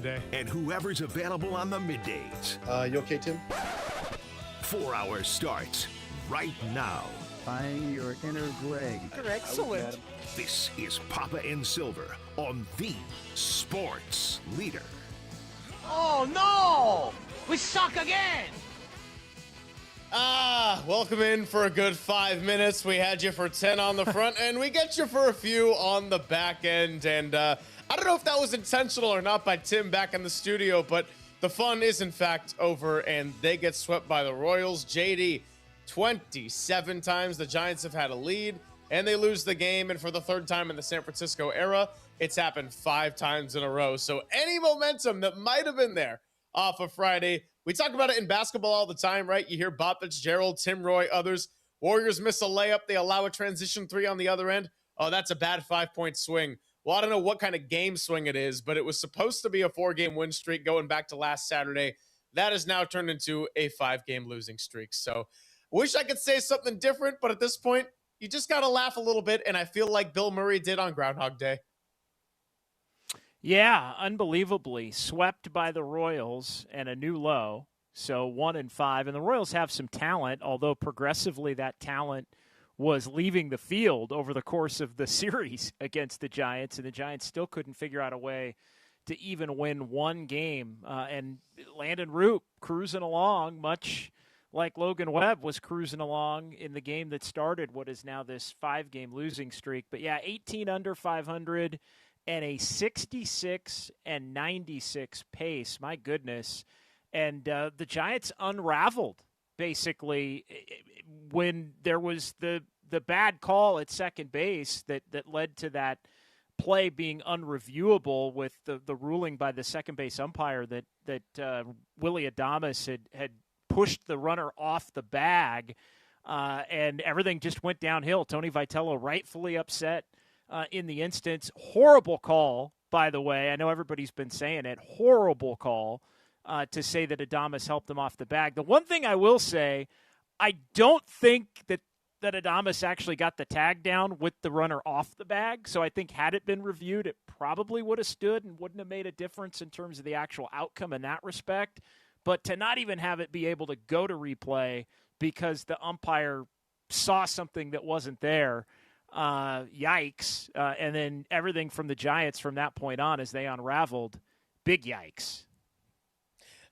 and whoever's available on the middays. You okay, Tim? 4 hours starts right now. Find your inner Greg. Excellent. This is Papa and Silver on the Sports Leader. Oh, no! We suck again! Welcome in for a good 5 minutes. We had you for 10 on the front, and we get you for a few on the back end. And I don't know if that was intentional or not by Tim back in the studio, but the fun is, in fact, over, and they get swept by the Royals. JD, 27 times the Giants have had a lead, and they lose the game. And for the third time in the San Francisco era, it's happened 5 times in a row. So any momentum that might have been there off of Friday, we talk about it in basketball all the time, right? You hear Bob Fitzgerald, Tim Roy, others. Warriors miss a layup. They allow a transition 3 on the other end. Oh, that's a bad 5-point swing. Well, I don't know what kind of game swing it is, but it was supposed to be a 4-game win streak going back to last Saturday. That has now turned into a 5-game losing streak. So wish I could say something different, but at this point, you just got to laugh a little bit, and I feel like Bill Murray did on Groundhog Day. Yeah, unbelievably swept by the Royals and a new low. So 1-5. And the Royals have some talent, although progressively that talent was leaving the field over the course of the series against the Giants. And the Giants still couldn't figure out a way to even win one game. And Landon Root cruising along, much like Logan Webb was cruising along in the game that started what is now this 5-game losing streak. But yeah, 18 under 500. And a 66-96 pace. My goodness. And the Giants unraveled, basically, when there was the bad call at second base that led to that play being unreviewable with the ruling by the second base umpire that Willy Adames had pushed the runner off the bag, and everything just went downhill. Tony Vitello rightfully upset in the instance. Horrible call, by the way. I know everybody's been saying it. Horrible call to say that Adames helped him off the bag. The one thing I will say, I don't think that Adames actually got the tag down with the runner off the bag. So I think had it been reviewed, it probably would have stood and wouldn't have made a difference in terms of the actual outcome in that respect. But to not even have it be able to go to replay because the umpire saw something that wasn't there, yikes. And then everything from the Giants from that point on as they unraveled, big yikes.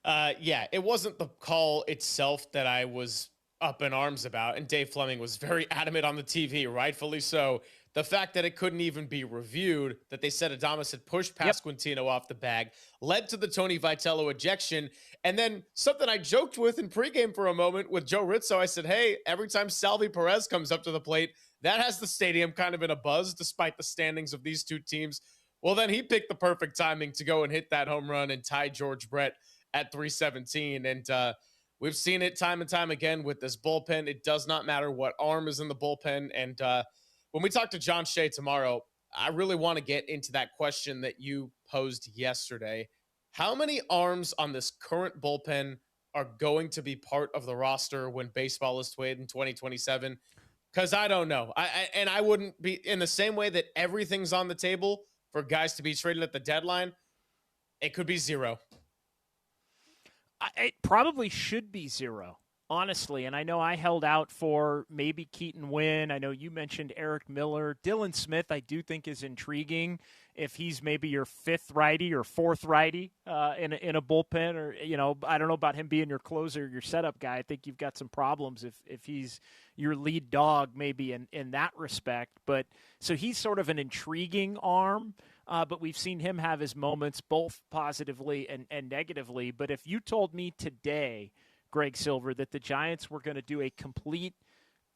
Yeah, it wasn't the call itself that I was up in arms about, and Dave Fleming was very adamant on the TV, rightfully so. The fact that it couldn't even be reviewed, that they said Adames had pushed Pasquantino off the bag, led to the Tony Vitello ejection. And then something I joked with in pregame for a moment with Joe Rizzo, I said, hey, every time Salvi Perez comes up to the plate, that has the stadium kind of in a buzz, despite the standings of these two teams. Well, then he picked the perfect timing to go and hit that home run and tie George Brett at 317. And we've seen it time and time again with this bullpen. It does not matter what arm is in the bullpen. And when we talk to John Shea tomorrow, I really want to get into that question that you posed yesterday. How many arms on this current bullpen are going to be part of the roster when baseball is played in 2027? Because I don't know. I wouldn't be in the same way that everything's on the table for guys to be traded at the deadline. It could be 0. It probably should be 0, honestly. And I know I held out for maybe Keaton Winn. I know you mentioned Eric Miller. Dylan Smith, I do think, is intriguing if he's maybe your 5th righty or 4th righty in a bullpen. Or, I don't know about him being your closer, your setup guy. I think you've got some problems if he's your lead dog maybe in that respect. But so he's sort of an intriguing arm. But we've seen him have his moments both positively and negatively. But if you told me today, Greg Silver, that the Giants were going to do a complete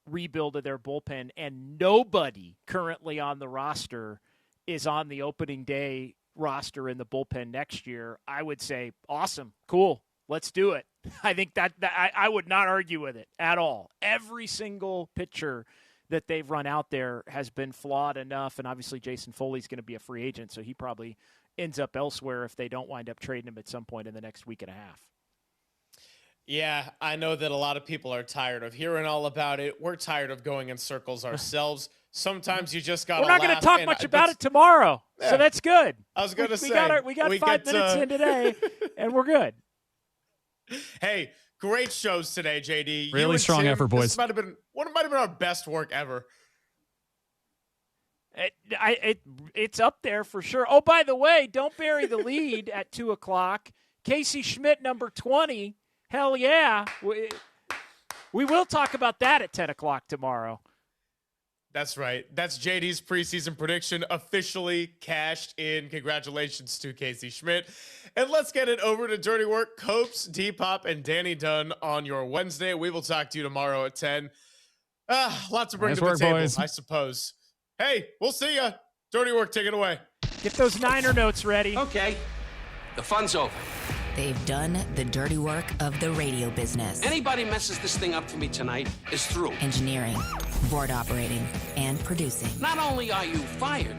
rebuild of their bullpen and nobody currently on the roster is on the opening day roster in the bullpen next year, I would say, awesome, cool, let's do it. I think that I would not argue with it at all. Every single pitcher that they've run out there has been flawed enough, and obviously Jason Foley's going to be a free agent, so he probably ends up elsewhere if they don't wind up trading him at some point in the next week and a half. Yeah, I know that a lot of people are tired of hearing all about it. We're tired of going in circles ourselves. sometimes you just got. We're not going to talk much about it tomorrow, so that's good. I was going to say we got 5 minutes in today, and we're good. Hey, great shows today, JD. Really strong effort, boys. This might have been our best work ever. It's up there for sure. Oh, by the way, don't bury the lead at 2:00. Casey Schmidt, number 20. Hell yeah. We will talk about that at 10:00 tomorrow. That's right. That's JD's preseason prediction officially cashed in. Congratulations to Casey Schmidt. And let's get it over to Dirty Work. Copes, Depop, and Danny Dunn on your Wednesday. We will talk to you tomorrow at 10. Lots to bring to the table, boys. I suppose. Hey, we'll see ya. Dirty Work, take it away. Get those Niner notes ready. Okay. The fun's over. They've done the dirty work of the radio business. Anybody messes this thing up for me tonight is through. Engineering, board operating, and producing. Not only are you fired,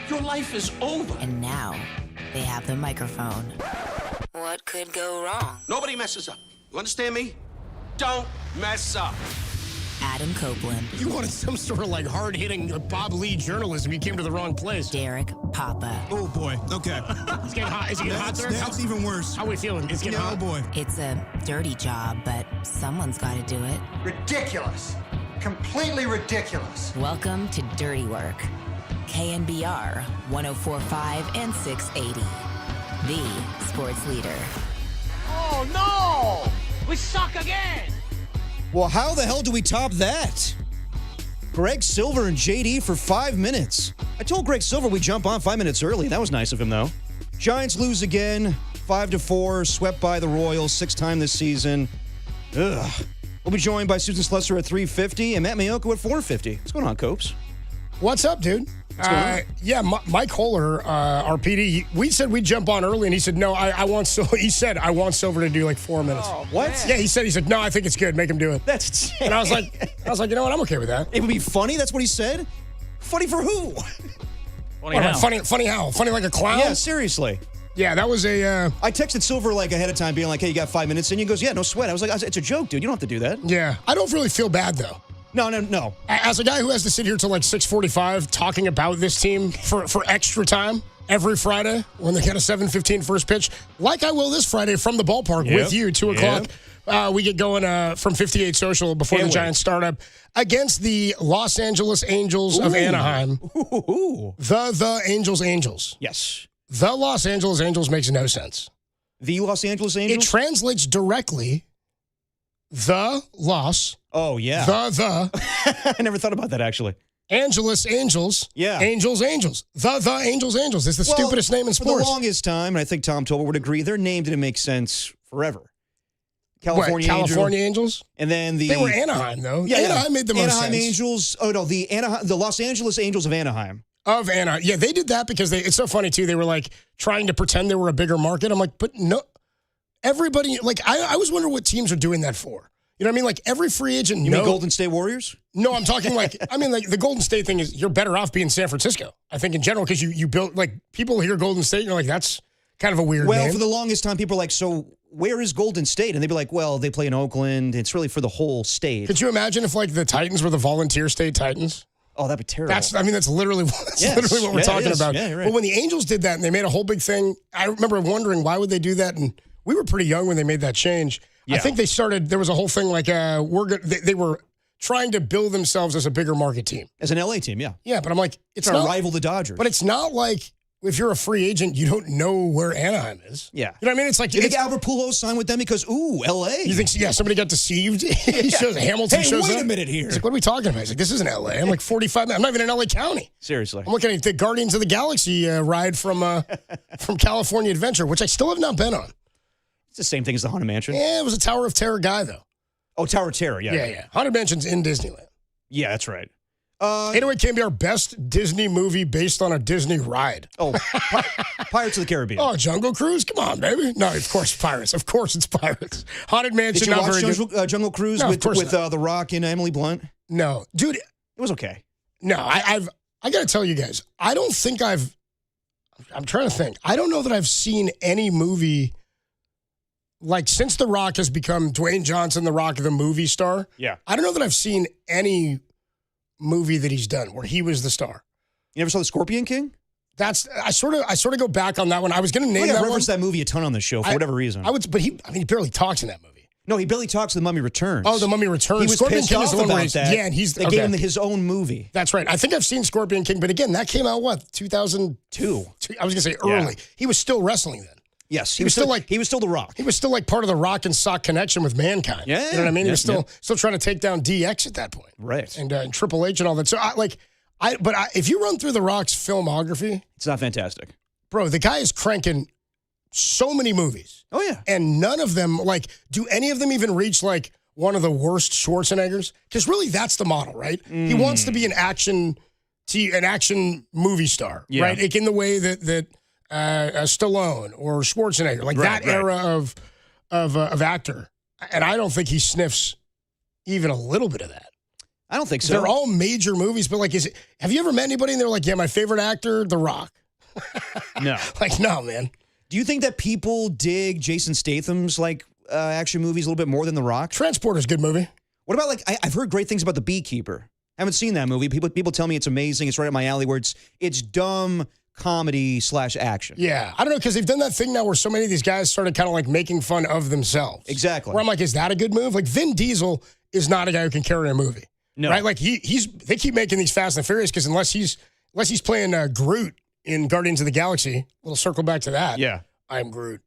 your life is over. And now they have the microphone. What could go wrong? Nobody messes up. You understand me? Don't mess up. Adam Copeland. You wanted some sort of like hard-hitting Bob Lee journalism. You came to the wrong place. Derek Papa. Oh, boy. Okay. It's getting hot. Is it getting hot, sir? That's even worse. How are we feeling? It's getting hot? Oh, boy. It's a dirty job, but someone's got to do it. Ridiculous. Completely ridiculous. Welcome to Dirty Work. KNBR 104.5 and 680. The sports leader. Oh, no! We suck again! Well, how the hell do we top that? Greg Silver and JD for 5 minutes. I told Greg Silver we'd jump on 5 minutes early. That was nice of him, though. Giants lose again, 5-4, swept by the Royals, 6th time this season. Ugh. We'll be joined by Susan Slusser at 3:50 and Matt Miyoko at 4:50. What's going on, Copes? What's up, dude? Yeah, Mike Holler, our PD, we said we'd jump on early, and he said, no, I want Silver. He said, I want Silver to do like 4 minutes. Oh, what? Man. Yeah, he said, no, I think it's good. Make him do it. That's insane. And I was like, you know what? I'm okay with that. It would be funny? That's what he said? Funny for who? Funny how? Funny how? Funny like a clown? Yeah, seriously. Yeah, that was a... I texted Silver like ahead of time being like, hey, you got 5 minutes? And he goes, yeah, no sweat. I was like, it's a joke, dude. You don't have to do that. Yeah, I don't really feel bad, though. No. As a guy who has to sit here till like 6:45 talking about this team for extra time every Friday when they get a 7:15 first pitch, like I will this Friday from the ballpark with you, 2:00. We get going from 58 Social before the Giants start up against the Los Angeles Angels of Anaheim. Ooh. The Angels. Yes. The Los Angeles Angels makes no sense. The Los Angeles Angels? It translates directly the Los. Oh, yeah. The. I never thought about that, actually. Angeles Angels. Yeah. Angels. The Angels. It's the stupidest name in sports. For the longest time, and I think Tom Tolbert would agree, their name didn't make sense forever. California Angels? And then They were Anaheim, though. Yeah, Anaheim made the most Anaheim sense. Angels. Oh, no, the Los Angeles Angels of Anaheim. Of Anaheim. Yeah, they did that because it's so funny, too. They were, like, trying to pretend they were a bigger market. I'm like, but no. Everybody, like, I was wondering what teams are doing that for. You know what I mean? Like, every free agent. You mean Golden State Warriors? No, I'm talking like, like the Golden State thing is you're better off being San Francisco, I think, in general, because you built, like, people hear Golden State and you're like, that's kind of a weird name. For the longest time, people are like, so where is Golden State? And they'd be like, well, they play in Oakland. It's really for the whole state. Could you imagine if, like, the Titans were the Volunteer State Titans? Oh, that'd be terrible. That's literally what we're talking about. Yeah, right. But when the Angels did that and they made a whole big thing, I remember wondering, why would they do that? And we were pretty young when they made that change. Yeah. I think there was a whole thing like, they were trying to build themselves as a bigger market team. As an LA team, yeah. Yeah, but I'm like, it's not not rival the Dodgers. But it's not like if you're a free agent, you don't know where Anaheim is. Yeah. You know what I mean? It's like, do you think Albert Pujols signed with them because, LA? You think, somebody got deceived? Hamilton shows up. Wait a minute here. He's like, what are we talking about? He's like, this isn't LA. I'm like 45 minutes. I'm not even in LA County. Seriously. I'm looking at the Guardians of the Galaxy ride from California Adventure, which I still have not been on. It's the same thing as the Haunted Mansion. Yeah, it was a Tower of Terror guy, though. Oh, Tower of Terror, yeah. Yeah. Haunted Mansion's in Disneyland. Yeah, that's right. Anyway, it can be our best Disney movie based on a Disney ride. Oh, Pirates of the Caribbean. Oh, Jungle Cruise? Come on, baby. No, of course, Pirates. Of course it's Pirates. Haunted Mansion. Did you watch Jungle Cruise with The Rock and Emily Blunt? No. Dude. It was okay. No, I got to tell you guys, I don't think I'm trying to think. I don't know that I've seen any movie, like, since The Rock has become Dwayne Johnson, The Rock, the movie star. Yeah. I don't know that I've seen any movie that he's done where he was the star. You never saw The Scorpion King? I sort of go back on that one. I was going to name that I've one. referenced that movie a ton on the show for whatever reason. He barely talks in that movie. No, he barely talks in The Mummy Returns. Oh, The Mummy Returns. He was Scorpion pissed King off is the one where about that. Yeah, and they gave him his own movie. That's right. I think I've seen Scorpion King, but again, that came out 2002. I was going to say early. Yeah. He was still wrestling then. Yes, he was still The Rock. He was still like part of the Rock and Sock connection with Mankind. Yeah, you know what I mean. He was yeah. still trying to take down DX at that point, right? And Triple H and all that. So if you run through the Rock's filmography, it's not fantastic, bro. The guy is cranking so many movies. Oh yeah, and none of them do any of them even reach like one of the worst Schwarzeneggers? Because really, that's the model, right? He wants to be an action movie star, right? Like in the way that Stallone or Schwarzenegger, that era of actor. And I don't think he sniffs even a little bit of that. I don't think so. They're all major movies, but have you ever met anybody and they're like, yeah, my favorite actor, The Rock? No. No, man. Do you think that people dig Jason Statham's action movies a little bit more than The Rock? Transporter's a good movie. What about I've heard great things about The Beekeeper. Haven't seen that movie. People tell me it's amazing. It's right up my alley where it's dumb comedy / action. Yeah. I don't know, because they've done that thing now where so many of these guys started kind of making fun of themselves. Exactly. Where I'm like, is that a good move? Vin Diesel is not a guy who can carry a movie. No. Right? They keep making these Fast and Furious because unless he's playing Groot in Guardians of the Galaxy, we'll circle back to that. Yeah. I am Groot.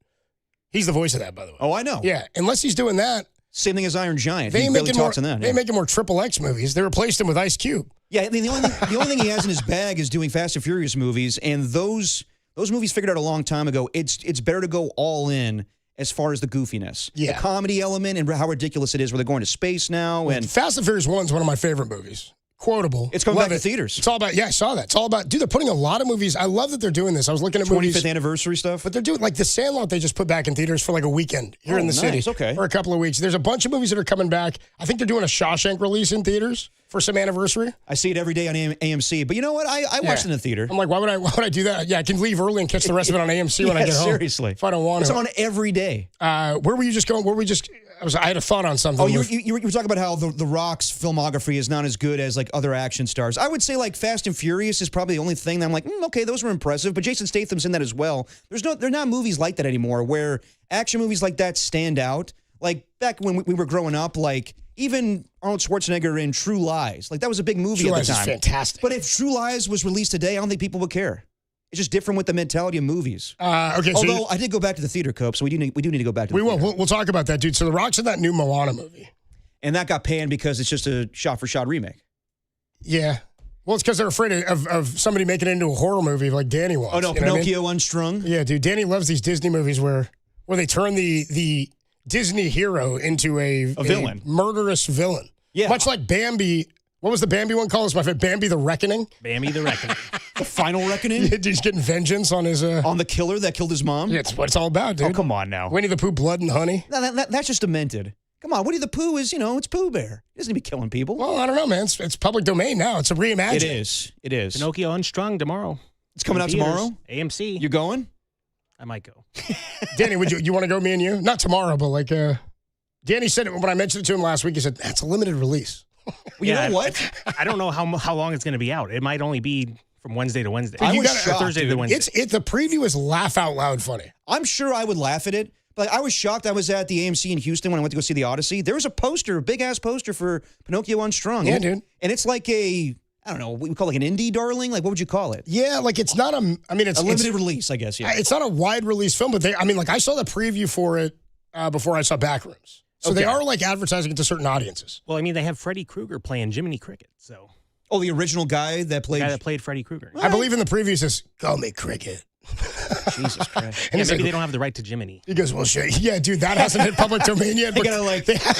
He's the voice of that, by the way. Oh, I know. Yeah. Unless he's doing that. Same thing as Iron Giant. They he barely talks in that. They make him more XXX movies. They replaced him with Ice Cube. Yeah, the only thing he has in his bag is doing Fast and Furious movies, and those movies figured out a long time ago. It's better to go all in as far as the goofiness, the comedy element, and how ridiculous it is. Where they're going to space now, and Fast and Furious 1 is one of my favorite movies. Quotable. It's coming back to theaters. It's all about, I saw that. It's all about, dude, they're putting a lot of movies. I love that they're doing this. I was looking at 25th movies. anniversary stuff. But they're doing, The Sandlot, they just put back in theaters for a weekend here in the city. Okay. For a couple of weeks. There's a bunch of movies that are coming back. I think they're doing a Shawshank release in theaters for some anniversary. I see it every day on AMC. But you know what? I watch it in the theater. I'm like, why would I do that? Yeah, I can leave early and catch the rest of it on AMC when I get home. Seriously. If I don't want to. It's on every day. Where were you just going? I had a thought on something. Oh, you were talking about how the Rock's filmography is not as good as other action stars. I would say Fast and Furious is probably the only thing that I'm like, okay, those were impressive. But Jason Statham's in that as well. They're not movies like that anymore, where action movies like that stand out. Back when we were growing up, even Arnold Schwarzenegger in True Lies, that was a big movie at the time. True Lies is fantastic. But if True Lies was released today, I don't think people would care. It's just different with the mentality of movies. Okay. Although I did go back to the theater, Cope, so we do need to go back to the theater. We'll talk about that, dude. So The Rock's in that new Moana movie. And that got panned because it's just a shot-for-shot remake. Yeah. Well, it's because they're afraid of somebody making it into a horror movie like Danny wants. Oh, no, Pinocchio Unstrung? Yeah, dude. Danny loves these Disney movies where they turn the Disney hero into a villain. Murderous villain. Yeah. Much like Bambi. What was the Bambi one called? It's my favorite. Bambi the Reckoning. Bambi the Reckoning. The final reckoning? He's getting vengeance on his... on the killer that killed his mom? Yeah, it's what it's all about, dude. Oh, come on now. Winnie the Pooh, Blood and Honey. No, that's just demented. Come on, Winnie the Pooh is, it's Pooh Bear. He doesn't need to be killing people. Well, I don't know, man. It's public domain now. It's a reimagining. It is. Pinocchio Unstrung tomorrow. It's coming out tomorrow? AMC. You're going? I might go. Danny, would you want to go, me and you? Not tomorrow, but Danny said it when I mentioned it to him last week. He said, that's a limited release. Well, you know what? I don't know how long it's going to be out. It might only be from Wednesday to Wednesday. I was shocked, Thursday to Wednesday. The preview is laugh out loud funny. I'm sure I would laugh at it. But I was shocked. I was at the AMC in Houston when I went to go see The Odyssey. There was a poster, a big-ass poster for Pinocchio Unstrung. Yeah, dude. And it's like I don't know, what we call an indie darling? What would you call it? Yeah, it's not it's a limited release, I guess, yeah. It's not a wide release film, but I saw the preview for it before I saw Backrooms. So they are advertising it to certain audiences. Well, they have Freddy Krueger playing Jiminy Cricket, so. Oh, the original guy that played... Freddy Krueger. I believe in the preview says, call me Cricket. Jesus Christ. And maybe they don't have the right to Jiminy. He goes, well, shit. Yeah, dude, that hasn't hit public domain yet. They gotta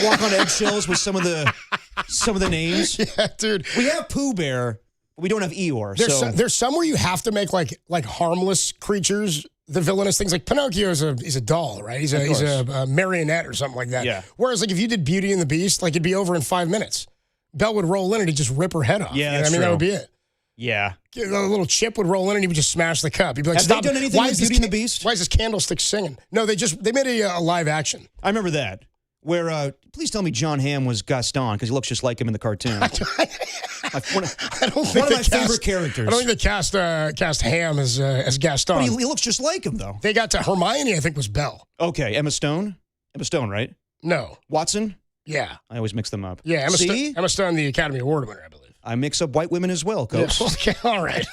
walk on eggshells with some of the names. Yeah, dude. We have Pooh Bear, but we don't have Eeyore. There's some where you have to make like harmless creatures the villainous things. Like Pinocchio is a doll, right? He's a marionette or something like that. Yeah. Whereas if you did Beauty and the Beast, it'd be over in 5 minutes. Belle would roll in and he'd just rip her head off. Yeah, that's true. That would be it. Yeah. A little chip would roll in and he would just smash the cup. He'd be like, have stop. They done anything with Beauty and the Beast? Why is this candlestick singing? No, they made a live action. I remember that. where please tell me John Hamm was Gaston because he looks just like him in the cartoon. I don't think one of my favorite characters. I don't think they cast Ham as Gaston. But he looks just like him, though. They got to Hermione, I think, was Belle. Okay, Emma Stone? Emma Stone, right? No. Watson? Yeah. I always mix them up. Yeah, Emma Stone, the Academy Award winner, I believe. I mix up white women as well, Coach. Yeah, okay, all right.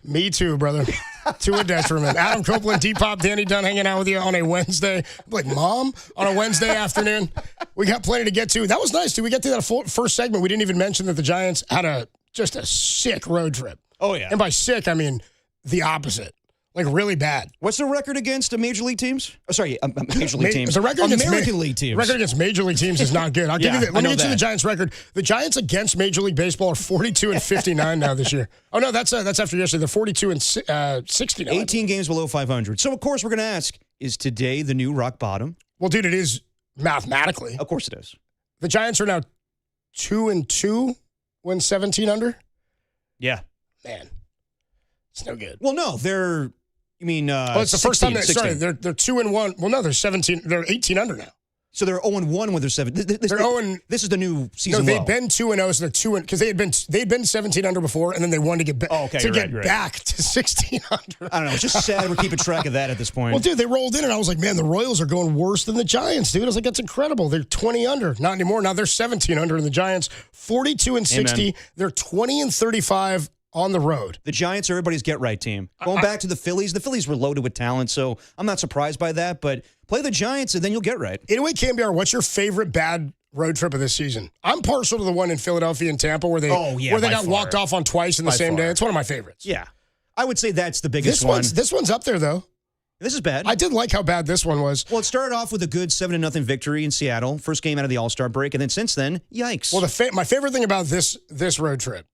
Me too, brother. To a detriment. Adam Copeland, Depop, Danny Dunn hanging out with you on a Wednesday. I'm like, Mom, on a Wednesday afternoon. We got plenty to get to. That was nice, dude. We got through that first segment. We didn't even mention that the Giants had just a sick road trip. Oh, yeah. And by sick, I mean the opposite. Like, really bad. What's the record against Major League teams? Oh, sorry, Major League teams. The record American League teams. Record against Major League teams is not good. I'll give you that. Let me get you the Giants record. The Giants against Major League Baseball are 42-59 now this year. Oh, no, that's after yesterday. They're 42-60 now. 18 games below 500. So, of course, we're going to ask, is today the new rock bottom? Well, dude, it is mathematically. Of course it is. The Giants are now 2-2 when 17 under? Yeah. Man, it's no good. Well, no, they're... You mean it's the 16, first time they're 2-1. Well, no, they're 17. They're 18 under now. So they're 0-1 when they're 7. They're 0. This is the new season. No, they've been 2-0, so they're 2 because they'd been 17 under before, and then they wanted to get back to 16 under. I don't know. It's just sad we're keeping track of that at this point. Well, dude, they rolled in, and I was like, man, the Royals are going worse than the Giants, dude. I was like, that's incredible. They're 20 under, not anymore. Now they're 17 under, and the Giants 42-60. Amen. They're 20-35. On the road. The Giants are everybody's get-right team. Going back to the Phillies were loaded with talent, so I'm not surprised by that, but play the Giants and then you'll get right. Anyway, KMBR, what's your favorite bad road trip of this season? I'm partial to the one in Philadelphia and Tampa where they got walked off on twice in the same day. It's one of my favorites. Yeah. I would say that's the biggest one. This one's up there, though. This is bad. I did like how bad this one was. Well, it started off with a good 7-0 victory in Seattle, first game out of the All-Star break, and then since then, yikes. Well, my favorite thing about this road trip,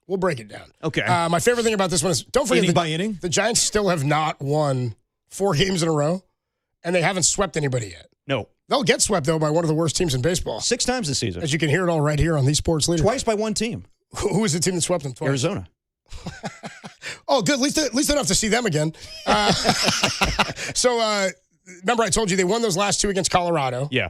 we'll break it down. Okay. My favorite thing about this one is, don't forget, the Giants still have not won 4 games in a row, and they haven't swept anybody yet. No. They'll get swept, though, by one of the worst teams in baseball. 6 times this season. As you can hear it all right here on the Sports Leader. Twice by one team. Who was the team that swept them twice? Arizona. Oh, good. At least I don't have to see them again. So, remember I told you they won those last 2 against Colorado. Yeah.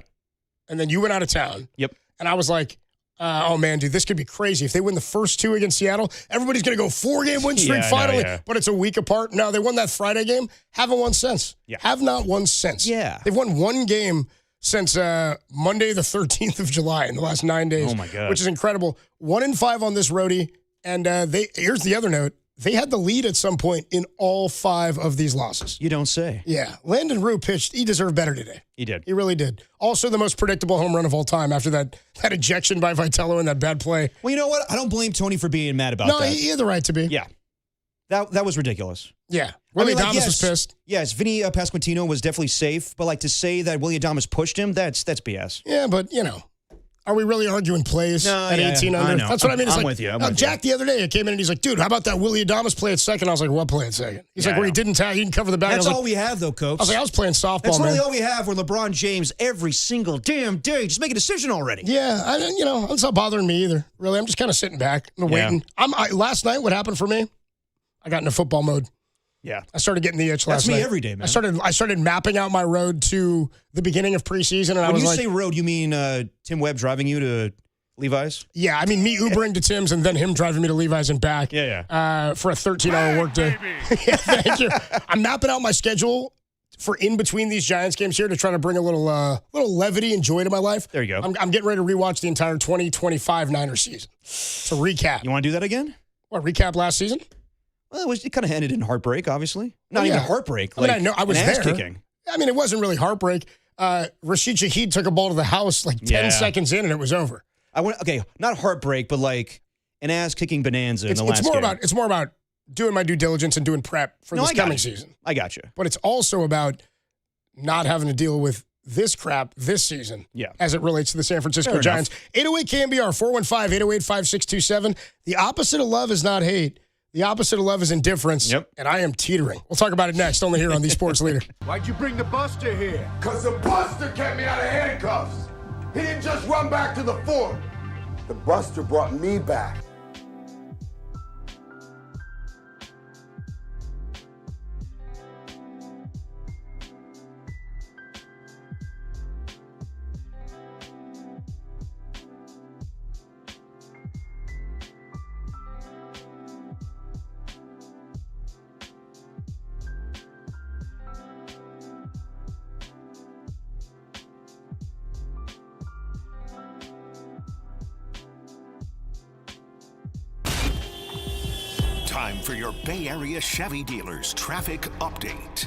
And then you went out of town. Yep. And I was like, oh, man, dude, this could be crazy. If they win the first 2 against Seattle, everybody's going to go 4-game win streak finally. But it's a week apart. No, they won that Friday game. Haven't won since. Yeah. Have not won since. Yeah. They've won 1 game since Monday the 13th of July in the last 9 days. Oh, my God. Which is incredible. 1-5 on this roadie. And here's the other note. They had the lead at some point in all 5 of these losses. You don't say. Yeah. Landon Rue pitched. He deserved better today. He did. He really did. Also the most predictable home run of all time after that ejection by Vitello and that bad play. Well, you know what? I don't blame Tony for being mad about that. No, he had the right to be. Yeah. That was ridiculous. Yeah. Willie Adames was pissed. Yes, Vinny Pasquantino was definitely safe, but to say that Willie Adames pushed him, that's BS. Yeah, but, are we really arguing plays at 18 under? I know. That's what I mean. It's I'm with you. Jack the other day came in and he's like, dude, how about that Willie Adames play at second? I was like, what play at second? He's like, where he didn't cover the back. That's all we have, though, Coach. I was like, I was playing softball, That's man. really all we have where LeBron James every single damn day. Just make a decision already. Yeah, it's not bothering me either. Really, I'm just kind of sitting back and waiting. Last night, what happened for me? I got into football mode. Yeah. I started getting the itch last night. That's me every day, man. I started mapping out my road to the beginning of preseason. And when you say road, you mean Tim Webb driving you to Levi's? Yeah, I mean me Ubering to Tim's and then him driving me to Levi's and back. Yeah. For a 13-hour workday. Yeah, thank you. I'm mapping out my schedule for in between these Giants games here to try to bring a little levity and joy to my life. There you go. I'm getting ready to rewatch the entire 2025 Niners season. So recap. You want to do that again? What, recap last season? Well, it kind of ended in heartbreak, obviously. Not even heartbreak. I know I was there. Kicking. I mean, it wasn't really heartbreak. Rashid Shaheed took a ball to the house 10 seconds in, and it was over. Not heartbreak, but an ass-kicking bonanza in the last game. It's more about doing my due diligence and doing prep for this coming season. I got you. But it's also about not having to deal with this crap this season as it relates to the San Francisco Giants. 808 KMBR, 415-808-5627. The opposite of love is not hate. The opposite of love is indifference. Yep. And I am teetering. We'll talk about it next, only here on The Sports Leader. Why'd you bring the Buster here? Because the Buster kept me out of handcuffs. He didn't just run back to the fort. The Buster brought me back. Time for your Bay Area Chevy dealers traffic update.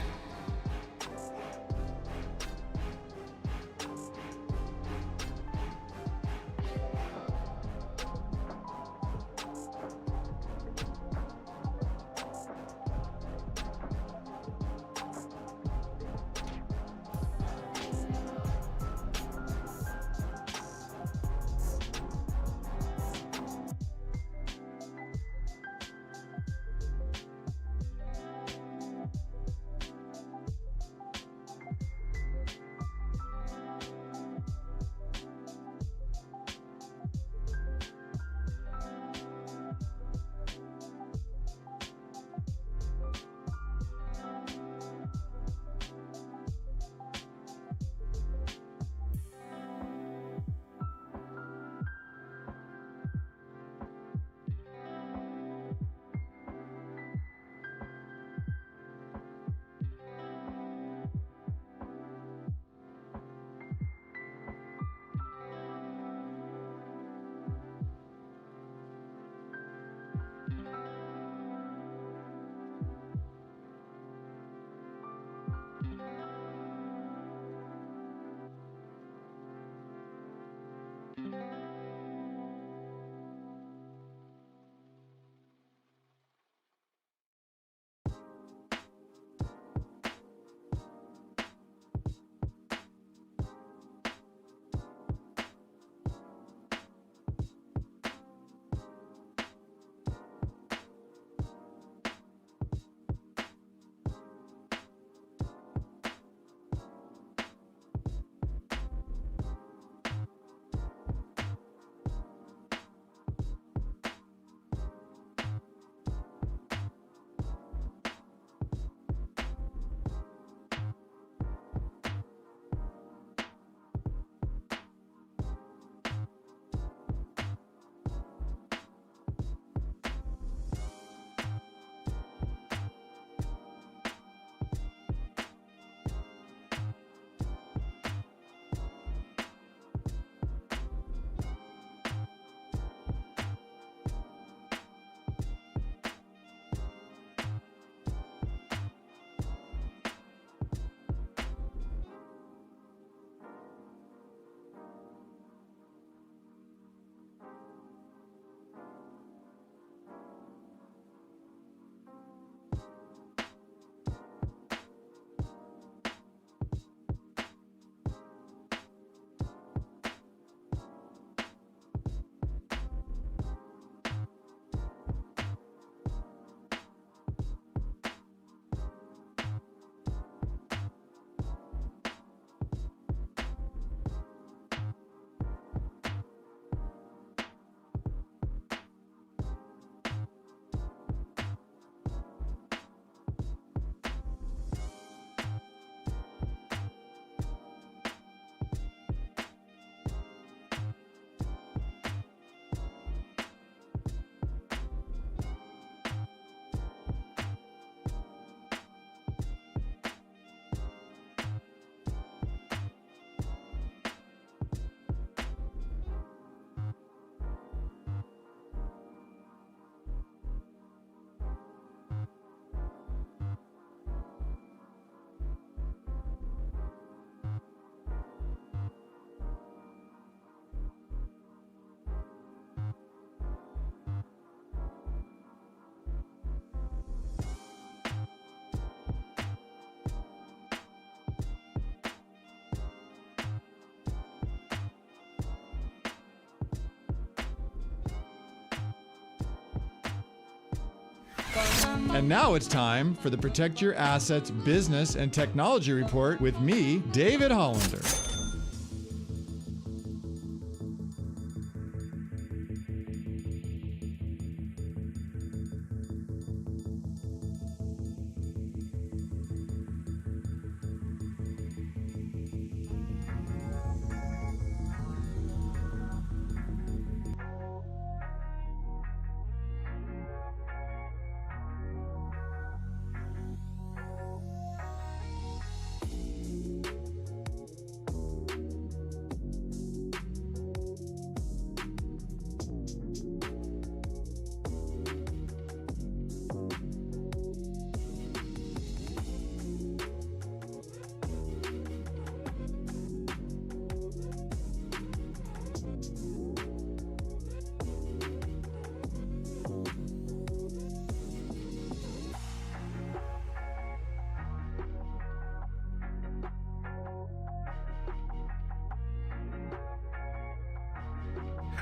And now it's time for the Protect Your Assets Business and Technology Report with me, David Hollander.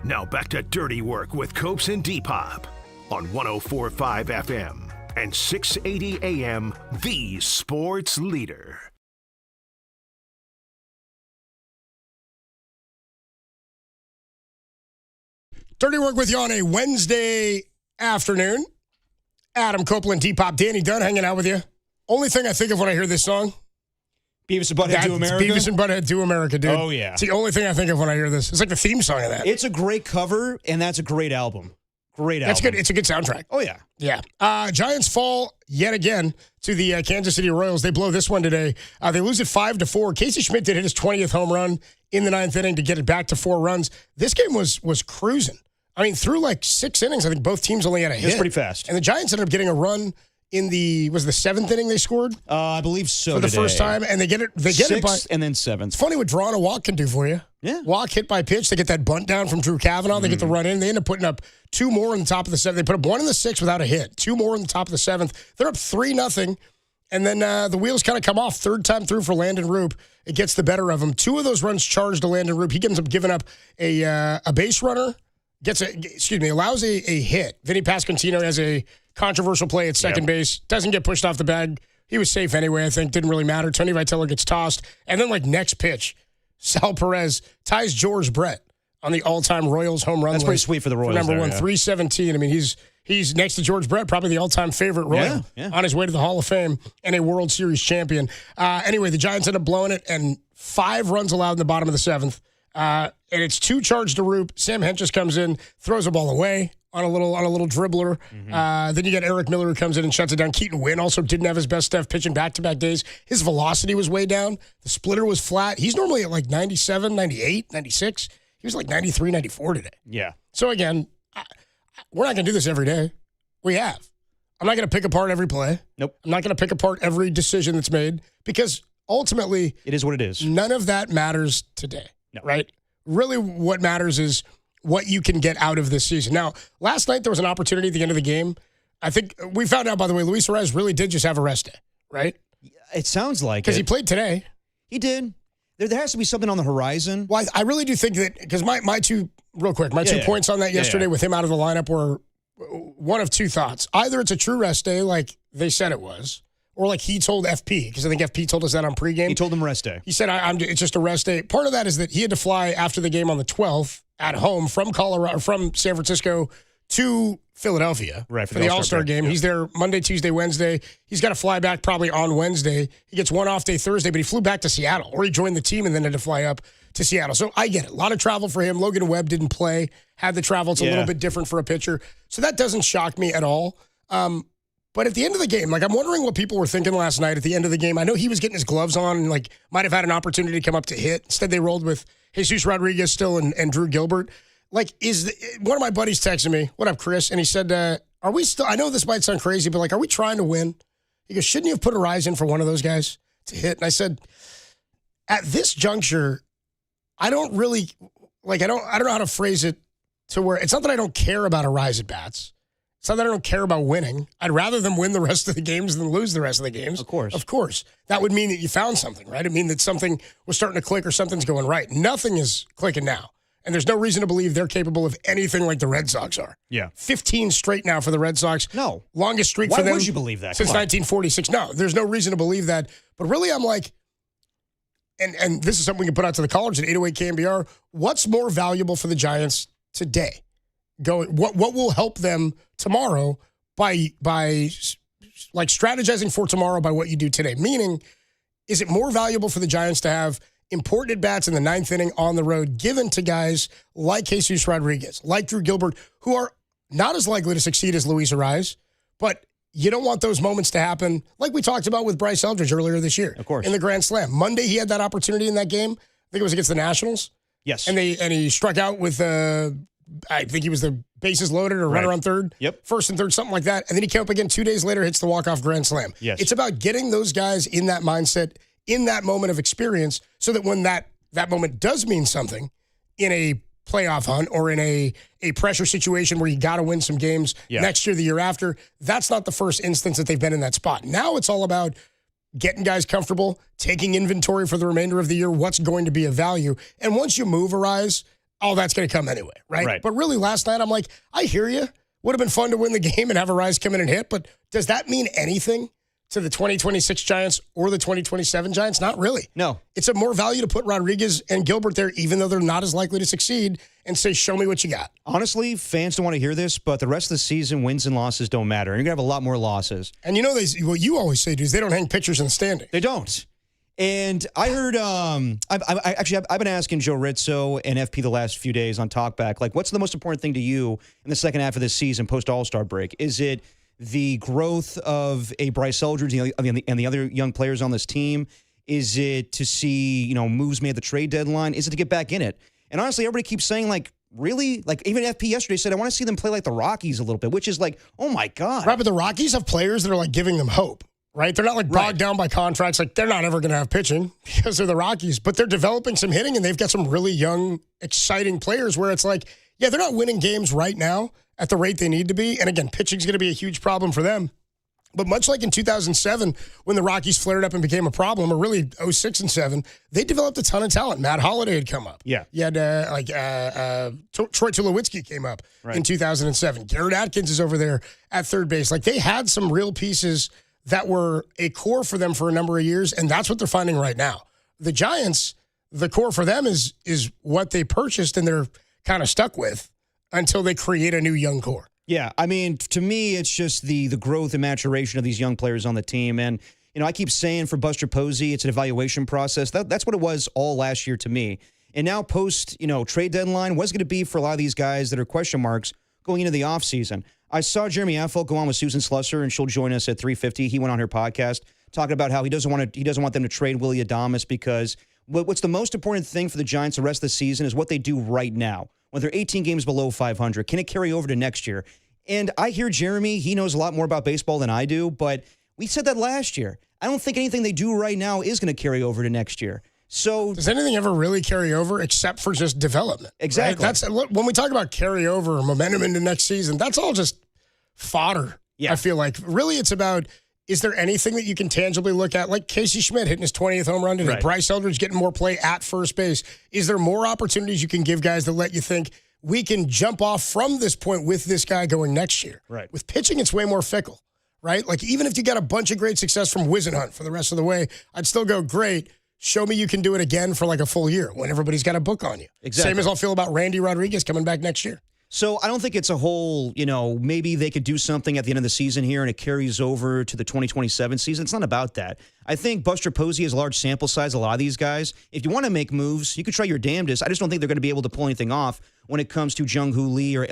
Now back to Dirty Work with Copes and Depop on 104.5 FM and 680 AM, the sports leader. Dirty Work with you on a Wednesday afternoon. Adam Copeland, Depop, Danny Dunn hanging out with you. Only thing I think of when I hear this song. Beavis and Butthead Do America? Beavis and Butthead Do America, dude. Oh, yeah. It's the only thing I think of when I hear this. It's like the theme song of that. It's a great cover, and that's a great album. Great album. That's good. It's a good soundtrack. Oh, yeah. Yeah. Giants fall yet again to the Kansas City Royals. They blow this one today. They lose it 5-4. Casey Schmidt did hit his 20th home run in the ninth inning to get it back to 4 runs. This game was cruising. I mean, through like 6 innings, I think both teams only had a hit. It's pretty fast. And the Giants ended up getting a run in the 7th inning they scored? I believe so. For the first time, and they get it by, and then 7th. It's funny what drawing a walk can do for you. Yeah. Walk hit by pitch. They get that bunt down from Drew Kavanaugh. They get the run in. They end up putting up 2 more in the top of the 7th. They put up 1 in the 6th without a hit. 2 more in the top of the 7th. They're up 3-0. And then the wheels kind of come off. Third time through for Landon Roop. It gets the better of him. 2 of those runs charged to Landon Roop. He ends up giving up a base runner. Allows a hit. Vinny Pasquantino has a controversial play at second base. Doesn't get pushed off the bag. He was safe anyway, I think. Didn't really matter. Tony Vitello gets tossed. And then, next pitch, Sal Perez ties George Brett on the all-time Royals home run list. That's pretty sweet for the Royals. Number 1, 317. I mean, he's next to George Brett, probably the all-time favorite Royal on his way to the Hall of Fame and a World Series champion. Anyway, the Giants end up blowing it, and 5 runs allowed in the bottom of the 7th. And it's 2 charged to Roop. Sam Hentges comes in, throws the ball away on a little dribbler. Then you get Eric Miller who comes in and shuts it down. Keaton Wynn also didn't have his best stuff pitching back-to-back days. His velocity was way down. The splitter was flat. He's normally at 97, 98, 96. He was 93, 94 today. Yeah. So again, we're not going to do this every day. We have. I'm not going to pick apart every play. Nope. I'm not going to pick apart every decision that's made because ultimately, it is what it is. None of that matters today. No. Right? Really, what matters is what you can get out of this season. Now, last night there was an opportunity at the end of the game. I think we found out, by the way, Luis Arraez really did just have a rest day, right? It sounds like it. Because he played today. He did. There has to be something on the horizon. Well, I really do think that, because my 2 points on that yesterday with him out of the lineup were one of 2 thoughts. Either it's a true rest day like they said it was, or like he told FP, because I think FP told us that on pregame. He told him rest day. He said, it's just a rest day. Part of that is that he had to fly after the game on the 12th at home from San Francisco to Philadelphia for the All-Star game. Yeah. He's there Monday, Tuesday, Wednesday. He's got to fly back probably on Wednesday. He gets 1 off day Thursday, but he flew back to Seattle, or he joined the team and then had to fly up to Seattle. So I get it. A lot of travel for him. Logan Webb didn't play, had the travel. It's a little bit different for a pitcher. So that doesn't shock me at all. But at the end of the game, I'm wondering what people were thinking last night at the end of the game. I know he was getting his gloves on and, might have had an opportunity to come up to hit. Instead, they rolled with Jesus Rodriguez still and Drew Gilbert. One of my buddies texted me, "What up, Chris?" And he said, are we still, I know this might sound crazy, but, are we trying to win? He goes, shouldn't you have put Arraez in for one of those guys to hit? And I said, at this juncture, I don't really, I don't know how to phrase it to where, it's not that I don't care about Arraez at bats. It's not that I don't care about winning. I'd rather them win the rest of the games than lose the rest of the games. Of course. Of course. That would mean that you found something, right? It would mean that something was starting to click or something's going right. Nothing is clicking now. And there's no reason to believe they're capable of anything like the Red Sox are. Yeah. 15 straight now for the Red Sox. No. Longest streak Why for them. Why would you believe that? Since 1946. No, there's no reason to believe that. But really, I'm like, and this is something we can put out to the callers at 808 KMBR. What's more valuable for the Giants today? What will help them tomorrow by strategizing for tomorrow by what you do today? Meaning, is it more valuable for the Giants to have important at-bats in the 9th inning on the road given to guys like Jesus Rodriguez, like Drew Gilbert, who are not as likely to succeed as Luis Arraez, but you don't want those moments to happen like we talked about with Bryce Eldridge earlier this year. Of course. In the Grand Slam. Monday, he had that opportunity in that game. I think it was against the Nationals. Yes. And he struck out with I think he was the bases loaded or runner on third. Yep. First and third, something like that. And then he came up again 2 days later, hits the walk-off grand slam. Yes. It's about getting those guys in that mindset, in that moment of experience, so that when that moment does mean something in a playoff hunt or in a pressure situation where you got to win some games next year, the year after, that's not the first instance that they've been in that spot. Now it's all about getting guys comfortable, taking inventory for the remainder of the year, what's going to be of value. And once you move Arraez, all that's going to come anyway, right? Right. But really, last night, I'm like, I hear you. Would have been fun to win the game and have Arise come in and hit, but does that mean anything to the 2026 Giants or the 2027 Giants? Not really. No. It's a more value to put Rodriguez and Gilbert there, even though they're not as likely to succeed, and say, show me what you got. Honestly, fans don't want to hear this, but the rest of the season, wins and losses don't matter. And you're going to have a lot more losses. And what you always say, dude, is they don't hang pitchers in the standing. They don't. And I heard, I've been asking Joe Rizzo and FP the last few days on Talkback, like, what's the most important thing to you in the second half of this season post All-Star break? Is it the growth of a Bryce Eldridge and the other young players on this team? Is it to see, moves made at the trade deadline? Is it to get back in it? And honestly, everybody keeps saying, like, really? Like, even FP yesterday said, I want to see them play like the Rockies a little bit, which is like, oh, my God. Right, but the Rockies have players that are, like, giving them hope. Right? They're not like bogged down by contracts. Like, they're not ever going to have pitching because they're the Rockies, but they're developing some hitting and they've got some really young, exciting players where it's like, yeah, they're not winning games right now at the rate they need to be. And again, pitching's going to be a huge problem for them. But much like in 2007, when the Rockies flared up and became a problem, or really 06 and 07, they developed a ton of talent. Matt Holliday had come up. Yeah. You had Troy Tulowitzki came up in 2007. Garrett Atkins is over there at third base. Like, they had some real pieces that were a core for them for a number of years, and that's what they're finding right now. The Giants, the core for them is what they purchased and they're kind of stuck with until they create a new young core. Yeah, I mean, to me, it's just the growth and maturation of these young players on the team. And, I keep saying for Buster Posey, it's an evaluation process. That's what it was all last year to me. And now post, trade deadline, what's going to be for a lot of these guys that are question marks going into the offseason? I saw Jeremy Affolk go on with Susan Slusser, and she'll join us at 3:50. He went on her podcast talking about how he doesn't want them to trade Willy Adames because what's the most important thing for the Giants the rest of the season is what they do right now. When they're 18 games below 500, can it carry over to next year? And I hear Jeremy, he knows a lot more about baseball than I do, but we said that last year. I don't think anything they do right now is going to carry over to next year. So does anything ever really carry over except for just development? Exactly. Right? That's when we talk about carryover or momentum into next season, that's all just fodder. Yeah. I feel like really it's about, is there anything that you can tangibly look at, like Casey Schmidt hitting his 20th home run today, right. Bryce Eldridge getting more play at first base? Is there more opportunities you can give guys that let you think we can jump off from this point with this guy going next year? Right. With pitching, it's way more fickle, right? Like, even if you got a bunch of great success from Wisenhunt for the rest of the way, I'd still go, great. Show me you can do it again for like a full year when everybody's got a book on you. Exactly. Same as I'll feel about Randy Rodriguez coming back next year. So I don't think it's a whole, maybe they could do something at the end of the season here and it carries over to the 2027 season. It's not about that. I think Buster Posey has a large sample size, a lot of these guys. If you want to make moves, you could try your damnedest. I just don't think they're going to be able to pull anything off when it comes to Jung-Hoo Lee or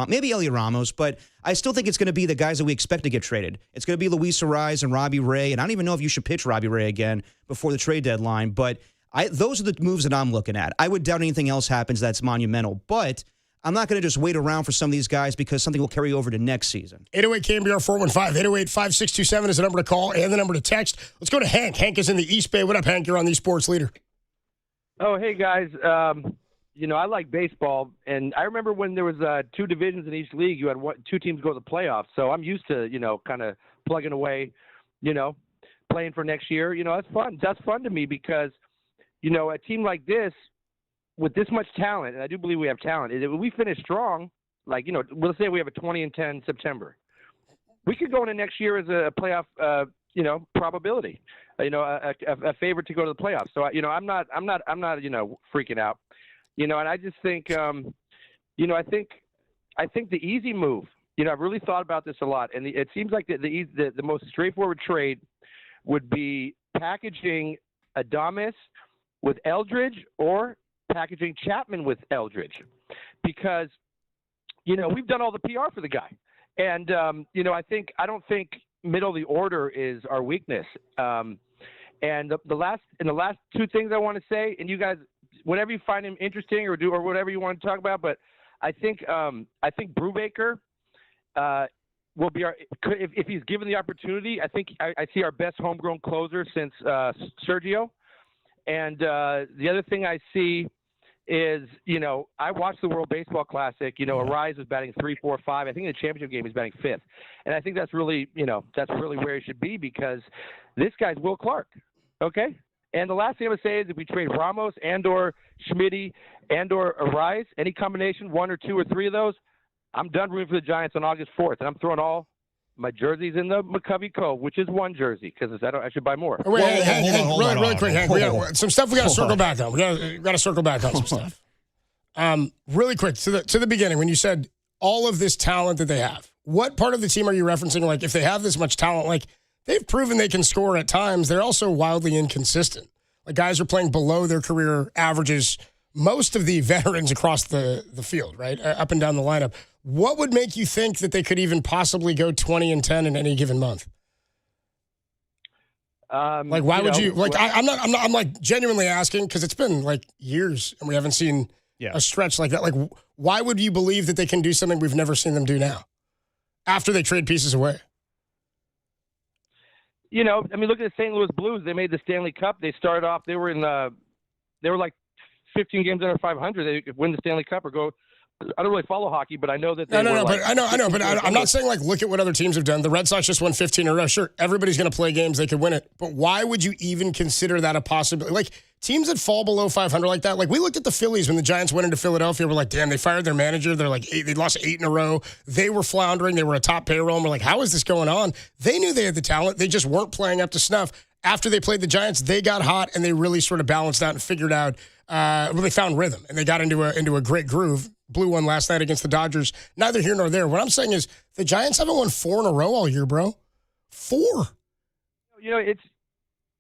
maybe Elliot Ramos, but I still think it's going to be the guys that we expect to get traded. It's going to be Luis Arraez and Robbie Ray, and I don't even know if you should pitch Robbie Ray again before the trade deadline, but those are the moves that I'm looking at. I would doubt anything else happens that's monumental, but I'm not going to just wait around for some of these guys because something will carry over to next season. 808-KMBR 415, 808-5627 is the number to call and the number to text. Let's go to Hank. Hank is in the East Bay. What up, Hank? You're on the Sports Leader. Oh, hey, guys. I like baseball, and I remember when there was 2 divisions in each league, you had 2 teams go to the playoffs. So I'm used to, kind of plugging away, playing for next year. That's fun. That's fun to me because, a team like this, with this much talent, and I do believe we have talent, if we finish strong, like, let's say we have a 20-10 September, we could go into next year as a playoff, probability, a favorite to go to the playoffs. So, I'm not, freaking out, and I just think, I think the easy move, I've really thought about this a lot, and it seems like the most straightforward trade would be packaging Adames with Eldridge or packaging Chapman with Eldridge, because we've done all the PR for the guy, and I don't think middle of the order is our weakness. And the last 2 things I want to say, and you guys, whatever you find him interesting or whatever you want to talk about, but I think Brubaker will be if he's given the opportunity. I think I see our best homegrown closer since Sergio. And the other thing I see is, I watched the World Baseball Classic. Arraez was batting 3, 4, 5. I think in the championship game he's batting 5th. And I think that's really, where he should be because this guy's Will Clark, okay? And the last thing I'm going to say is if we trade Ramos and/or Schmitty and/or Arise, any combination, one or two or three of those, I'm done rooting for the Giants on August 4th. And I'm throwing all my jerseys in the McCovey Cove, which is one jersey because I should buy more. Wait, really quick, Hank. We got some stuff we got to circle back on. We got to circle back on some stuff. Really quick, to the beginning, when you said all of this talent that they have, what part of the team are you referencing? Like, if they have this much talent, like, they've proven they can score at times. They're also wildly inconsistent. Like, guys are playing below their career averages, most of the veterans across the field, right? Up and down the lineup. What would make you think that they could even possibly go 20-10 in any given month? Like, why would you? Like, I'm like genuinely asking because it's been like years and we haven't seen a stretch like that. Like, why would you believe that they can do something we've never seen them do now after they trade pieces away? You know, I mean, look at the St. Louis Blues. They made the Stanley Cup. They started off. They were like 15 games under 500. They could win the Stanley Cup or go. I don't really follow hockey, but I know that they I'm not saying, like, look at what other teams have done. The Red Sox just won 15 in a row. Sure, everybody's going to play games. They could win it. But why would you even consider that a possibility? Like, teams that fall below 500 like that, like, we looked at the Phillies when the Giants went into Philadelphia. We're like, damn, they fired their manager. They're like, they lost 8 in a row. They were floundering. They were a top payroll. And we're like, how is this going on? They knew they had the talent. They just weren't playing up to snuff. After they played the Giants, they got hot, and they really sort of balanced out and figured out, they found rhythm, and they got into a great groove. Blew one last night against the Dodgers. Neither here nor there. What I'm saying is the Giants haven't won 4 in a row all year, bro. 4. You know, it's,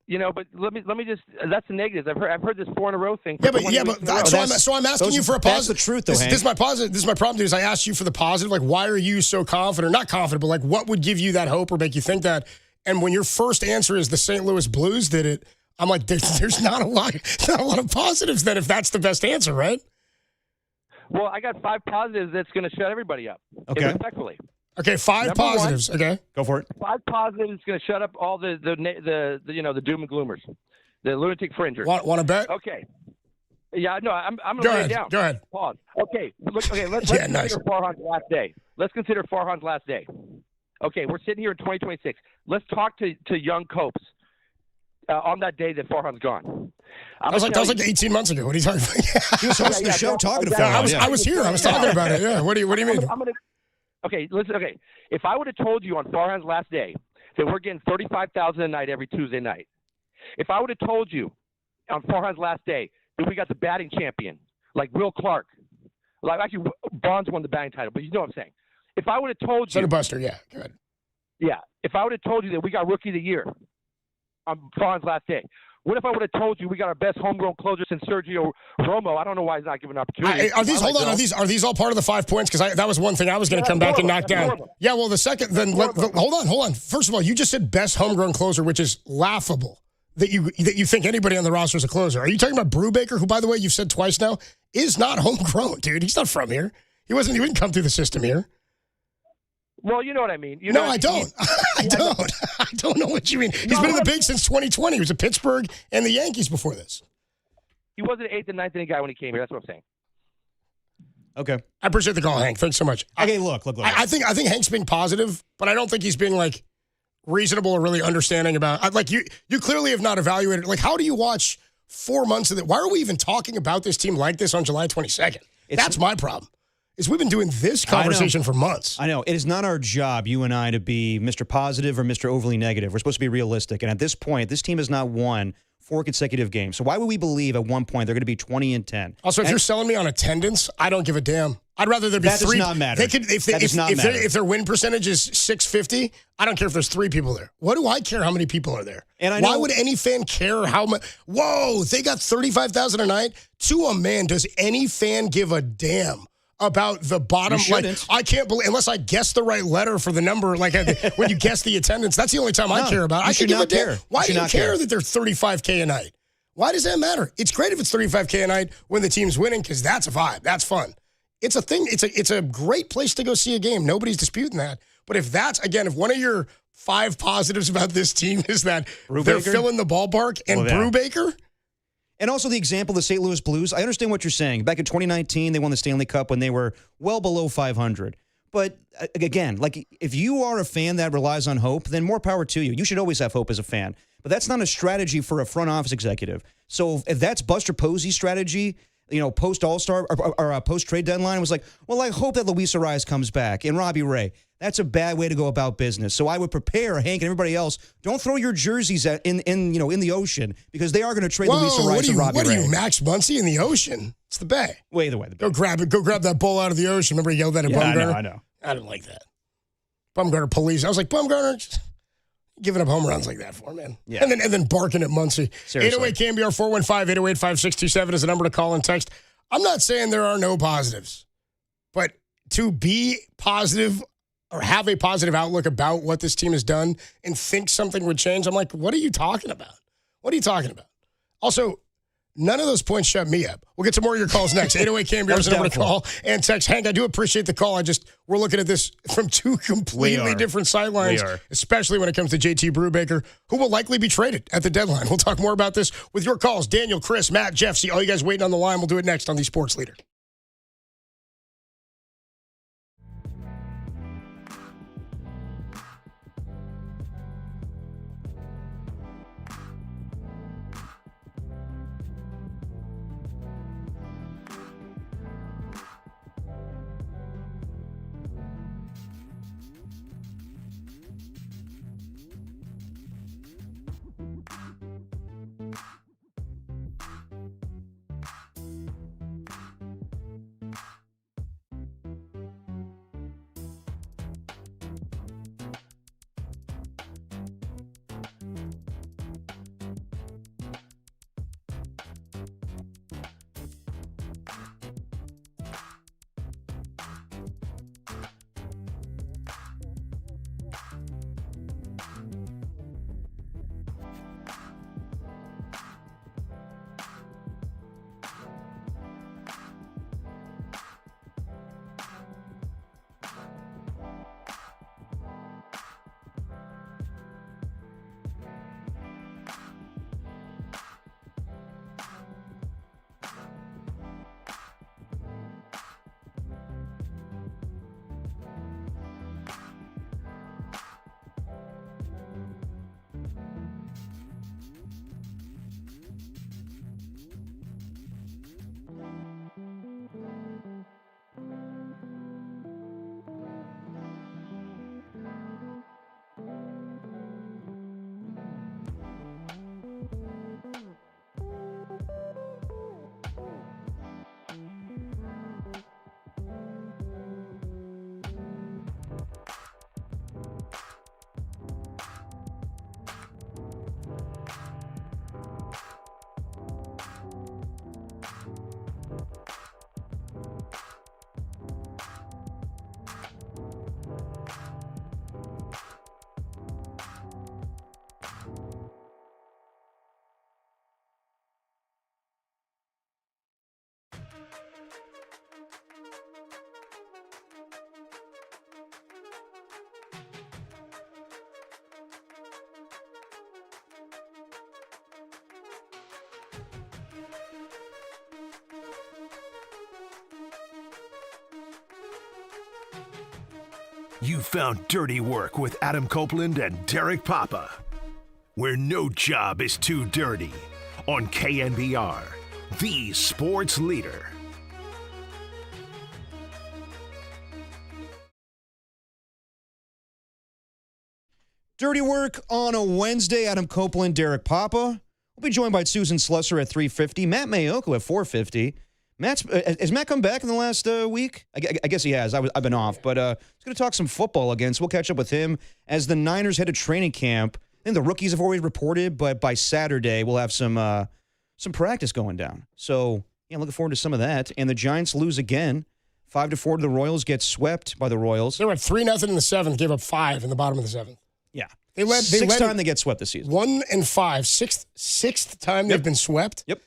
you know, but let me just, that's the negatives. I've heard this 4 in a row thing. So I'm asking you for a positive. That's the truth, though, This is my positive. This is my problem, dude, is I asked you for the positive. Like, why are you so confident? Not confident, but like, what would give you that hope or make you think that? And when your first answer is the St. Louis Blues did it, I'm like, there's not a lot of positives then if that's the best answer, right? Well, I got 5 positives that's going to shut everybody up. Okay. Respectfully. Okay, 5 Number positives. 1, okay. Go for it. 5 positives is going to shut up all the doom and gloomers, the lunatic fringers. Want to bet? Okay. Yeah, no, I'm going to lay it down. Go ahead. Pause. Okay. Let's consider Farhan's last day. Let's consider Farhan's last day. Okay, we're sitting here in 2026. Let's talk to young Copes on that day that Farhan's gone. That was like 18 months ago. What are you talking about? He was hosting the show talking to Farhan. I was here. I was talking about it. Yeah. What do you mean? Okay, listen. Okay, if I would have told you on Farhan's last day that we're getting 35,000 a night every Tuesday night, if I would have told you on Farhan's last day that we got the batting champion like Will Clark, like actually Bonds won the batting title, but you know what I'm saying. If I would have told you, Center Buster, yeah, go ahead. Yeah, if I would have told you that we got Rookie of the Year on Farhan's last day. What if I would have told you we got our best homegrown closer since Sergio Romo? I don't know why he's not given an opportunity. Are these all part of the 5 points? Because that was one thing I was going to come back and knock down. Yeah, well, the second, then hold on. First of all, you just said best homegrown closer, which is laughable that you think anybody on the roster is a closer. Are you talking about Brubaker, who, by the way, you've said twice now, is not homegrown, dude? He's not from here. He didn't come through the system here. Well, you know what I mean. I don't. I don't know what you mean. He's been in the big since 2020. He was at Pittsburgh and the Yankees before this. He wasn't an 8th and 9th inning guy when he came here. That's what I'm saying. Okay. I appreciate the call, Hank. Thanks so much. Okay, look. I think Hank's being positive, but I don't think he's being like reasonable or really understanding about. Like you clearly have not evaluated. Like, how do you watch 4 months of it? Why are we even talking about this team like this on July 22nd? That's my problem. Is we've been doing this conversation for months. I know. It is not our job, you and I, to be Mr. Positive or Mr. Overly Negative. We're supposed to be realistic. And at this point, this team has not won 4 consecutive games. So why would we believe at one point they're going to be 20-10? Also, if you're selling me on attendance, I don't give a damn. I'd rather there be 3. That does not matter. If their win percentage is 650, I don't care if there's 3 people there. What do I care how many people are there? And why would any fan care how much? Whoa, they got 35,000 a night? To a man, does any fan give a damn about the bottom? Like, I can't believe, unless I guess the right letter for the number, like when you guess the attendance, that's the only time I care about it. I should give a damn. Why do you care that they're $35K a night? Why does that matter? It's great if it's $35K a night when the team's winning, because that's a vibe. That's fun. It's a thing. It's a great place to go see a game. Nobody's disputing that. But if if one of your 5 positives about this team is that they're filling the ballpark and Brubaker. And also the example of the St. Louis Blues. I understand what you're saying. Back in 2019, they won the Stanley Cup when they were well below 500. But again, like, if you are a fan that relies on hope, then more power to you. You should always have hope as a fan. but that's not a strategy for a front office executive. So if that's Buster Posey's strategy, post All-Star or post trade deadline, was like, well, I hope that Luis Ariz comes back and Robbie Ray. That's a bad way to go about business. So I would prepare Hank and everybody else. Don't throw your jerseys in the ocean because they are going to trade Luis Ariz and Robbie Ray. What are you, Max Muncy in the ocean? It's the Bay. Way the way. Go grab that bull out of the ocean. Remember he yelled that at Bumgarner? I know. I didn't like that. Bumgarner police. I was like, Bumgarner, just giving up home runs like that for, man. Yeah. And then barking at Muncy. Seriously. 808 KMBR 415-808-5627 is the number to call and text. I'm not saying there are no positives, but to be positive or have a positive outlook about what this team has done and think something would change, I'm like, what are you talking about? What are you talking about? Also, none of those points shut me up. We'll get to more of your calls next. 808 KMBR is the number to call and text. Hank, I do appreciate the call. We're looking at this from two completely different sidelines, especially when it comes to JT Brubaker, who will likely be traded at the deadline. We'll talk more about this with your calls. Daniel, Chris, Matt, Jeff. See all you guys waiting on the line. We'll do it next on the Sports Leader. You found Dirty Work with Adam Copeland and Derek Papa, where no job is too dirty, on KNBR, the sports leader. Dirty Work on a Wednesday. Adam Copeland, Derek Papa. We'll be joined by Susan Slusser at 3:50, Matt Mayoko at 4:50. Has Matt come back in the last week? I guess he has. I've been off, but he's going to talk some football again, so we'll catch up with him as the Niners head to training camp. I think the rookies have already reported, but by Saturday we'll have some practice going down. So, yeah, looking forward to some of that. And the Giants lose again, 5-4 to the Royals, get swept by the Royals. They were at 3-0 in the seventh, gave up 5 in the bottom of the seventh. Yeah. They led Sixth time they get swept this season. 1-5. Sixth time they've been swept. Yep.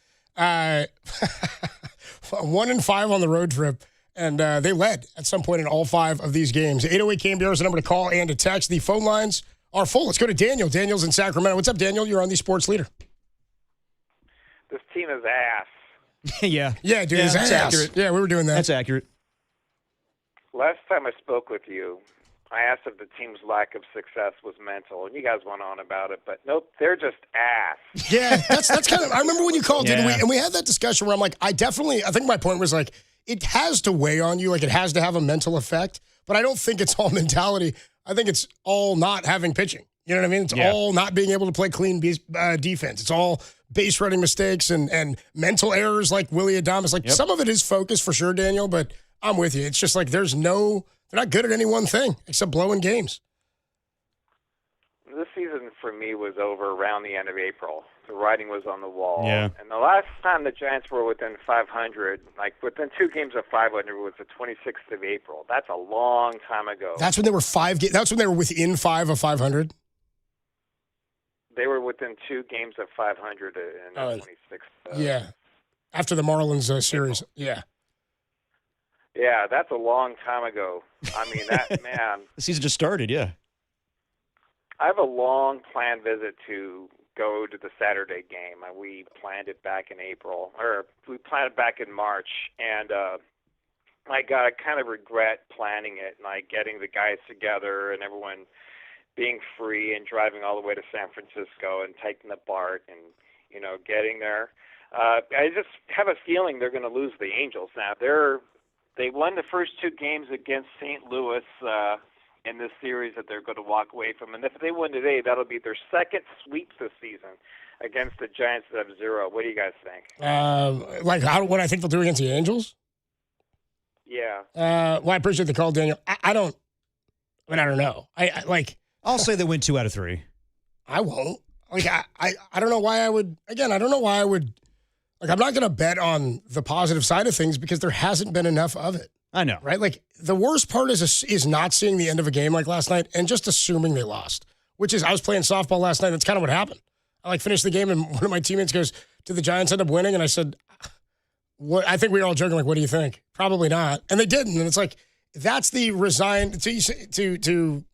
1-5 on the road trip, and they led at some point in all 5 of these games. 808 KMBR is the number to call and to text. The phone lines are full. Let's go to Daniel. Daniel's in Sacramento. What's up, Daniel? You're on the Sports Leader. This team is ass. Yeah. Yeah, dude, it's that's ass. accurate. Yeah, we were doing that. That's accurate. Last time I spoke with you, I asked if the team's lack of success was mental, and you guys went on about it, but nope, they're just ass. Yeah, that's kind of. I remember when you called, didn't we? And we had that discussion where I'm like, I think my point was like, it has to weigh on you, like it has to have a mental effect, but I don't think it's all mentality. I think it's all not having pitching. You know what I mean? It's all not being able to play clean defense. It's all base running mistakes and mental errors like Willy Adames. Like some of it is focus for sure, Daniel, but I'm with you. It's just like they're not good at any one thing except blowing games. This season for me was over around the end of April. The writing was on the wall. Yeah. And the last time the Giants were within 500, like within 2 games of 500, was the 26th of April. That's a long time ago. That's when they were that's when they were within 5 of 500? They were within 2 games of 500 in the 26th. Yeah. After the Marlins series. Yeah. Yeah, that's a long time ago. I mean, that, man. The season just started, yeah. I have a long planned visit to go to the Saturday game, and we planned it back in April, or we planned it back in March, and my God, I kind of regret planning it, like getting the guys together and everyone being free and driving all the way to San Francisco and taking the BART and, you know, getting there. I just have a feeling they're going to lose the Angels now. They won the first 2 games against St. Louis in this series that they're going to walk away from. And if they win today, that'll be their second sweep this season against the Giants that have 0. What do you guys think? What I think they'll do against the Angels? Yeah. Well, I appreciate the call, Daniel. I don't know. I'll say they win 2 out of 3. I won't. I don't know why I would. Again, I don't know why I would. I'm not going to bet on the positive side of things because there hasn't been enough of it. I know. Right? Like, the worst part is not seeing the end of a game like last night and just assuming they lost, which is I was playing softball last night. That's kind of what happened. I finished the game and one of my teammates goes, did the Giants end up winning? And I said, "What?" I think we were all joking. Like, what do you think? Probably not. And they didn't. And it's like, that's the resigned to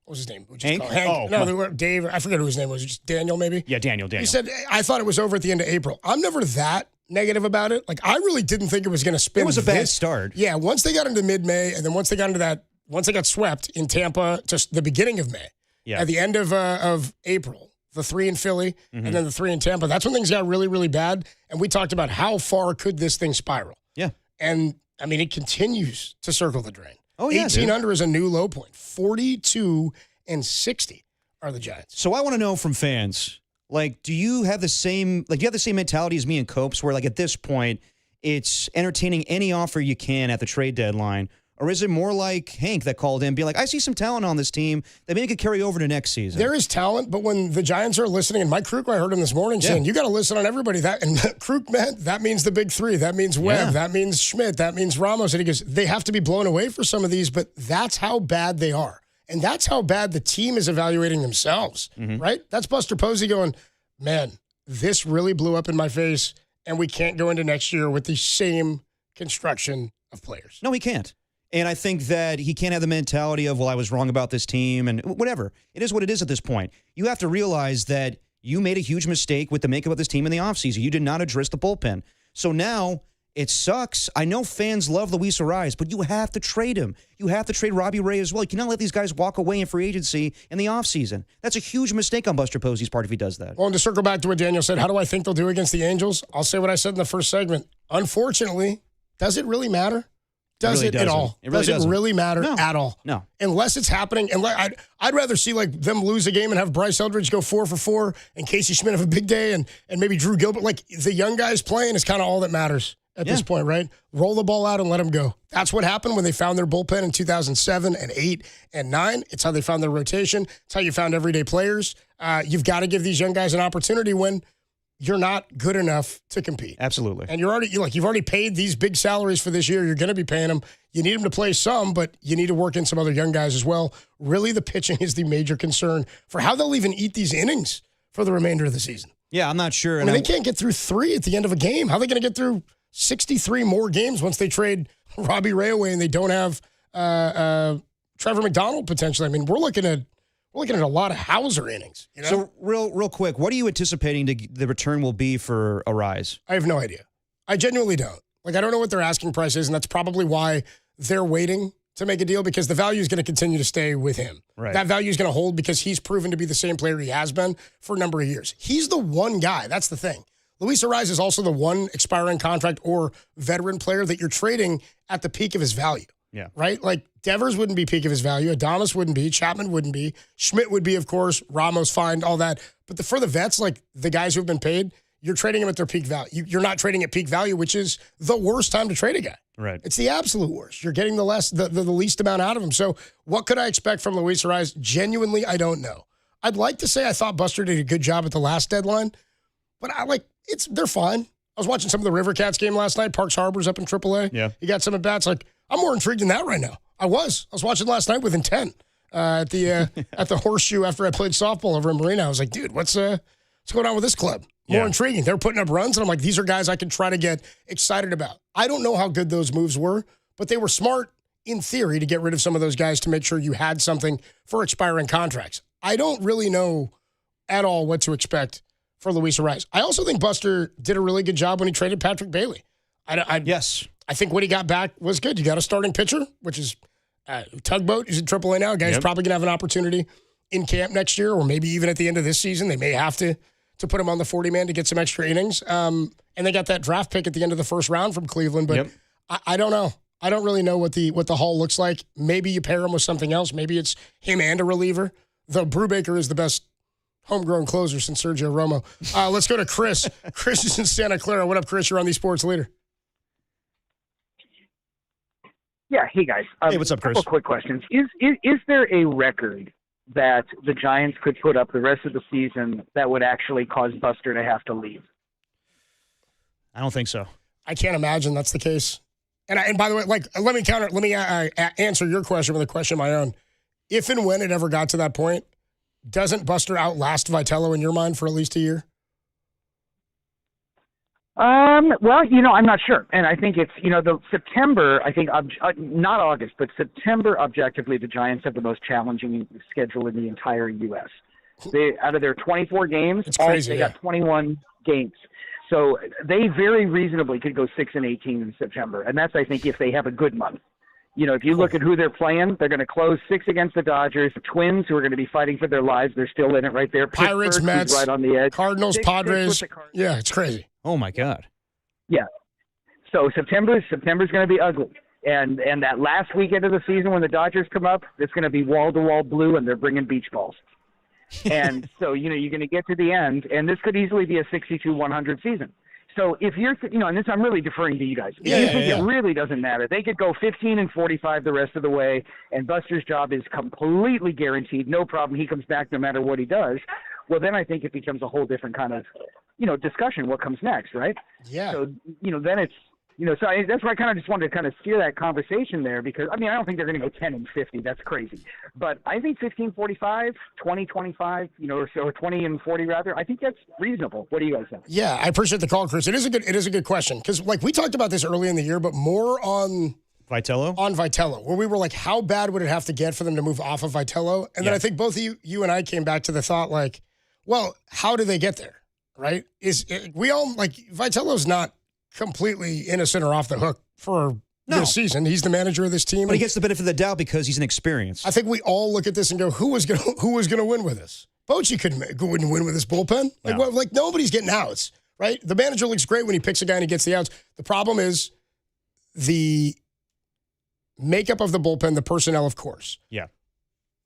what was his name? Hank? Hank. No, they were Dave. I forget who his name was. Just Daniel, maybe? Yeah, Daniel. He said, I thought it was over at the end of April. I'm never that negative about it. Like, I really didn't think it was going to spin. It was a bad start. Yeah, once they got into mid-May, and then once they got swept in Tampa, just the beginning of May, at the end of April, the 3 in Philly, and then the 3 in Tampa, that's when things got really, really bad. And we talked about how far could this thing spiral. Yeah. And, I mean, it continues to circle the drain. Oh, yeah, 18 under is a new low point. 42-60 are the Giants. So I want to know from fans, do you have the same mentality as me and Copes, where at this point it's entertaining any offer you can at the trade deadline, or is it more like Hank that called in, be like, I see some talent on this team that maybe could carry over to next season? There is talent, but when the Giants are listening, and Mike Krug, I heard him this morning saying, you got to listen on everybody. And Krug meant that means the big 3. That means Webb. That means Schmidt. That means Ramos. And he goes, they have to be blown away for some of these, but that's how bad they are. And that's how bad the team is evaluating themselves, right? That's Buster Posey going, man, this really blew up in my face, and we can't go into next year with the same construction of players. No, he can't. And I think that he can't have the mentality of, well, I was wrong about this team and whatever. It is what it is at this point. You have to realize that you made a huge mistake with the makeup of this team in the offseason. You did not address the bullpen. So now it sucks. I know fans love Luis Arraez, but you have to trade him. You have to trade Robbie Ray as well. You cannot let these guys walk away in free agency in the offseason. That's a huge mistake on Buster Posey's part if he does that. Well, and to circle back to what Daniel said, how do I think they'll do against the Angels? I'll say what I said in the first segment. Unfortunately, does it really matter? Does it at all? Does it really matter at all? No. Unless it's happening. And I'd rather see them lose a game and have Bryce Eldridge go 4 for 4 and Casey Schmidt have a big day and maybe Drew Gilbert. The young guys playing is kind of all that matters at this point, right? Roll the ball out and let them go. That's what happened when they found their bullpen in 2007 and 8 and 9. It's how they found their rotation. It's how you found everyday players. You've got to give these young guys an opportunity when you're not good enough to compete. Absolutely. And you've already paid these big salaries for this year. You're going to be paying them. You need them to play some, but you need to work in some other young guys as well. Really, the pitching is the major concern for how they'll even eat these innings for the remainder of the season. Yeah, I'm not sure. I mean, they can't get through 3 at the end of a game. How are they going to get through 63 more games once they trade Robbie Ray away and they don't have Trevor McDonald potentially? I mean, we're looking at a lot of Hauser innings. You know? So real quick, what are you anticipating the return will be for Arraez? I have no idea. I genuinely don't. I don't know what their asking price is, and that's probably why they're waiting to make a deal because the value is going to continue to stay with him. Right. That value is going to hold because he's proven to be the same player he has been for a number of years. He's the one guy. That's the thing. Luis Arraez is also the one expiring contract or veteran player that you're trading at the peak of his value. Yeah. Right? Like, Devers wouldn't be peak of his value. Adames wouldn't be. Chapman wouldn't be. Schmidt would be, of course. Ramos, fine, all that. But for the vets, like the guys who have been paid, you're trading them at their peak value. You're not trading at peak value, which is the worst time to trade a guy. Right. It's the absolute worst. You're getting the least amount out of him. So what could I expect from Luis Arraez? Genuinely, I don't know. I'd like to say I thought Buster did a good job at the last deadline, but they're fine. I was watching some of the River Cats game last night. Parks Harbor's up in AAA. Yeah. He got some at bats. Like, I'm more intrigued in that right now. I was watching last night with intent at the Horseshoe after I played softball over in Marina. I was like, dude, what's going on with this club? More intriguing. They're putting up runs, and I'm like, these are guys I can try to get excited about. I don't know how good those moves were, but they were smart in theory to get rid of some of those guys to make sure you had something for expiring contracts. I don't really know at all what to expect for Luis Arraez. I also think Buster did a really good job when he traded Patrick Bailey. Yes. I think what he got back was good. You got a starting pitcher, which is Tugboat. He's in AAA now. Guy's probably going to have an opportunity in camp next year, or maybe even at the end of this season. They may have to put him on the 40-man to get some extra innings. And they got that draft pick at the end of the first round from Cleveland. But I don't know. I don't really know what the haul looks like. Maybe you pair him with something else. Maybe it's him and a reliever. Though Brubaker is the best homegrown closer since Sergio Romo. Let's go to Chris. Chris is in Santa Clara. What up, Chris? You're on the Sports Leader. Yeah, hey guys. Hey, what's up, Chris? A couple quick questions. Is there a record that the Giants could put up the rest of the season that would actually cause Buster to have to leave? I don't think so. I can't imagine that's the case. And by the way, let me answer your question with a question of my own. If and when it ever got to that point, doesn't Buster outlast Vitello in your mind for at least a year? Well, I'm not sure. And I think it's, the September, I think, not August, but September, objectively, the Giants have the most challenging schedule in the entire U.S. Out of their 24 games, they got 21 games. So they very reasonably could go 6-18 in September. And that's, I think, if they have a good month. If you look at who they're playing, they're going to close 6 against the Dodgers, the Twins, who are going to be fighting for their lives. They're still in it right there. Pirates, Pittsburgh, Mets, right on the edge. Cardinals, Padres. Yeah, it's crazy. Oh, my God. Yeah. So September's going to be ugly. And that last weekend of the season when the Dodgers come up, it's going to be wall-to-wall blue, and they're bringing beach balls. And so, you're going to get to the end, and this could easily be a 62-100 season. So if you're, and this I'm really deferring to you guys. It really doesn't matter. They could go 15-45 the rest of the way, and Buster's job is completely guaranteed. No problem. He comes back no matter what he does. Well, then I think it becomes a whole different kind of, discussion. What comes next, right? Yeah. So then it's, so that's why I kind of just wanted to kind of steer that conversation there because, I don't think they're going to go 10-50. That's crazy. But I think 15-45, 20-25, or 20-40 rather. I think that's reasonable. What do you guys think? Yeah, I appreciate the call, Chris. It is a good question because we talked about this early in the year, but more on Vitello, where we were like, how bad would it have to get for them to move off of Vitello? And then I think both you and I came back to the thought well, how do they get there? Right? Vitello's not completely innocent or off the hook for this season. He's the manager of this team. But he gets the benefit of the doubt because he's an experienced. I think we all look at this and go, who was going to win with this? Bochy wouldn't win with his bullpen. Nobody's getting outs, right? The manager looks great when he picks a guy and he gets the outs. The problem is the makeup of the bullpen, the personnel, of course. Yeah.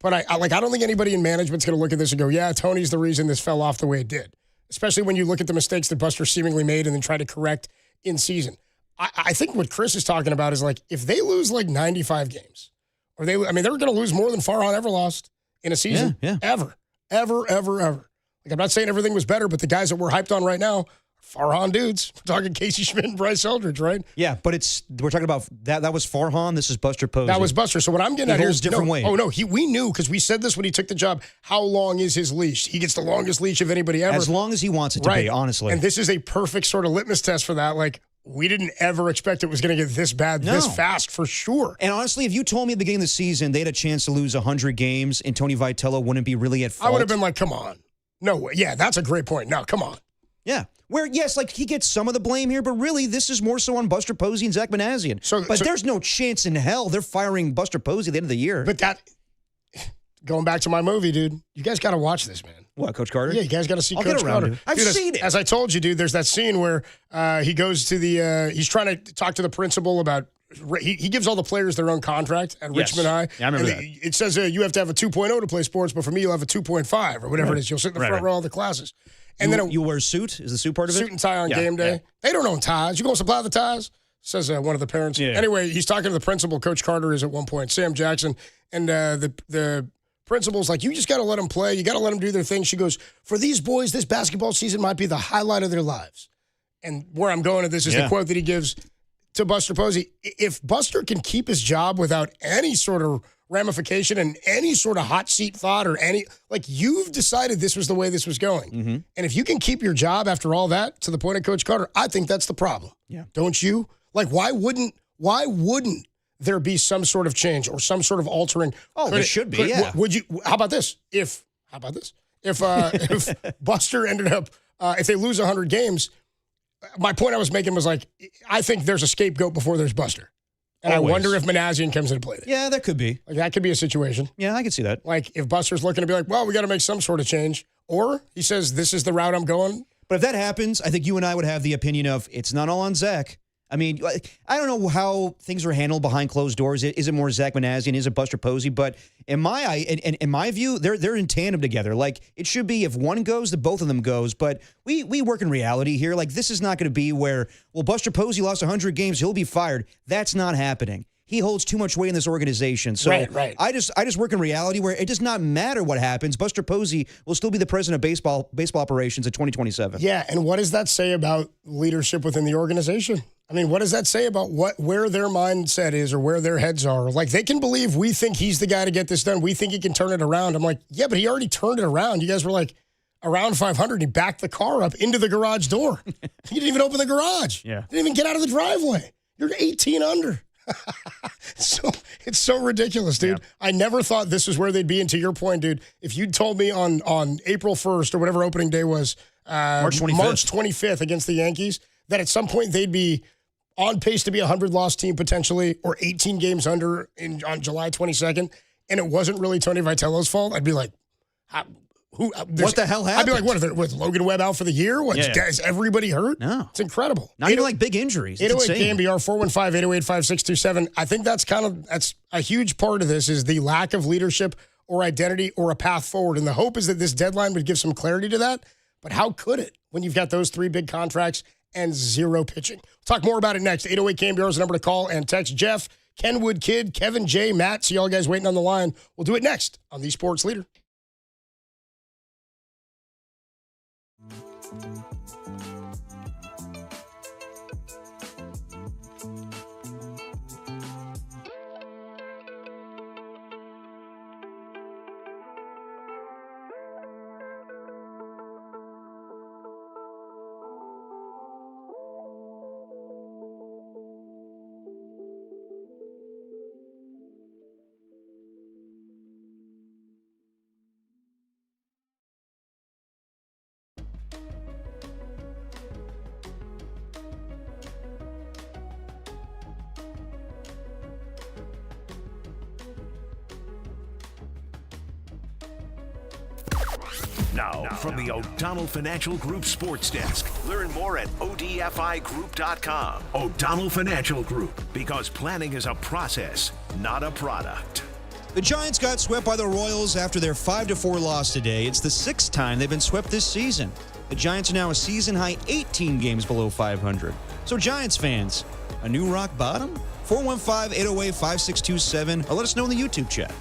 But I don't think anybody in management's going to look at this and go, yeah, Tony's the reason this fell off the way it did. Especially when you look at the mistakes that Buster seemingly made and then try to correct in season. I think what Chris is talking about is if they lose 95 games, or they're going to lose more than Farhan ever lost in a season. Yeah. Ever. I'm not saying everything was better, but the guys that we're hyped on right now, Farhan dudes. We're talking Casey Schmidt and Bryce Eldridge, right? Yeah, but we're talking about that was Farhan. This is Buster Posey. That was Buster. So what I'm getting at here is different way. Oh no, we knew because we said this when he took the job. How long is his leash? He gets the longest leash of anybody ever. As long as he wants it to be, honestly. And this is a perfect sort of litmus test for that. We didn't ever expect it was going to get this bad this fast for sure. And honestly, if you told me at the beginning of the season they had a chance to lose 100 games and Tony Vitello wouldn't be really at fault, I would have been like, come on. No way. Yeah, that's a great point. No, come on. Yeah. Where, yes, like he gets some of the blame here, but really this is more so on Buster Posey and Zach Manassian. But there's no chance in hell they're firing Buster Posey at the end of the year. But going back to my movie, dude, you guys got to watch this, man. What, Coach Carter? Yeah, you guys got to see I'll Coach get around Carter. to it. I've Dude, seen it. As I told you, dude, there's that scene where he goes to he's trying to talk to the principal about, he gives all the players their own contract at Richmond High. Yeah, I remember that. It says you have to have a 2.0 to play sports, but for me, you'll have a 2.5 or whatever it is. You'll sit in the front row of all the classes. And then you wear a suit? Is the suit part of it? Suit and tie on game day. Yeah. They don't own ties. You going to supply the ties? Says one of the parents. Yeah. Anyway, he's talking to the principal. Coach Carter is at one point. Sam Jackson. And the principal's like, you just got to let them play. You got to let them do their thing. She goes, for these boys, this basketball season might be the highlight of their lives. And where I'm going to this is the quote that he gives to Buster Posey. If Buster can keep his job without any sort of ramification and any sort of hot seat thought or you've decided this was the way this was going. Mm-hmm. And if you can keep your job after all that, to the point of Coach Carter, I think that's the problem. Yeah. Don't you? Like, why wouldn't there be some sort of change or some sort of altering? Oh, there should be, yeah. Would you, how about this? If Buster ended up, if they lose 100 games, my point I was making was like, I think there's a scapegoat before there's Buster. And Always. I wonder if Manassian comes into play there. Yeah, that could be. Like, that could be a situation. Yeah, I can see that. Like, if Buster's looking to be like, well, we got to make some sort of change. Or he says, this is the route I'm going. But if that happens, I think you and I would have the opinion of it's not all on Zach. I mean, I don't know how things are handled behind closed doors. Is it more Zach Manassian? Is it Buster Posey? But in my view, they're in tandem together. Like, it should be if one goes, the both of them goes. But we work in reality here. Like, this is not going to be where, well, Buster Posey lost 100 games, he'll be fired. That's not happening. He holds too much weight in this organization. So right. I just work in reality where it does not matter what happens. Buster Posey will still be the president of baseball operations in 2027. Yeah, and what does that say about leadership within the organization? I mean, what does that say about where their mindset is or where their heads are? Like, they can believe we think he's the guy to get this done. We think he can turn it around. I'm like, yeah, but he already turned it around. You guys were like around 500. He backed the car up into the garage door. He didn't even open the garage. Yeah. Didn't even get out of the driveway. You're 18 under. It's so ridiculous, dude. Yeah. I never thought this was where they'd be. And to your point, dude, if you'd told me on April 1st or whatever opening day was, March 25th against the Yankees, that at some point they'd be on pace to be a 100-loss team potentially, or 18 games under on July 22nd, and it wasn't really Tony Vitello's fault, I'd be like, what the hell happened? I'd be like, was Logan Webb out for the year? Is everybody hurt? No. It's incredible. Not even like big injuries. 808 KNBR 415-808-5627. I think that's a huge part of this is the lack of leadership or identity or a path forward. And the hope is that this deadline would give some clarity to that. But how could it when you've got those three big contracts and zero pitching? We'll talk more about it next. 808 KNBR is the number to call and text. Jeff, Kenwood Kid, Kevin J, Matt. See all guys waiting on the line. We'll do it next on The Sports Leader. Now, from the O'Donnell Financial Group Sports Desk. Learn more at odfigroup.com. O'Donnell Financial Group, because planning is a process, not a product. The Giants got swept by the Royals after their 5-4 loss today. It's the 6th time they've been swept this season. The Giants are now a season-high 18 games below 500. So, Giants fans, a new rock bottom? 415-808-5627, or let us know in the YouTube chat.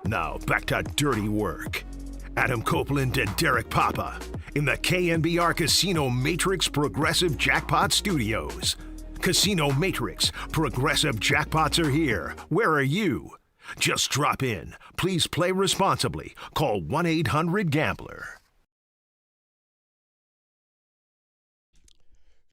Now back to dirty work. Adam Copeland and Derek Papa in the KNBR Casino Matrix Progressive Jackpot Studios. Casino Matrix Progressive Jackpots are here. Where are you? Just drop in. Please play responsibly. Call 1-800-GAMBLER.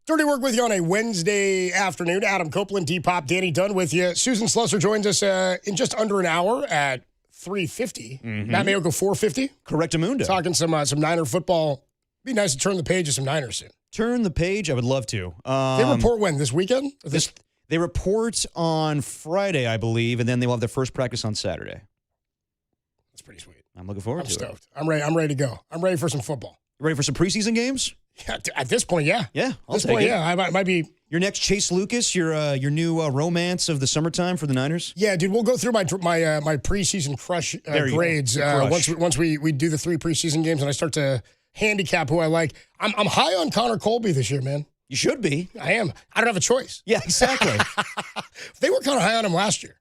Dirty Work with you on a Wednesday afternoon. Adam Copeland, D-Pop, Danny Dunn with you. Susan Slusser joins us in just under an hour at 3:50. Matt Mayoco, 4:50. Correctamundo. Talking some Niner football. Be nice to turn the page of some Niners soon. Turn the page? I would love to. They report when? This weekend? They report on Friday, I believe, and then they will have their first practice on Saturday. That's pretty sweet. I'm looking forward to stoked. I'm ready to go. I'm ready for some football. Ready for some preseason games? Yeah, at this point, yeah. Yeah, I'll take it. Yeah, I might be. Your next Chase Lucas, your new romance of the summertime for the Niners? Yeah, dude, we'll go through my preseason crush grades once we do the 3 preseason games and I start to handicap who I like. I'm high on Connor Colby this year, man. You should be. I am. I don't have a choice. Yeah, exactly. They were kind of high on him last year.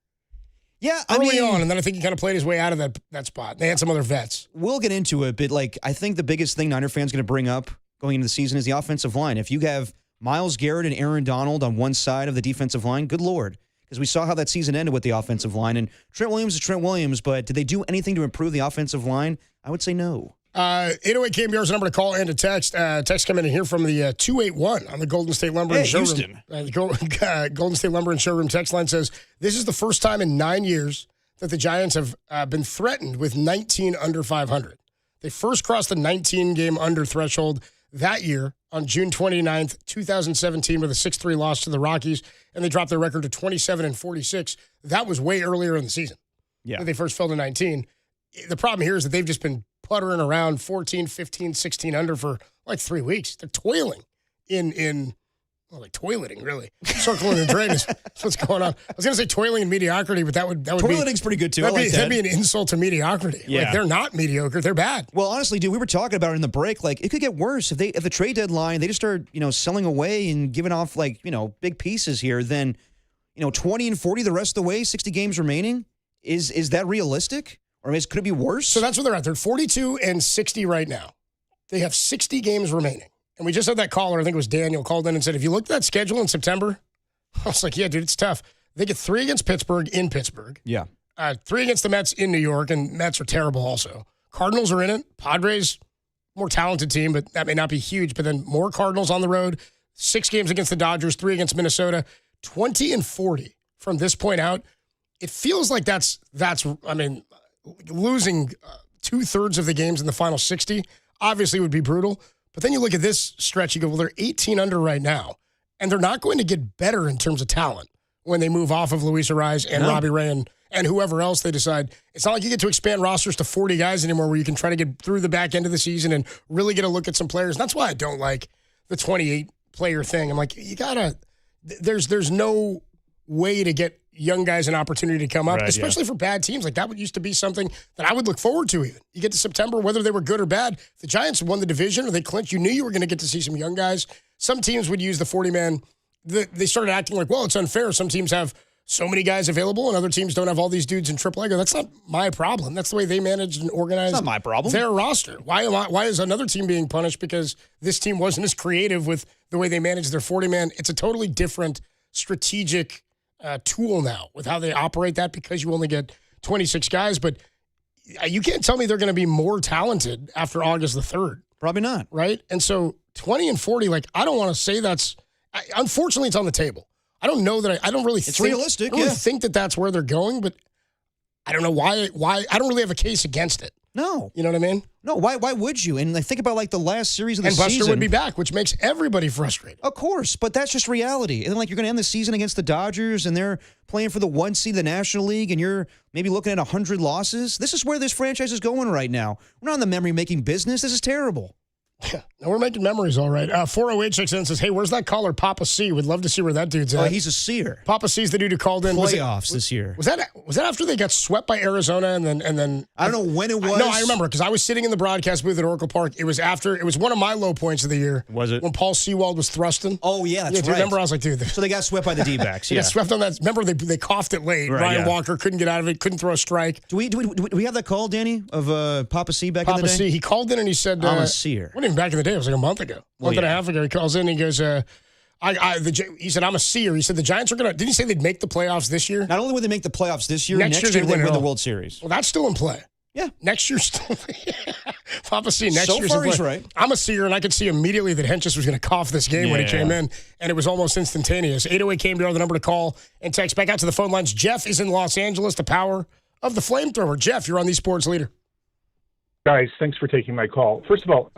Yeah, early on, and then I think he kind of played his way out of that spot. They had some other vets. We'll get into it, but I think the biggest thing Niner fans going to bring up going into the season is the offensive line. If you have Myles Garrett and Aaron Donald on one side of the defensive line, good Lord. Because we saw how that season ended with the offensive line. And Trent Williams is Trent Williams, but did they do anything to improve the offensive line? I would say no. 808 KNBR is the number to call and to text. Text coming in here from the 281 on the Golden State Lumber and Showroom. Houston. Golden State Lumber and Showroom text line says, this is the first time in 9 years that the Giants have been threatened with 19 under 500. They first crossed the 19-game under threshold that year on June 29th, 2017, with a 6-3 loss to the Rockies, and they dropped their record to 27-46. That was way earlier in the season. Yeah. When they first fell to 19. The problem here is that they've just been puttering around 14, 15, 16 under for like 3 weeks. They're toiling toileting, really. Circling the drain is what's going on. I was going to say toiling in mediocrity, but that would toileting's pretty good, too. That'd be an insult to mediocrity. Yeah. Like, they're not mediocre. They're bad. Well, honestly, dude, we were talking about it in the break. Like, it could get worse. If the trade deadline, they just start, selling away and giving off, big pieces here, then, 20-40 the rest of the way, 60 games remaining. Is that realistic? Or could it be worse? So that's what they're at. They're 42-60 right now. They have 60 games remaining. And we just had that caller, I think it was Daniel, called in and said, if you looked at that schedule in September, I was like, yeah, dude, it's tough. They get 3 against Pittsburgh in Pittsburgh. Yeah. 3 against the Mets in New York, and Mets are terrible also. Cardinals are in it. Padres, more talented team, but that may not be huge. But then more Cardinals on the road. 6 games against the Dodgers, 3 against Minnesota. 20-40 from this point out. It feels like that's losing 2/3 of the games in the final 60 obviously would be brutal. But then you look at this stretch, you go, well, they're 18 under right now, and they're not going to get better in terms of talent when they move off of Luis Ariz and Robbie Ray and whoever else they decide. It's not like you get to expand rosters to 40 guys anymore where you can try to get through the back end of the season and really get a look at some players. And that's why I don't like the 28-player thing. I'm like, there's no way to get young guys an opportunity to come up, especially for bad teams. Like, that used to be something that I would look forward to even. You get to September, whether they were good or bad. If the Giants won the division or they clinched, you knew you were going to get to see some young guys. Some teams would use the 40-man. They started acting like, well, it's unfair. Some teams have so many guys available and other teams don't have all these dudes in AAA. That's not my problem. That's the way they managed and organized not my problem. Their roster. Why is another team being punished because this team wasn't as creative with the way they managed their 40-man? It's a totally different strategic tool now with how they operate that because you only get 26 guys. But you can't tell me they're going to be more talented after August the 3rd. Probably not. Right? And so 20-40, I don't want to say unfortunately, it's on the table. I don't know that I don't really it's realistic. I don't really think that that's where they're going, but I don't know why I don't really have a case against it. No. You know what I mean? No, why would you? And I think about the last series of the season. And Buster would be back, which makes everybody frustrated. Of course, but that's just reality. And then you're going to end the season against the Dodgers and they're playing for the 1 seed of the National League and you're maybe looking at 100 losses. This is where this franchise is going right now. We're not in the memory-making business. This is terrible. No, we're making memories, all right. 40867 says, hey, where's that caller, Papa C? Would love to see where that dude's at. Oh, he's a seer. Papa C's the dude who called in. Playoffs this year. Was that after they got swept by Arizona and then I don't know when it was. No, I remember because I was sitting in the broadcast booth at Oracle Park. It was one of my low points of the year. Was it? When Paul Sewald was thrusting. Oh, yeah, that's do you right. remember? I was like, dude. So they got swept by the D-backs, They got swept on that. Remember, they coughed it late. Right, Ryan Walker couldn't get out of it, couldn't throw a strike. Do we have that call, Danny, of Papa C back in the day? Papa C, he called in and he said, I'm a seer. Wasn't even back in the day. It was like a month ago. Month and a half ago, he calls in and he goes, he said, I'm a seer. He said the Giants are going to, didn't he say they'd make the playoffs this year? Not only would they make the playoffs this year, next year they win the World Series. Well, that's still in play. Yeah. Next year still. Papa C, next so year's far in play. he's right. I'm a seer, and I could see immediately that Hentges was going to cough this game when he came in, and it was almost instantaneous. 808 KMBR, the number to call and text. Back out to the phone lines. Jeff is in Los Angeles, the power of the flamethrower. Jeff, you're on the Sports Leader. Guys, thanks for taking my call. First of all,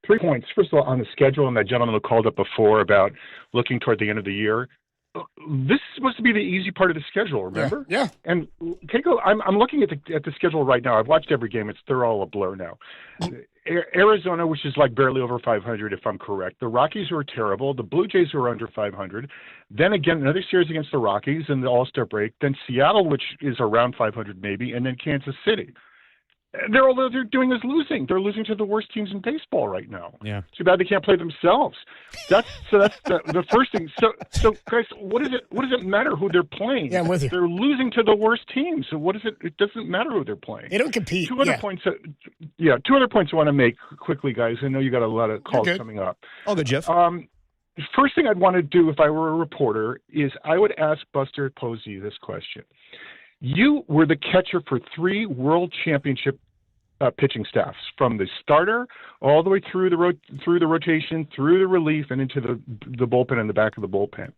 3 points. First of all, on the schedule, and that gentleman who called up before about looking toward the end of the year, this is supposed to be the easy part of the schedule, remember? Yeah. And I'm looking at the schedule right now. I've watched every game. They're all a blur now. Arizona, which is like barely over 500, if I'm correct. The Rockies, who are terrible. The Blue Jays, who are under 500. Then again, another series against the Rockies in the All-Star break. Then Seattle, which is around 500 maybe, and then Kansas City. All they're doing is losing. They're losing to the worst teams in baseball right now. Yeah. Too bad they can't play themselves. That's the first thing. So guys, what does it matter who they're playing? Yeah, I'm with you. They're losing to the worst teams. So what is it? It doesn't matter who they're playing. They don't compete. Two other points I want to make quickly, guys. I know you got a lot of calls coming up. All good, Jeff. First thing I'd want to do if I were a reporter is I would ask Buster Posey this question. You were the catcher for 3 World Championship pitching staffs, from the starter all the way through the rotation, through the relief, and into the bullpen and the back of the bullpen.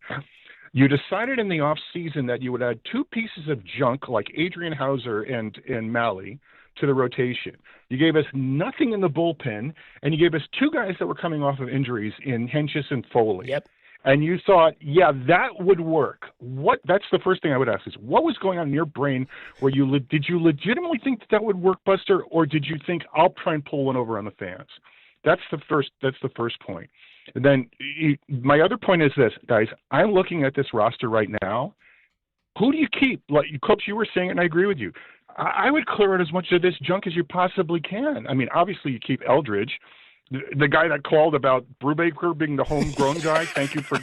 You decided in the off season that you would add 2 pieces of junk like Adrian Hauser and Malley to the rotation. You gave us nothing in the bullpen, and you gave us 2 guys that were coming off of injuries in Hentges and Foley. Yep. And you thought, yeah, that would work. That's the first thing I would ask is, what was going on in your brain where did you legitimately think that would work, Buster, or did you think I'll try and pull one over on the fans? That's the first point. And then my other point is this, guys, I'm looking at this roster right now. Who do you keep? Like, Coach, you were saying it, and I agree with you. I would clear out as much of this junk as you possibly can. I mean, obviously you keep Eldridge. The guy that called about Brubaker being the homegrown guy. Thank you for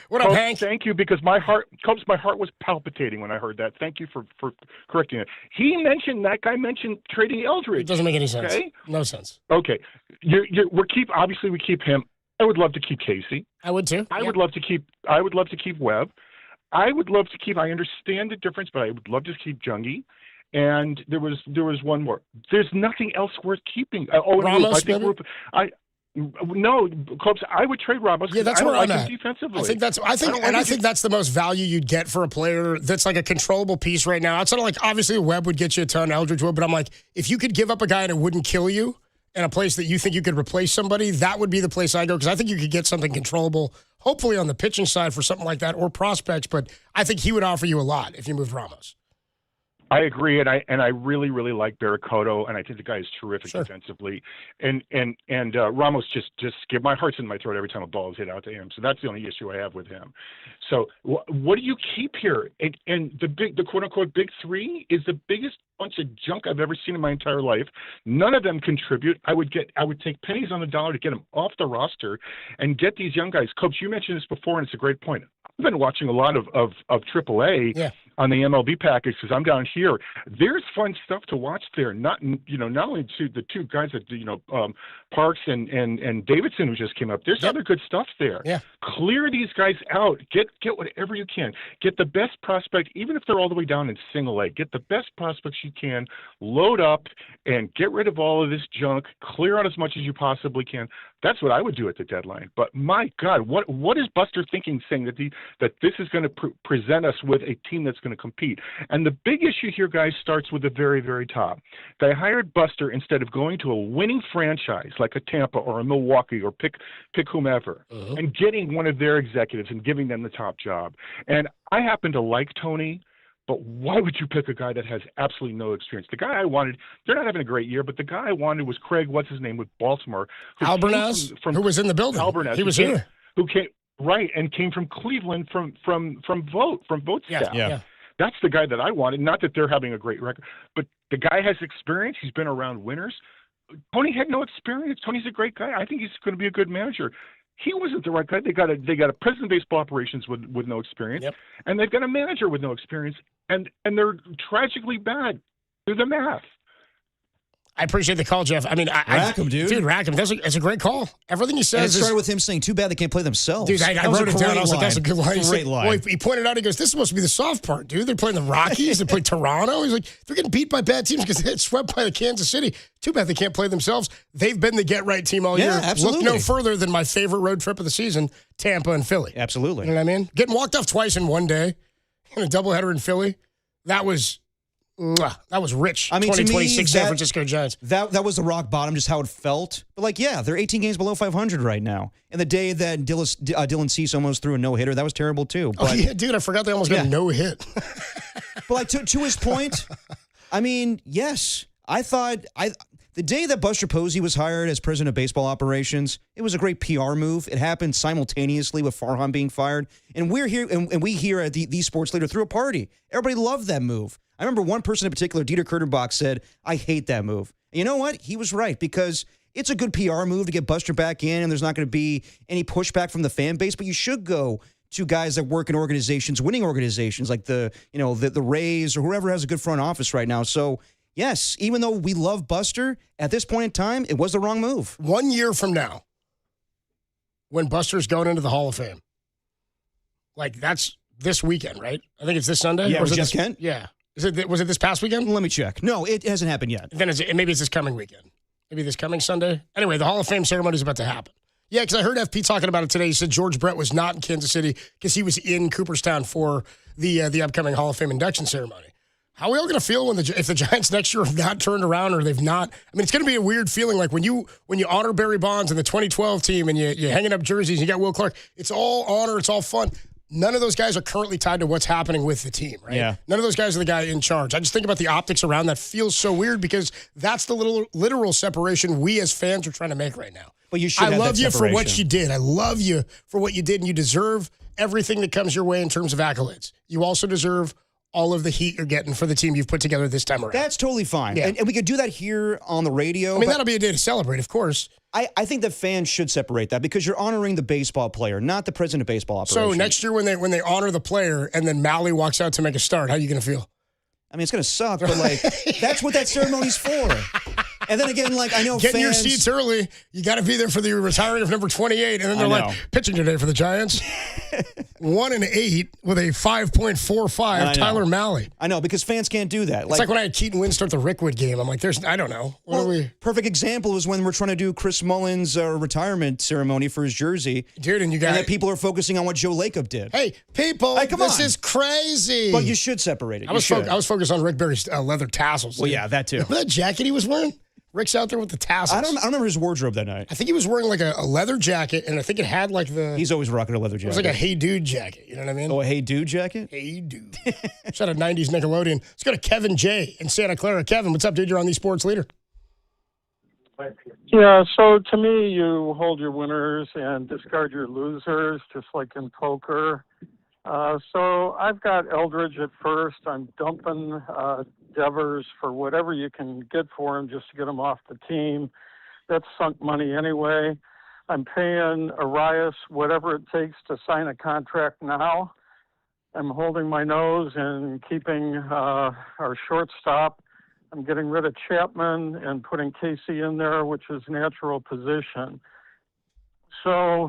what up, Hank? Thank you, because my heart was palpitating when I heard that. Thank you for correcting it. That guy mentioned trading Eldridge. It doesn't make any sense. Okay? No sense. Okay, obviously we keep him. I would love to keep Casey. I would too. I would love to keep Webb. I would love to keep. I understand the difference, but I would love to keep Jungie. And there was one more. There's nothing else worth keeping. Ramos, no, Clubs. I would trade Ramos. Yeah, that's where I'm at. Defensively. I think that's the most value you'd get for a player that's like a controllable piece right now. Outside of, like, obviously Webb would get you a ton, Eldridge would, but I'm like, if you could give up a guy and it wouldn't kill you, and a place that you think you could replace somebody, that would be the place I go, because I think you could get something controllable, hopefully on the pitching side for something like that, or prospects. But I think he would offer you a lot if you moved Ramos. I agree, and I really, really like Barracoto, and I think the guy is terrific defensively. And Ramos just my heart's in my throat every time a ball is hit out to him. So that's the only issue I have with him. So what do you keep here? And the quote unquote big 3 is the biggest bunch of junk I've ever seen in my entire life. None of them contribute. I would take pennies on the dollar to get them off the roster and get these young guys. Coach, you mentioned this before, and it's a great point. I've been watching a lot of AAA on the MLB package because I'm down here. There's fun stuff to watch there. Not only to the 2 guys that Parks and Davidson, who just came up. There's other good stuff there. Yeah. Clear these guys out. Get whatever you can. Get the best prospect, even if they're all the way down in single A. Get the best prospects you can. Load up and get rid of all of this junk. Clear out as much as you possibly can. That's what I would do at the deadline. But my God, what is Buster thinking, saying that this is going to present us with a team that's going to compete? And the big issue here, guys, starts with the very, very top. They hired Buster instead of going to a winning franchise like a Tampa or a Milwaukee, or pick whomever, and getting one of their executives and giving them the top job. And I happen to like Tony, But why would you pick a guy that has absolutely no experience? The guy I wanted, they're not having a great year, but the guy I wanted was Craig, what's his name, with Baltimore. Albernaz, who was in the building. Albernaz. He was here. Who came, right, and came from Cleveland from Vote staff. Yeah. That's the guy that I wanted. Not that they're having a great record, but the guy has experience. He's been around winners. Tony had no experience. Tony's a great guy. I think he's going to be a good manager. He wasn't the right guy. They got a president of baseball operations with no experience, and they've got a manager with no experience, and they're tragically bad. Do the math. I appreciate the call, Jeff. I mean, rack him, dude. Dude, rack him. That's a great call. Everything he says. And it started with him saying, "Too bad they can't play themselves." Dude, I wrote it down. I was like, "That's a good line." Great line. Well, he pointed out. He goes, "This is supposed to be the soft part, dude. They're playing the Rockies. They play Toronto." He's like, "They're getting beat by bad teams because they get swept by the Kansas City. Too bad they can't play themselves. They've been the get-right team all year. Absolutely. Look no further than my favorite road trip of the season, Tampa and Philly. Absolutely. You know what I mean? Getting walked off twice in one day in a doubleheader in Philly. That was rich. I mean, 2026 San Francisco Giants. That was the rock bottom, just how it felt. But they're 18 games below 500 right now. And the day that Dylan Cease almost threw a no-hitter, that was terrible too. But, dude, I forgot they almost got a no-hit. But to his point, I mean, yes, I thought the day that Buster Posey was hired as president of baseball operations, it was a great PR move. It happened simultaneously with Farhan being fired, and we're here, and we here at the Sports Leader threw a party. Everybody loved that move. I remember one person in particular, Dieter Kurtenbach, said, "I hate that move." And you know what? He was right, because it's a good PR move to get Buster back in, and there's not going to be any pushback from the fan base. But you should go to guys that work in organizations, winning organizations like the Rays or whoever has a good front office right now. So yes, even though we love Buster, at this point in time, it was the wrong move. 1 year from now, when Buster's going into the Hall of Fame, that's this weekend, right? I think it's this Sunday. Yeah, or is it Jeff Kent? Yeah. Was it this past weekend? Let me check. No, it hasn't happened yet. Then maybe it's this coming weekend. Maybe this coming Sunday. Anyway, the Hall of Fame ceremony is about to happen. Yeah, because I heard FP talking about it today. He said George Brett was not in Kansas City because he was in Cooperstown for the upcoming Hall of Fame induction ceremony. How are we all going to feel if the Giants next year have not turned around or they've not? I mean, it's going to be a weird feeling like when you honor Barry Bonds and the 2012 team and you're hanging up jerseys, you got Will Clark. It's all honor. It's all fun. None of those guys are currently tied to what's happening with the team, right? Yeah. None of those guys are the guy in charge. I just think about the optics around that feels so weird because that's the literal separation we as fans are trying to make right now. But you should I have love that you for what separation. you did. I love you for what you did, and you deserve everything that comes your way in terms of accolades. You also deserve all of the heat you're getting for the team you've put together this time around. That's totally fine. Yeah. And we could do that here on the radio. I mean, that'll be a day to celebrate, of course. I think that fans should separate that because you're honoring the baseball player, not the president of baseball operations. So next year when they honor the player and then Mahle walks out to make a start, how are you going to feel? I mean, it's going to suck, but that's what that ceremony's for. And then again, I know Getting fans... your seats early, you got to be there for the retiring of number 28. And then they're pitching today for the Giants. 1-8 with a 5.45, Tyler Mahle. I know, because fans can't do that. It's like when I had Keaton Wynn start the Rickwood game. I'm like, I don't know. Perfect example is when we're trying to do Chris Mullins' retirement ceremony for his jersey. Dude, and then people are focusing on what Joe Lacob did. Hey, people, this is crazy. But you should separate it. I was focused on Rick Barry's leather tassels. Well, yeah, that too. Remember that jacket he was wearing? Rick's out there with the tassels. I don't remember his wardrobe that night. I think he was wearing a leather jacket, and I think it had He's always rocking a leather jacket. It was like a Hey Dude jacket. You know what I mean? Oh, a Hey Dude jacket? Hey Dude. It's out of 90s Nickelodeon. Let's go to Kevin J. in Santa Clara. Kevin, what's up, dude? You're on the Sports Leader. Yeah, so to me, you hold your winners and discard your losers, just like in poker. So I've got Eldridge at first. I'm dumping Devers for whatever you can get for him just to get him off the team. That's sunk money anyway. I'm paying Arias whatever it takes to sign a contract now. I'm holding my nose and keeping our shortstop. I'm getting rid of Chapman and putting Casey in there, which is natural position. So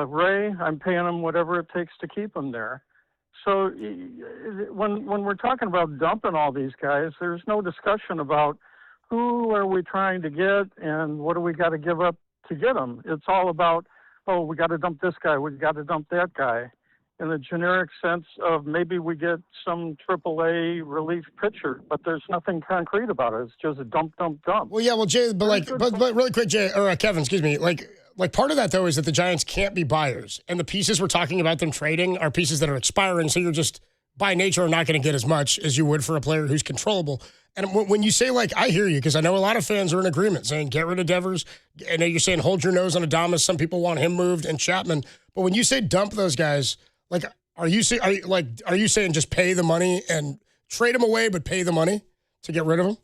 Ray, I'm paying him whatever it takes to keep him there. So when we're talking about dumping all these guys, there's no discussion about who are we trying to get and what do we got to give up to get them. It's all about, we got to dump this guy, we got to dump that guy, in the generic sense of maybe we get some AAA relief pitcher, but there's nothing concrete about it. It's just a dump. Well, yeah, Jay, but really quick, Jay, or Kevin, excuse me, like part of that, though, is that the Giants can't be buyers. And the pieces we're talking about them trading are pieces that are expiring. So you're just by nature are not going to get as much as you would for a player who's controllable. And when you say, like, I hear you, because I know a lot of fans are in agreement saying get rid of Devers. I know you're saying hold your nose on Adames. Some people want him moved and Chapman. But when you say dump those guys, like, are you saying just pay the money and trade them away, but pay the money to get rid of them?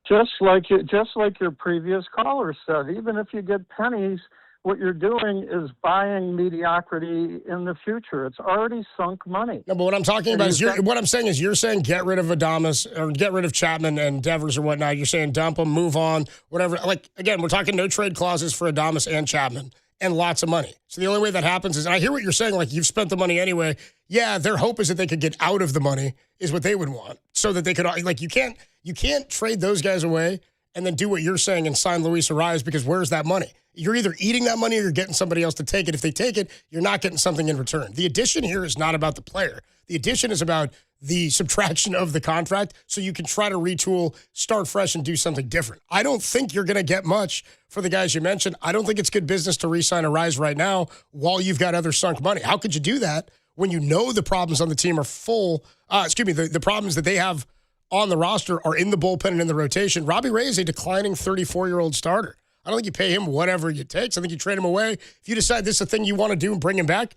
Just like your previous caller said, even if you get pennies, what you're doing is buying mediocrity in the future. It's already sunk money. No, but what I'm talking about is what I'm saying is you're saying get rid of Adames or get rid of Chapman and Devers or whatnot. You're saying dump them, move on, whatever. Like, again, we're talking no trade clauses for Adames and Chapman and lots of money. So the only way that happens is, and I hear what you're saying, like you've spent the money anyway. Yeah, their hope is that they could get out of the money is what they would want so that they could, like, you can't trade those guys away and then do what you're saying and sign Luis Arraez because where's that money? You're either eating that money or you're getting somebody else to take it. If they take it, you're not getting something in return. The addition here is not about the player. The addition is about the subtraction of the contract so you can try to retool, start fresh, and do something different. I don't think you're going to get much for the guys you mentioned. I don't think it's good business to re-sign Arraez right now while you've got other sunk money. How could you do that when you know the problems on the team are full? The problems that they have on the roster are in the bullpen and in the rotation. Robbie Ray is a declining 34-year-old starter. I don't think you pay him whatever it takes. I think you trade him away. If you decide this is a thing you want to do and bring him back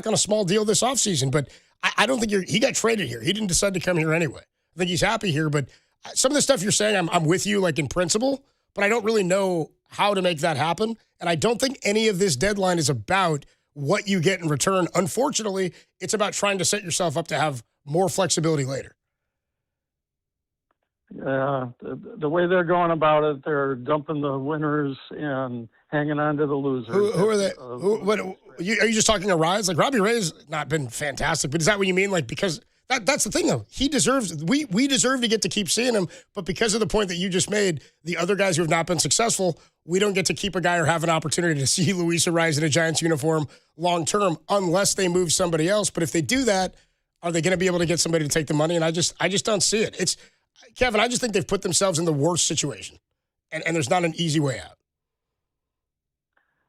on a small deal this offseason. But I don't think he got traded here. He didn't decide to come here anyway. I think he's happy here. But some of the stuff you're saying, I'm with you, like in principle, but I don't really know how to make that happen. And I don't think any of this deadline is about what you get in return. Unfortunately, it's about trying to set yourself up to have more flexibility later. The way they're going about it, they're dumping the winners and hanging on to the losers. Who are they? Are you just talking Arraez? Like, Robbie Ray's not been fantastic, but is that what you mean? Like, because that's the thing, though. He deserves, we deserve to get to keep seeing him, but because of the point that you just made, the other guys who have not been successful, we don't get to keep a guy or have an opportunity to see Luis Arraez in a Giants uniform long term unless they move somebody else. But if they do that, are they going to be able to get somebody to take the money? And I just don't see it. Kevin, I just think they've put themselves in the worst situation, and there's not an easy way out.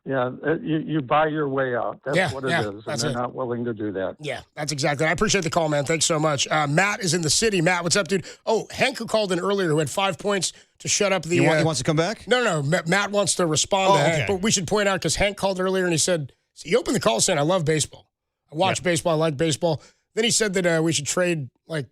Yeah, you buy your way out. That's what it is, and they're not willing to do that. Yeah, that's exactly it. I appreciate the call, man. Thanks so much. Matt is in the city. Matt, what's up, dude? Oh, Hank, who called in earlier, who had 5 points to shut up the... He wants to come back? No. Matt wants to respond to Hank, but we should point out, because Hank called earlier, and he said, he opened the call saying, I love baseball. I watch baseball. I like baseball. Then he said that we should trade, like,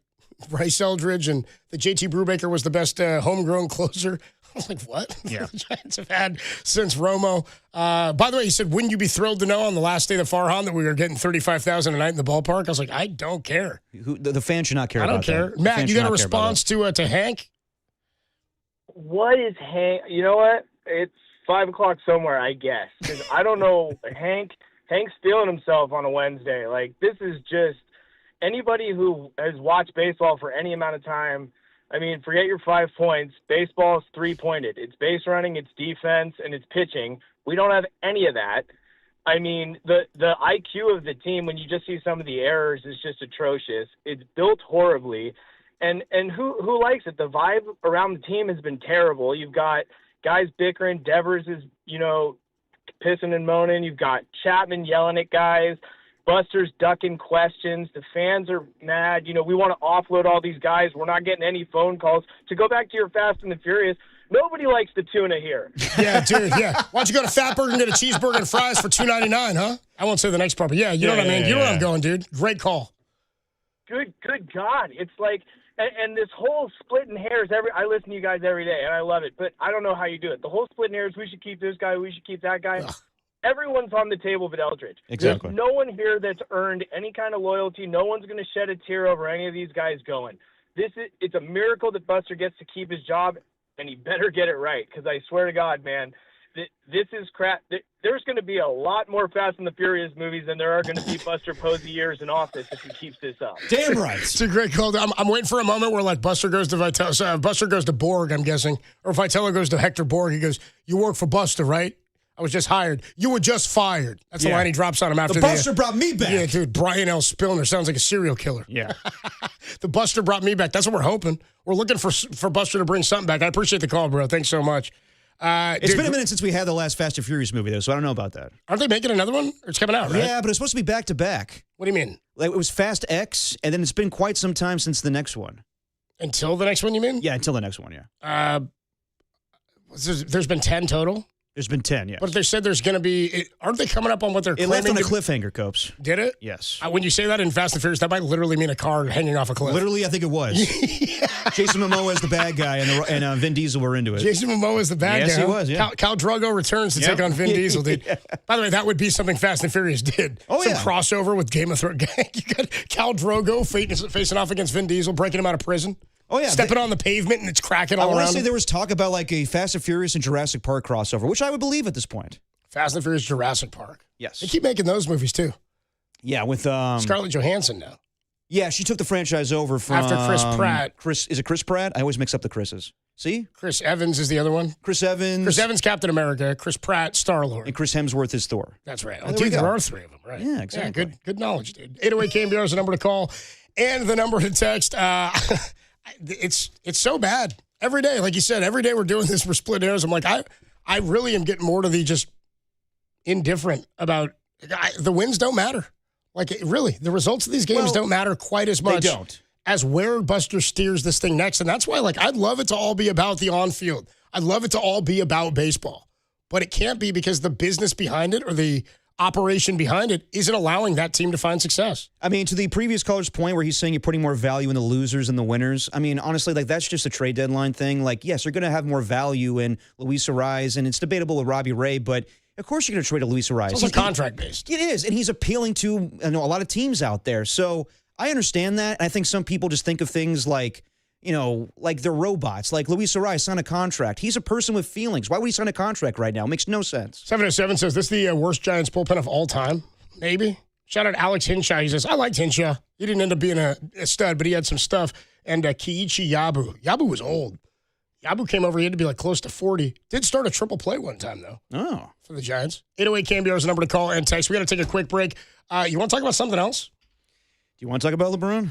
Bryce Eldridge and that JT Brubaker was the best homegrown closer. I was like, what? Yeah. The Giants have had since Romo. By the way, he said, wouldn't you be thrilled to know on the last day of Farhan that we were getting $35,000 a night in the ballpark? I was like, I don't care. The fans should not care I about don't care. that. Matt, you got a response to Hank? What is Hank? You know what? It's 5 o'clock somewhere, I guess. Because I don't know. Hank's feeling himself on a Wednesday. Like, this is just... Anybody who has watched baseball for any amount of time, I mean, forget your 5 points. Baseball is three-pointed. It's base running, it's defense, and it's pitching. We don't have any of that. I mean, the IQ of the team, when you just see some of the errors, is just atrocious. It's built horribly. And who likes it? The vibe around the team has been terrible. You've got guys bickering. Devers is, pissing and moaning. You've got Chapman yelling at guys. Buster's ducking questions. The fans are mad. We want to offload all these guys. We're not getting any phone calls. To go back to your Fast and the Furious, nobody likes the tuna here. Yeah, dude, yeah. Why don't you go to Fatburger and get a cheeseburger and fries for $2.99, huh? I won't say the next part, but you know what I mean. You know where I'm going, dude. Great call. Good God. It's like, and this whole splitting hairs, I listen to you guys every day, and I love it, but I don't know how you do it. The whole splitting hairs, we should keep this guy, we should keep that guy. Ugh. Everyone's on the table but Eldridge. Exactly. There's no one here that's earned any kind of loyalty. No one's going to shed a tear over any of these guys going. It's a miracle that Buster gets to keep his job, and he better get it right, because I swear to God, man, this is crap. There's going to be a lot more Fast and the Furious movies than there are going to be Buster Posey years in office if he keeps this up. Damn right. It's a great call. I'm waiting for a moment where, like, Buster goes to Buster goes to Borg, I'm guessing, or Vitello goes to Hector Borg. He goes, "You work for Buster, right? I was just hired. You were just fired." That's the line he drops on him after the Buster brought me back. Yeah, dude. Brian L. Spillner sounds like a serial killer. Yeah. The Buster brought me back. That's what we're hoping. We're looking for Buster to bring something back. I appreciate the call, bro. Thanks so much. It's been a minute since we had the last Fast and Furious movie, though, so I don't know about that. Aren't they making another one? Or it's coming out, right? Yeah, but it's supposed to be back-to-back. What do you mean? Like, it was Fast X, and then it's been quite some time since the next one. Until the next one, you mean? Yeah, until the next one, yeah. There's been 10 total? There's been 10, yes. But they said there's going to be, aren't they coming up on what they're It claiming? left on a cliffhanger, Copes. Did it? Yes. When you say that in Fast and Furious, that might literally mean a car hanging off a cliff. Literally, I think it was. Jason Momoa is the bad guy, and Vin Diesel were into it. Jason Momoa is the bad guy. Yes, he was, yeah. Khal Drogo returns to take on Vin Diesel, dude. Yeah. By the way, that would be something Fast and Furious did. Oh, Some yeah. crossover with Game of Thrones. You got Khal Drogo facing off against Vin Diesel, breaking him out of prison. Oh, yeah. Stepping on the pavement, and it's cracking all I around want to say him. there was talk about like a Fast and Furious and Jurassic Park crossover, which I would believe at this point. Fast and Furious Jurassic Park. Yes. They keep making those movies, too. Yeah, with Scarlett Johansson now. Yeah, she took the franchise over from After Chris Pratt. Is it Chris Pratt? I always mix up the Chris's. See? Chris Evans is the other one. Chris Evans. Chris Evans, Captain America. Chris Pratt, Star-Lord. And Chris Hemsworth is Thor. That's right. Oh, Oh, there we dude, there go. are three of them, right? Yeah, exactly. Yeah, good knowledge, dude. 808 KMBR is the number to call and the number to text. It's so bad. Every day, like you said, every day we're doing this, we're split hairs. I'm like, I really am getting more to the just indifferent about the wins don't matter. Like, really, the results of these games don't matter quite as much. They don't. As where Buster steers this thing next. And that's why, like, I'd love it to all be about the on-field. I'd love it to all be about baseball. But it can't be because the business behind it or the operation behind it isn't allowing that team to find success. I mean, to the previous caller's point where he's saying you're putting more value in the losers than the winners, I mean, honestly, like, that's just a trade deadline thing. Like, yes, you're going to have more value in Luis Arraez, and it's debatable with Robbie Ray, but of course you're going to trade a Luis Arraez. It's also contract-based. It is, and he's appealing to a lot of teams out there. So I understand that. I think some people just think of things like, like they're robots. Like Luis Arraez signed a contract. He's a person with feelings. Why would he sign a contract right now? It makes no sense. 707 says, this is the worst Giants bullpen of all time? Maybe. Shout out Alex Hinshaw. He says, I liked Hinshaw. He didn't end up being a stud, but he had some stuff. And Kiichi Yabu. Yabu was old. Yabu came over. He had to be like close to 40. Did start a triple play one time, though. Oh. For the Giants. 808 KMBR is the number to call and text. We got to take a quick break. You want to talk about something else? Do you want to talk about LeBron?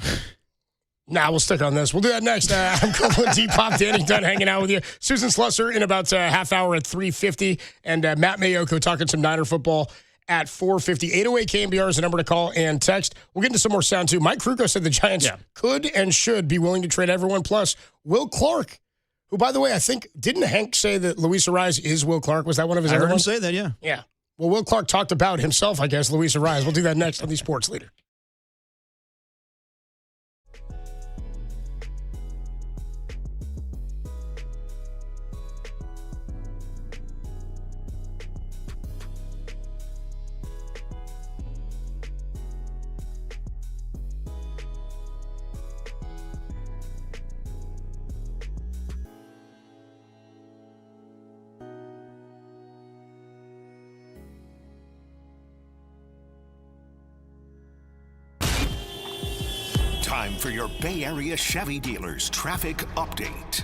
Nah, we'll stick on this. We'll do that next. I'm Copeland, Depop, Danny Dunn hanging out with you. Susan Slusser in about a half hour at 3:50. And Matt Mayoko talking some Niner football at 4:50. 808 KMBR is the number to call and text. We'll get into some more sound, too. Mike Krukow said the Giants could and should be willing to trade everyone. Plus, Will Clark, who, by the way, I think, didn't Hank say that Luis Arraez is Will Clark? Was that one of his I other heard him ones? say that, yeah. Yeah. Well, Will Clark talked about himself, I guess, Luis Arraez. We'll do that next on the Sports Leader. Time for your Bay Area Chevy dealers traffic update.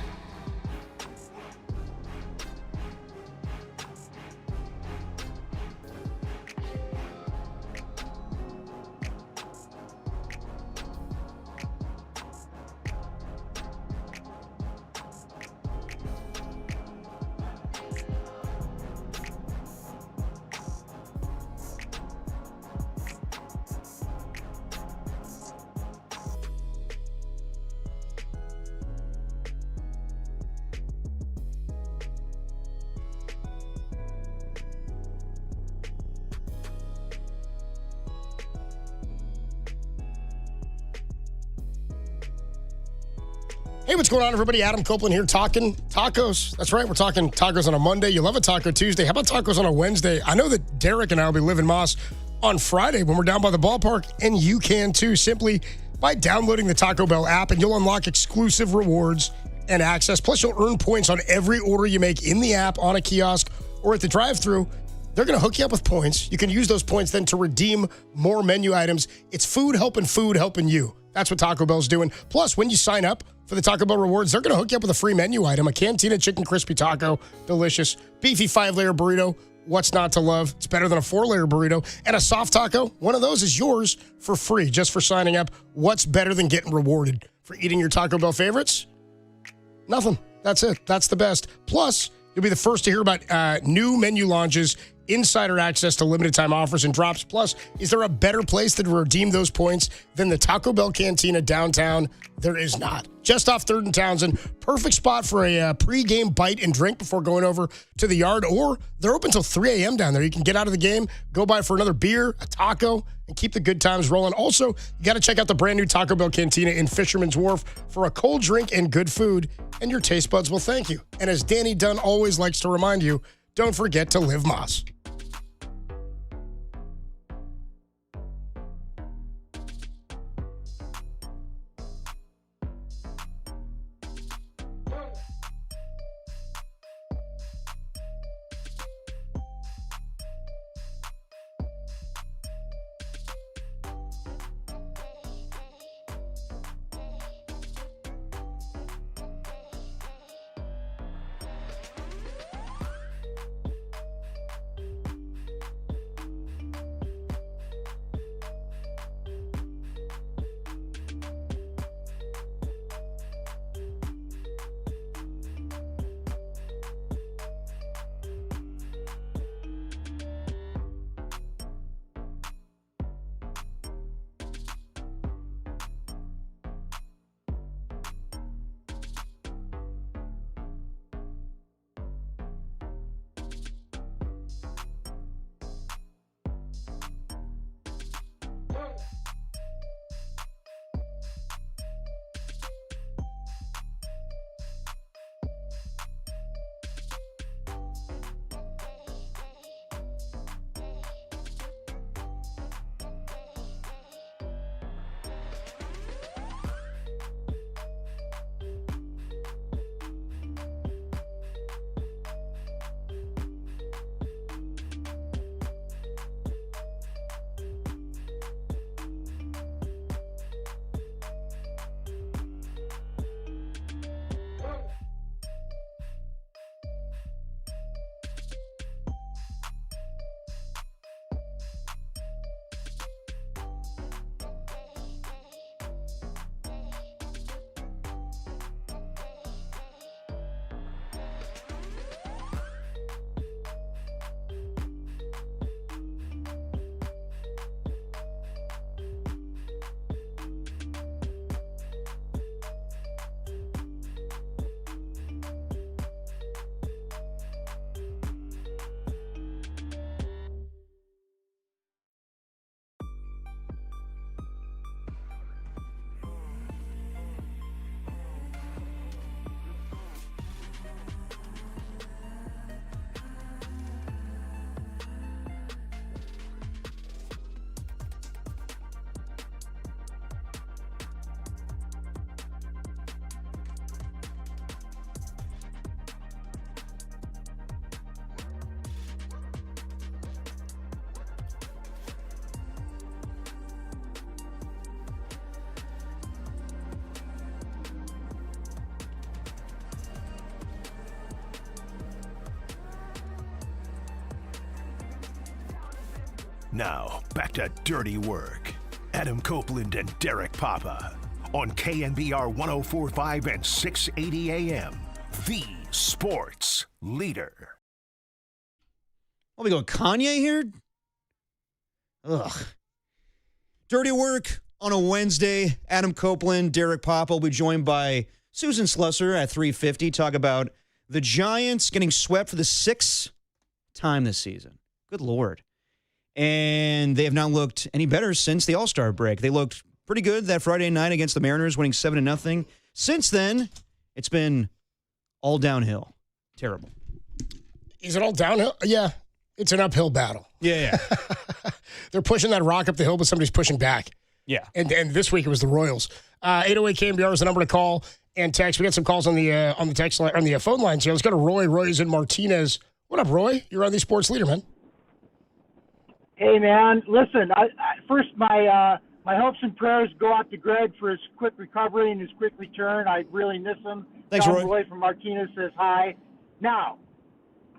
Hey, what's going on, everybody? Adam Copeland here talking tacos. That's right, we're talking tacos on a Monday. You love a Taco Tuesday. How about tacos on a Wednesday? I know that Derek and I will be living Moss on Friday when we're down by the ballpark, and you can too, simply by downloading the Taco Bell app, and you'll unlock exclusive rewards and access. Plus, you'll earn points on every order you make in the app, on a kiosk, or at the drive-thru. They're going to hook you up with points. You can use those points then to redeem more menu items. It's food helping you. That's what Taco Bell's doing. Plus, when you sign up for the Taco Bell Rewards, they're going to hook you up with a free menu item, a Cantina Chicken Crispy Taco, delicious, beefy 5-layer burrito, what's not to love? It's better than a 4-layer burrito, and a soft taco. One of those is yours for free just for signing up. What's better than getting rewarded for eating your Taco Bell favorites? Nothing. That's it. That's the best. Plus, you'll be the first to hear about new menu launches insider access to limited time offers and drops. Plus, is there a better place to redeem those points than the Taco Bell Cantina downtown? There is not. Just off 3rd and Townsend. Perfect spot for a pregame bite and drink before going over to the yard. Or they're open until 3 a.m. down there. You can get out of the game, go by for another beer, a taco, and keep the good times rolling. Also, you got to check out the brand new Taco Bell Cantina in Fisherman's Wharf for a cold drink and good food. And your taste buds will thank you. And as Danny Dunn always likes to remind you, don't forget to live Moss. Now, back to Dirty Work. Adam Copeland and Derek Papa on KNBR 104.5 and 680 AM. The Sports Leader. What, we going Kanye here? Ugh. Dirty Work on a Wednesday. Adam Copeland, Derek Papa will be joined by Susan Slusser at 3:50. Talk about the Giants getting swept for the 6th time this season. Good Lord. And they have not looked any better since the All-Star break. They looked pretty good that Friday night against the Mariners, winning 7-0. Since then, it's been all downhill. Terrible. Is it all downhill? Yeah, it's an uphill battle. Yeah. They're pushing that rock up the hill, but somebody's pushing back. Yeah. And this week it was the Royals. 808 KNBR is the number to call and text. We got some calls on the text line, on the phone lines here. Let's go to Roy. Roy's in Martinez. What up, Roy? You're on the Sports Leader, man. Hey, man. Listen, first, my hopes and prayers go out to Greg for his quick recovery and his quick return. I really miss him. Thanks, Roy. Roy from Martinez says hi. Now,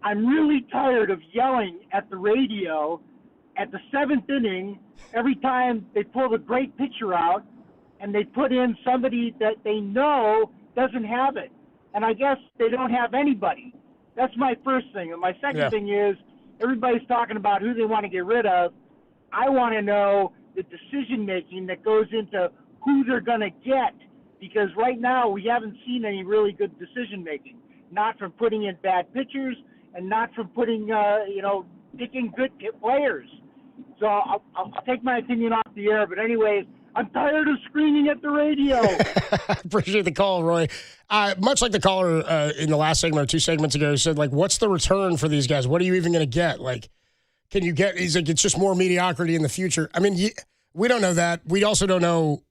I'm really tired of yelling at the radio at the 7th inning every time they pull the great pitcher out and they put in somebody that they know doesn't have it. And I guess they don't have anybody. That's my first thing. And my second thing is, everybody's talking about who they want to get rid of. I want to know the decision-making that goes into who they're going to get, because right now we haven't seen any really good decision-making, not from putting in bad pitchers and not from putting, picking good players. So I'll take my opinion off the air. But anyways, I'm tired of screaming at the radio. Appreciate the call, Roy. Much like the caller in the last segment or 2 segments ago said, like, what's the return for these guys? What are you even going to get? Like, can you get – he's like, it's just more mediocrity in the future. I mean, we don't know that. We also don't know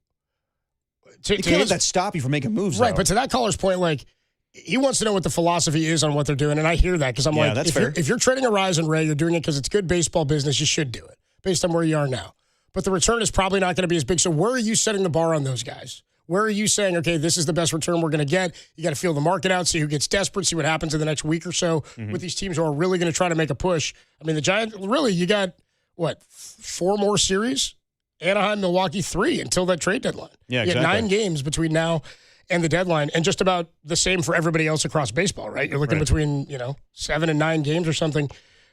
– You can't let that stop you from making moves, right, though. but to that caller's point, like, he wants to know what the philosophy is on what they're doing, and I hear that because I'm like, if you're trading Arise and Ray, you're doing it because it's good baseball business, you should do it based on where you are now. But the return is probably not going to be as big. So where are you setting the bar on those guys? Where are you saying, okay, this is the best return we're going to get? You got to feel the market out, see who gets desperate, see what happens in the next week or so with these teams who are really going to try to make a push. I mean, the Giants, really, you got, 4 more series? Anaheim, Milwaukee, 3 until that trade deadline. Yeah, you got 9 games between now and the deadline, and just about the same for everybody else across baseball, right? You're looking between, 7 and 9 games or something,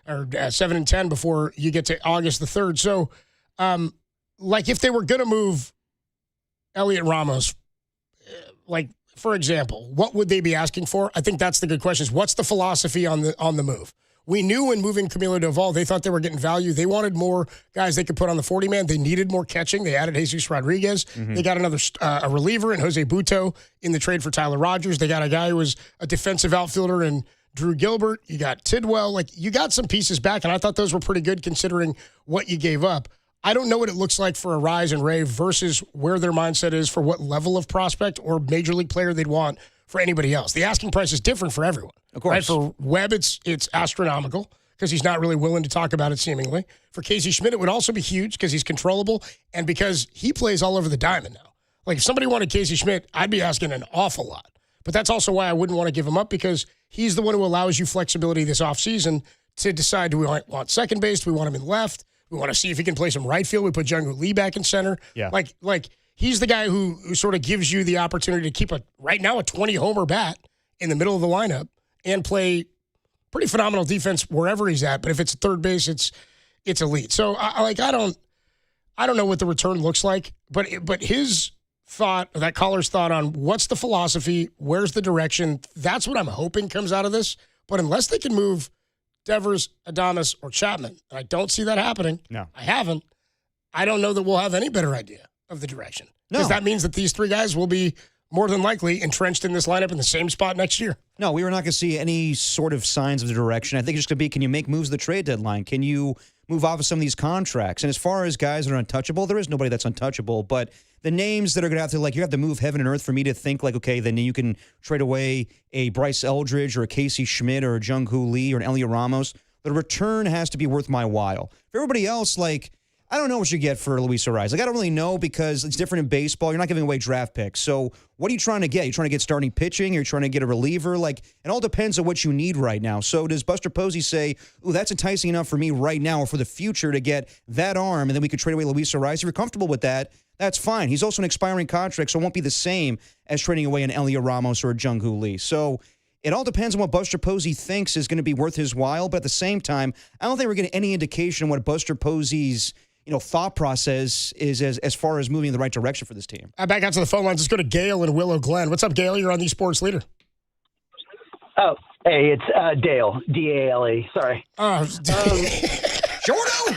or 7 and 10 before you get to August the 3rd. So, if they were going to move Elliot Ramos, for example, what would they be asking for? I think that's the good question. Is what's the philosophy on the move? We knew when moving Camilo Doval, they thought they were getting value. They wanted more guys they could put on the 40-man. They needed more catching. They added Jesus Rodriguez. They got another a reliever in Jose Buto in the trade for Tyler Rogers. They got a guy who was a defensive outfielder in Drew Gilbert. You got Tidwell. You got some pieces back, and I thought those were pretty good considering what you gave up. I don't know what it looks like for Arise and Ray versus where their mindset is for what level of prospect or major league player they'd want for anybody else. The asking price is different for everyone. Of course. Right? For Webb, it's astronomical because he's not really willing to talk about it seemingly. For Casey Schmidt, it would also be huge because he's controllable and because he plays all over the diamond now. If somebody wanted Casey Schmidt, I'd be asking an awful lot. But that's also why I wouldn't want to give him up because he's the one who allows you flexibility this offseason to decide, do we want second base? Do we want him in left? We want to see if he can play some right field. We put Jung-Hoo Lee back in center. Yeah. He's the guy who sort of gives you the opportunity to keep a 20-homer bat in the middle of the lineup and play pretty phenomenal defense wherever he's at. But if it's third base, it's elite. So I don't know what the return looks like, but his thought, that caller's thought on what's the philosophy, where's the direction, that's what I'm hoping comes out of this. But unless they can move Devers, Adames, or Chapman, I don't see that happening. No. I haven't. I don't know that we'll have any better idea of the direction. Because that means that these 3 guys will be more than likely entrenched in this lineup in the same spot next year. No, we were not going to see any sort of signs of the direction. I think it's just going to be, can you make moves at the trade deadline? Can you move off of some of these contracts? And as far as guys that are untouchable, there is nobody that's untouchable. But the names that are going to have to, you have to move heaven and earth for me to think, okay, then you can trade away a Bryce Eldridge or a Casey Schmidt or a Jung-Hoo Lee or an Elliot Ramos. The return has to be worth my while. For everybody else, I don't know what you get for Luis Arraez. I don't really know because it's different in baseball. You're not giving away draft picks. So what are you trying to get? You're trying to get starting pitching? You're trying to get a reliever? It all depends on what you need right now. So does Buster Posey say, ooh, that's enticing enough for me right now or for the future to get that arm, and then we could trade away Luis Arraez? If you're comfortable with that, that's fine. He's also an expiring contract, so it won't be the same as trading away an Elliot Ramos or a Jung-Hoo Lee. So it all depends on what Buster Posey thinks is going to be worth his while. But at the same time, I don't think we're getting any indication of what Buster Posey's thought process is as far as moving in the right direction for this team. Back out to the phone lines. Let's go to Gail in Willow Glen. What's up, Gail? You're on the Sports Leader. Oh, hey, it's Dale. D-A-L-E. Sorry. Shorto!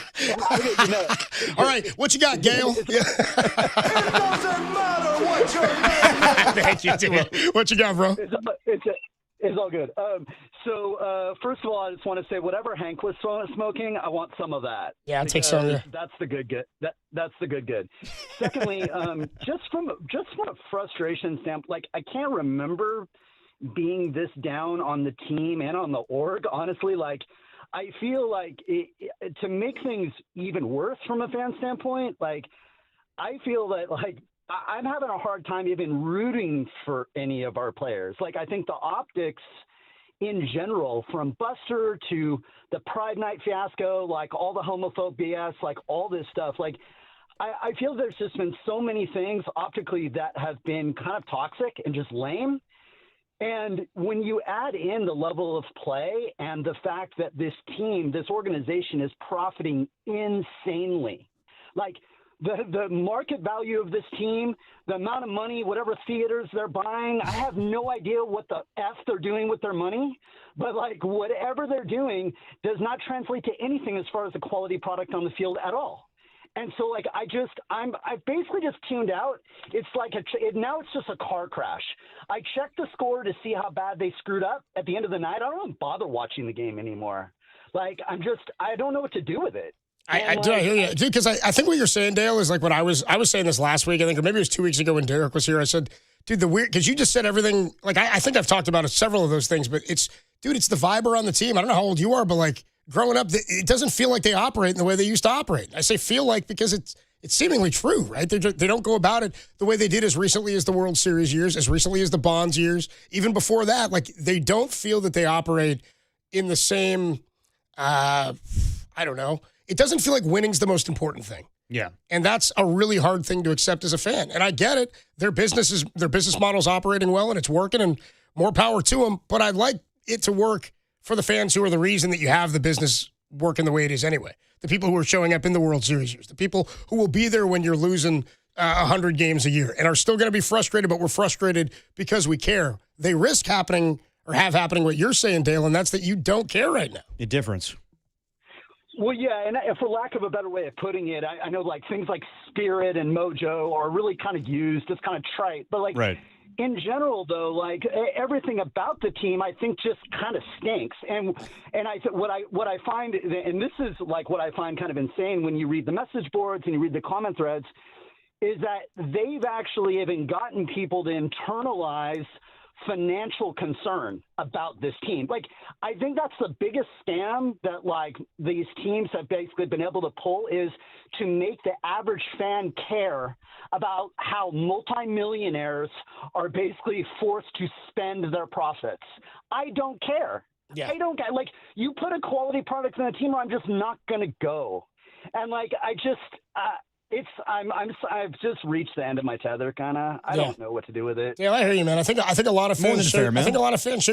All right, what you got, Gail? It doesn't matter what your name is. Thank you, Dale. What you got, bro? It's all good. So first of all, I just want to say whatever Hank was smoking, I want some of that. Yeah, I'll take some. Yeah. That's the good. That's the good. Secondly, just from a frustration standpoint, I can't remember being this down on the team and on the org. Honestly, I feel to make things even worse from a fan standpoint, I feel that I'm having a hard time even rooting for any of our players. I think the optics in general, from Buster to the Pride Night fiasco, all the homophobe BS, all this stuff, I feel there's just been so many things optically that have been kind of toxic and just lame. And when you add in the level of play and the fact that this team, this organization is profiting insanely, like the market value of this team, the amount of money, whatever theaters they're buying, I have no idea what the F they're doing with their money, but like whatever they're doing does not translate to anything as far as the quality product on the field at all. And so, like, I basically just tuned out. It's like now it's just a car crash. I checked the score to see how bad they screwed up at the end of the night. I don't even bother watching the game anymore. Like, I don't know what to do with it. I hear you, dude. Because I think what you're saying, Dale, is like what I was saying this last week. I think, or maybe it was 2 weeks ago when Derek was here. I said, dude, because you just said everything. Like, I think I've talked about several of those things, but it's the vibe around the team. I don't know how old you are, but like, growing up, it doesn't feel like they operate in the way they used to operate. I say feel like because it's seemingly true, right? They don't go about it the way they did as recently as the World Series years, as recently as the Bonds years, even before that. Like, they don't feel that they operate in the same, I don't know. It doesn't feel like winning's the most important thing. Yeah. And that's a really hard thing to accept as a fan. And I get it. Their business model's operating well and it's working, and more power to them. But I'd like it to work for the fans who are the reason that you have the business working the way it is anyway. The people who are showing up in the World Series years, the people who will be there when you're losing 100 games a year and are still going to be frustrated, but we're frustrated because we care. They risk happening or have happening what you're saying, Dale, and that's that you don't care right now. The difference. Well, yeah, and for lack of a better way of putting it, I know like things like spirit and mojo are really kind of used. It's kind of trite, but like right. In general, though, like everything about the team, I think just kind of stinks. And what I find, and this is like what I find kind of insane when you read the message boards and you read the comment threads, is that they've actually even gotten people to internalize financial concern about this team. Like, I think that's the biggest scam that like these teams have basically been able to pull, is to make the average fan care about how multimillionaires are basically forced to spend their profits. I don't care. Yeah. I don't care. Like, you put a quality product in a team, I'm just not going to go. And like, I've just reached the end of my tether, kind of. I don't know what to do with it. Yeah, I hear you, man. I think a lot of fans share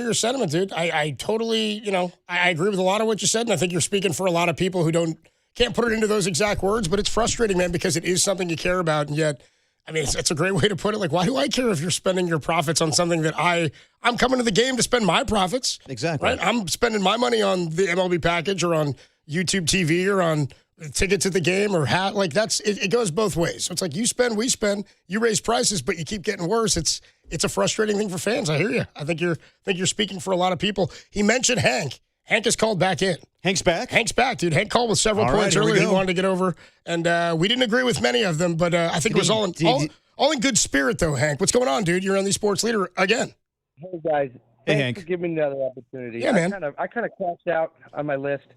your sentiment, dude. I totally, I agree with a lot of what you said, and I think you're speaking for a lot of people who can't put it into those exact words, but it's frustrating, man, because it is something you care about, and yet, I mean, it's a great way to put it. Like, why do I care if you're spending your profits on something that I'm coming to the game to spend my profits? Exactly. Right? I'm spending my money on the MLB package or on YouTube TV or on tickets at the game or hat. Like, it goes both ways. So it's like you spend, we spend, you raise prices, but you keep getting worse. It's a frustrating thing for fans. I hear you. I think you're speaking for a lot of people. He mentioned Hank. Hank is called back in. Hank's back? Hank's back, dude. Hank called with several points earlier he wanted to get over, and we didn't agree with many of them, but I think it was all in good spirit, though, Hank. What's going on, dude? You're on the Sports Leader again. Hey, guys. Thanks for giving me another opportunity. Yeah, man. I kind of crashed out on my list,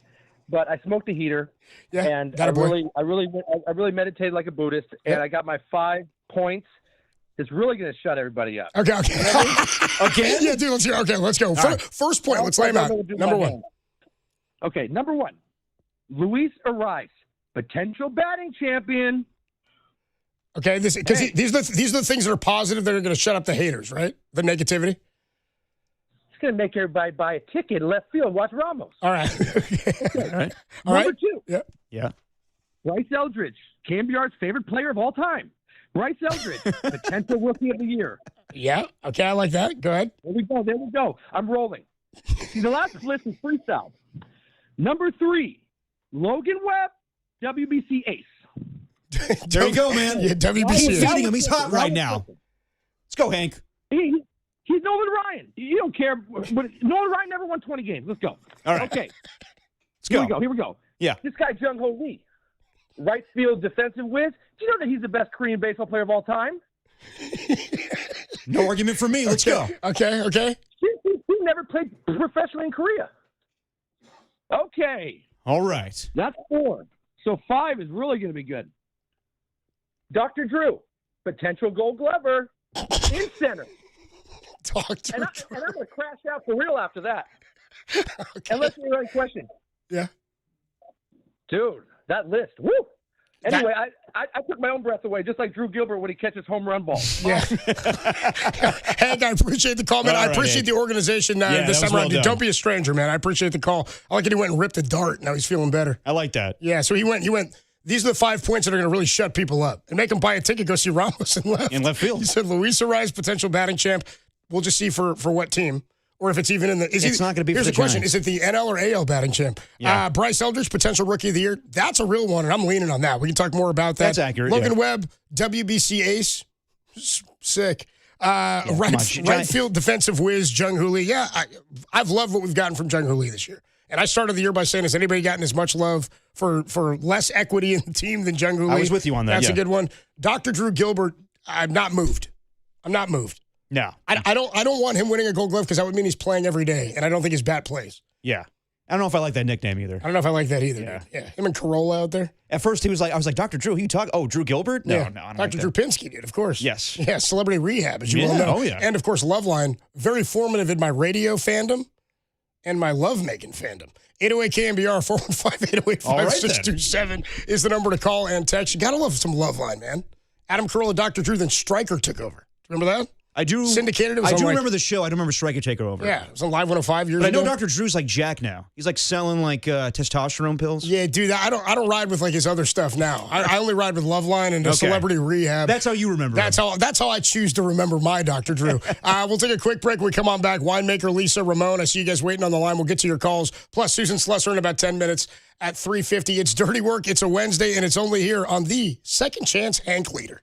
but I smoked a heater, and I really meditated like a Buddhist, and I got my 5 points. It's really going to shut everybody up. Okay. Okay. Yeah, dude, let's hear. Okay, let's go. First point, let's lay them out. Number one. Okay, number one. Luis Ariz, potential batting champion. Okay, these are the things that are positive that are going to shut up the haters, right? The negativity. It's going to make everybody buy a ticket in left field. Watch Ramos. All right. Okay. All right. Number two. Yeah. Bryce Eldridge, Cambiard's favorite player of all time. Bryce Eldridge, potential rookie of the year. Yeah. Okay, I like that. Go ahead. There we go. I'm rolling. See, the last list is freestyle. Number 3, Logan Webb, WBC ace. There you go, man. Yeah, WBC ace. Feeding him. He's hot right now. Let's go, Hank. He's Nolan Ryan. You don't care. But Nolan Ryan never won 20 games. Let's go. All right. Okay. Let's go. Here we go. Yeah. This guy, Jung Ho Lee, right field defensive whiz. Do you know that he's the best Korean baseball player of all time? No argument for me. Let's go. Okay. He never played professionally in Korea. Okay. All right. That's 4. So 5 is really going to be good. Dr. Drew, potential Gold Glover in center. Dr. And I'm going to crash out for real after that. Okay. And let's me the right question. Yeah. Dude, that list. Woo! Anyway, I took my own breath away, just like Drew Gilbert when he catches home run balls. Yeah. Hank, I appreciate the call, man. I appreciate the organization this time around. Don't be a stranger, man. I appreciate the call. I like it. He went and ripped the dart. Now he's feeling better. I like that. Yeah, so he went. These are the 5 points that are going to really shut people up and make them buy a ticket, go see Ramos in left field. He said Luis Arraez, potential batting champ. We'll just see for what team. Or if it's even in the... It's not going to be Here's for the question. Is it the NL or AL batting champ? Yeah. Bryce Eldridge, potential rookie of the year. That's a real one, and I'm leaning on that. We can talk more about that. That's accurate, Logan Webb, WBC ace. Sick. Right field defensive whiz, Jung-Hoo Lee. Yeah, I've loved what we've gotten from Jung-Hoo Lee this year. And I started the year by saying, has anybody gotten as much love for less equity in the team than Jung-Hoo Lee? I was with you on that. That's a good one. Dr. Drew Gilbert, I'm not moved. No. I don't want him winning a Gold Glove because that would mean he's playing every day, and I don't think his bat plays. Yeah. I don't know if I like that nickname either. I don't know if I like that either. Yeah. Him and Corolla out there. At first, I was like, Dr. Drew, who you talking? Oh, Drew Gilbert? No, I don't Dr. like Drew Pinsky did, of course. Yes. Yeah, Celebrity Rehab, as you well know. Oh, yeah. And, of course, Loveline, very formative in my radio fandom and my lovemaking fandom. 808 KMBR, 415-808-5627 is the number to call and text. You got to love some Loveline, man. Adam Carolla, Dr. Drew, then Stryker took over. Remember that? I do. Syndicated. It was I do remember the show. I don't remember Stryker take over. Yeah, it was on Live 105 years ago. ago. I know Dr. Drew's like Jack now. He's like selling like testosterone pills. Yeah, dude. I don't ride with like his other stuff now. I only ride with Loveline and Celebrity Rehab. That's how you remember. That's how I choose to remember my Dr. Drew. We'll take a quick break. When we come on back. Winemaker Lisa Ramon. I see you guys waiting on the line. We'll get to your calls. Plus Susan Slusser in about 10 minutes at 3:50. It's Dirty Work. It's a Wednesday, and it's only here on the Second Chance Hank Leader.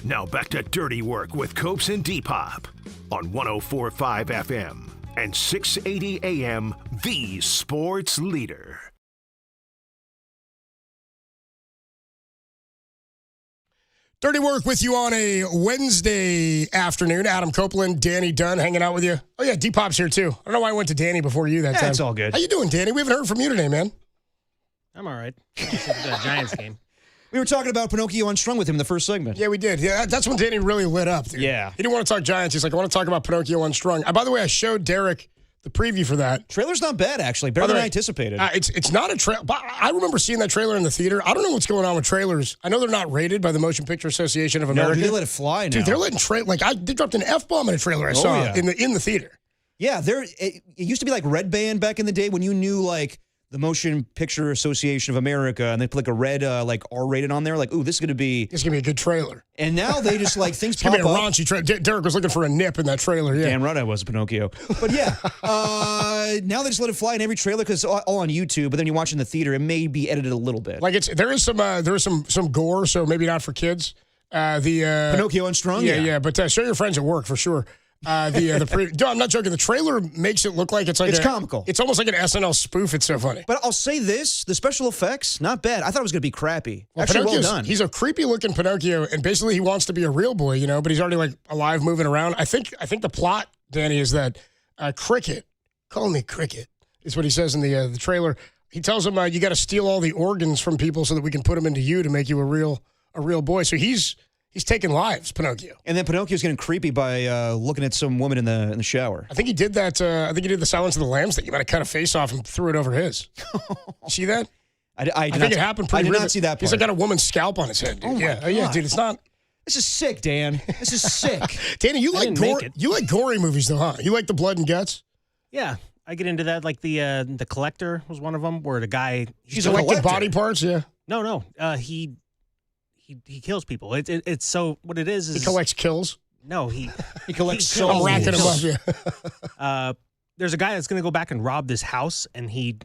Now back to Dirty Work with Copes and Depop on 104.5 FM and 680 AM, the sports leader. Dirty Work with you on a Wednesday afternoon. Adam Copeland, Danny Dunn hanging out with you. Oh, yeah, Depop's here, too. I don't know why I went to Danny before you that time. It's all good. How you doing, Danny? We haven't heard from you today, man. I'm all right. Just the Giants game. We were talking about Pinocchio Unstrung with him in the first segment. Yeah, we did. Yeah, that's when Danny really lit up, dude. Yeah. He didn't want to talk Giants. He's like, I want to talk about Pinocchio Unstrung. By the way, I showed Derek the preview for that. Trailer's not bad, actually. Better than I anticipated. It's not a trailer. I remember seeing that trailer in the theater. I don't know what's going on with trailers. I know they're not rated by the Motion Picture Association of America. No, they let it fly now. Dude, they're letting they dropped an F-bomb in a trailer I saw in the theater. Yeah, it used to be like Red Band back in the day when you knew like the Motion Picture Association of America, and they put like a red, like R-rated on there. Like, ooh, this is gonna be a good trailer. And now they just like things It's pop gonna be a up. raunchy trailer. Derek was looking for a nip in that trailer. Yeah, Damn right I was Pinocchio. But yeah, now they just let it fly in every trailer because it's all on YouTube. But then you watch in the theater, it may be edited a little bit. Like there is some gore, so maybe not for kids. Pinocchio Unstrung. Yeah. But show your friends at work for sure. No, I'm not joking. The trailer makes it look like it's comical. It's almost like an SNL spoof. It's so funny. But I'll say this: the special effects, not bad. I thought it was going to be crappy. Actually, well done. He's a creepy looking Pinocchio, and basically he wants to be a real boy, but he's already like alive, moving around. I think the plot, Danny, is that Cricket, call me Cricket, is what he says in the trailer. He tells him you got to steal all the organs from people so that we can put them into you to make you a real boy. So he's taking lives, Pinocchio. And then Pinocchio's getting creepy by looking at some woman in the shower. I think he did that. I think he did the Silence of the Lambs thing. You might have cut a face off and threw it over his. See that? I think it happened pretty I did not see that part. He's like got a woman's scalp on his head, dude. Oh my God. Yeah, dude. It's not. This is sick, Dan. This is sick. Danny, you like gory movies, though, huh? You like the blood and guts? Yeah, I get into that. Like the Collector was one of them, where the guy he's collecting body parts. Yeah. No. He kills people. It's so what it is he collects kills. No, he collects souls. I'm racking him up. Yeah. There's a guy that's going to go back and rob this house, and he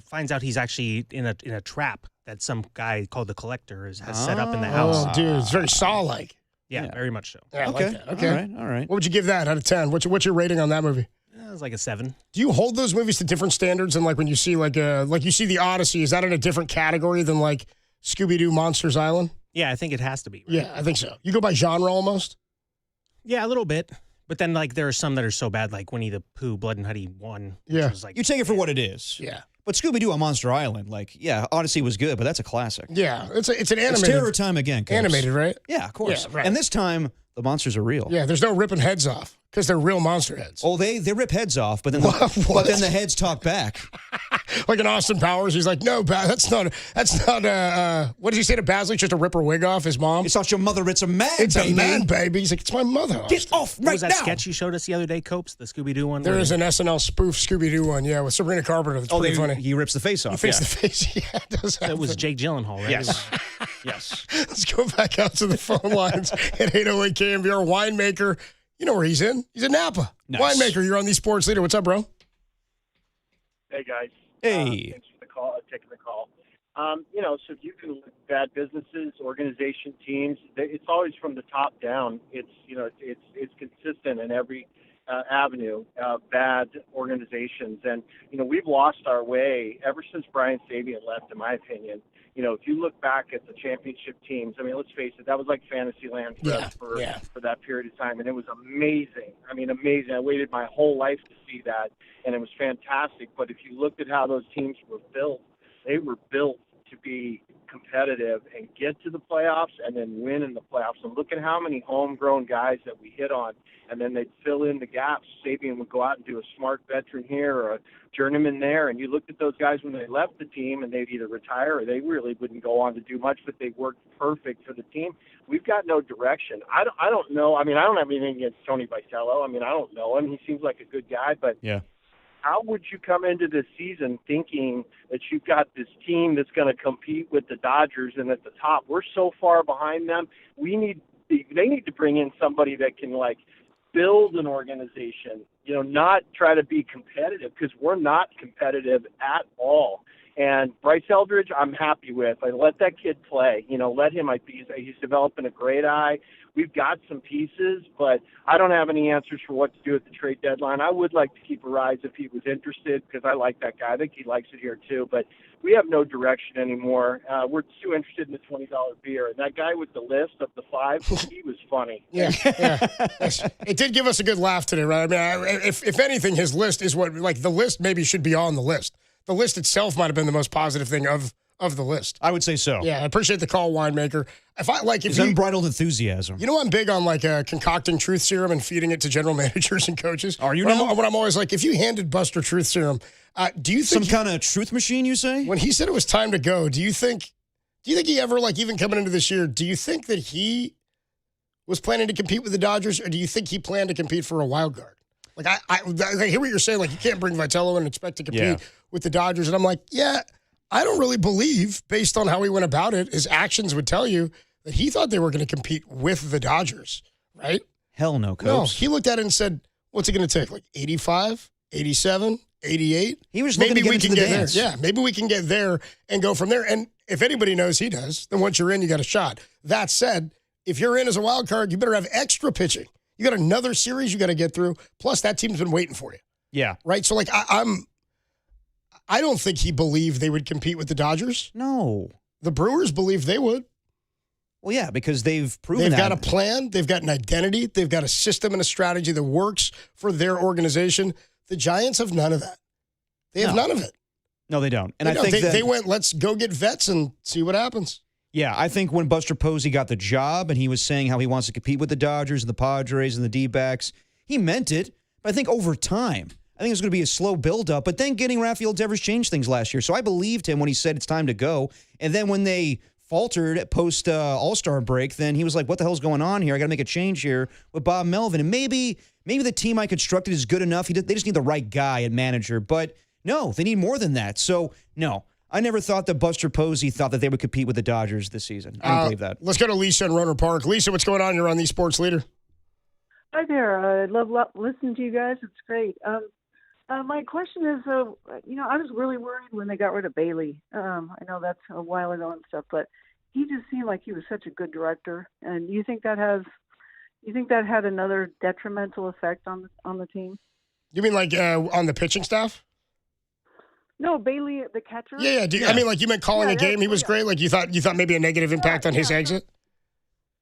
finds out he's actually in a trap that some guy called the Collector has set up in the house. Oh, dude, it's very Saw-like. Yeah, very much so. Yeah, I like that. Okay, all right. What would you give that out of 10? What's your rating on that movie? It was like a 7. Do you hold those movies to different standards? And like when you see like you see the Odyssey, is that in a different category than like Scooby-Doo Monsters Island? Yeah, I think it has to be. Right? Yeah, I think so. You go by genre almost? Yeah, a little bit. But then like there are some that are so bad, like Winnie the Pooh, Blood and Honey 1. Yeah. Was like, you take it for what it is. Yeah. But Scooby-Doo on Monster Island, Odyssey was good, but that's a classic. Yeah, it's an animated. It's terror time again. Cubs. Animated, right? Yeah, of course. Yeah, right. And this time, the monsters are real. Yeah, there's no ripping heads off because they're real monster heads. Oh, they rip heads off, but then the heads talk back. Like in Austin Powers, he's like, no, that's not. What did he say to Basley? Just to rip her wig off, his mom? It's not your mother, it's a man, It's baby. a man, baby. He's like, it's my mother. Get off what right was that now. sketch you showed us the other day, Copes? The Scooby-Doo one? There is an SNL spoof Scooby-Doo one, yeah, with Sabrina Carpenter. That's pretty funny. He rips the face off. He rips the face, yeah. It does happen. It was Jake Gyllenhaal, right? Yes. Yes. Let's go back out to the phone lines at 808 KMBR. Winemaker, you know where he's in? He's in Napa. Nice. Winemaker, you're on the Sports Leader. What's up, bro? Hey, guys. Hey. Thanks for the call, taking the call. So if you can look at bad businesses, organization, teams, it's always from the top down. It's consistent in every avenue, bad organizations. And, we've lost our way ever since Brian Sabian left, in my opinion. If you look back at the championship teams, I mean, let's face it, that was like Fantasyland for us for that period of time. And it was amazing. I mean, amazing. I waited my whole life to see that, and it was fantastic. But if you looked at how those teams were built, they were built to be competitive and get to the playoffs and then win in the playoffs. And look at how many homegrown guys that we hit on, and then they'd fill in the gaps. Sabian would go out and do a smart veteran here or a journeyman there, and you looked at those guys when they left the team, and they'd either retire or they really wouldn't go on to do much, but they worked perfect for the team. We've got no direction. I don't know. I mean, I don't have anything against Tony Vitello. I mean, I don't know him. He seems like a good guy, but yeah. How would you come into this season thinking that you've got this team that's going to compete with the Dodgers and at the top? We're so far behind them. They need to bring in somebody that can build an organization, not try to be competitive, because we're not competitive at all. And Bryce Eldridge, I'm happy with. I let that kid play. Let him. He's developing a great eye. We've got some pieces, but I don't have any answers for what to do at the trade deadline. I would like to keep Arise if he was interested, because I like that guy. I think he likes it here too. But we have no direction anymore. We're too interested in the $20 beer. And that guy with the list of the 5, he was funny. Yeah. It did give us a good laugh today, right? I mean, if anything, his list is what, the list maybe should be on the list. The list itself might have been the most positive thing of the list. I would say so. Yeah, I appreciate the call, Winemaker. If unbridled enthusiasm. I'm big on concocting truth serum and feeding it to general managers and coaches. Are you when now? I'm always like, if you handed Buster truth serum, do you think some kind of truth machine? You say when he said it was time to go? Do you think he ever even coming into this year? Do you think that he was planning to compete with the Dodgers, or do you think he planned to compete for a wild card? I hear what you're saying. You can't bring Vitello in and expect to compete with the Dodgers. And I'm like, yeah, I don't really believe, based on how he went about it, his actions would tell you that he thought they were going to compete with the Dodgers, right? Hell no, Copes. No, he looked at it and said, what's it going to take? Like 85, 87, 88? He was looking to get into the dance. there. Yeah, maybe we can get there and go from there. And if anybody knows, he does. Then once you're in, you got a shot. That said, if you're in as a wild card, you better have extra pitching. You got another series you got to get through. Plus, that team's been waiting for you. Yeah. Right? So, like, I don't think he believed they would compete with the Dodgers. No. The Brewers believed they would. Well, yeah, because they've proven They've got a plan. They've got an identity. They've got a system and a strategy that works for their organization. The Giants have none of that. They have none of it. No, they don't. And They I don't. think that they went, let's go get vets and see what happens. Yeah, I think when Buster Posey got the job and he was saying how he wants to compete with the Dodgers and the Padres and the D-backs, he meant it. But I think over time, I think it's going to be a slow buildup. But then getting Rafael Devers changed things last year. So I believed him when he said it's time to go. And then when they faltered post All-Star break, then he was like, what the hell's going on here? I got to make a change here with Bob Melvin. And maybe the team I constructed is good enough. They just need the right guy at manager. But no, they need more than that. So no. I never thought that Buster Posey thought that they would compete with the Dodgers this season. I don't believe that. Let's go to Lisa in Roner Park. Lisa, what's going on? You're on the Sports Leader. Hi there. I love listening to you guys. It's great. My question is, I was really worried when they got rid of Bailey. I know that's a while ago and stuff, but he just seemed like he was such a good director. And you think that had another detrimental effect on the team? You mean like on the pitching staff? No, Bailey, the catcher. Yeah. I mean, like you meant calling a game. He was great. Like you thought maybe a negative impact on his exit.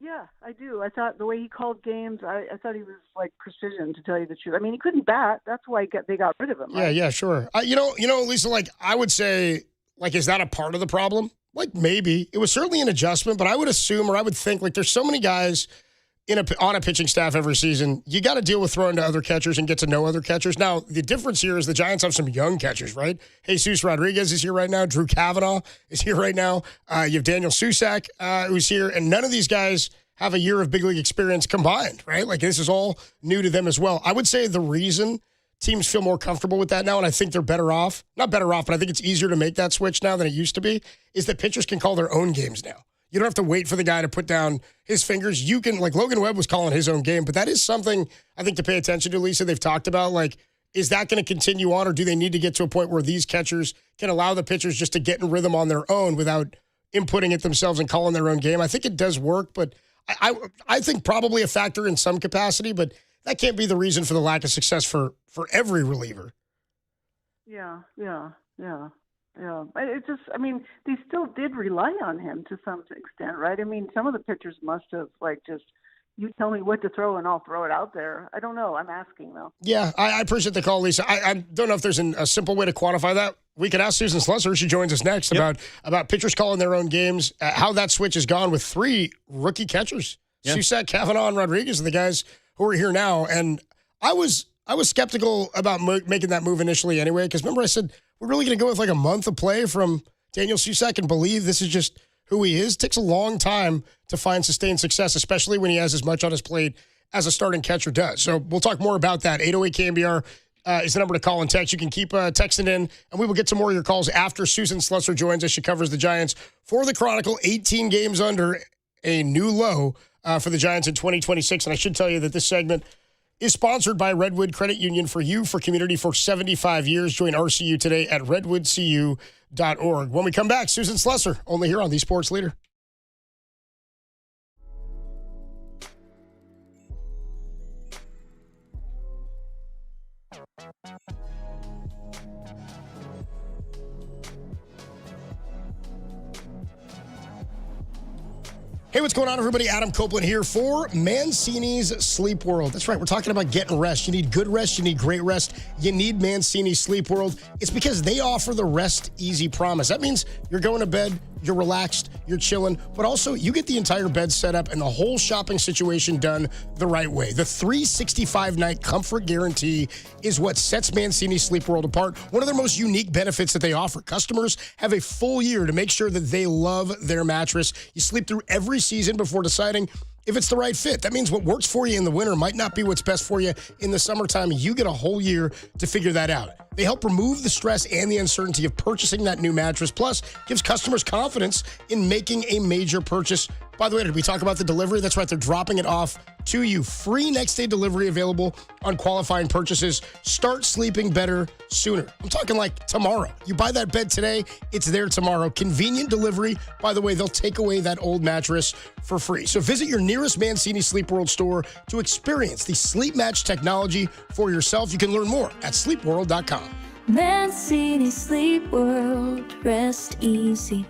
Yeah, I do. I thought the way he called games, I thought he was like precision, to tell you the truth. I mean, he couldn't bat. That's why they got rid of him. Right? Yeah, sure. You know, Lisa. Like I would say, like, is that a part of the problem? Like maybe it was certainly an adjustment, but I would assume, or I would think, like there's so many guys on a pitching staff every season, you got to deal with throwing to other catchers and get to know other catchers. Now, the difference here is the Giants have some young catchers, right? Jesus Rodriguez is here right now. Drew Kavanaugh is here right now. You have Daniel Susac who's here, and none of these guys have a year of big league experience combined, right? Like this is all new to them as well. I would say the reason teams feel more comfortable with that now, and I think they're better off, not better off, but I think it's easier to make that switch now than it used to be, is that pitchers can call their own games now. You don't have to wait for the guy to put down his fingers. You can, like Logan Webb was calling his own game, but that is something I think to pay attention to, Lisa. They've talked about, like, is that going to continue on, or do they need to get to a point where these catchers can allow the pitchers just to get in rhythm on their own without inputting it themselves and calling their own game? I think it does work, but I think probably a factor in some capacity, but that can't be the reason for the lack of success for every reliever. Yeah. It just, I mean, they still did rely on him to some extent, right? I mean, some of the pitchers must have, like, just, you tell me what to throw and I'll throw it out there. I don't know. I'm asking, though. Yeah, I appreciate the call, Lisa. I don't know if there's a simple way to quantify that. We could ask Susan Slusser. She joins us next about pitchers calling their own games, how that switch has gone with 3 rookie catchers. Yep. Susac, Kavanaugh, and Rodriguez are the guys who are here now. And I was skeptical about making that move initially anyway, because remember I said, we're really going to go with like a month of play from Daniel Susac and believe this is just who he is. It takes a long time to find sustained success, especially when he has as much on his plate as a starting catcher does. So we'll talk more about that. 808-KMBR is the number to call and text. You can keep texting in, and we will get some more of your calls after Susan Slusser joins us. She covers the Giants for the Chronicle, 18 games under a new low for the Giants in 2026. And I should tell you that this segment is sponsored by Redwood Credit Union, for you, for community, for 75 years. Join RCU today at redwoodcu.org. When we come back, Susan Slusser, only here on the Sports Leader. Hey, what's going on, everybody? Adam Copeland here for Mancini's Sleep World. That's right. We're talking about getting rest. You need good rest. You need great rest. You need Mancini's Sleep World. It's because they offer the Rest Easy Promise. That means you're going to bed, you're relaxed, you're chilling, but also you get the entire bed set up and the whole shopping situation done the right way. The 365-night comfort guarantee is what sets Mancini's Sleep World apart. One of their most unique benefits that they offer. Customers have a full year to make sure that they love their mattress. You sleep through every season before deciding if it's the right fit. That means what works for you in the winter might not be what's best for you in the summertime. You get a whole year to figure that out. They help remove the stress and the uncertainty of purchasing that new mattress, plus gives customers confidence in making a major purchase. By the way, did we talk about the delivery? That's right, they're dropping it off to you. Free next-day delivery available on qualifying purchases. Start sleeping better sooner. I'm talking like tomorrow. You buy that bed today, it's there tomorrow. Convenient delivery. By the way, they'll take away that old mattress for free. So visit your nearest Mancini Sleep World store to experience the Sleep Match technology for yourself. You can learn more at sleepworld.com. Mancini Sleep World. Rest easy.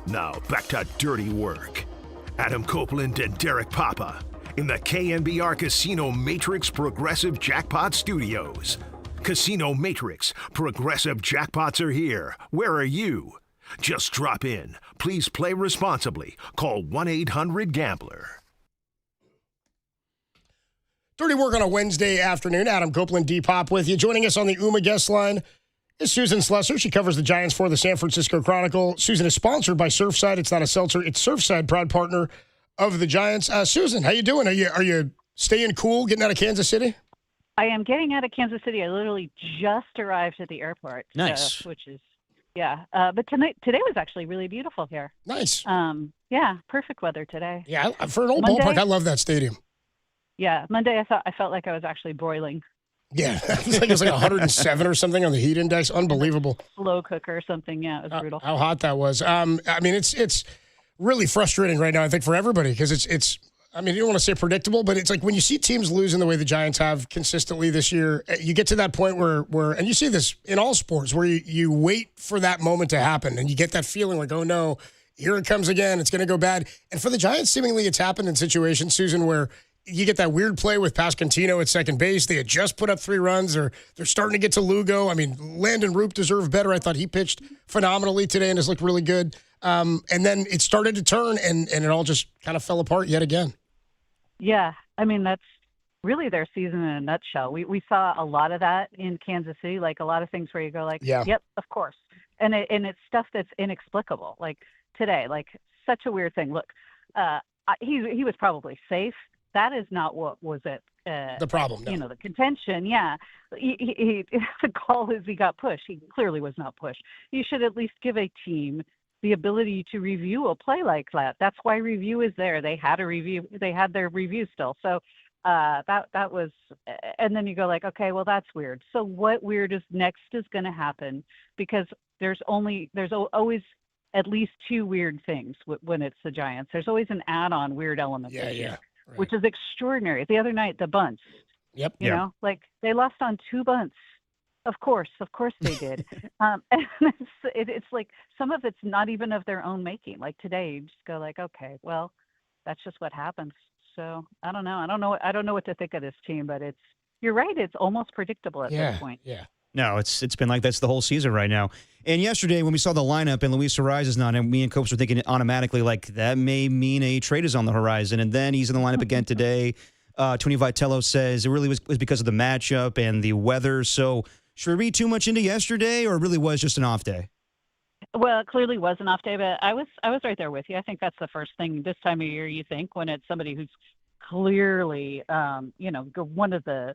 Now, back to Dirty Work. Adam Copeland and Derek Papa in the KNBR Casino Matrix Progressive Jackpot Studios. Casino Matrix Progressive Jackpots are here. Where are you? Just drop in. Please play responsibly. Call 1-800-GAMBLER. Dirty Work on a Wednesday afternoon. Adam Copeland, D-Pop with you. Joining us on the UMA guest line is Susan Slesser. She covers the Giants for the San Francisco Chronicle. Susan is sponsored by Surfside. It's not a seltzer. It's Surfside, proud partner of the Giants. Susan, how you doing? Are you staying cool, getting out of Kansas City? I am getting out of Kansas City. I literally just arrived at the airport. Nice. Which is, yeah. But today was actually really beautiful here. Nice. Yeah, perfect weather today. Yeah, for an old ballpark, I love that stadium. Yeah, Monday I felt like I was actually broiling. Yeah, it was like 107 or something on the heat index. Unbelievable. Slow cooker or something. Yeah, it was brutal. How hot that was. I mean, it's really frustrating right now, I think, for everybody because it's. I mean, you don't want to say predictable, but it's like when you see teams lose in the way the Giants have consistently this year, you get to that point where and you see this in all sports, where you wait for that moment to happen and you get that feeling like, oh no, here it comes again, it's going to go bad. And for the Giants, seemingly it's happened in situations, Susan, where you get that weird play with Pascantino at second base. They had just put up 3 runs. They're starting to get to Lugo. I mean, Landon Roop deserved better. I thought he pitched phenomenally today and has looked really good. And then it started to turn, and it all just kind of fell apart yet again. Yeah, I mean, that's really their season in a nutshell. We saw a lot of that in Kansas City, like a lot of things where you go like, Yeah. yep, of course. And it's stuff that's inexplicable. Like today, like such a weird thing. Look, he was probably safe. That is not what was it. The problem, no. You know, the contention. Yeah, he the call is he got pushed. He clearly was not pushed. You should at least give a team the ability to review a play like that. That's why review is there. They had a review. They had their review still. So that was, and then you go like, okay, well that's weird. So what weird is next is going to happen? Because there's always at least 2 weird things when it's the Giants. There's always an add-on weird element this year, right. which is extraordinary. The other night, the bunts. Yep. You know, like they lost on 2 bunts. Of course they did. And it's like some of it's not even of their own making. Like today, you just go like, okay, well, that's just what happens. So I don't know. I don't know what to think of this team, but you're right. It's almost predictable at this point. Yeah. No, it's been like that's the whole season right now. And yesterday when we saw the lineup and Luis Arraez is not, and me and Copes were thinking automatically like that may mean a trade is on the horizon. And then he's in the lineup again today. Tony Vitello says it really was because of the matchup and the weather. So should we read too much into yesterday, or it really was just an off day? Well, it clearly was an off day, but I was right there with you. I think that's the first thing this time of year you think when it's somebody who's clearly, one of the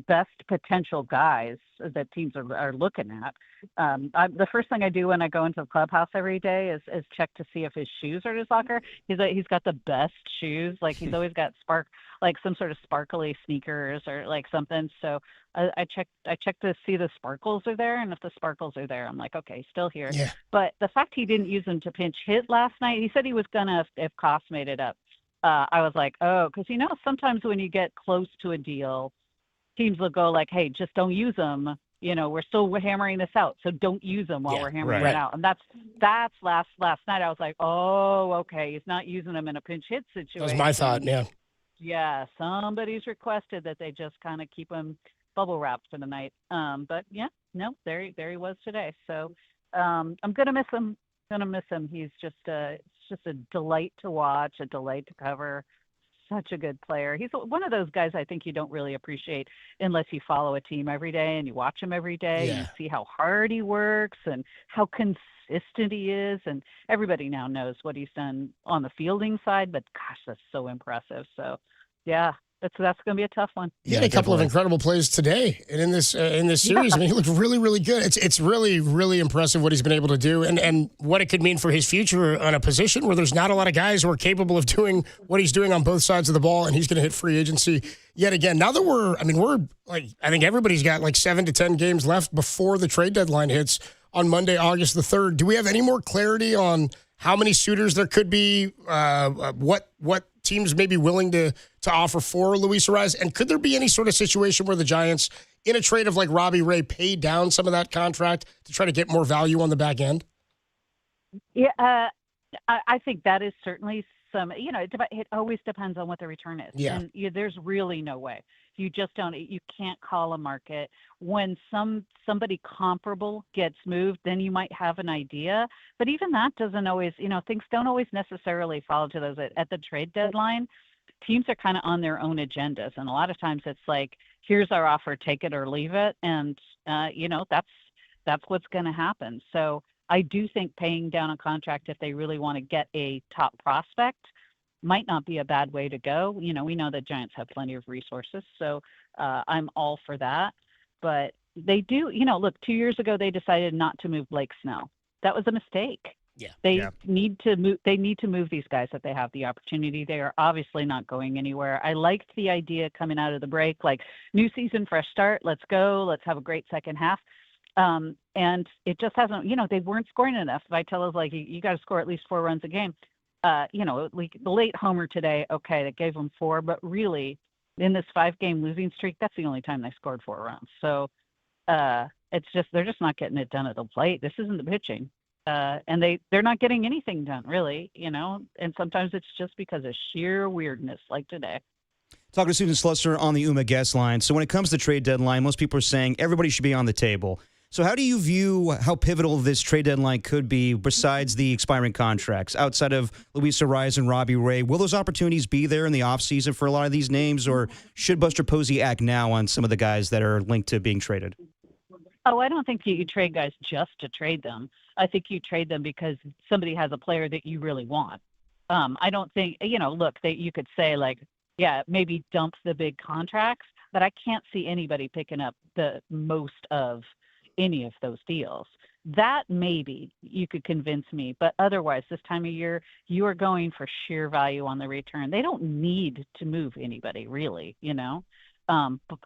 best potential guys that teams are looking at. The first thing I do when I go into the clubhouse every day is check to see if his shoes are in his locker. He's got the best shoes. Like he's always got some sort of sparkly sneakers or like something. So I check to see the sparkles are there, and if the sparkles are there, I'm like, okay, he's still here. Yeah. But the fact he didn't use them to pinch hit last night, he said he was gonna if Koss made it up. I was like, oh, because sometimes when you get close to a deal, teams will go like, hey, just don't use them. We're still hammering this out, so don't use them while we're hammering it out. And that's last night. I was like, oh, okay, he's not using them in a pinch hit situation. That was my thought, yeah. Yeah, somebody's requested that they just kind of keep him bubble wrapped for the night. But yeah, no, there he was today. So I'm gonna miss him. He's just a delight to watch, a delight to cover. Such a good player. He's one of those guys I think you don't really appreciate unless you follow a team every day and you watch him every day. Yeah. You see how hard he works and how consistent he is. And everybody now knows what he's done on the fielding side, but gosh, that's so impressive. So yeah, that's going to be a tough one. He had a couple of incredible plays today and in this series. Yeah. I mean, he looked really, really good. It's really, really impressive what he's been able to do and what it could mean for his future on a position where there's not a lot of guys who are capable of doing what he's doing on both sides of the ball, and he's going to hit free agency yet again. Now that we're like, I think everybody's got like 7 to 10 games left before the trade deadline hits on Monday, August the 3rd. Do we have any more clarity on how many suitors there could be, what teams may be willing to offer for Luis Arraez? And could there be any sort of situation where the Giants, in a trade of like Robbie Ray, pay down some of that contract to try to get more value on the back end? Yeah, I think that is certainly some, it always depends on what the return is. Yeah. And there's really no way. You can't call a market. When somebody comparable gets moved, then you might have an idea. But even that doesn't always, things don't always necessarily follow to those at the trade deadline. Teams are kind of on their own agendas. And a lot of times it's like, here's our offer, take it or leave it. And, that's what's going to happen. So I do think paying down a contract if they really want to get a top prospect might not be a bad way to go. We know that Giants have plenty of resources, so I'm all for that. But they do, look, 2 years ago they decided not to move Blake Snell. That was a mistake. Yeah. They need to move. They need to move these guys if they have the opportunity. They are obviously not going anywhere. I liked the idea coming out of the break, like new season, fresh start. Let's go. Let's have a great second half. And it just hasn't. They weren't scoring enough. Vitello's like, you got to score at least 4 runs a game. Like the late homer today, okay, that gave them 4, but really in this 5-game losing streak, that's the only time they scored 4 runs. So it's just, they're just not getting it done at the plate. This isn't the pitching. And they're not getting anything done really, and sometimes it's just because of sheer weirdness like today. Talking to Susan Slusser on the UMA guest line. So when it comes to trade deadline, most people are saying everybody should be on the table. So how do you view how pivotal this trade deadline could be besides the expiring contracts? Outside of Luis Arraez and Robbie Ray, will those opportunities be there in the offseason for a lot of these names, or should Buster Posey act now on some of the guys that are linked to being traded? Oh, I don't think you trade guys just to trade them. I think you trade them because somebody has a player that you really want. I don't think, look, that you could say like, yeah, maybe dump the big contracts, but I can't see anybody picking up the most of any of those deals. That maybe you could convince me, but otherwise this time of year you are going for sheer value on the return. They don't need to move anybody really,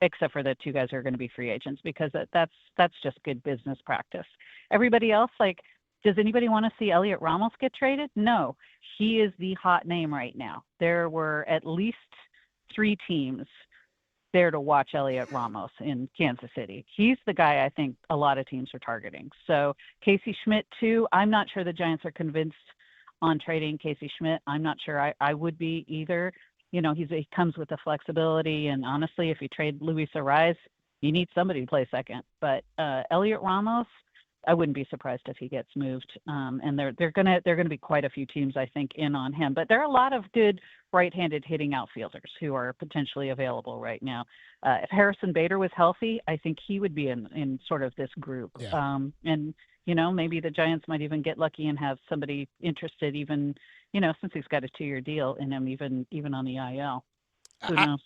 except for the two guys who are going to be free agents, because that's just good business practice. Everybody else, like, does anybody want to see Elliot Ramos get traded? No, he is the hot name right now. There were at least 3 teams there to watch Elliot Ramos in Kansas City. He's the guy I think a lot of teams are targeting. So Casey Schmidt too. I'm not sure the Giants are convinced on trading Casey Schmidt. I'm not sure I would be either. He comes with the flexibility, and honestly, if you trade Luis Arraez, you need somebody to play second. But Elliot Ramos, I wouldn't be surprised if he gets moved. And they're gonna be quite a few teams, I think, in on him. But there are a lot of good right-handed hitting outfielders who are potentially available right now. If Harrison Bader was healthy, I think he would be in sort of this group. Yeah. And maybe the Giants might even get lucky and have somebody interested, even since he's got a 2-year deal in him, even on the IL. Who knows?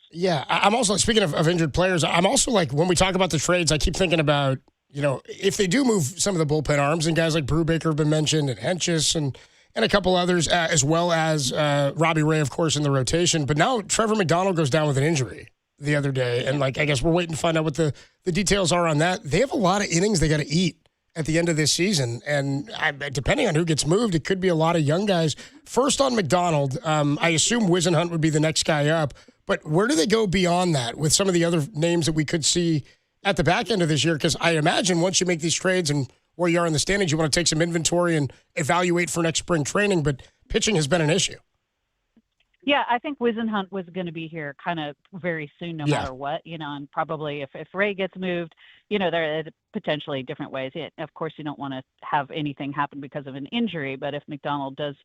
I'm also, speaking of injured players, I'm also like, when we talk about the trades, I keep thinking about, if they do move some of the bullpen arms, and guys like Brubaker have been mentioned, and Hentges and a couple others, as well as Robbie Ray, of course, in the rotation. But now Trevor McDonald goes down with an injury the other day, and I guess we're waiting to find out what the details are on that. They have a lot of innings they got to eat at the end of this season, and depending on who gets moved, it could be a lot of young guys. First on McDonald, I assume Wisenhunt would be the next guy up, but where do they go beyond that with some of the other names that we could see at the back end of this year? Because I imagine once you make these trades and where you are in the standings, you want to take some inventory and evaluate for next spring training, but pitching has been an issue. Yeah, I think Wisenhunt was going to be here kind of very soon, no matter what, and probably if Ray gets moved, there are potentially different ways. Of course, you don't want to have anything happen because of an injury, but if McDonald does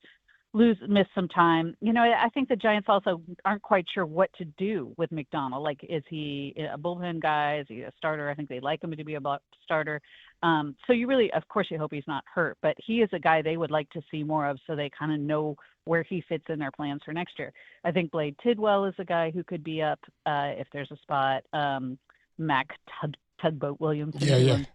miss some time, I think the Giants also aren't quite sure what to do with McDonald. Like, is he a bullpen guy? Is he a starter? I think they'd like him to be a starter. So you really, of course, you hope he's not hurt, but he is a guy they would like to see more of, so they kind of know where he fits in their plans for next year. I think Blade Tidwell is a guy who could be up if there's a spot. Mac Tugboat Williamson.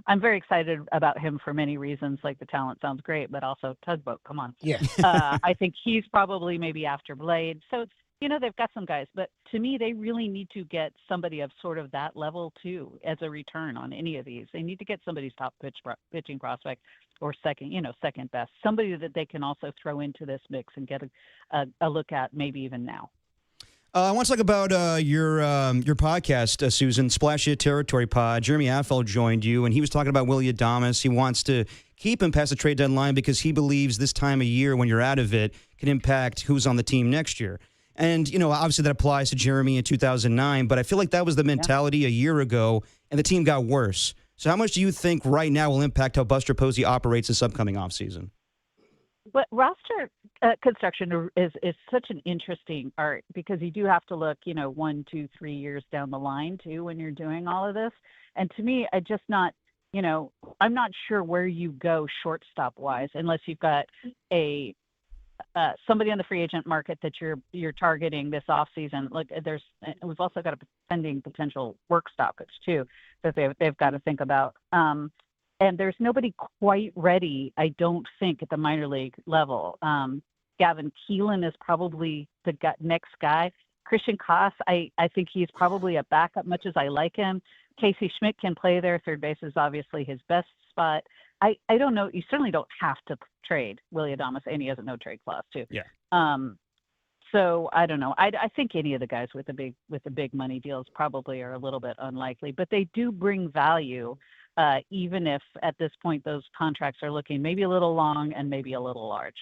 I'm very excited about him for many reasons. Like, the talent sounds great, but also Tugboat, come on. Yeah. I think he's probably maybe after Blade. So, they've got some guys, but to me, they really need to get somebody of sort of that level too as a return on any of these. They need to get somebody's top pitching prospect or second best, somebody that they can also throw into this mix and get a look at maybe even now. I want to talk about your podcast, Susan, Splash Hit Territory Pod. Jeremy Affeldt joined you, and he was talking about Willy Adames. He wants to keep him past the trade deadline because he believes this time of year, when you're out of it, can impact who's on the team next year. And, obviously that applies to Jeremy in 2009, but I feel like that was the mentality a year ago, and the team got worse. So how much do you think right now will impact how Buster Posey operates this upcoming offseason? But roster construction is such an interesting art, because you do have to look, 1, 2, 3 years down the line too when you're doing all of this. And to me, I'm not sure where you go shortstop wise unless you've got somebody on the free agent market that you're targeting this offseason. Look, we've also got a pending potential work stoppage too that they've got to think about. And there's nobody quite ready, I don't think, at the minor league level. Gavin Keelan is probably the next guy. Christian Koss, I think he's probably a backup, much as I like him. Casey Schmidt can play there. Third base is obviously his best spot. I don't know. You certainly don't have to trade Willy Adames, and he has a no-trade clause too. Yeah. So I don't know. I think any of the guys with the big money deals probably are a little bit unlikely, but they do bring value. Even if at this point those contracts are looking maybe a little long and maybe a little large.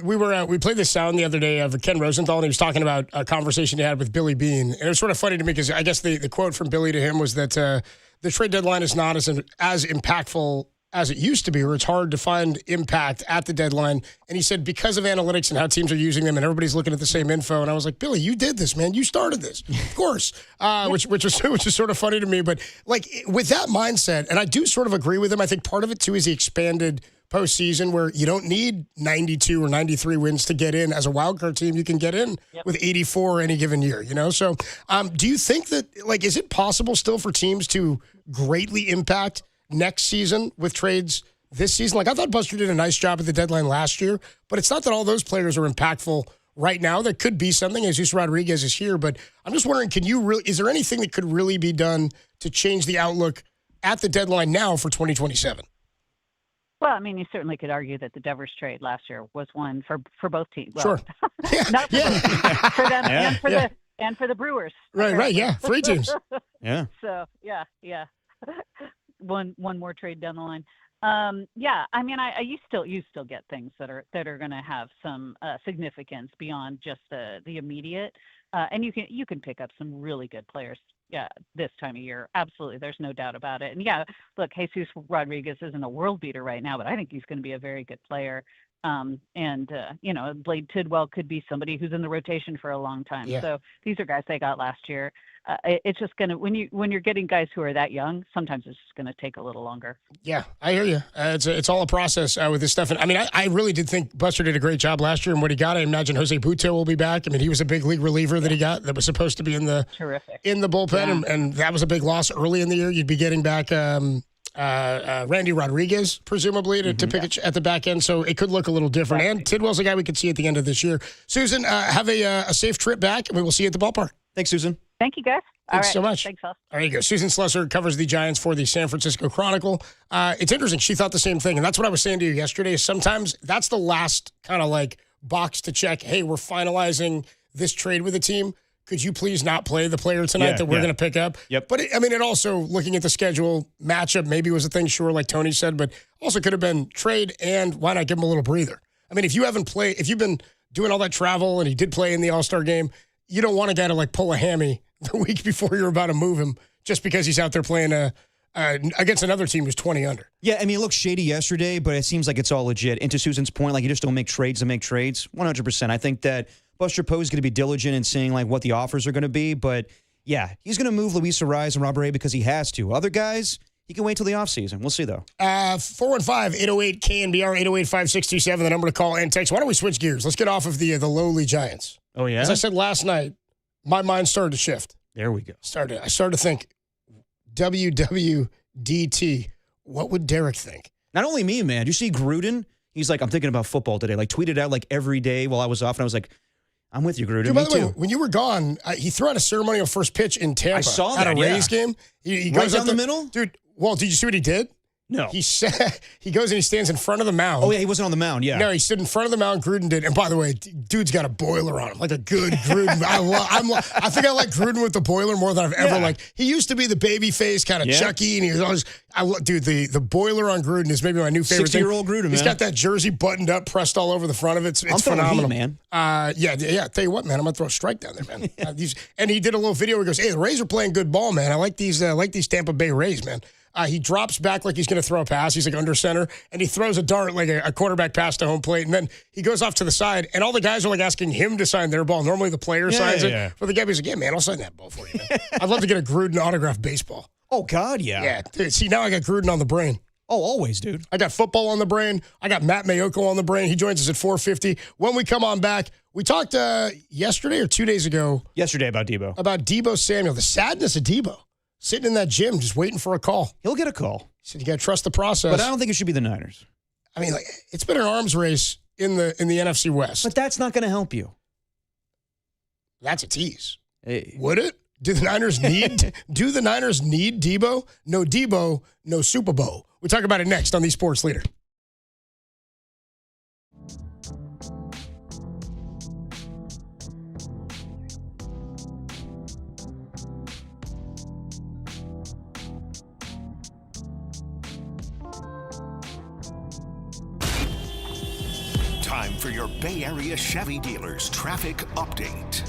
we played this sound the other day of Ken Rosenthal, and he was talking about a conversation he had with Billy Beane. And it was sort of funny to me because I guess the quote from Billy to him was that the trade deadline is not as impactful as it used to be, or it's hard to find impact at the deadline. And he said because of analytics and how teams are using them and everybody's looking at the same info. And I was like, Billy, you did this, man. You started this. Of course. Which is sort of funny to me. But like with that mindset, and I do sort of agree with him, I think part of it too is the expanded postseason where you don't need 92 or 93 wins to get in. As a wildcard team, you can get in with 84 any given year, you know? So do you think that, like, is it possible still for teams to greatly impact next season with trades this season? Like, I thought Buster did a nice job at the deadline last year, but it's not that all those players are impactful right now. There could be something. Jesus Rodriguez is here, but I'm just wondering, is there anything that could really be done to change the outlook at the deadline now for 2027? Well, I mean, you certainly could argue that the Devers trade last year was one for both teams. Well, sure. Not for both teams, for them and for the Brewers. Right, yeah. 3 teams. Yeah. So, yeah. One more trade down the line. Yeah, I mean, you still get things that are going to have some significance beyond just the immediate, and you can pick up some really good players. Yeah, this time of year, absolutely. There's no doubt about it. And yeah, look, Jesus Rodriguez isn't a world beater right now, but I think he's going to be a very good player. Blade Tidwell could be somebody who's in the rotation for a long time. Yeah. So these are guys they got last year. It's just going to, when you're getting guys who are that young, sometimes it's just going to take a little longer. Yeah, I hear you. It's all a process with this stuff. And I mean, I really did think Buster did a great job last year and what he got. I imagine Jose Buto will be back. I mean, he was a big league reliever that he got that was supposed to be in the bullpen. And that was a big loss early in the year. You'd be getting back Randy Rodriguez, presumably, to pick it at the back end. So it could look a little different. Exactly. And Tidwell's a guy we could see at the end of this year. Susan, have a safe trip back, and we will see you at the ballpark. Thanks, Susan. Thank you, guys. Thanks so much. Thanks, Huff. There you go. Susan Slusser covers the Giants for the San Francisco Chronicle. It's interesting. She thought the same thing. And that's what I was saying to you yesterday. Sometimes that's the last kind of like box to check. Hey, we're finalizing this trade with a team. Could you please not play the player tonight that we're going to pick up? Yep. But, it also, looking at the schedule, matchup maybe was a thing, sure, like Tony said, but also could have been trade and why not give him a little breather? I mean, if you've been doing all that travel and he did play in the All-Star game, you don't want a guy to, like, pull a hammy the week before you're about to move him just because he's out there playing against another team who's 20 under. Yeah, I mean, it looked shady yesterday, but it seems like it's all legit. And to Susan's point, like, you just don't make trades to make trades. 100%. I think that Buster Poe is going to be diligent in seeing like what the offers are going to be, but yeah, he's going to move Luis Arraez and Robert Ray because he has to. Other guys, he can wait till the offseason. We'll see though. 415-808-KNBR 808-5627, the number to call and text. Why don't we switch gears? Let's get off of the lowly Giants. Oh yeah. As I said last night, my mind started to shift. There we go. I started to think, WWDT. What would Derek think? Not only me, man. You see Gruden? He's like, I'm thinking about football today. Like tweeted out like every day while I was off, and I was like, I'm with you, Gruden. Dude, by the way, when you were gone, he threw out a ceremonial first pitch in Tampa. I saw that, at a Rays game. He goes right down the middle? Dude, well, did you see what he did? No. He goes and he stands in front of the mound. Oh, yeah, he wasn't on the mound, yeah. No, he stood in front of the mound. Gruden did. And by the way, dude's got a boiler on him, like a good Gruden. I think I like Gruden with the boiler more than I've ever liked. He used to be the baby face, kind of Chucky, and he was always, the boiler on Gruden is maybe my new favorite 60-year-old Gruden, man. He's got that jersey buttoned up, pressed all over the front of it. It's phenomenal. Heat, man. Yeah. Tell you what, man, I'm going to throw a strike down there, man. And he did a little video where he goes, hey, the Rays are playing good ball, man. I like these Tampa Bay Rays, man. He drops back like he's going to throw a pass. He's like under center, and he throws a dart like a quarterback pass to home plate, and then he goes off to the side, and all the guys are like asking him to sign their ball. Normally the player signs it. For the guy, he's like, yeah, man, I'll sign that ball for you, man. I'd love to get a Gruden autographed baseball. Oh, God, yeah. Yeah, dude, see, now I got Gruden on the brain. Oh, always, dude. I got football on the brain. I got Matt Mayoko on the brain. He joins us at 4:50. When we come on back, we talked yesterday or 2 days ago. Yesterday about Debo. About Debo Samuel, the sadness of Debo. Sitting in that gym just waiting for a call. He'll get a call. He said you got to trust the process. But I don't think it should be the Niners. I mean, like, it's been an arms race in the NFC West. But that's not going to help you. That's a tease. Hey. Would it? Do the Niners need Debo? No Debo, no Super Bowl. We'll talk about it next on the Sports Leader. Time for your Bay Area Chevy dealers traffic update.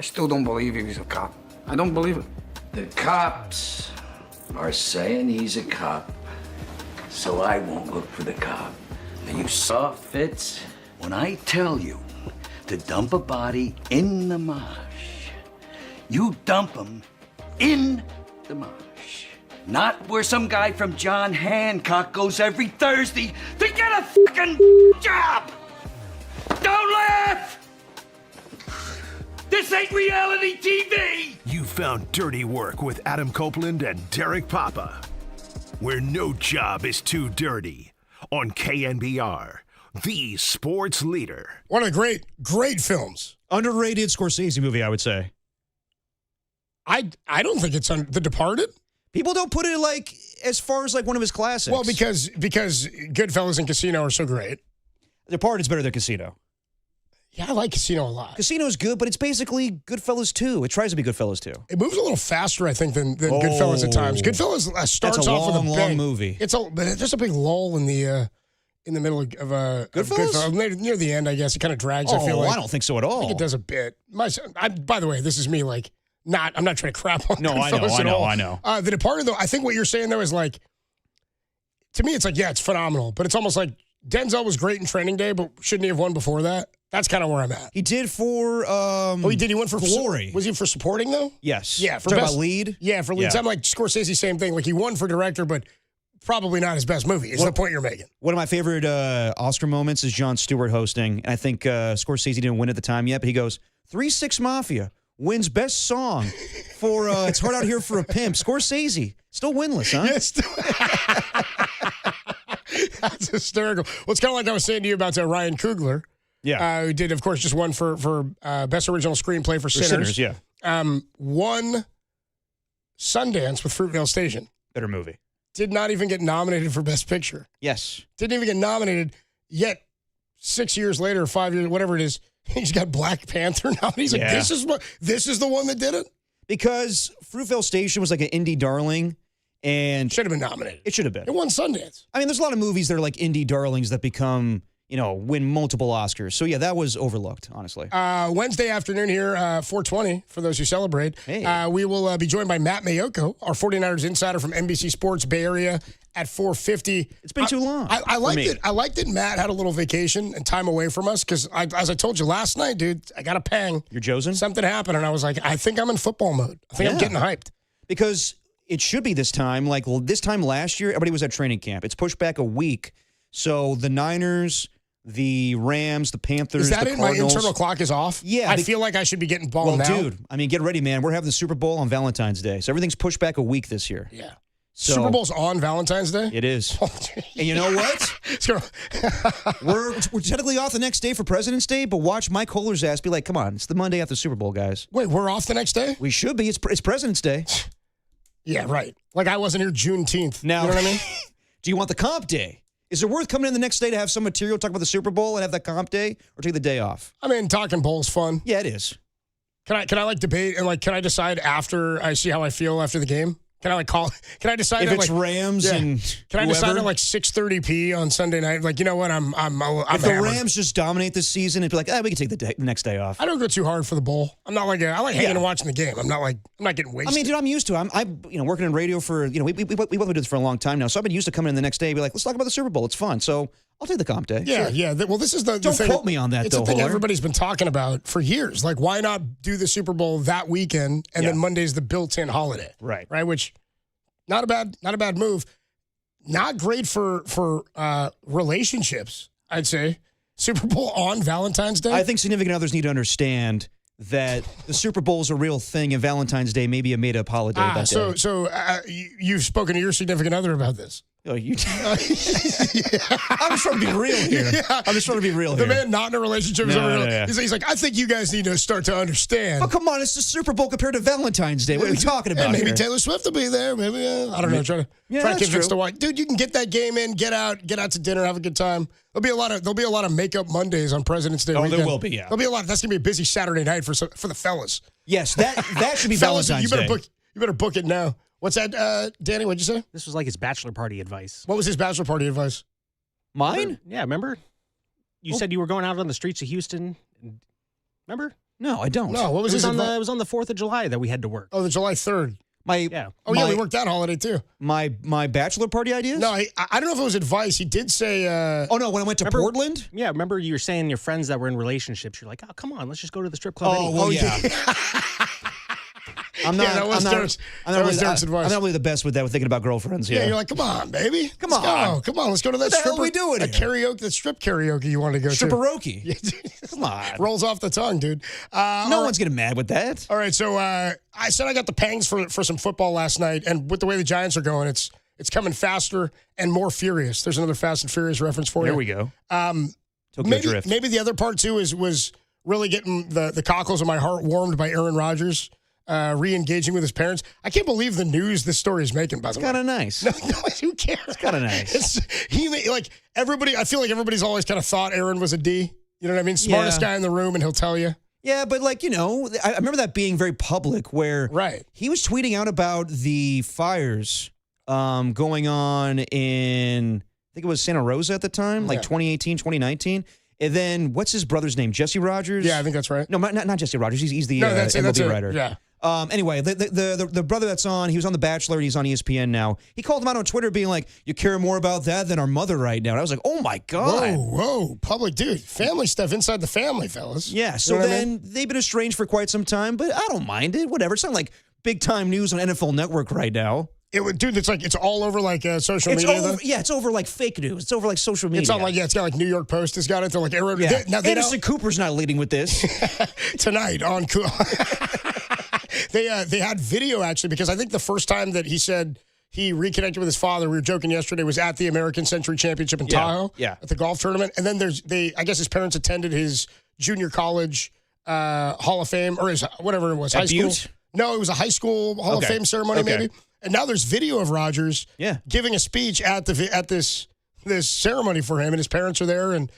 I still don't believe he was a cop. I don't believe it. The cops are saying he's a cop, so I won't look for the cop. And you saw Fitz? When I tell you to dump a body in the marsh, you dump them in the marsh. Not where some guy from John Hancock goes every Thursday to get a fucking job. Don't laugh! This ain't reality TV! You found Dirty Work with Adam Copeland and Derek Papa, where no job is too dirty, on KNBR, the sports leader. One of the great films. Underrated Scorsese movie, I would say. I don't think it's The Departed. People don't put it like as far as like one of his classics. Well, because Goodfellas and Casino are so great. The Departed's better than Casino. Yeah, I like Casino a lot. Casino's good, but it's basically Goodfellas 2. It tries to be Goodfellas 2. It moves a little faster, I think, than Goodfellas at times. Goodfellas starts off with a long movie. But there's a big lull in the middle of Goodfellas? Near the end, I guess. It kind of drags, I feel like. I don't think so at all. I think it does a bit. By the way, this is me, like, I'm not trying to crap on Goodfellas at all. I know. The Departed, though, I think what you're saying, though, is like, to me, it's like, yeah, it's phenomenal. But it's almost like Denzel was great in Training Day, but shouldn't he have won before that? That's kind of where I'm at. He did for he did. He went for Glory. Was he for supporting though? Yes. Yeah, for Talking best about lead. Yeah, for leads. Yeah. I'm like Scorsese, same thing. Like he won for director, but probably not his best movie. Is the point you're making? One of my favorite Oscar moments is Jon Stewart hosting. I think Scorsese didn't win at the time yet, but he goes 3-6 Mafia wins best song for It's Hard Out Here for a Pimp. Scorsese still winless, huh? Yes. That's hysterical. Well, it's kind of like I was saying to you about Ryan Coogler. Yeah. Who did, of course, just won for Best Original Screenplay for Sinners. Yeah. Won Sundance with Fruitvale Station. Better movie. Did not even get nominated for Best Picture. Yes. Didn't even get nominated, yet 6 years later, 5 years, whatever it is, he's got Black Panther now. He's like, this is the one that did it? Because Fruitvale Station was like an indie darling. And should have been nominated. It should have been. It won Sundance. I mean, there's a lot of movies that are like indie darlings that become, win multiple Oscars. So, yeah, that was overlooked, honestly. Wednesday afternoon here, 4:20, for those who celebrate. Hey. We will be joined by Matt Mayoko, our 49ers insider from NBC Sports Bay Area at 4:50. It's been too long. I liked it. I liked that Matt had a little vacation and time away from us because, as I told you last night, dude, I got a pang. You're Josen? Something happened, and I was like, I think I'm in football mode. I think I'm getting hyped. Because it should be this time. Like, this time last year, everybody was at training camp. It's pushed back a week. So the Niners, the Rams, the Panthers, is that the it? Cardinals. My internal clock is off? Yeah. I feel like I should be getting ball now. Dude, I mean, get ready, man. We're having the Super Bowl on Valentine's Day. So everything's pushed back a week this year. Yeah. So, Super Bowl's on Valentine's Day? It is. And you know what? we're technically off the next day for President's Day, but watch Mike Holler's ass be like, come on, it's the Monday after the Super Bowl, guys. Wait, we're off the next day? We should be. It's President's Day. Yeah, right. Like I wasn't here Juneteenth. Now, you know what I mean? Do you want the comp day? Is it worth coming in the next day to have some material, talk about the Super Bowl and have that comp day, or take the day off? I mean, talking bowl's fun. Yeah, it is. Can I like debate and like can I decide after I see how I feel after the game? Can I like call? Can I decide if at, it's like, Rams and can I decide whoever? at like 6:30 on Sunday night? Like, you know what? I'm if the hammered. Rams just dominate this season, it'd be like, we can take the next day off. I don't go too hard for the bowl. I'm not like I like hanging and watching the game. I'm not getting wasted. I mean, dude, I'm used to it. I'm working in radio for we both been doing this for a long time now, so I've been used to coming in the next day and be like, let's talk about the Super Bowl. It's fun. So I'll take the comp day. Yeah, sure. yeah. Well, this is the Don't thing. quote me on that, it's though, the thing Holler. everybody's been talking about for years. Like, why not do the Super Bowl that weekend and then Monday's the built-in holiday? Right. Right. Which not a bad move. Not great for relationships, I'd say. Super Bowl on Valentine's Day. I think significant others need to understand that the Super Bowl is a real thing and Valentine's Day may be a made-up holiday that day. So you've spoken to your significant other about this. Oh, I'm just trying to be real here. Yeah. I'm just trying to be real The here. man not in a relationship is No, real. yeah. He's like, I think you guys need to start to understand. Oh, come on. It's the Super Bowl compared to Valentine's Day. What are we talking about Maybe here? Taylor Swift will be there. Maybe I don't know. Try to that's convince true. the wife. Dude, you can get that game in. Get out to dinner. Have a good time. There'll be a lot of makeup Mondays on President's Day. Oh, there weekend. will be. Yeah. There'll be a lot. That's gonna be a busy Saturday night for the fellas. Yes, that should be Fellas, Valentine's Day. You better book it now. What's that, Danny? What'd you say? This was like his bachelor party advice. What was his bachelor party advice? Mine? Yeah, remember? You said you were going out on the streets of Houston. Remember? No, I don't. No, what was his advice? It was on the 4th of July that we had to work. Oh, the July 3rd. We worked that holiday too. My bachelor party ideas? No, I don't know if it was advice. He did say. Oh no, when I went to Portland. Yeah, remember you were saying your friends that were in relationships. You're like, oh come on, let's just go to the strip club. Oh, well, yeah. I'm not. Yeah, that was I'm not, Derek's- I'm that not was really, Derek's advice. I'm not really the best with that. With thinking about girlfriends. Yeah, you're like, come on, baby. Come Let's on. go. Come on, let's go to that What the hell stripper. are we doing that here? karaoke, that strip karaoke you wanted to go to. Stripperoke. Come on. Rolls off the tongue, dude. No one's getting mad with that. All right, so I said I got the pangs for some football last night, and with the way the Giants are going, it's coming faster and more furious. There's another Fast and Furious reference for you. There we go. Tokyo Drift. Maybe the other part too was really getting the cockles of my heart warmed by Aaron Rodgers re-engaging with his parents. I can't believe the news this story is making. By the way, Kind of nice. No, who cares? It's kind of nice. Everybody. I feel like everybody's always kind of thought Aaron was a D. You know what I mean? Smartest guy in the room, and he'll tell you. Yeah, but I remember that being very public where he was tweeting out about the fires going on in, I think it was Santa Rosa at the time, like 2018, 2019. And then what's his brother's name? Jesse Rogers? Yeah, I think that's right. No, not Jesse Rogers. He's the MLB writer. Yeah. Anyway, the brother that's on, he was on The Bachelor, and he's on ESPN now. He called him out on Twitter being like, you care more about that than our mother right now. And I was like, oh my God. Whoa, public dude. Family stuff inside the family, fellas. Yeah, so You know what I then mean? they've been estranged for quite some time, but I don't mind it. Whatever. It's not like big time news on NFL Network right now. Dude, it's all over like social It's media. over, though? yeah, it's over like fake news. It's over like social media. It's not like it's got like New York Post has got it. They're like Aaron. Yeah. They Anderson Cooper's not leading with this. tonight on Cool. They had video actually because I think the first time that he said he reconnected with his father, we were joking yesterday, was at the American Century Championship in Tahoe. Yeah. At the golf tournament, and then I guess his parents attended his junior college Hall of Fame or his whatever it was, At high school. Butte? No, it was a high school Hall of Fame ceremony maybe. And now there's video of Rodgers giving a speech at this ceremony for him, and his parents are there, and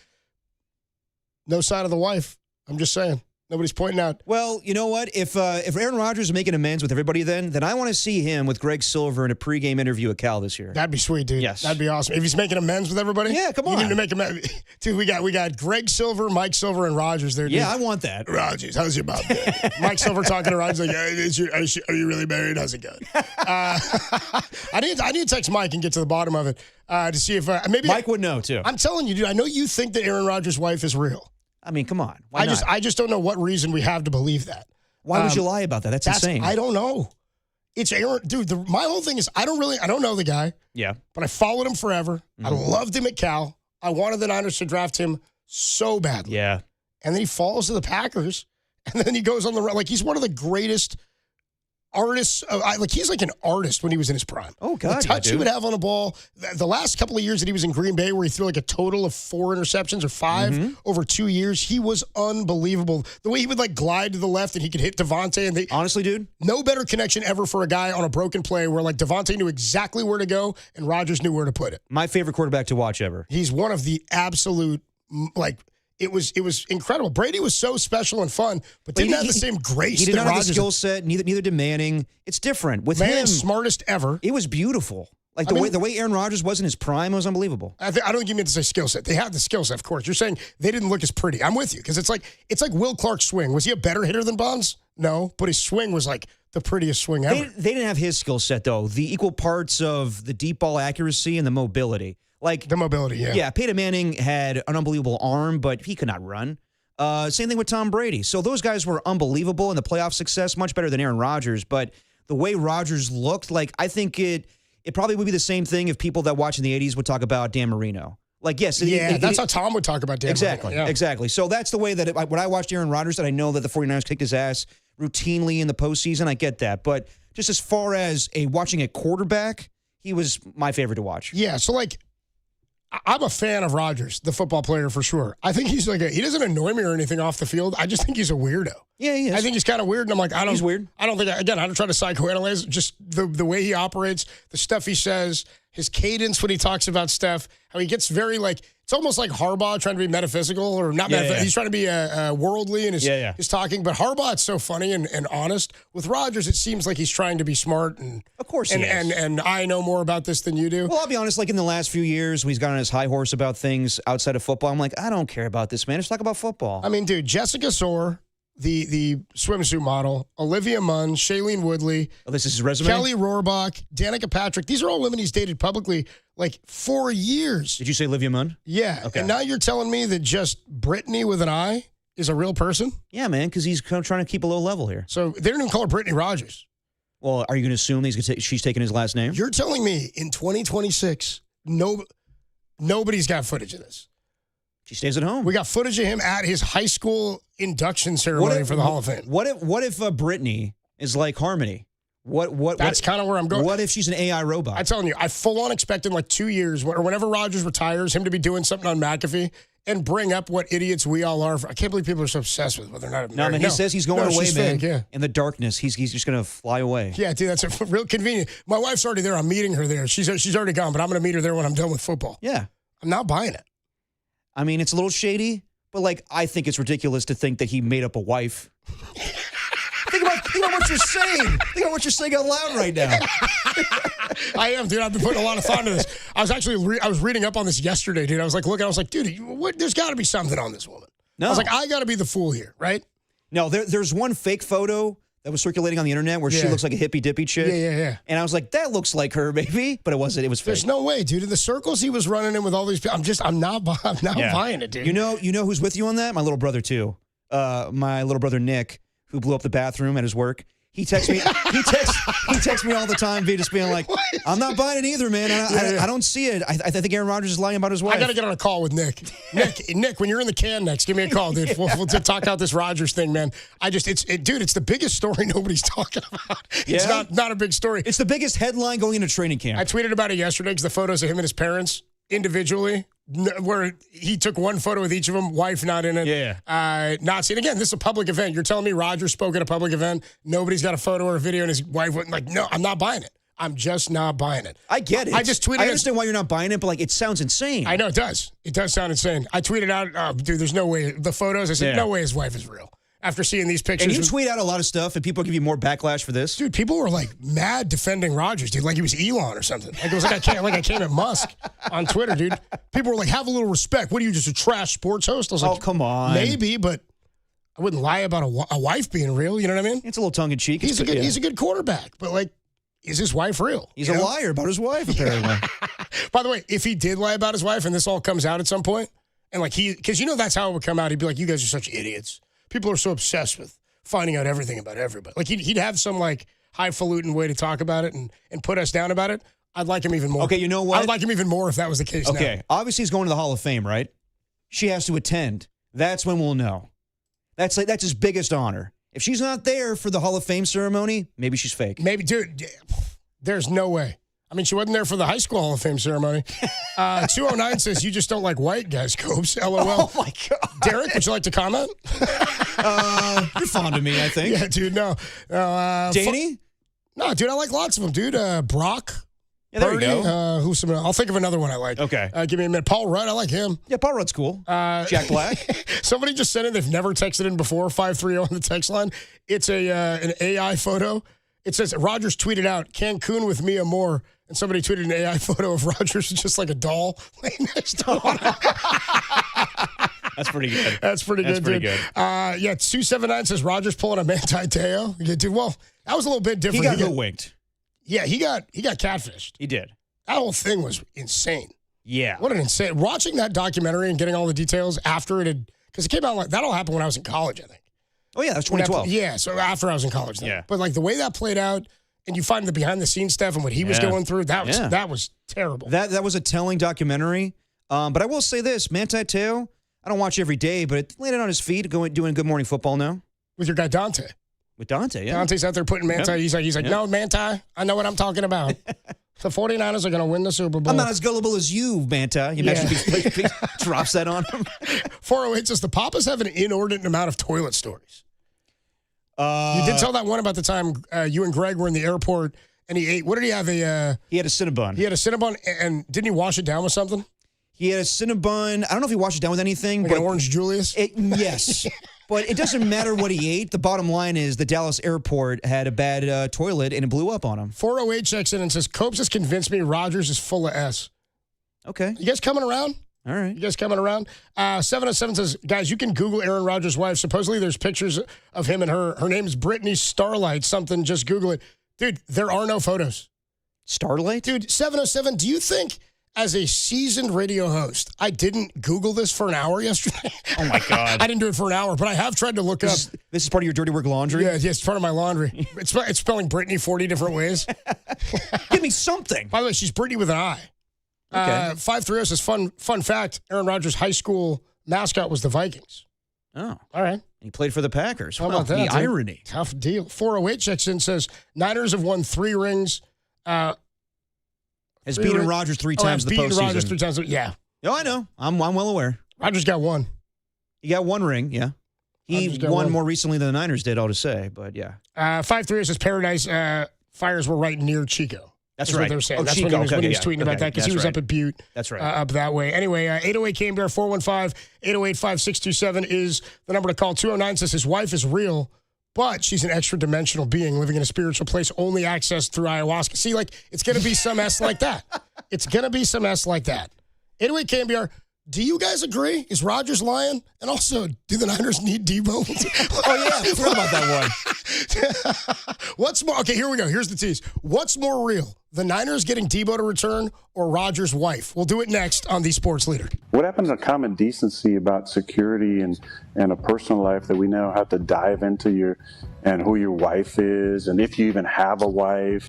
no sign of the wife. I'm just saying. Nobody's pointing out. Well, you know what? If Aaron Rodgers is making amends with everybody, then I want to see him with Greg Silver in a pregame interview at Cal this year. That'd be sweet, dude. Yes. That'd be awesome. If he's making amends with everybody? Yeah, come on. You need to make amends. Dude, we got Greg Silver, Mike Silver, and Rodgers there. Dude. Yeah, I want that. Rodgers, how's your mom doing? Mike Silver talking to Rodgers like, are you really married? How's it going? I need to text Mike and get to the bottom of it to see if maybe Mike would know too. I'm telling you, dude. I know you think that Aaron Rodgers' wife is real. I mean, come on. Why not? I just don't know what reason we have to believe that. Why would you lie about that? That's insane. I don't know. It's Aaron, dude. My whole thing is I don't know the guy. Yeah. But I followed him forever. I loved him at Cal. I wanted the Niners to draft him so badly. Yeah. And then he falls to the Packers, and then he goes on the run. Like he's one of the greatest artists. He's like an artist when he was in his prime. Oh God, the touch he would have on the ball. The last couple of years that he was in Green Bay, where he threw like a total of 4 interceptions or 5 over 2 years, he was unbelievable. The way he would like glide to the left and he could hit Devontae. And honestly, dude, no better connection ever for a guy on a broken play where like Devontae knew exactly where to go and Rodgers knew where to put it. My favorite quarterback to watch ever. He's one of the absolute like. It was incredible. Brady was so special and fun, but didn't have the same grace. He did that not have the Rodgers skill set. Neither did Manning. It's different with him. Smartest ever. It was beautiful. Like the way Aaron Rodgers was in his prime was unbelievable. I don't think you meant to say skill set. They had the skill set, of course. You're saying they didn't look as pretty. I'm with you because it's like Will Clark's swing. Was he a better hitter than Bonds? No, but his swing was like the prettiest swing ever. They didn't have his skill set though. The equal parts of the deep ball accuracy and the mobility. Like the mobility, yeah. Yeah, Peyton Manning had an unbelievable arm, but he could not run. Same thing with Tom Brady. So those guys were unbelievable in the playoff success, much better than Aaron Rodgers. But the way Rodgers looked, like I think it probably would be the same thing if people that watch in the 80s would talk about Dan Marino. Like, yes. That's how Tom would talk about Dan exactly, Marino. Yeah. Exactly. So that's the way that when I watched Aaron Rodgers, and I know that the 49ers kicked his ass routinely in the postseason, I get that. But just as far as watching a quarterback, he was my favorite to watch. Yeah, so like I'm a fan of Rodgers, the football player for sure. I think he's he doesn't annoy me or anything off the field. I just think he's a weirdo. Yeah, he is. I think he's kind of weird, and I'm like, He's weird. I don't think, again, I don't try to psychoanalyze just the way he operates, the stuff he says, his cadence when he talks about stuff, how he gets very it's almost like Harbaugh trying to be metaphysical or not metaphysical. Yeah. He's trying to be worldly in his talking. But Harbaugh, it's so funny and honest. With Rodgers, it seems like he's trying to be smart. And of course he is. And I know more about this than you do. Well, I'll be honest, in the last few years when he's gone on his high horse about things outside of football, I'm like, I don't care about this, man. Let's talk about football. I mean, dude, Jessica Soar, the swimsuit model, Olivia Munn, Shailene Woodley. Oh, this is his resume? Kelly Rohrbach, Danica Patrick. These are all women he's dated publicly 4 years. Did you say Olivia Munn? Yeah. Okay. And now you're telling me that just Brittany with an I is a real person? Yeah, man, because he's trying to keep a low level here. So they don't even call her Brittany Rodgers. Well, are you going to assume she's taking his last name? You're telling me in 2026, nobody's got footage of this. She stays at home. We got footage of him at his high school induction ceremony for the Hall of Fame. What if Brittany is like Harmony? That's kind of where I'm going. What if she's an AI robot? I'm telling you, I full on expected like 2 years or whenever Rodgers retires, him to be doing something on McAfee and bring up what idiots we all are. I can't believe people are so obsessed with whether or not. No, man, he says he's going away, man. Fake, yeah. In the darkness, he's just going to fly away. Yeah, dude, that's real convenient. My wife's already there. I'm meeting her there. She's already gone, but I'm going to meet her there when I'm done with football. Yeah. I'm not buying it. I mean, it's a little shady, but like I think it's ridiculous to think that he made up a wife. Think about what you're saying. Think about what you're saying out loud right now. I am, dude. I've been putting a lot of thought into this. I was actually I was reading up on this yesterday, dude. I was like, looking. I was like, dude, there's got to be something on this woman. No. I was like, I got to be the fool here, right? No, there's one fake photo that was circulating on the internet where she looks like a hippy dippy chick. Yeah. And I was like, that looks like her, maybe, but it wasn't. It was fake. There's no way, dude. In the circles he was running in with all these people, I'm not buying it, dude. You know who's with you on that? My little brother too. My little brother Nick, who blew up the bathroom at his work. He texts me. He texts me all the time, just being like, "I'm not buying it either, man. I don't see it. I think Aaron Rodgers is lying about his wife." I got to get on a call with Nick. Nick, when you're in the can next, give me a call, dude. We'll talk out this Rodgers thing, man. Dude, it's the biggest story nobody's talking about. It's not a big story. It's the biggest headline going into training camp. I tweeted about it yesterday because the photos of him and his parents individually, where he took one photo with each of them, wife not in it. Yeah. Not seen. Again, this is a public event. You're telling me Rodgers spoke at a public event, nobody's got a photo or a video, and his wife went like, no, I'm not buying it. I'm just not buying it. I get it. I just tweeted. I understand why you're not buying it, but like it sounds insane. I know it does. It does sound insane. I tweeted out, dude, there's no way. The photos, I said, no way his wife is real. After seeing these pictures. And you tweet out a lot of stuff, and people give you more backlash for this. Dude, people were like mad defending Rodgers, dude, like he was Elon or something. Like it was like I came at Musk on Twitter, dude. People were like, have a little respect. What are you, just a trash sports host? I was like, come on. Maybe, but I wouldn't lie about a wife being real. You know what I mean? It's a little tongue in cheek. He's a good quarterback, but like, is his wife real? He's a liar about his wife, apparently. By the way, if he did lie about his wife and this all comes out at some point, and like because that's how it would come out. He'd be like, you guys are such idiots. People are so obsessed with finding out everything about everybody. Like he'd have some like highfalutin way to talk about it and put us down about it. I'd like him even more. Okay, you know what? I'd like him even more if that was the case. Okay, now. Obviously he's going to the Hall of Fame, right? She has to attend. That's when we'll know. That's his biggest honor. If she's not there for the Hall of Fame ceremony, maybe she's fake. Maybe, dude. There's no way. I mean, she wasn't there for the high school Hall of Fame ceremony. 209 says, you just don't like white guys, Copes. LOL. Oh, my God. Derek, would you like to comment? You're fond of me, I think. Yeah, dude, no. Danny? No, dude, I like lots of them, dude. Brock. Yeah, there Birdie, you go. I'll think of another one I like. Okay. Give me a minute. Paul Rudd, I like him. Yeah, Paul Rudd's cool. Jack Black. Somebody just sent in, they've never texted in before, 530 on the text line. It's an AI photo. It says, Rodgers tweeted out, Cancun with Mia Moore. And somebody tweeted an AI photo of Rodgers just like a doll laying next to him. That's pretty good. That's pretty good, dude. Yeah, 279 says Rodgers pulling a Manti Te'o. Yeah, dude, well, that was a little bit different. He got hoodwinked. Yeah, he got catfished. He did. That whole thing was insane. Yeah. What an insane. Watching that documentary and getting all the details after it had, because it came out, that all happened when I was in college, I think. Oh, yeah, that's 2012. Yeah, so after I was in college then. Yeah. But like the way that played out, and you find the behind-the-scenes stuff and what he was going through, that was terrible. That was a telling documentary. But I will say this, Manti Te'o, I don't watch every day, but it landed on his feet doing Good Morning Football now. With your guy Dante. With Dante, yeah. Dante's out there putting Manti. Yep. He's like, no, Manti, I know what I'm talking about. The 49ers are going to win the Super Bowl. I'm not as gullible as you, Manti. You imagine if he drops that on him. 408 says, the Papas have an inordinate amount of toilet stories. You did tell that one about the time you and Greg were in the airport and he ate. What did he have? He had a Cinnabon. He had a Cinnabon, and didn't he wash it down with something? He had a Cinnabon. I don't know if he washed it down with anything. Like but an Orange Julius? Yes. But it doesn't matter what he ate. The bottom line is the Dallas airport had a bad toilet and it blew up on him. 408 checks in and says, Copes has convinced me Rodgers is full of S. Okay. You guys coming around? All right. You guys coming around? 707 says, guys, you can Google Aaron Rodgers' wife. Supposedly there's pictures of him and her. Her name is Brittany Starlight something. Just Google it. Dude, there are no photos. Starlight? Dude, 707, do you think as a seasoned radio host, I didn't Google this for an hour yesterday. Oh, my God. I didn't do it for an hour, but I have tried to look up. This is part of your dirty work laundry? Yeah, it's part of my laundry. It's spelling Brittany 40 different ways. Give me something. By the way, she's Brittany with an I. Okay. 530 says, fun fact, Aaron Rodgers' high school mascot was the Vikings. Oh. All right. He played for the Packers. How about that? The dude? irony. Tough deal. 408 checks in, says, Niners have won 3 rings. Has beaten Rodgers 3 times in the postseason. Beaten Rodgers 3 times. Yeah. Oh, I know. I'm well aware. Rodgers got 1. He got 1 ring, yeah. He won more recently than the Niners did, all to say, but yeah. 530 says Paradise fires were right near Chico. That's what right. they're saying. Oh, That's Chico. when he was tweeting about that because he was up at Butte. That's right. Up that way. Anyway, 808 Cambear 415-808-5627 is the number to call. 209 says his wife is real, but she's an extra dimensional being living in a spiritual place only accessed through ayahuasca. See, like, it's going to be some S like that. It's going to be some S like that. 808 Cambear, do you guys agree? Is Rodgers lying? And also, do the Niners need Debo? Oh, yeah. I forgot about that one. What's more? Okay, here we go. Here's the tease. What's more real? The Niners getting Debo to return or Rodgers' wife? We'll do it next on The Sports Leader. What happens to common decency about security and a personal life that we now have to dive into and who your wife is and if you even have a wife?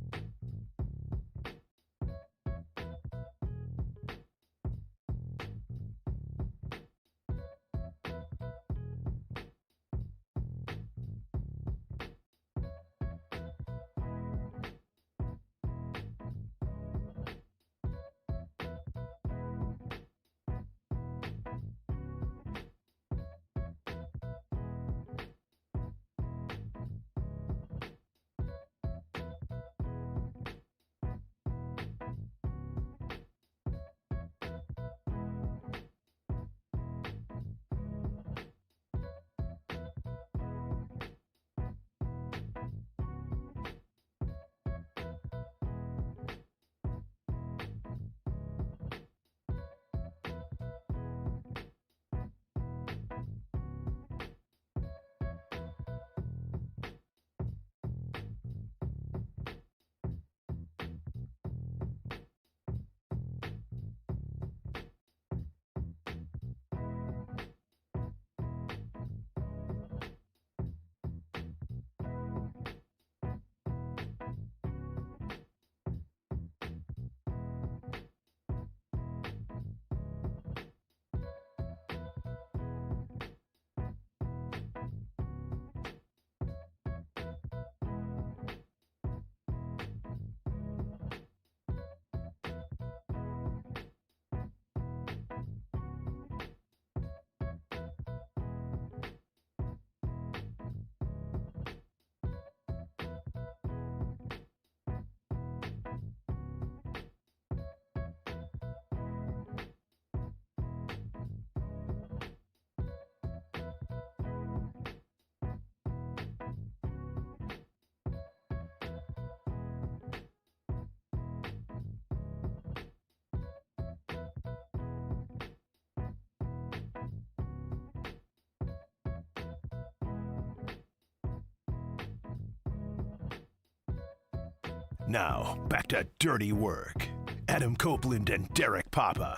Now, back to Dirty Work. Adam Copeland and Derek Papa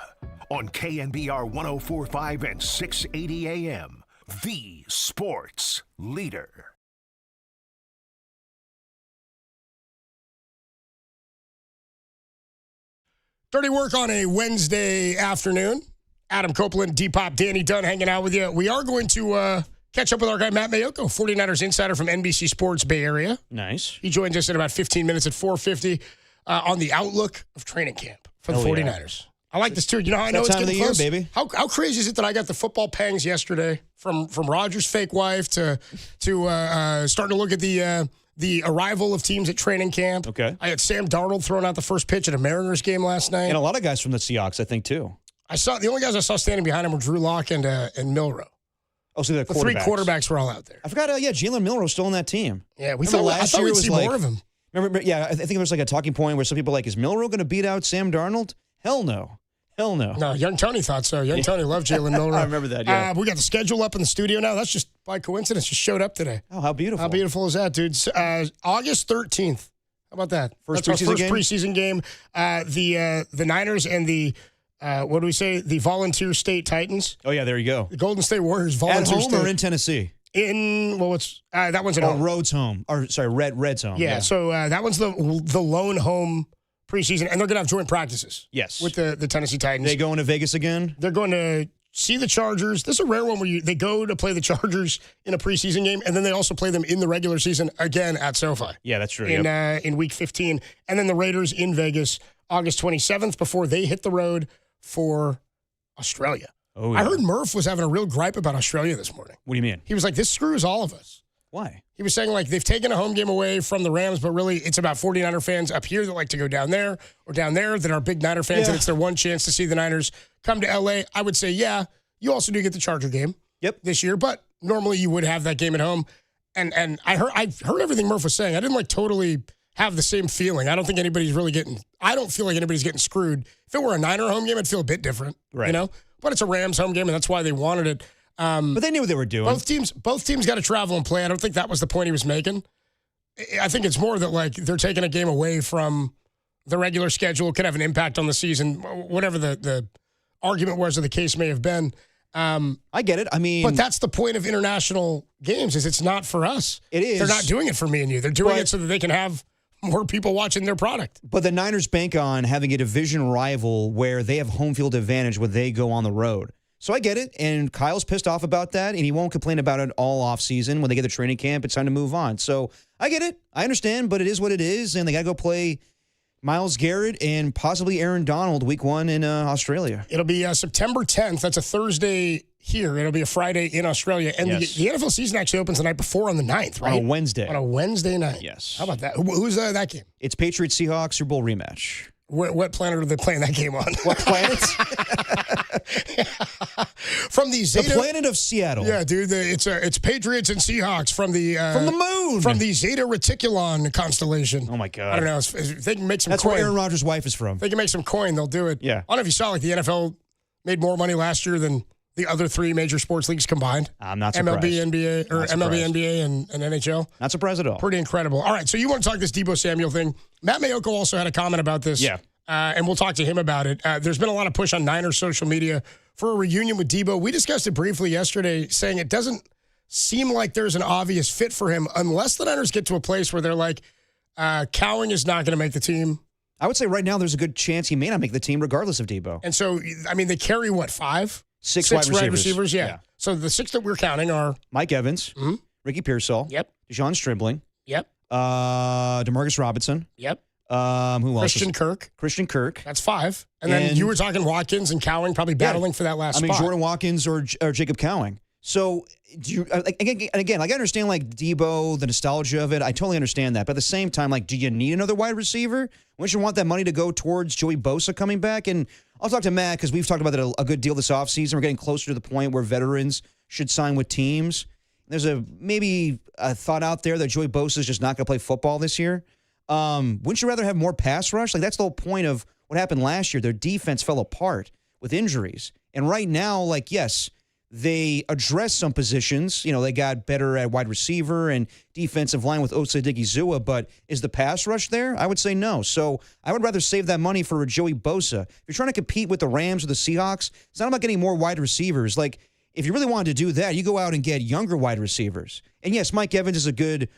on KNBR 104.5 and 680 AM, the sports leader. Dirty Work on a Wednesday afternoon. Adam Copeland, D-Pop, Danny Dunn hanging out with you. We are going to catch up with our guy, Matt Mayoko, 49ers insider from NBC Sports Bay Area. Nice. He joins us in about 15 minutes at 4:50 on the outlook of training camp for the 49ers. Yeah. I like this, too. You know how I know it's getting close? Year, baby. How crazy is it that I got the football pangs yesterday from Rodgers' fake wife to starting to look at the arrival of teams at training camp. Okay. I had Sam Darnold throwing out the first pitch at a Mariners game last night. And a lot of guys from the Seahawks, I think, too. The only guys I saw standing behind him were Drew Lock and Milroe. Oh, so the 3 quarterbacks were all out there. I forgot, Jalen Milroe's still on that team. Yeah, I thought we'd see more of him. Remember, I think there was like a talking point where some people were like, is Milroe going to beat out Sam Darnold? Hell no. Hell no. No, young Tony thought so. Young Tony loved Jalen Milroe. I remember that, yeah. We got the schedule up in the studio now. That's just by coincidence. Just showed up today. Oh, how beautiful. How beautiful is that, dude? August 13th. about that? First That's our preseason first game? preseason game. The Niners and the what do we say? The Volunteer State Titans. Oh, yeah, there you go. The Golden State Warriors. At Volunteer home State. or in Tennessee? That one's at home. Rhodes home. Or, sorry, Red's home. Yeah, so that one's the lone home preseason, and they're going to have joint practices. Yes. With the Tennessee Titans. They going to Vegas again? They're going to see the Chargers. This is a rare one where they go to play the Chargers in a preseason game, and then they also play them in the regular season again at SoFi. Yeah, that's true. In Week 15. And then the Raiders in Vegas August 27th before they hit the road for Australia. Oh, yeah. I heard Murph was having a real gripe about Australia this morning. What do you mean? He was like, this screws all of us. Why? He was saying, like, they've taken a home game away from the Rams, but really it's about 49er fans up here that like to go down there or down there that are big Niner fans, and it's their one chance to see the Niners come to L.A. I would say, yeah, you also do get the Charger game this year, but normally you would have that game at home. And I heard everything Murph was saying. I didn't, like, totally have the same feeling. I don't think anybody's really I don't feel like anybody's getting screwed. If it were a Niner home game, I'd feel a bit different, Right. you know? But it's a Rams home game, and that's why they wanted it. But they knew what they were doing. Both teams got to travel and play. I don't think that was the point he was making. I think it's more that, like, they're taking a game away from the regular schedule, could have an impact on the season, whatever the argument was or the case may have been. I get it. I mean, but that's the point of international games, is it's not for us. It is. They're not doing it for me and you. They're doing it so that they can have more people watching their product. But the Niners bank on having a division rival where they have home field advantage when they go on the road. So I get it, and Kyle's pissed off about that, and he won't complain about it all offseason. When they get to training camp, it's time to move on. So I get it. I understand, but it is what it is, and they got to go play Myles Garrett and possibly Aaron Donald week 1 in Australia. It'll be September 10th. That's a Thursday here. It'll be a Friday in Australia. And the NFL season actually opens the night before on the 9th, right? On a Wednesday. On a Wednesday night. Yes. How about that? Who's that game? It's Patriots-Seahawks Super Bowl rematch. What planet are they playing that game on? What planet? From the Zeta, planet of Seattle. Yeah, dude. It's Patriots and Seahawks from the moon, from the Zeta Reticulon constellation. Oh my God! I don't know. If they can make some. That's coin, where Aaron Rodgers' wife is from. If they can make some coin, they'll do it. Yeah. I don't know if you saw, like, the NFL made more money last year than the other 3 major sports leagues combined. I'm not surprised. MLB, NBA, and NHL. Not surprised at all. Pretty incredible. All right, so you want to talk this Deebo Samuel thing? Matt Mayoko also had a comment about this. Yeah. And we'll talk to him about it. There's been a lot of push on Niners social media for a reunion with Deebo. We discussed it briefly yesterday, saying it doesn't seem like there's an obvious fit for him unless the Niners get to a place where they're like, Cowing is not going to make the team. I would say right now there's a good chance he may not make the team regardless of Deebo. And so, I mean, they carry, what, 5? Six wide wide receivers? Yeah. So the 6 that we're counting are Mike Evans, Ricky Pearsall, Yep. Deshaun Stribling, Yep. Demarcus Robinson. Yep. Who else? Christian Kirk. Christian Kirk. That's 5. And then you were talking Watkins and Cowing probably battling for that last spot. Jordan Watkins or Jacob Cowing. So, do you, again, like, I understand, like, Deebo, the nostalgia of it. I totally understand that. But at the same time, like, do you need another wide receiver? Wouldn't you want that money to go towards Joey Bosa coming back? And I'll talk to Matt because we've talked about that a good deal this offseason. We're getting closer to the point where veterans should sign with teams. There's maybe a thought out there that Joey Bosa is just not going to play football this year. Wouldn't you rather have more pass rush? Like, that's the whole point of what happened last year. Their defense fell apart with injuries. And right now, like, yes, they addressed some positions. You know, they got better at wide receiver and defensive line with Osa Digizua, but is the pass rush there? I would say no. So I would rather save that money for a Joey Bosa. If you're trying to compete with the Rams or the Seahawks, it's not about getting more wide receivers. Like, if you really wanted to do that, you go out and get younger wide receivers. And yes, Mike Evans is a good,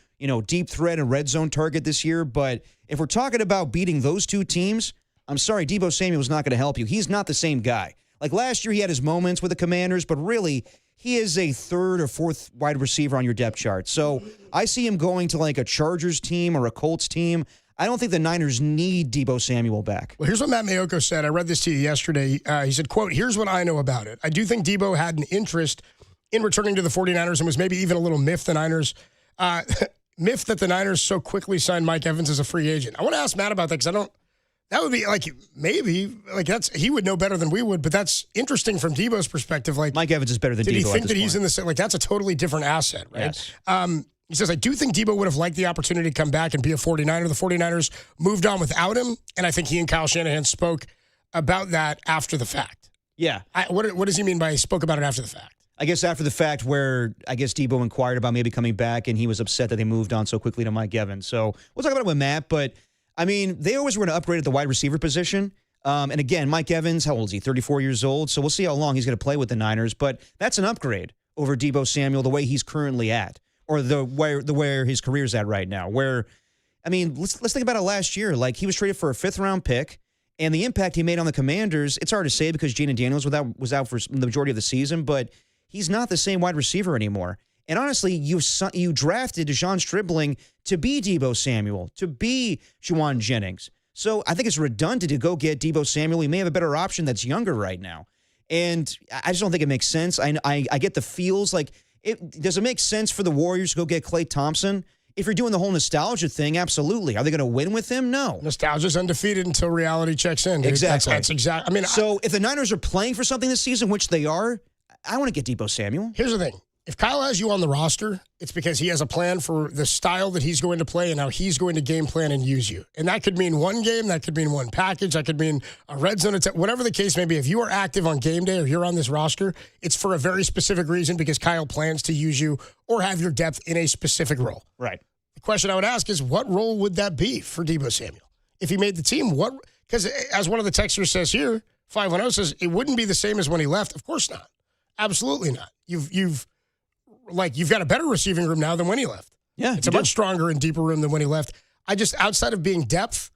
deep threat and red zone target this year. But if we're talking about beating those 2 teams, I'm sorry, Deebo Samuel is not going to help you. He's not the same guy. Like, last year, he had his moments with the Commanders, but really, he is a 3rd or 4th wide receiver on your depth chart. So I see him going to, like, a Chargers team or a Colts team. I don't think the Niners need Deebo Samuel back. Well, here's what Matt Mayoko said. I read this to you yesterday. He said, quote, "Here's what I know about it. I do think Deebo had an interest in returning to the 49ers and was maybe even a little miffed the Niners miffed that the Niners so quickly signed Mike Evans as a free agent." I want to ask Matt about that because that would be like, maybe, like, he would know better than we would, but that's interesting from Deebo's perspective. Like, Mike Evans is better than Deebo. Did he think that he's in the, like, that's a totally different asset, right? Yes. He says, I do think Deebo would have liked the opportunity to come back and be a 49er. The 49ers moved on without him, and I think he and Kyle Shanahan spoke about that after the fact. Yeah. What does he mean by spoke about it after the fact? I guess after the fact where I guess Deebo inquired about maybe coming back, and he was upset that they moved on so quickly to Mike Evans. So we'll talk about it with Matt, but I mean, they always were going to upgrade at the wide receiver position. And again, Mike Evans, how old is he? 34 years old. So we'll see how long he's going to play with the Niners. But that's an upgrade over Deebo Samuel, the way he's currently at, or where his career's at right now. Where, I mean, let's think about it last year. Like, he was traded for a 5th-round pick, and the impact he made on the Commanders, it's hard to say because Jaden Daniels was out for the majority of the season, but he's not the same wide receiver anymore. And honestly, you drafted Deshaun Stribling to be Deebo Samuel, to be Juwan Jennings. So I think it's redundant to go get Deebo Samuel. He may have a better option that's younger right now. And I just don't think it makes sense. I get the feels like, does it make sense for the Warriors to go get Klay Thompson? If you're doing the whole nostalgia thing, absolutely. Are they going to win with him? No. Nostalgia's undefeated until reality checks in. Dude. Exactly. That's exactly. I mean, so if the Niners are playing for something this season, which they are, I want to get Deebo Samuel. Here's the thing. If Kyle has you on the roster, it's because he has a plan for the style that he's going to play and how he's going to game plan and use you. And that could mean one game, that could mean one package, that could mean a red zone attack, whatever the case may be. If you are active on game day or you're on this roster, it's for a very specific reason because Kyle plans to use you or have your depth in a specific role. Right. The question I would ask is, what role would that be for Deebo Samuel? If he made the team, what? Because as one of the texters says here, 510 says, it wouldn't be the same as when he left. Of course not. Absolutely not. You've got a better receiving room now than when he left. Yeah. It's a much stronger and deeper room than when he left. I just, outside of being depth,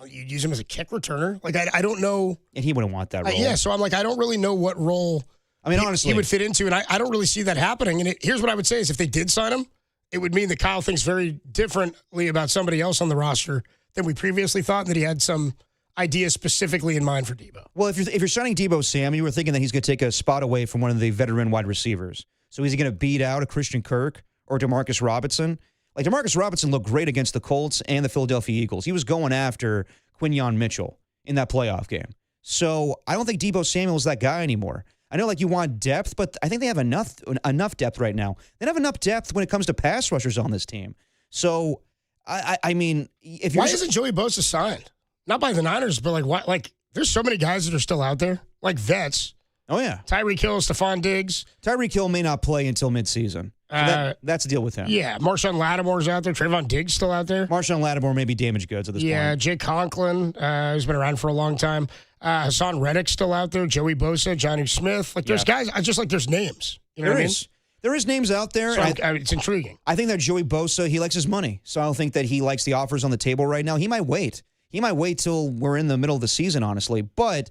you'd use him as a kick returner. Like, I don't know. And he wouldn't want that role. Yeah, so I'm like, I don't really know what role honestly, he would fit into, and I don't really see that happening. And here's what I would say is if they did sign him, it would mean that Kyle thinks very differently about somebody else on the roster than we previously thought, and that he had some ideas specifically in mind for Deebo. Well, if you're signing Deebo Samuel, you were thinking that he's going to take a spot away from one of the veteran wide receivers. So is he going to beat out a Christian Kirk or DeMarcus Robinson? Like, DeMarcus Robinson looked great against the Colts and the Philadelphia Eagles. He was going after Quinyon Mitchell in that playoff game. So I don't think Deebo Samuel is that guy anymore. I know, like, you want depth, but I think they have enough depth right now. They don't have enough depth when it comes to pass rushers on this team. So, I mean, if you're... Why isn't Joey Bosa signed? Not by the Niners, but, like, why? Like, there's so many guys that are still out there, like vets. Oh, yeah. Tyreek Hill, Stephon Diggs. Tyreek Hill may not play until midseason. So that's the deal with him. Yeah, Marshawn Lattimore's out there. Trayvon Diggs still out there. Marshawn Lattimore may be damaged goods at this point. Yeah, Jake Conklin, who's been around for a long time. Hassan Reddick's still out there. Joey Bosa, Johnny Smith. Like, there's guys, there's names. You know what I mean? There is names out there. So it's intriguing. I think that Joey Bosa, he likes his money. So I don't think that he likes the offers on the table right now. He might wait. He might wait till we're in the middle of the season, honestly. But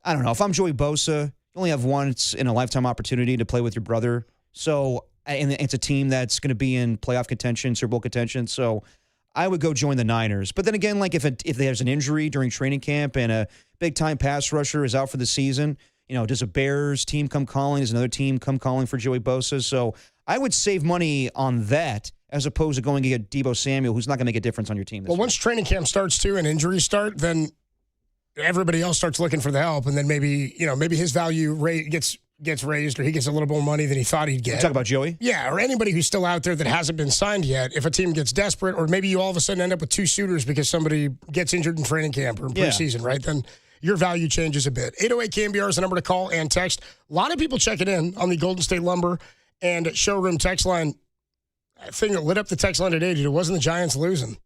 I don't know. If I'm Joey Bosa, you only have once in a lifetime opportunity to play with your brother. So, and it's a team that's going to be in playoff contention, Super Bowl contention. So I would go join the Niners. But then again, like if there's an injury during training camp and a big-time pass rusher is out for the season, does a Bears team come calling? Does another team come calling for Joey Bosa? So I would save money on that as opposed to going to get Deebo Samuel, who's not going to make a difference on your team. Once training camp starts too and injuries start, then everybody else starts looking for the help, and then maybe his value gets raised, or he gets a little more money than he thought he'd get. You talk about Joey? Yeah, or anybody who's still out there that hasn't been signed yet. If a team gets desperate, or maybe you all of a sudden end up with two suitors because somebody gets injured in training camp or in preseason, right? Then your value changes a bit. 808-KMBR is the number to call and text. A lot of people checking in on the Golden State Lumber and Showroom text line. I think it lit up the text line today, dude. It wasn't the Giants losing.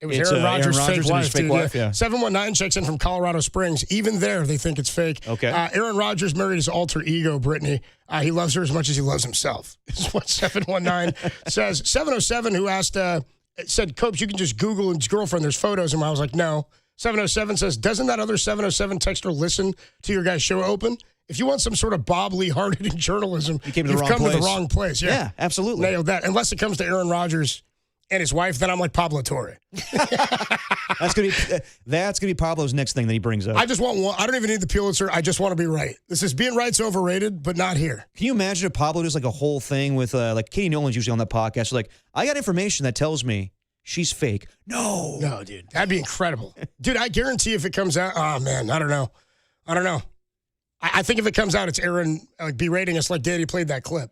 It was Aaron Rodgers' fake wife, yeah. 719 checks in from Colorado Springs. Even there, they think it's fake. Okay. Aaron Rodgers married his alter ego, Brittany. He loves her as much as he loves himself, is what 719 says. 707, who asked, said, Copes, you can just Google his girlfriend. There's photos. And I was like, no. 707 says, doesn't that other 707 texter listen to your guys' show open? If you want some sort of Bob Lee hard-hitting journalism, you've come to the wrong place. Yeah, absolutely. Nailed that. Unless it comes to Aaron Rodgers and his wife, then I'm like Pablo Torre. That's gonna be Pablo's next thing that he brings up. I just want one. I don't even need the Pulitzer. I just want to be right. This is being right's overrated, but not here. Can you imagine if Pablo does like a whole thing with like Katie Nolan's usually on that podcast? Like, I got information that tells me she's fake. No, dude, that'd be incredible, dude. I guarantee if it comes out, oh man, I don't know. I think if it comes out, it's Aaron berating us like Daddy played that clip.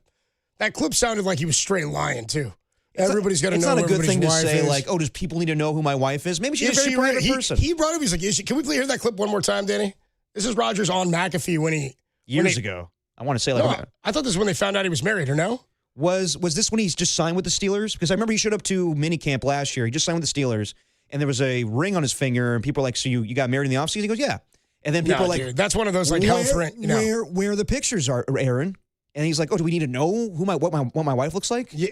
That clip sounded like he was straight lying too. Everybody's got to know who everybody's wife is. It's not a good thing to say, like, oh, does people need to know who my wife is? Maybe she's a very private person. He brought up, he's like, can we hear that clip one more time, Danny? This is Rodgers on McAfee years ago. I want to say like I thought this was when they found out he was married, or no? Was this when he's just signed with the Steelers? Because I remember he showed up to minicamp last year. He just signed with the Steelers. and there was a ring on his finger, and people are like, so you got married in the offseason? He goes, yeah. And then people are like, dude, that's one of those like health ring. Where the pictures are, Aaron? And he's like, oh, do we need to know what my wife looks like? Yeah.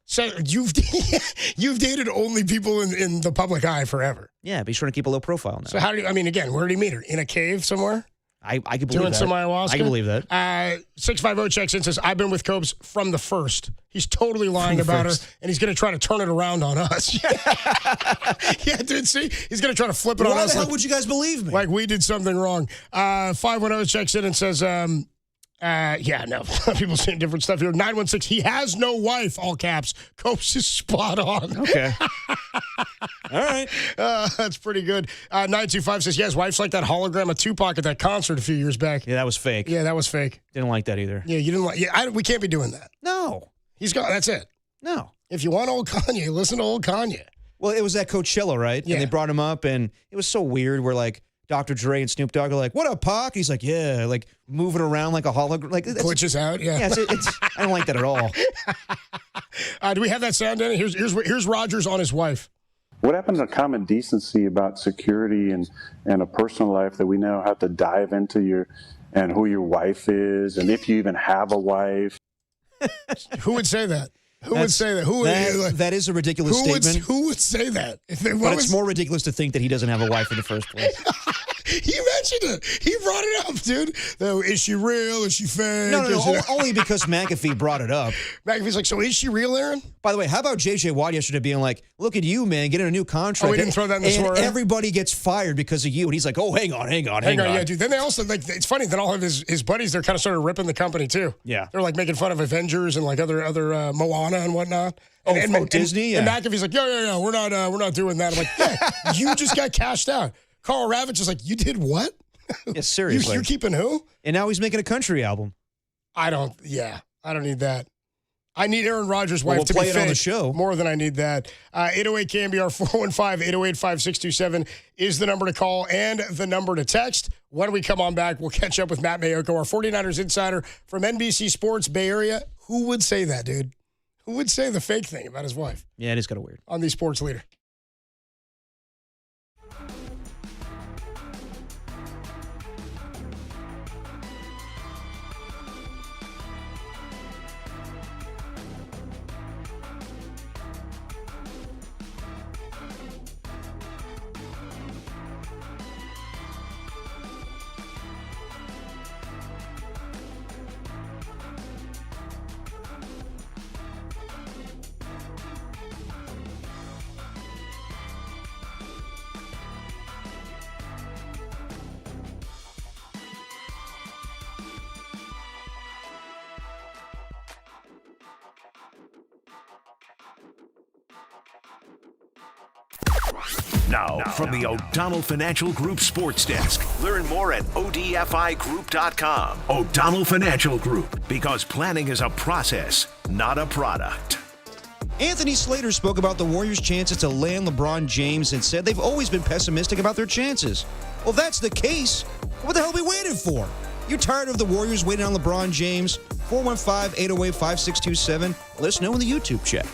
So you've dated only people in the public eye forever. Yeah, but he's trying to keep a low profile now. So how do you, I mean, again, where did he meet her? In a cave somewhere? I could believe Doing that. some ayahuasca? I can believe that. 650 checks in, says, I've been with Copes from the first. He's totally lying about her, and he's going to try to turn it around on us. Yeah, dude, see? He's going to try to flip it on us. Why the hell would you guys believe me? Like we did something wrong. 510 checks in and says, yeah, no. People saying different stuff here. 916, he has no wife, all caps. Copes is spot on. Okay. All right. That's pretty good. 925 says, yes, wife's like that hologram of Tupac at that concert a few years back. Yeah, that was fake. Yeah, that was fake. Didn't like that either. Yeah, you didn't like. Yeah, we can't be doing that. No. He's gone. That's it. No. If you want old Kanye, listen to old Kanye. Well, it was at Coachella, right? Yeah. And they brought him up, and it was so weird where, like, Dr. Dre and Snoop Dogg are like, what up, Pac? He's like, yeah, like moving around like a hologram. Like, glitches out, yeah. Yeah, I don't like that at all. Do we have that sound, Danny? Here's Rogers on his wife. What happened to common decency about security and a personal life that we now have to dive into and who your wife is and if you even have a wife? Who would say that? Who would say that? That is a ridiculous statement. Who would say that? But it's more ridiculous to think that he doesn't have a wife in the first place. He mentioned it. He brought it up, dude. Is she real? Is she fake? No, only because McAfee brought it up. McAfee's like, so is she real, Aaron? By the way, how about J.J. Watt yesterday being like, look at you, man, getting a new contract. Oh, we didn't throw that in the and story. Everybody gets fired because of you. And he's like, oh, hang on. Yeah, dude. Then they also, like, it's funny that all of his buddies, they're kind of started ripping the company, too. Yeah. They're, like, making fun of Avengers and, like, other Moana and whatnot. And Disney? And McAfee's like, yeah, we're not doing that. I'm like, yeah, you just got cashed out. Carl Ravitch is like, you did what? Yeah, seriously. You're keeping who? And now he's making a country album. I don't need that. I need Aaron Rodgers' wife to play be it fake on the show more than I need that. 808 KMBR 415-808-5627 is the number to call and the number to text. When we come on back, we'll catch up with Matt Mayoko, our 49ers insider from NBC Sports Bay Area. Who would say that, dude? Who would say the fake thing about his wife? Yeah, it is kind of weird. On the Sports Leader. Now, from the O'Donnell Financial Group Sports Desk. Learn more at ODFIGroup.com. O'Donnell Financial Group, because planning is a process, not a product. Anthony Slater spoke about the Warriors' chances to land LeBron James and said they've always been pessimistic about their chances. Well, that's the case. What the hell are we waiting for? You tired of the Warriors waiting on LeBron James? 415-808-5627. Let us know in the YouTube chat.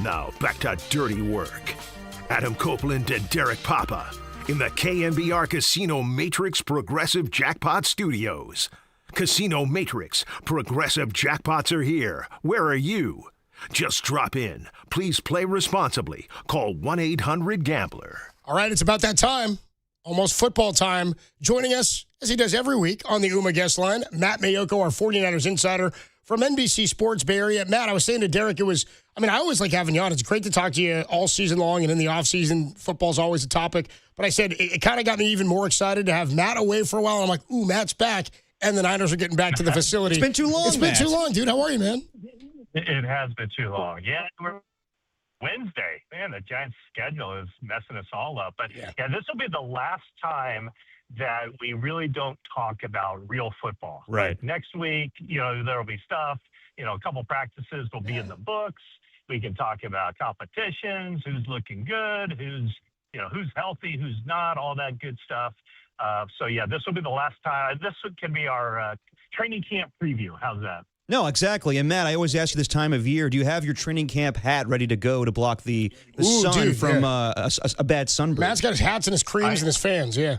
Now back to dirty work. Adam Copeland and Derek Papa in the KNBR Casino Matrix Progressive Jackpot Studios. Casino Matrix Progressive Jackpots are here. Where are you? Just drop in. Please play responsibly. Call 1-800-GAMBLER. All right, it's about that time. Almost football time. Joining us, as he does every week on the UMA guest line, Matt Mayoko, our 49ers insider from NBC Sports Bay Area. Matt, I was saying to Derek, I always like having you on. It's great to talk to you all season long, and in the offseason, football's always a topic. But I said it kind of got me even more excited to have Matt away for a while. I'm like, ooh, Matt's back, and the Niners are getting back to the facility. It's been too long, It's been too long, dude. How are you, man? It has been too long. Yeah, we're Wednesday. Man, the Giants' schedule is messing us all up. But yeah, this will be the last time that we really don't talk about real football. Right. Next week, there'll be stuff. A couple practices will be in the books. We can talk about competitions, who's looking good, who's healthy, who's not, all that good stuff. So yeah, this will be the last time. This can be our training camp preview. How's that? No, exactly. And Matt, I always ask you this time of year, do you have your training camp hat ready to go to block the sun from a bad sunburn? Matt's got his hats and his creams and his fans, yeah.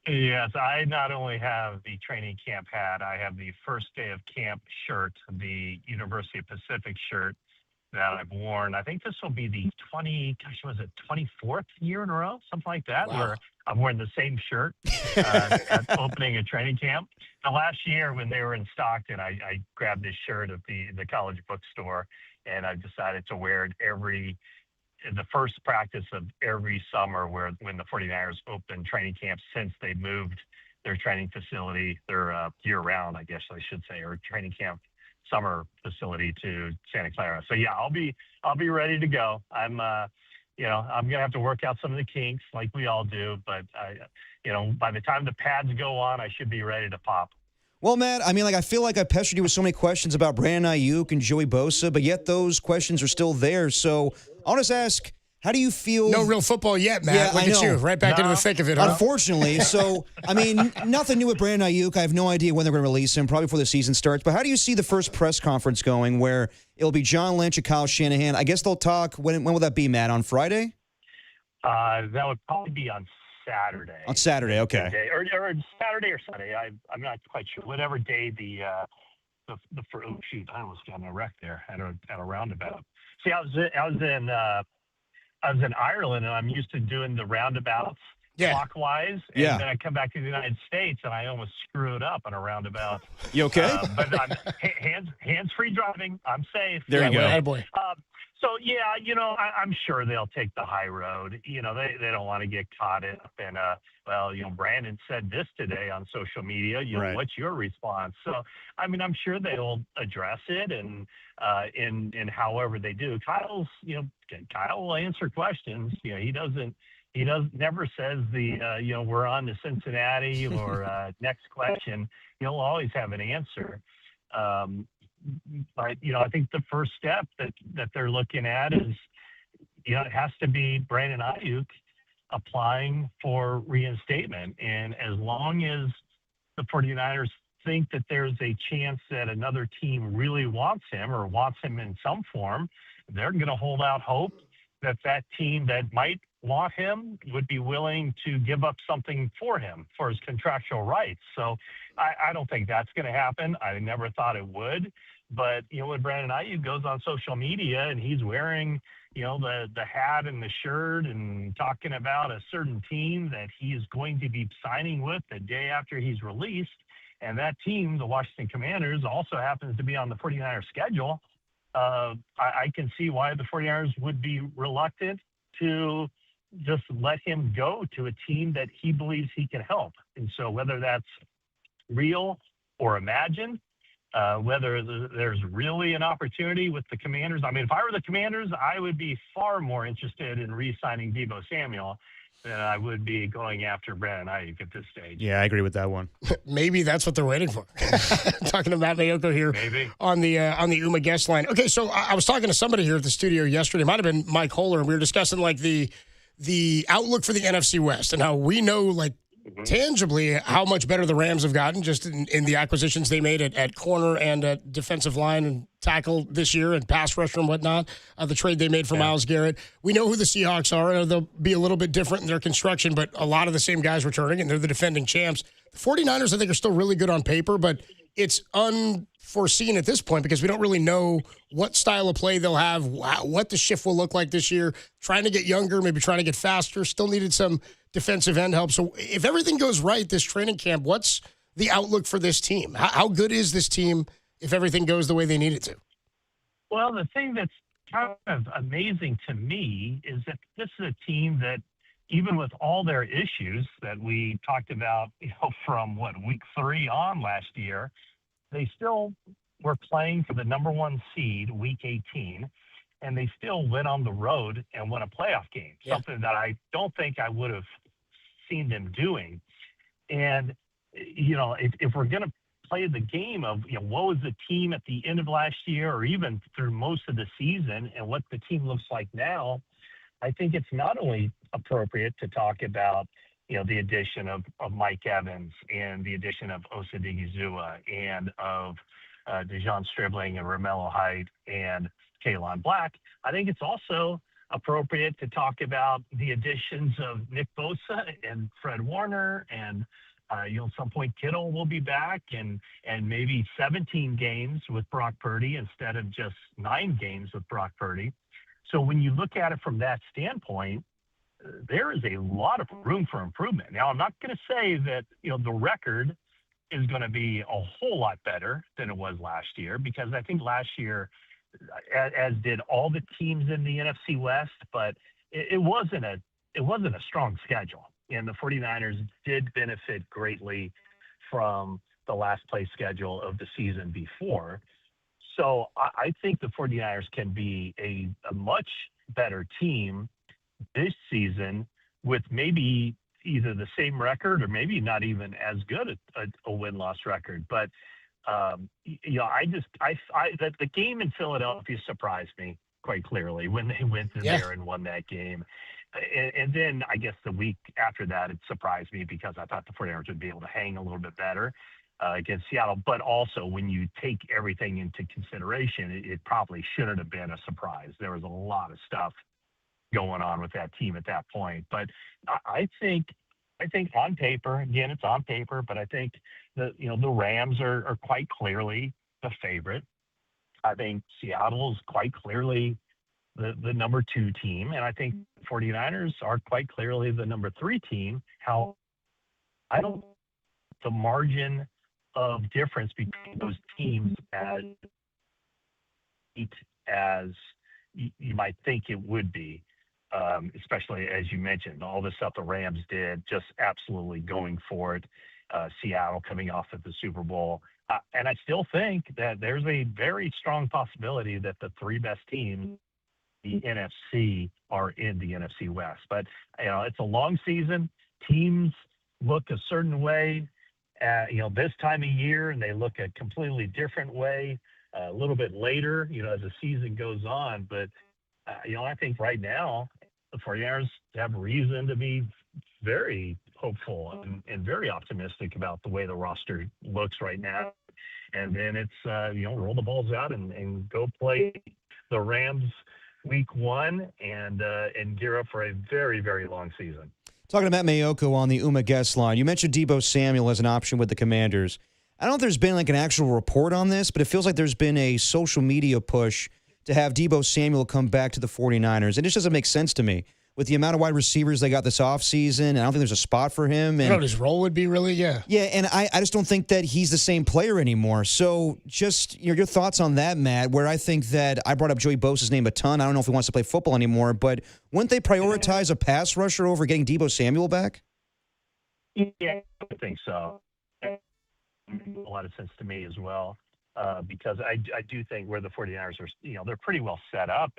Yes, I not only have the training camp hat, I have the first day of camp shirt, the University of Pacific shirt that I've worn. I think this will be the 24th year in a row, something like that, where I'm wearing the same shirt at opening a training camp. The last year when they were in Stockton, I grabbed this shirt at the college bookstore, and I decided to wear it the first practice of every summer when the 49ers opened training camp since they moved their training facility, their year-round, I guess I should say, or training camp summer facility to Santa Clara. So yeah, I'll be ready to go. I'm gonna have to work out some of the kinks like we all do, but by the time the pads go on, I should be ready to pop. Well, Matt, I feel like I pestered you with so many questions about Brandon Ayuk and Joey Bosa, but yet those questions are still there. So I'll just ask, How do you feel? No real football yet, Matt. Yeah, Look I at you, know. right back into the thick of it. Huh? Unfortunately. So, I mean, nothing new with Brandon Ayuk. I have no idea when they're going to release him, probably before the season starts. But how do you see the first press conference going where it'll be John Lynch and Kyle Shanahan? I guess they'll talk. When will that be, Matt? On Friday? That would probably be on Saturday. On Saturday, okay. Or Saturday or Sunday. I'm not quite sure. Whatever day the shoot, I almost got in a wreck there at a roundabout. See, I was in Ireland, and I'm used to doing the roundabouts clockwise. And then I come back to the United States, and I almost screw it up on a roundabout. You okay? But I'm hands-free driving. I'm safe. There you go. Attaboy. So, yeah, I'm sure they'll take the high road. They don't want to get caught up in, Brandon said this today on social media. Right. What's your response? So, I mean, I'm sure they'll address it and in however they do. Kyle will answer questions. He never says we're on to Cincinnati or next question. He'll always have an answer. But I think the first step that they're looking at is, it has to be Brandon Ayuk applying for reinstatement. And as long as the 49ers think that there's a chance that another team really wants him or wants him in some form, they're going to hold out hope that team that might want him would be willing to give up something for him for his contractual rights. So I don't think that's going to happen. I never thought it would. But, when Brandon Ayuk goes on social media and he's wearing, the hat and the shirt and talking about a certain team that he is going to be signing with the day after he's released, and that team, the Washington Commanders, also happens to be on the 49ers schedule, I can see why the 49ers would be reluctant to just let him go to a team that he believes he can help. And so whether that's real or imagined, whether there's really an opportunity with the Commanders. I mean, if I were the Commanders, I would be far more interested in re-signing Deebo Samuel than I would be going after Brandon Ayuk at this stage. Yeah, I agree with that one. Maybe that's what they're waiting for. Talking to Matt Mayoko here on the UMA guest line. Okay, so I was talking to somebody here at the studio yesterday. It might have been Mike Holler, and we were discussing like the outlook for the NFC West and how we know tangibly how much better the Rams have gotten just in the acquisitions they made at corner and at defensive line and tackle this year and pass rusher and whatnot, the trade they made for Myles Garrett. We know who the Seahawks are. They'll be a little bit different in their construction, but a lot of the same guys returning, and they're the defending champs. The 49ers, I think, are still really good on paper, but it's unforeseen at this point because we don't really know what style of play they'll have, what the shift will look like this year. Trying to get younger, maybe trying to get faster. Still needed some defensive end help. So if everything goes right this training camp, what's the outlook for this team? How good is this team if everything goes the way they need it to? Well, the thing that's kind of amazing to me is that this is a team that, even with all their issues that we talked about, from week 3 on last year, they still were playing for the number 1 seed week 18, and they still went on the road and won a playoff game, something that I don't think I would have seen them doing. And, if we're going to play the game of, what was the team at the end of last year or even through most of the season and what the team looks like now, I think it's not only appropriate to talk about, the addition of Mike Evans and the addition of Osa Odighizuwa and of Dejon Stribling and Romello Height and Kaelon Black. I think it's also appropriate to talk about the additions of Nick Bosa and Fred Warner and at some point Kittle will be back and maybe 17 games with Brock Purdy instead of just 9 games with Brock Purdy. So when you look at it from that standpoint, there is a lot of room for improvement. Now, I'm not going to say that, the record is going to be a whole lot better than it was last year, because I think last year, as did all the teams in the NFC West, but it wasn't a strong schedule. And the 49ers did benefit greatly from the last place schedule of the season before. So I think the 49ers can be a much better team this season with maybe either the same record or maybe not even as good a win-loss record. But, the game in Philadelphia surprised me quite clearly when they went in there and won that game. And then I guess the week after that, it surprised me because I thought the 49ers would be able to hang a little bit better against Seattle. But also, when you take everything into consideration, it probably shouldn't have been a surprise. There was a lot of stuff going on with that team at that point. But I think on paper, again, it's on paper, but I think the Rams are quite clearly the favorite. I think Seattle is quite clearly the number 2 team, and I think 49ers are quite clearly the number 3 team. How I don't the margin of difference between those teams as you might think it would be, especially as you mentioned, all the stuff the Rams did, just absolutely going for it. Seattle coming off of the Super Bowl. And I still think that there's a very strong possibility that the 3 best teams in the NFC are in the NFC West. But, it's a long season. Teams look a certain way, this time of year, and they look a completely different way a little bit later, as the season goes on. But, I think right now the 49ers have reason to be very hopeful and very optimistic about the way the roster looks right now. And then it's, roll the balls out and go play the Rams week 1 and gear up for a very, very long season. Talking to Matt Mayoko on the Uma guest line. You mentioned Deebo Samuel as an option with the Commanders. I don't know if there's been like an actual report on this, but it feels like there's been a social media push to have Deebo Samuel come back to the 49ers. It just doesn't make sense to me. With the amount of wide receivers they got this offseason, and I don't think there's a spot for him. And what his role would be, really? Yeah. Yeah, and I just don't think that he's the same player anymore. So just your thoughts on that, Matt, where I think that I brought up Joey Bosa's name a ton. I don't know if he wants to play football anymore, but wouldn't they prioritize a pass rusher over getting Deebo Samuel back? Yeah, I think so. It makes a lot of sense to me as well, because I do think where the 49ers are, they're pretty well set up.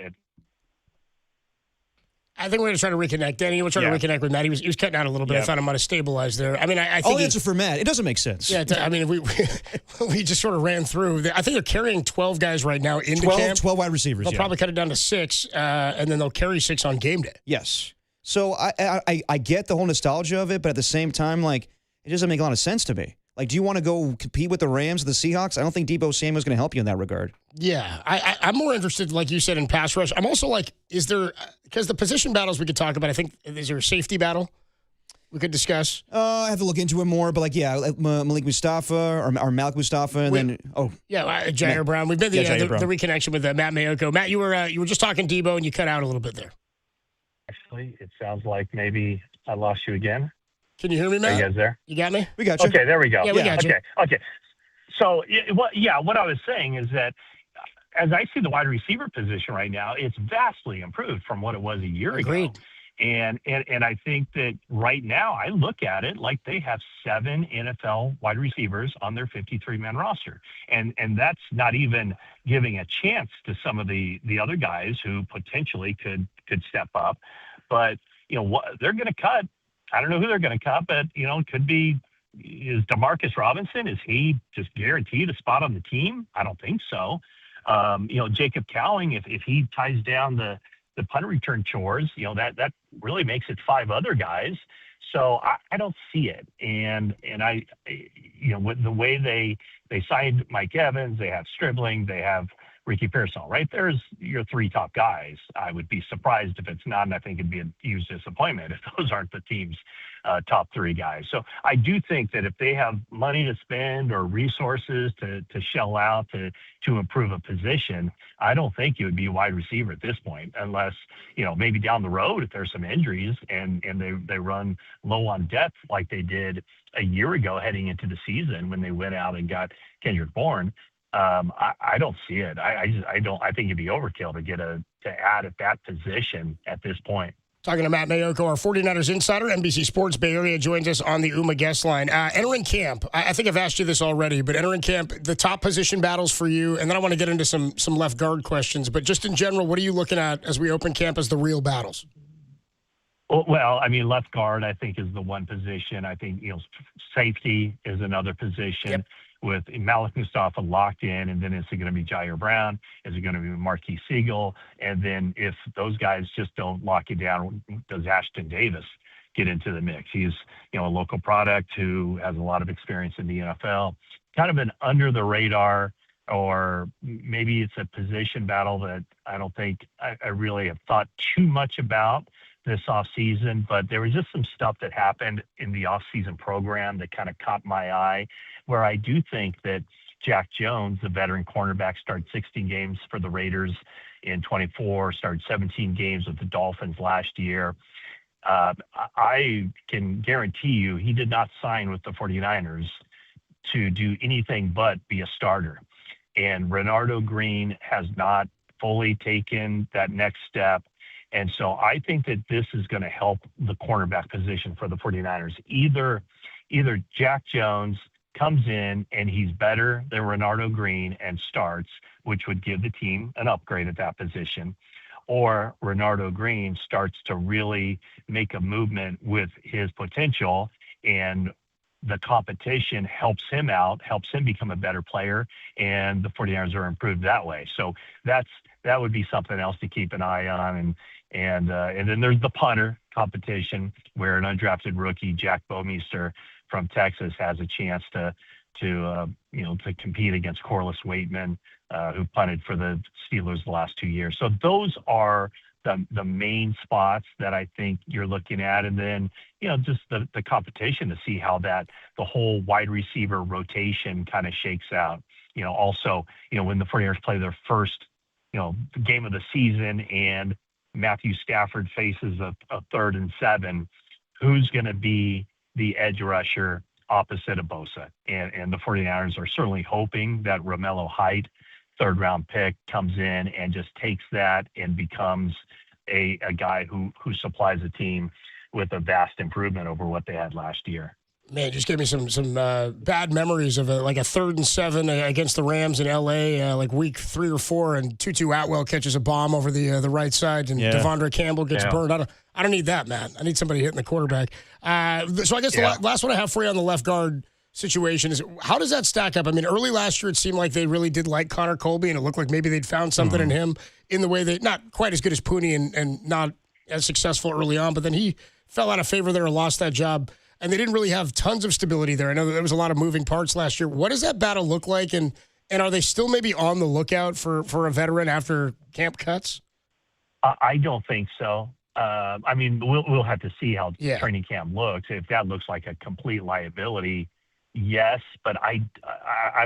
I think we're going to try to reconnect. Danny, we're trying to reconnect with Matt. He was cutting out a little bit. I thought I might have stabilized there. I mean, I think I'll answer for Matt. It doesn't make sense. Yeah, I mean, we just sort of ran through. I think they're carrying 12 guys right now into camp. 12 wide receivers. They'll probably cut it down to 6, and then they'll carry 6 on game day. Yes. So I get the whole nostalgia of it, but at the same time, like, it doesn't make a lot of sense to me. Like, do you want to go compete with the Rams or the Seahawks? I don't think Deebo Samuel's going to help you in that regard. Yeah, I'm more interested, like you said, in pass rush. I'm also like, is there, because the position battles we could talk about, I think, is there a safety battle we could discuss? I have to look into it more, but Malik Mustafa or Malik Mustafa, and Jair Brown. We've been the reconnection with Matt Mayoko. Matt, you were just talking Deebo, and you cut out a little bit there. Actually, it sounds like maybe I lost you again. Can you hear me, Matt? Are you guys there? You got me? We got you. Okay, there we go. Yeah, we got you. Okay. So, what I was saying is that as I see the wide receiver position right now, it's vastly improved from what it was a year ago. And I think that right now I look at it like they have 7 NFL wide receivers on their 53-man roster. And that's not even giving a chance to some of the other guys who potentially could step up. But, what they're going to cut. I don't know who they're going to cut, but, it could be, is Demarcus Robinson, is he just guaranteed a spot on the team? I don't think so. Jacob Cowling, if he ties down the punt return chores, that really makes it 5 other guys. So I don't see it. And I, with the way they signed Mike Evans, they have Stribling, they have Ricky Pearsall, right? There's your 3 top guys. I would be surprised if it's not, and I think it'd be a huge disappointment if those aren't the team's top 3 guys. So I do think that if they have money to spend or resources to shell out to improve a position, I don't think it would be a wide receiver at this point, unless, maybe down the road if there's some injuries and they run low on depth like they did a year ago heading into the season when they went out and got Kendrick Bourne. I don't see it. I think it'd be overkill to add at that position at this point. Talking to Matt Mayoko, our 49ers insider, NBC Sports Bay Area, joins us on the Uma guest line. Entering camp, I think I've asked you this already, but entering camp, the top position battles for you, and then I want to get into some left guard questions, but just in general, what are you looking at as we open camp as the real battles? Well, I mean, left guard, I think, is the one position. I think, safety is another position. Yep. with Malik Mustafa locked in, and then is it going to be Jair Brown? Is it going to be Marquis Siegel? And then if those guys just don't lock it down, does Ashton Davis get into the mix? He's, a local product who has a lot of experience in the NFL, kind of an under the radar, or maybe it's a position battle that I don't think I really have thought too much about this offseason, but there was just some stuff that happened in the offseason program that kind of caught my eye, where I do think that Jack Jones, the veteran cornerback, started 16 games for the Raiders in 24, started 17 games with the Dolphins last year. I can guarantee you he did not sign with the 49ers to do anything but be a starter. And Renardo Green has not fully taken that next step. And so I think that this is going to help the cornerback position for the 49ers. Either Jack Jones comes in and he's better than Renardo Green and starts, which would give the team an upgrade at that position, or Renardo Green starts to really make a movement with his potential, and the competition helps him out, helps him become a better player, and the 49ers are improved that way. So that would be something else to keep an eye on. And then there's the punter competition, where an undrafted rookie, Jack Bomeister from Texas, has a chance to compete against Corliss Waitman, who punted for the Steelers the last 2 years. So those are the main spots that I think you're looking at. And then, just the competition to see how the whole wide receiver rotation kind of shakes out. Also, when the 49ers play their first, game of the season and Matthew Stafford faces a 3rd and 7, who's going to be the edge rusher opposite of Bosa? And the 49ers are certainly hoping that Romello Height, 3rd-round pick, comes in and just takes that and becomes a guy who supplies a team with a vast improvement over what they had last year. Man, just gave me some bad memories of a 3rd and 7 against the Rams in L.A., like week 3 or 4, and Tutu Atwell catches a bomb over the right side, and Devondre Campbell gets burned. I don't need that, man. I need somebody hitting the quarterback. So I guess the last one I have for you on the left guard situation is, how does that stack up? I mean, early last year it seemed like they really did like Connor Colby, and it looked like maybe they'd found something in him in the way they, not quite as good as Pooney and not as successful early on, but then he fell out of favor there and lost that job. And they didn't really have tons of stability there. I know that there was a lot of moving parts last year. What does that battle look like? And are they still maybe on the lookout for a veteran after camp cuts? I don't think so. I mean, we'll have to see how training camp looks. If that looks like a complete liability, yes. But I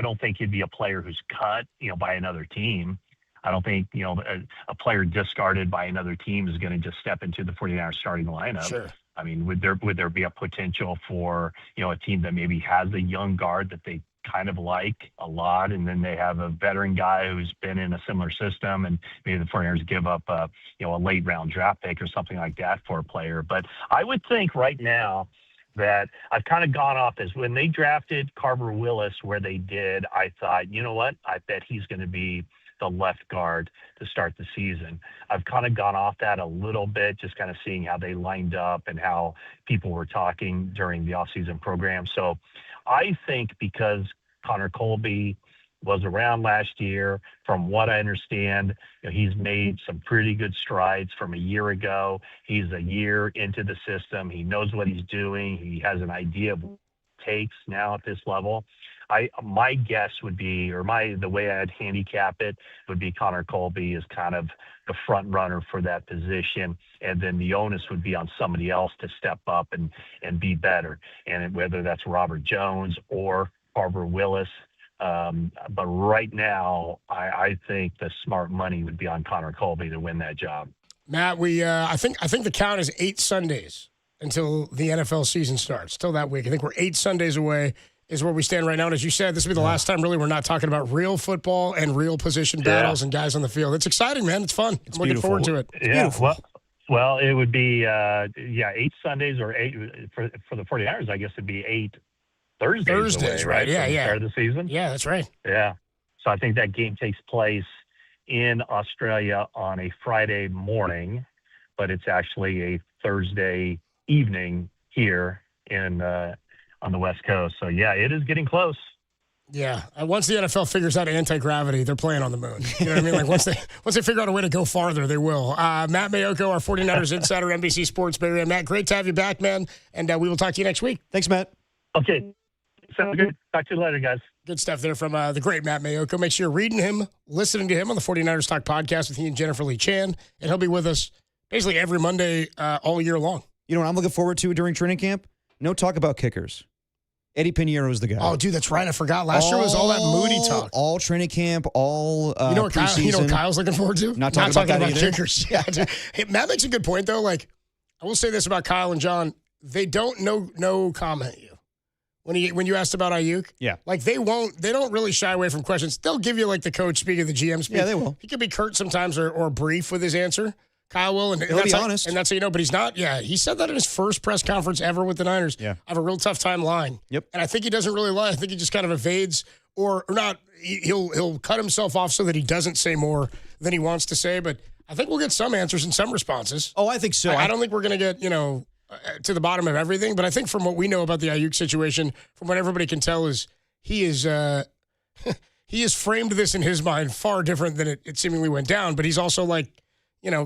don't think he'd be a player who's cut, by another team. I don't think, a player discarded by another team is going to just step into the 49ers starting lineup. Sure. I mean, would there be a potential for, a team that maybe has a young guard that they kind of like a lot, and then they have a veteran guy who's been in a similar system, and maybe the 49ers give up a late round draft pick or something like that for a player. But I would think right now that I've kind of gone off as when they drafted Carver Willis where they did, I thought, you know what, I bet he's going to be the left guard to start the season. I've kind of gone off that a little bit, just kind of seeing how they lined up and how people were talking during the offseason program. So I think because Connor Colby was around last year, from what I understand, he's made some pretty good strides from a year ago. He's a year into the system. He knows what he's doing. He has an idea of what it takes now at this level. My guess would be, or the way I'd handicap it would be, Connor Colby is kind of the front runner for that position, and then the onus would be on somebody else to step up and be better. And whether that's Robert Jones or Carver Willis, but right now I think the smart money would be on Connor Colby to win that job. Matt, I think the count is 8 Sundays until the NFL season starts. Till that week, I think we're 8 Sundays away. Is where we stand right now. And as you said, this will be the last time really we're not talking about real football and real position battles and guys on the field. It's exciting, man. It's fun. I'm looking forward to it. It's beautiful. Well, it would be 8 Sundays, or 8 for the 49ers. I guess it'd be 8 Thursdays away, right? Yeah. Start of the season. Yeah, that's right. Yeah. So I think that game takes place in Australia on a Friday morning, but it's actually a Thursday evening here in on the West Coast. So, yeah, it is getting close. Yeah. Once the NFL figures out anti-gravity, they're playing on the moon. You know what I mean? Like once they figure out a way to go farther, they will. Matt Maiocco, our 49ers insider, NBC Sports Bay Area. Matt, great to have you back, man. And we will talk to you next week. Thanks, Matt. Okay. Sounds good. Talk to you later, guys. Good stuff there from the great Matt Maiocco. Make sure you're reading him, listening to him on the 49ers Talk podcast with he and Jennifer Lee Chan. And he'll be with us basically every Monday all year long. You know what I'm looking forward to during training camp? No talk about kickers. Eddie Pinheiro is the guy. Oh, dude, that's right. I forgot. Last year was all that Moody talk. All training camp, all you know what Kyle's looking forward to? Not talking about kickers. Yeah, dude. Hey, Matt makes a good point, though. Like, I will say this about Kyle and John. They don't no comment you. When you asked about Ayuk, yeah, like they don't really shy away from questions. They'll give you like the coach speak of the GM speak. Yeah, they will. He could be curt sometimes or brief with his answer. Kyle will, and he'll be honest, and that's how you know. But he's not. Yeah, he said that in his first press conference ever with the Niners. Yeah, I have a real tough time lying. Yep, and I think he doesn't really lie. I think he just kind of evades or not. He'll cut himself off so that he doesn't say more than he wants to say. But I think we'll get some answers and some responses. Oh, I think so. I don't think we're going to get to the bottom of everything, but I think from what we know about the Ayuk situation, from what everybody can tell, is he is he has framed this in his mind far different than it seemingly went down. But he's also like,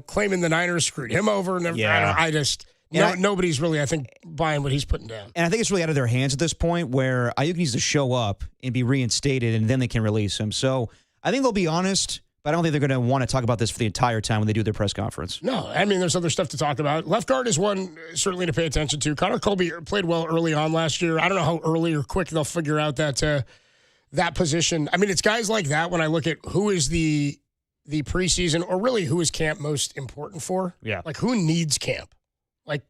claiming the Niners screwed him over and everything. Yeah. Nobody's really, I think, buying what he's putting down. And I think it's really out of their hands at this point where Ayuk needs to show up and be reinstated, and then they can release him. So I think they'll be honest. But I don't think they're going to want to talk about this for the entire time when they do their press conference. No, I mean, there's other stuff to talk about. Left guard is one certainly to pay attention to. Connor Colby played well early on last year. I don't know how early or quick they'll figure out that position. I memean, it's guys like that when I look at who is the preseason or really who is camp most important for. Yeah. Like who needs camp? Like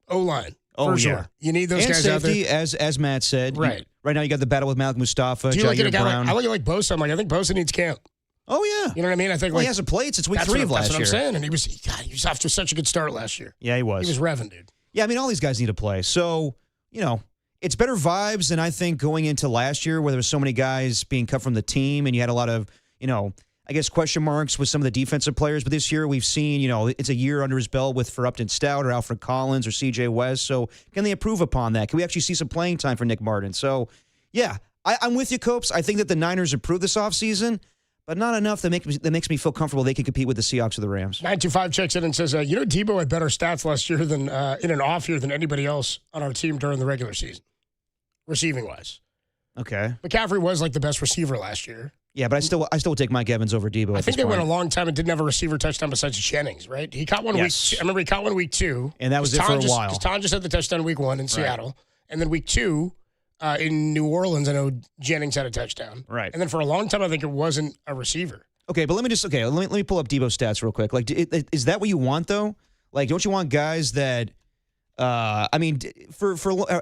O-line. Oh, for sure. yeah. You need those and guys safety, out there. as Matt said. Right. Right now you got the battle with Malik Mustafa, Do you look at a Jair guy Brown. I look at like Bosa. I'm like, I think Bosa needs camp. Oh, yeah. You know what I mean? I think he hasn't played since week 3 of last year. That's what I'm saying. And he was off to such a good start last year. Yeah, he was. He was revving, dude. Yeah, I mean, all these guys need to play. So, it's better vibes than I think going into last year where there was so many guys being cut from the team and you had a lot of, I guess question marks with some of the defensive players. But this year we've seen, it's a year under his belt for Upton Stout or Alfred Collins or C.J. West. So can they improve upon that? Can we actually see some playing time for Nick Martin? So, yeah, I'm with you, Copes. I think that the Niners improved this offseason, but not enough that makes me feel comfortable they can compete with the Seahawks or the Rams. 925 checks in and says, Debo had better stats last year than in an off year than anybody else on our team during the regular season, receiving-wise. Okay. McCaffrey was like the best receiver last year. Yeah, but I still would take Mike Evans over Debo. I think they went a long time and didn't have a receiver touchdown besides Jennings, right? He caught one week 2. I remember he caught one week 2. And that was it for a while. Because Tom just had the touchdown week 1 in Seattle. And then week 2 in New Orleans, I know Jennings had a touchdown. Right. And then for a long time, I think it wasn't a receiver. Okay, but let me pull up Debo's stats real quick. Like, is that what you want, though? Like, don't you want guys that for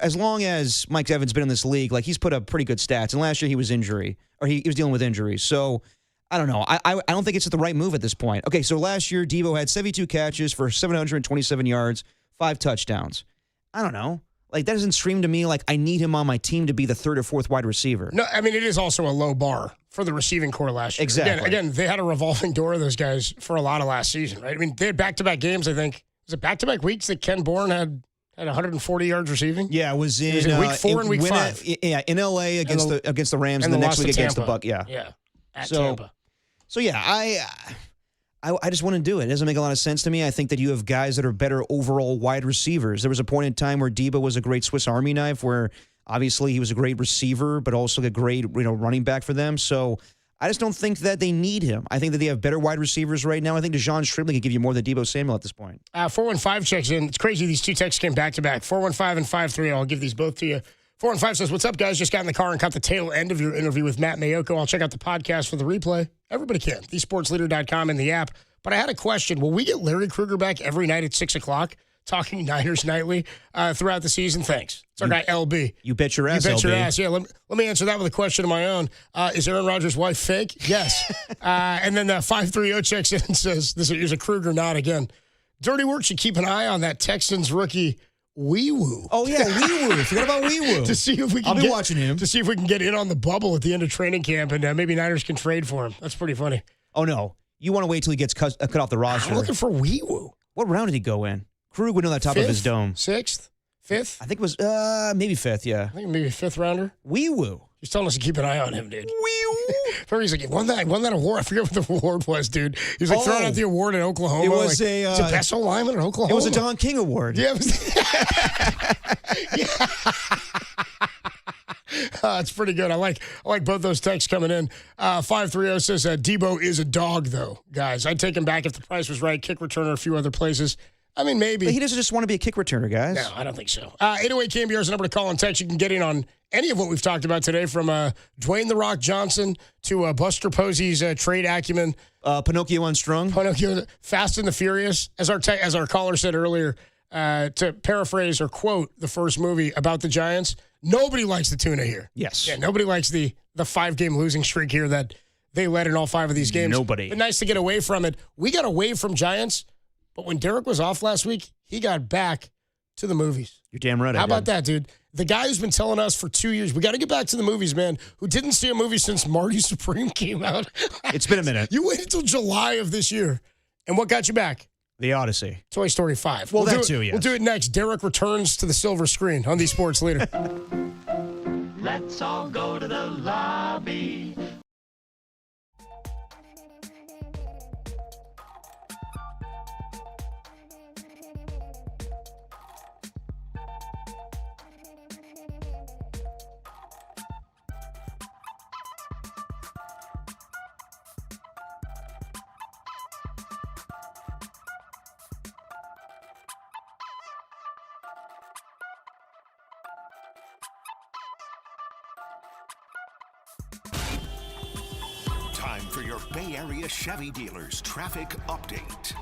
as long as Mike Evans been in this league, like he's put up pretty good stats. And last year he was he was dealing with injuries. So I don't know. I don't think it's the right move at this point. Okay, so last year Debo had 72 catches for 727 yards, 5 touchdowns. I don't know. Like that doesn't scream to me like I need him on my team to be the 3rd or 4th wide receiver. No, I mean it is also a low bar for the receiving core last year. Exactly. Again, they had a revolving door of those guys for a lot of last season, right? I mean, they had back-to-back games, I think. Was it back-to-back weeks that Ken Bourne had 140 yards receiving? Yeah, it was in week 4 and week 5. Yeah, in LA against the Rams, and the next week against the Bucs. Yeah. At Tampa. So yeah, I just want to do it. It doesn't make a lot of sense to me. I think that you have guys that are better overall wide receivers. There was a point in time where Debo was a great Swiss Army knife, where obviously he was a great receiver, but also a great running back for them. So I just don't think that they need him. I think that they have better wide receivers right now. I think DeJon Stribley can give you more than Debo Samuel at this point. 415 checks in. It's crazy. These two texts came back to back. 415 and 53. I'll give these both to you. 415 says, "What's up, guys? Just got in the car and caught the tail end of your interview with Matt Maiocco. I'll check out the podcast for the replay. Everybody can. TheSportsLeader.com and the app. But I had a question. Will we get Larry Krueger back every night at 6 o'clock talking Niners Nightly throughout the season? Thanks. It's our guy, LB. You bet your ass, You bet your LB. ass. Yeah, let me answer that with a question of my own. Is Aaron Rodgers' wife fake? Yes. And then 530 checks in and says, here's a Krueger nod again. Dirty work should keep an eye on that Texans rookie Wee-Woo. Oh, yeah, Wee-Woo. Forget about Wee-Woo. To see if we can I'll be watching him. To see if we can get in on the bubble at the end of training camp, and maybe Niners can trade for him. That's pretty funny. Oh, no. You want to wait till he gets cut off the roster. I'm looking for Wee-Woo. What round did he go in? Krug went on the top of his dome. 6th? 5th? I think it was maybe 5th, yeah. I think maybe a 5th rounder. Wee-Woo. He's telling us to keep an eye on him, dude. He's like, he won that award. I forget what the award was, dude. He was like throwing out the award in Oklahoma. It was like, a it's the best lineman in Oklahoma. It was a Don King Award. Yeah. It's pretty good. I like both those texts coming in. 530 says Debo is a dog, though, guys. I'd take him back if the price was right. Kick returner, a few other places. I mean, maybe. But he doesn't just want to be a kick returner, guys. No, I don't think so. 808 KMBR is the number to call and text. You can get in on any of what we've talked about today, from Dwayne The Rock Johnson to Buster Posey's trade acumen. Pinocchio Unstrung. Pinocchio, Fast and the Furious. As our caller said earlier, to paraphrase or quote the first movie about the Giants, nobody likes the tuna here. Yes. Yeah, nobody likes the 5-game losing streak here that they led in all 5 of these games. Nobody. But nice to get away from it. We got away from Giants, but when Derek was off last week, he got back to the movies. You're damn right. How about that, dude? The guy who's been telling us for 2 years, we got to get back to the movies, man, who didn't see a movie since Marty Supreme came out. It's been a minute. You waited until July of this year. And what got you back? The Odyssey. Toy Story 5. Well, that do too, yes. We'll do it next. Derek returns to the silver screen on the Sports Leader. Let's all go to the lobby. Time for your Bay Area Chevy dealers traffic update.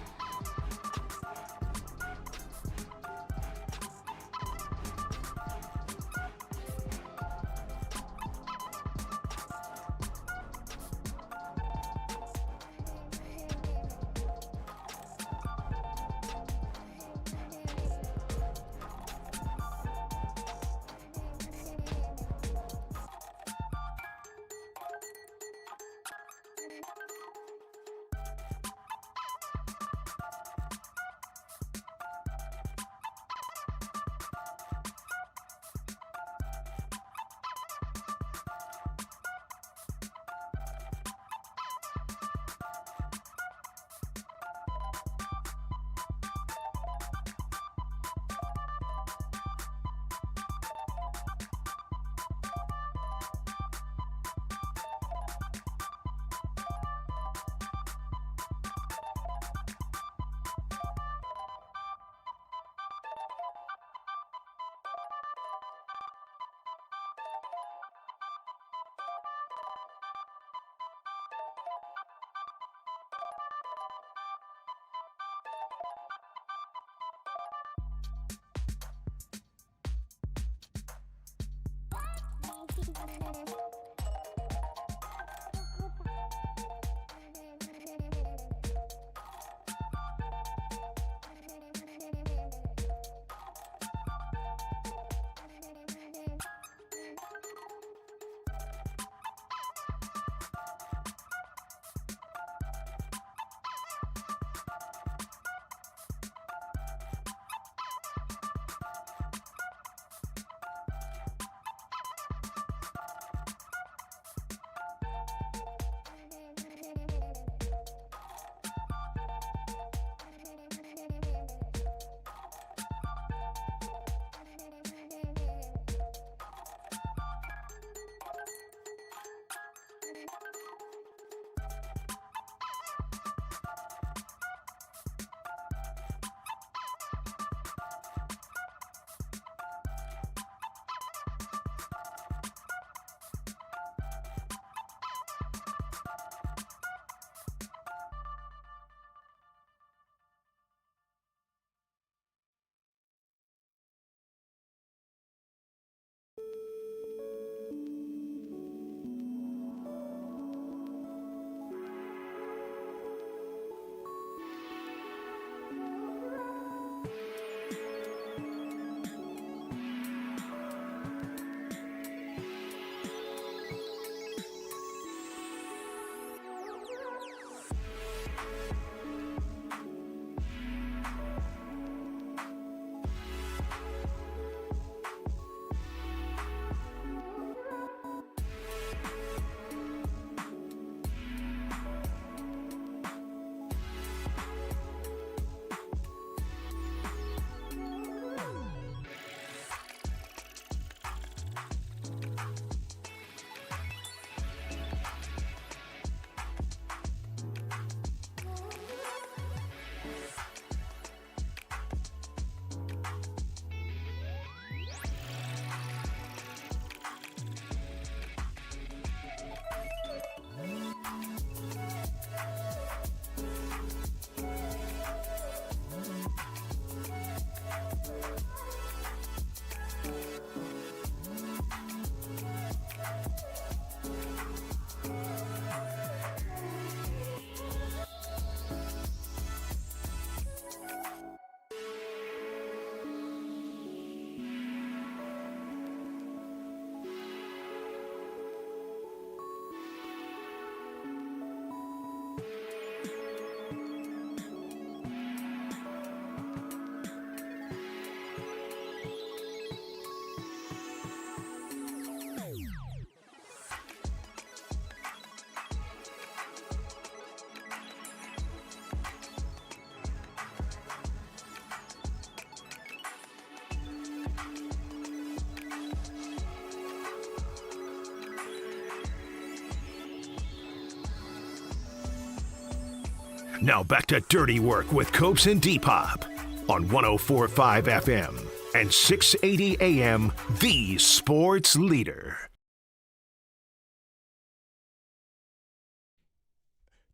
Now back to Dirty Work with Copes and Depop on 104.5 FM and 680 AM, the sports leader.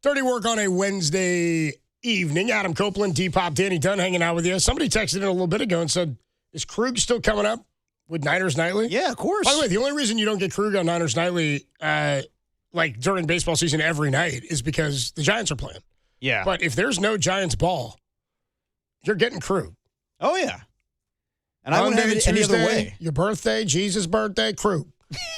Dirty Work on a Wednesday evening. Adam Copeland, Depop, Danny Dunn hanging out with you. Somebody texted in a little bit ago and said, is Krug still coming up with Niners Nightly? Yeah, of course. By the way, the only reason you don't get Krug on Niners Nightly like during baseball season every night is because the Giants are playing. Yeah. But if there's no Giants ball, you're getting Krug. Oh, yeah. And I wouldn't have it any other way. Your birthday, Jesus' birthday, Krug.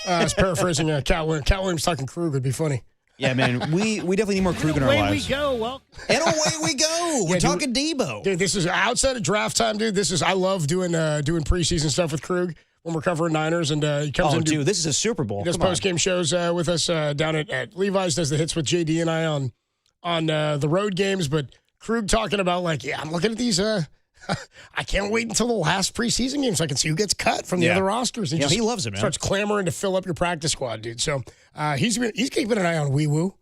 I was paraphrasing Cat Williams. Cat Williams talking Krug would be funny. Yeah, man, we definitely need more Krug in our lives. Away we go. Well, and away we go. We're talking Debo. Dude, this is outside of draft time, dude. I love doing preseason stuff with Krug when we're covering Niners, and he comes in. Dude, this is a Super Bowl. He does post-game shows with us down at Levi's, does the hits with JD and I on the road games, but Krug talking about, like, I'm looking at these I can't wait until the last preseason game so I can see who gets cut from the other rosters. And he loves it, man. Starts clamoring to fill up your practice squad, dude. So he's keeping an eye on Wee Woo.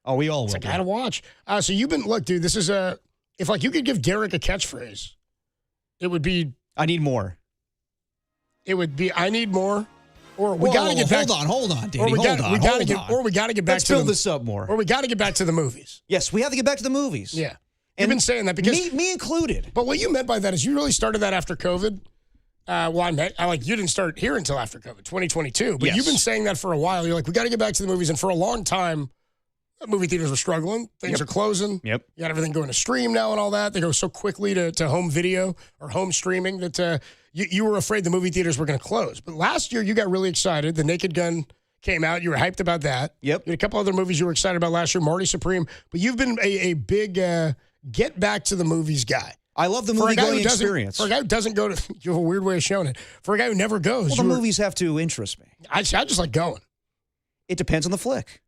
Oh, we all It's will. a guy to watch. So look, dude, this is if like you could give Derek a catchphrase, it would be I need more. It would be I need more. Or we got to get back. Hold on, Danny. Or we got to get back Let's to build this up more. Or we got to get back to the movies. Yes, we have to get back to the movies. Yeah. You've been saying that because me included. But what you meant by that is you really started that after COVID. You didn't start here until after COVID, 2022. But you've been saying that for a while. You're like, we got to get back to the movies. And for a long time, movie theaters were struggling. Things are closing. Yep. You got everything going to stream now and all that. They go so quickly to home video or home streaming that you were afraid the movie theaters were going to close. But last year, you got really excited. The Naked Gun came out. You were hyped about that. Yep. You had a couple other movies you were excited about last year, Marty Supreme. But you've been a big get back to the movies guy. I love the movie-going experience. For a guy who doesn't go to, you have a weird way of showing it. For a guy who never goes. Well, the movies have to interest me. I just like going. It depends on the flick.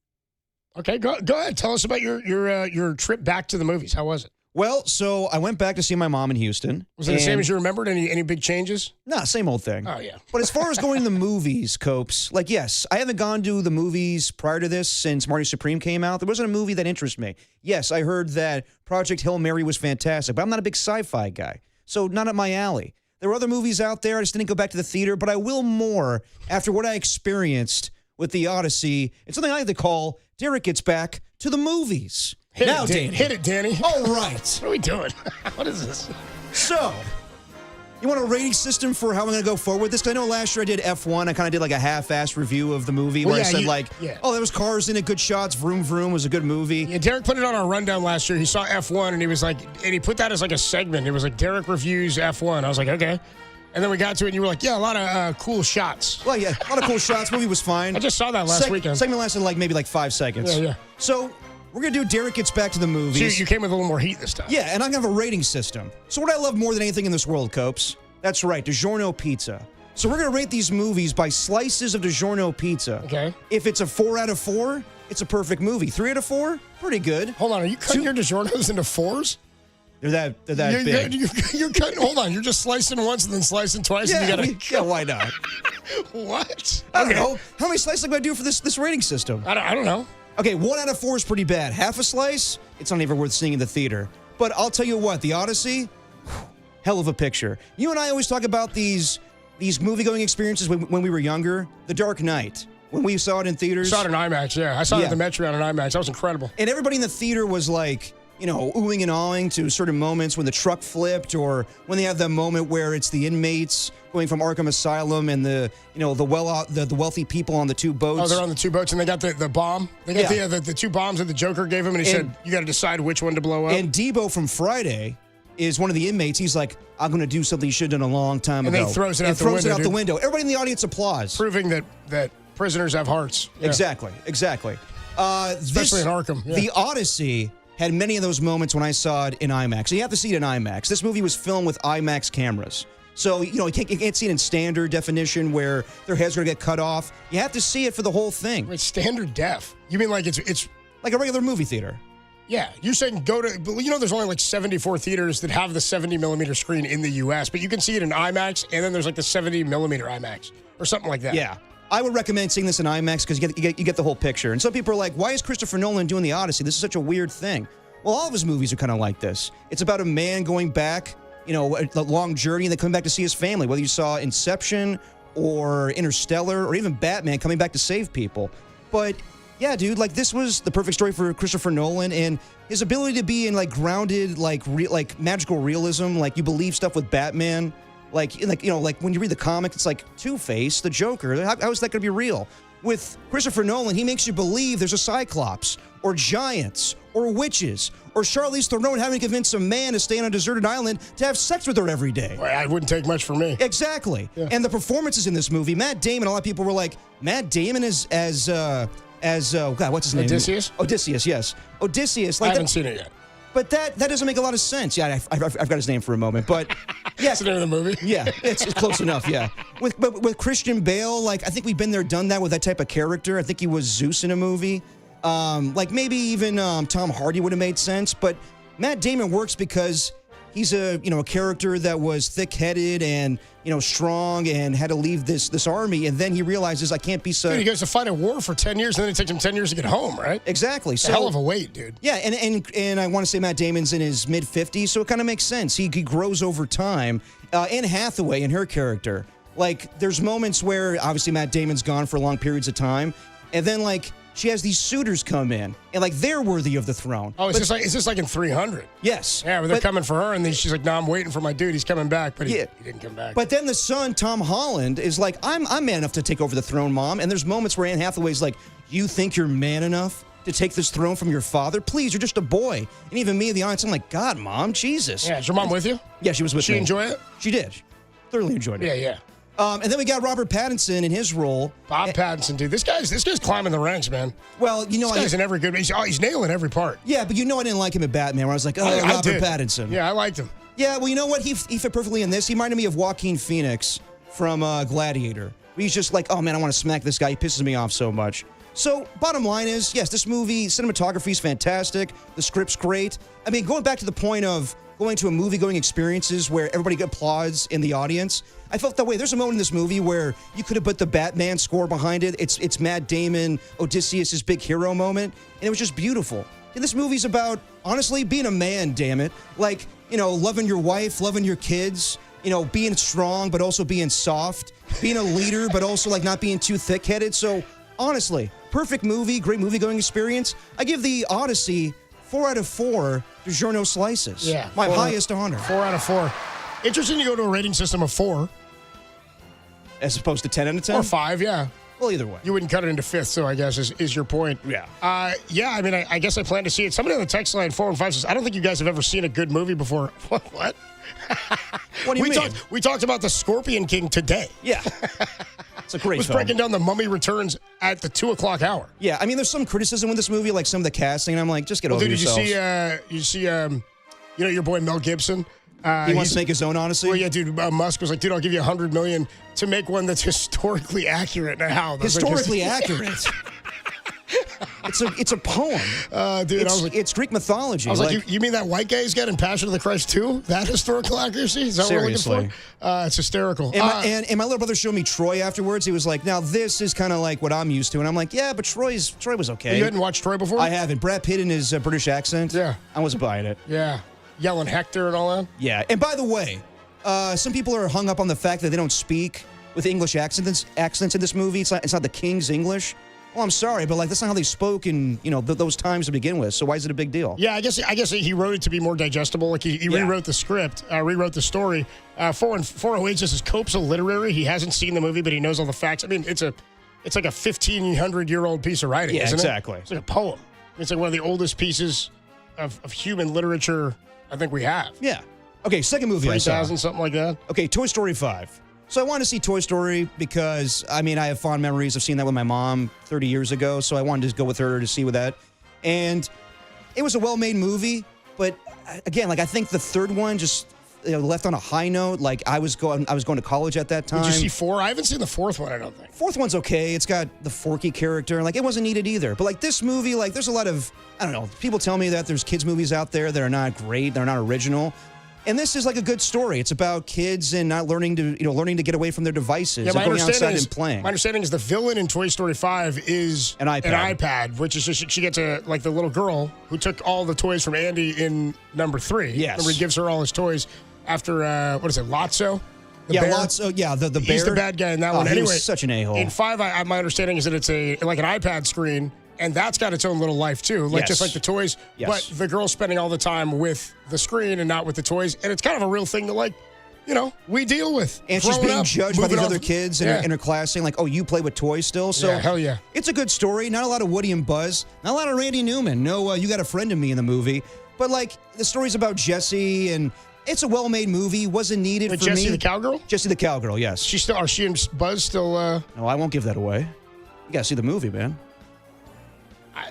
Okay, go ahead. Tell us about your trip back to the movies. How was it? Well, so I went back to see my mom in Houston. Was it the same as you remembered? Any big changes? Nah, same old thing. Oh, yeah. But as far as going to the movies, Copes, like, yes, I haven't gone to the movies prior to this since Marty Supreme came out. There wasn't a movie that interested me. Yes, I heard that Project Hail Mary was fantastic, but I'm not a big sci-fi guy, so not up my alley. There were other movies out there. I just didn't go back to the theater, but I will more after what I experienced with The Odyssey. It's something I like to call Derek Gets Back to the Movies. Hit it, Danny. All right. What are we doing? What is this? So, you want a rating system for how I'm going to go forward with this? Because I know last year I did F1. I kind of did like a half-assed review of the movie where I said there was cars in it, good shots, vroom, vroom, was a good movie. Yeah, Derek put it on our rundown last year. He saw F1 and he was like, and he put that as like a segment. It was like Derek reviews F1. I was like, okay. And then we got to it, and you were like, yeah, a lot of cool shots. Well, yeah, a lot of cool shots. Movie was fine. I just saw that last weekend. Segment lasted maybe 5 seconds. Yeah. So we're going to do Derek Gets Back to the Movies. So you came with a little more heat this time. Yeah, and I'm going to have a rating system. So what I love more than anything in this world, Copes, that's right, DiGiorno pizza. So we're going to rate these movies by slices of DiGiorno pizza. Okay. If it's a 4 out of 4, it's a perfect movie. 3 out of 4, pretty good. Hold on, are you cutting your DiGiornos into 4s? They're that big. You're cutting. Hold on. You're just slicing once and then slicing twice. Yeah, and you gotta, why not? What? I don't know. How many slices am I do for this rating system? I don't know. Okay, 1 out of 4 is pretty bad. Half a slice, it's not even worth seeing in the theater. But I'll tell you what, The Odyssey, hell of a picture. You and I always talk about these movie-going experiences when we were younger. The Dark Knight, when we saw it in theaters. I saw it in IMAX, yeah. I saw it at the Metro in IMAX. That was incredible. And everybody in the theater was like, oohing and awing to certain moments when the truck flipped or when they have that moment where it's the inmates going from Arkham Asylum and the wealthy people on the 2 boats. Oh, they're on the 2 boats and they got the bomb. They got the 2 bombs that the Joker gave him and he said, you got to decide which one to blow up. And Debo from Friday is one of the inmates. He's like, I'm going to do something you should have done a long time ago. And he throws it out the window. Everybody in the audience applauds. Proving that prisoners have hearts. Yeah. Exactly. Especially in Arkham. Yeah. The Odyssey had many of those moments when I saw it in IMAX. So you have to see it in IMAX. This movie was filmed with IMAX cameras. So, you can't see it in standard definition where their heads are going to get cut off. You have to see it for the whole thing. Wait, standard def? You mean like it's like a regular movie theater? Yeah. You're saying there's only 74 theaters that have the 70mm screen in the U.S., but you can see it in IMAX, and then there's the 70mm IMAX or something like that. Yeah. I would recommend seeing this in IMAX because you get the whole picture. And some people are like, why is Christopher Nolan doing The Odyssey? This is such a weird thing. Well, all of his movies are kind of like this. It's about a man going back, a long journey, and then coming back to see his family, whether you saw Inception or Interstellar or even Batman coming back to save people. But yeah, dude, like this was the perfect story for Christopher Nolan, and his ability to be in like grounded, like magical realism, like you believe stuff with Batman, like when you read the comic, it's like Two-Face, the Joker. How is that going to be real? With Christopher Nolan, he makes you believe there's a Cyclops, or giants, or witches, or Charlize Theron having to convince a man to stay on a deserted island to have sex with her every day. Well, it wouldn't take much for me. Exactly. Yeah. And the performances in this movie, Matt Damon, a lot of people were like, Matt Damon as God, what's his name? Odysseus, yes. Odysseus. Like I haven't seen it yet. But that doesn't make a lot of sense. Yeah, I've got his name for a moment, but yeah, that's the name of the movie. Yeah, it's close enough. Yeah, with Christian Bale, like I think we've been there, done that with that type of character. I think he was Zeus in a movie. Like maybe even Tom Hardy would have made sense, but Matt Damon works because he's a character that was thick-headed and strong and had to leave this army, and then he realizes I can't be so. Dude, he goes to fight a war for 10 years, and then it takes him 10 years to get home, right? Exactly. So, a hell of a wait, dude. Yeah, and I want to say Matt Damon's in his mid-50s, so it kind of makes sense. He grows over time. Anne Hathaway and her character, like there's moments where obviously Matt Damon's gone for long periods of time, and then like she has these suitors come in, and like they're worthy of the throne. Oh, is this like in 300? Yes. Yeah, but they're coming for her, and then she's like, "No, I'm waiting for my dude. He's coming back," but he didn't come back. But then the son, Tom Holland, is like, "I'm man enough to take over the throne, Mom." And there's moments where Anne Hathaway's like, "You think you're man enough to take this throne from your father? Please, you're just a boy." And even me in the audience, I'm like, "God, Mom, Jesus." Yeah, is your mom with you? Yeah, she was with me. Did she enjoy it? She did. Thoroughly enjoyed it. Yeah. And then we got Robert Pattinson in his role. Bob Pattinson, dude. This guy's climbing the ranks, man. Well, this guy's in every good. He's nailing every part. Yeah, but I didn't like him at Batman, where I was like, Robert Pattinson. Yeah, I liked him. Yeah, well, you know what? He fit perfectly in this. He reminded me of Joaquin Phoenix from Gladiator. He's just like, oh man, I want to smack this guy. He pisses me off so much. So, bottom line is, yes, this movie, cinematography is fantastic. The script's great. I mean, going back to the point of going to a movie-going experiences where everybody applauds in the audience, I felt that way. There's a moment in this movie where you could have put the Batman score behind it. It's Matt Damon, Odysseus' big hero moment, and it was just beautiful. And this movie's about, honestly, being a man, damn it. Like, loving your wife, loving your kids, being strong, but also being soft, being a leader, but also, like, not being too thick-headed. So, honestly, perfect movie, great movie-going experience. I give the Odyssey 4 out of 4 DiGiorno slices. Yeah. My highest honor. 4 out of 4. Interesting you go to a rating system of 4. As opposed to 10 out of 10? Or 5, yeah. Well, either way. You wouldn't cut it into fifths, so I guess is your point. Yeah. Yeah, I mean, I guess I plan to see it. Somebody on the text line 4 and 5 says, I don't think you guys have ever seen a good movie before. What? What do you mean? We talked about the Scorpion King today. Yeah. It's a great was film. breaking down The Mummy Returns at the 2 o'clock hour. Yeah, I mean, there's some criticism with this movie, like some of the casting, and I'm like, just get over yourselves. Did you see, your boy Mel Gibson? He wants to make his own Odyssey? Well, yeah, dude, Musk was like, dude, I'll give you $100 million to make one that's historically accurate. Now, historically accurate? It's a poem. Dude, it's Greek mythology. I was like, you mean that white guy he's got in Passion of the Christ 2? That historical accuracy? Is that seriously? What we're looking for? It's hysterical. And my little brother showed me Troy afterwards. He was like, now this is kind of like what I'm used to. And I'm like, yeah, but Troy was okay. You hadn't watched Troy before? I haven't. Brad Pitt in his British accent. Yeah. I wasn't buying it. Yeah. Yelling Hector and all that? Yeah. And by the way, some people are hung up on the fact that they don't speak with English accents in this movie. It's not the King's English. Well, I'm sorry, but that's not how they spoke in those times to begin with. So why is it a big deal? Yeah, I guess he wrote it to be more digestible. Like he rewrote the script, rewrote the story. 408 says Cope's a literary. He hasn't seen the movie, but he knows all the facts. I mean, it's like a 1,500-year-old piece of writing. Yeah, isn't exactly. It's like a poem. It's like one of the oldest pieces of human literature I think we have. Yeah. Okay, second movie I saw. 3,000, something like that. Okay, Toy Story 5. So I wanted to see Toy Story because, I mean, I have fond memories of seeing that with my mom 30 years ago, so I wanted to go with her to see with that. And it was a well-made movie, but again, I think the third one just left on a high note. I was going to college at that time. Did you see 4? I haven't seen the fourth one, I don't think. Fourth one's okay. It's got the Forky character. It wasn't needed either. But this movie, there's a lot of, I don't know, people tell me that there's kids movies out there that are not great, they're not original. And this is like a good story. It's about kids and not learning to get away from their devices and going outside and playing. My understanding is the villain in Toy Story 5 is an iPad, which is just, she gets like the little girl who took all the toys from Andy in number 3. Yes. Remember, he gives her all his toys after, Lotso? The yeah, bear? Lotso. Yeah, the bear. He's the bad guy in that one. He Anyway, was such an a-hole. In 5, my understanding is that it's like an iPad screen, and that's got its own little life too, just like the toys. Yes. But the girl's spending all the time with the screen and not with the toys, and it's kind of a real thing that we deal with. And she's Growing being up, judged by moving these on. other kids in her class, saying like, "Oh, you play with toys still?" So Yeah, hell yeah. It's a good story. Not a lot of Woody and Buzz. Not a lot of Randy Newman. No, you got a friend of me in the movie. But like the story's about Jessie, and it's a well-made movie. Wasn't needed for Jessie me. the cowgirl? Jessie the cowgirl. Yes. Are she and Buzz still? No, I won't give that away. You gotta see the movie, man.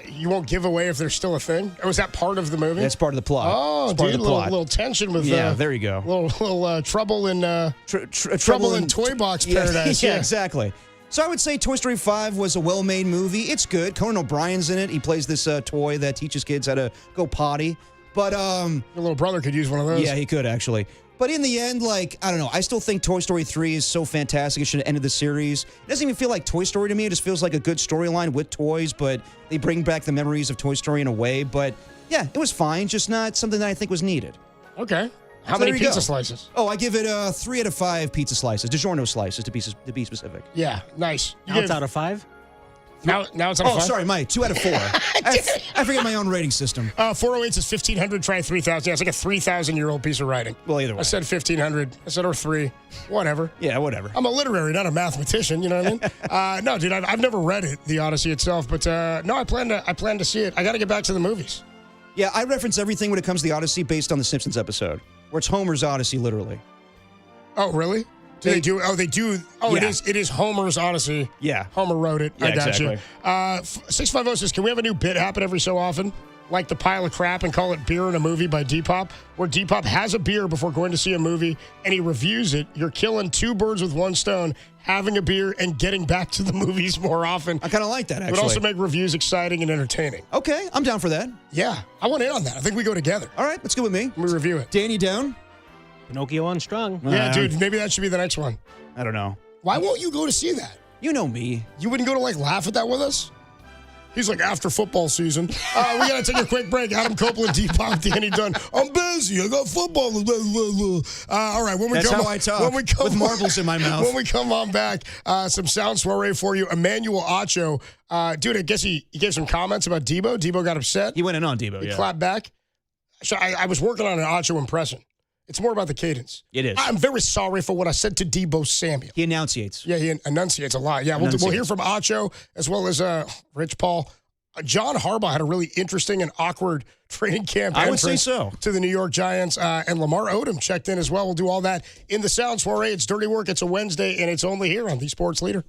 You won't give away if there's still a thing? Or was that part of the movie? That's part of the plot. Oh, It's part dude, of the plot. little tension with there you go. Little trouble in Trouble in Toy Box Paradise. Yeah, exactly. So I would say Toy Story 5 was a well-made movie. It's good. Conan O'Brien's in it. He plays this toy that teaches kids how to go potty. But your little brother could use one of those. Yeah, he could actually. But in the end, I don't know. I still think Toy Story 3 is so fantastic. It should have ended the series. It doesn't even feel like Toy Story to me. It just feels like a good storyline with toys, but they bring back the memories of Toy Story in a way. But yeah, it was fine. Just not something that I think was needed. Okay. How So many there you pizza go. slices? Oh, I give it 3 out of 5 pizza slices. DiGiorno slices to be specific. Yeah, nice. Now it's out of 5? Now it's out of 5? Oh, sorry, Mike. 2 out of 4. I forget my own rating system. 408 says 1,500, try 3,000. Yeah, it's like a 3,000-year-old piece of writing. Well, either way. I said 1,500. I said, or 3. Whatever. Yeah, whatever. I'm a literary, not a mathematician. You know what I mean? No, dude, I've never read it, The Odyssey itself. But no, I plan to see it. I got to get back to the movies. Yeah, I reference everything when it comes to the Odyssey based on the Simpsons episode, where it's Homer's Odyssey, literally. Oh, really? They do. Oh, Yeah. it is Homer's Odyssey. Yeah. Homer wrote it. Yeah, I got exactly. you. 650 says, can we have a new bit happen every so often? Like the pile of crap and call it Beer in a Movie by Depop, where Depop has a beer before going to see a movie and he reviews it. You're killing 2 birds with 1 stone, having a beer and getting back to the movies more often. I kind of like that, It actually. would also make reviews exciting and entertaining. Okay, I'm down for that. Yeah, I want in on that. I think we go together. All right, let's go with me. We review it. Danny down? Pinocchio Unstrung. Yeah, dude, maybe that should be the next one. I don't know. Why won't you go to see that? You know me. You wouldn't go to laugh at that with us? He's like, after football season. We got to take a quick break. Adam Copeland, Depop, Danny Dunn. I'm busy. I got football. All right. That's how I talk, with marbles in my mouth. When we come on back, some sound soiree for you. Emmanuel Acho. Dude, I guess he gave some comments about Debo. Debo got upset. He went in on Debo, He yeah. clapped back. So I was working on an Acho impression. It's more about the cadence. It is. I'm very sorry for what I said to Debo Samuel. He enunciates. Yeah, he enunciates a lot. Yeah, we'll hear from Acho as well as Rich Paul. John Harbaugh had a really interesting and awkward training camp I would say entrance so. to the New York Giants. And Lamar Odom checked in as well. We'll do all that in the Sound Soiree. It's Dirty Work. It's a Wednesday, and it's only here on the Sports Leader.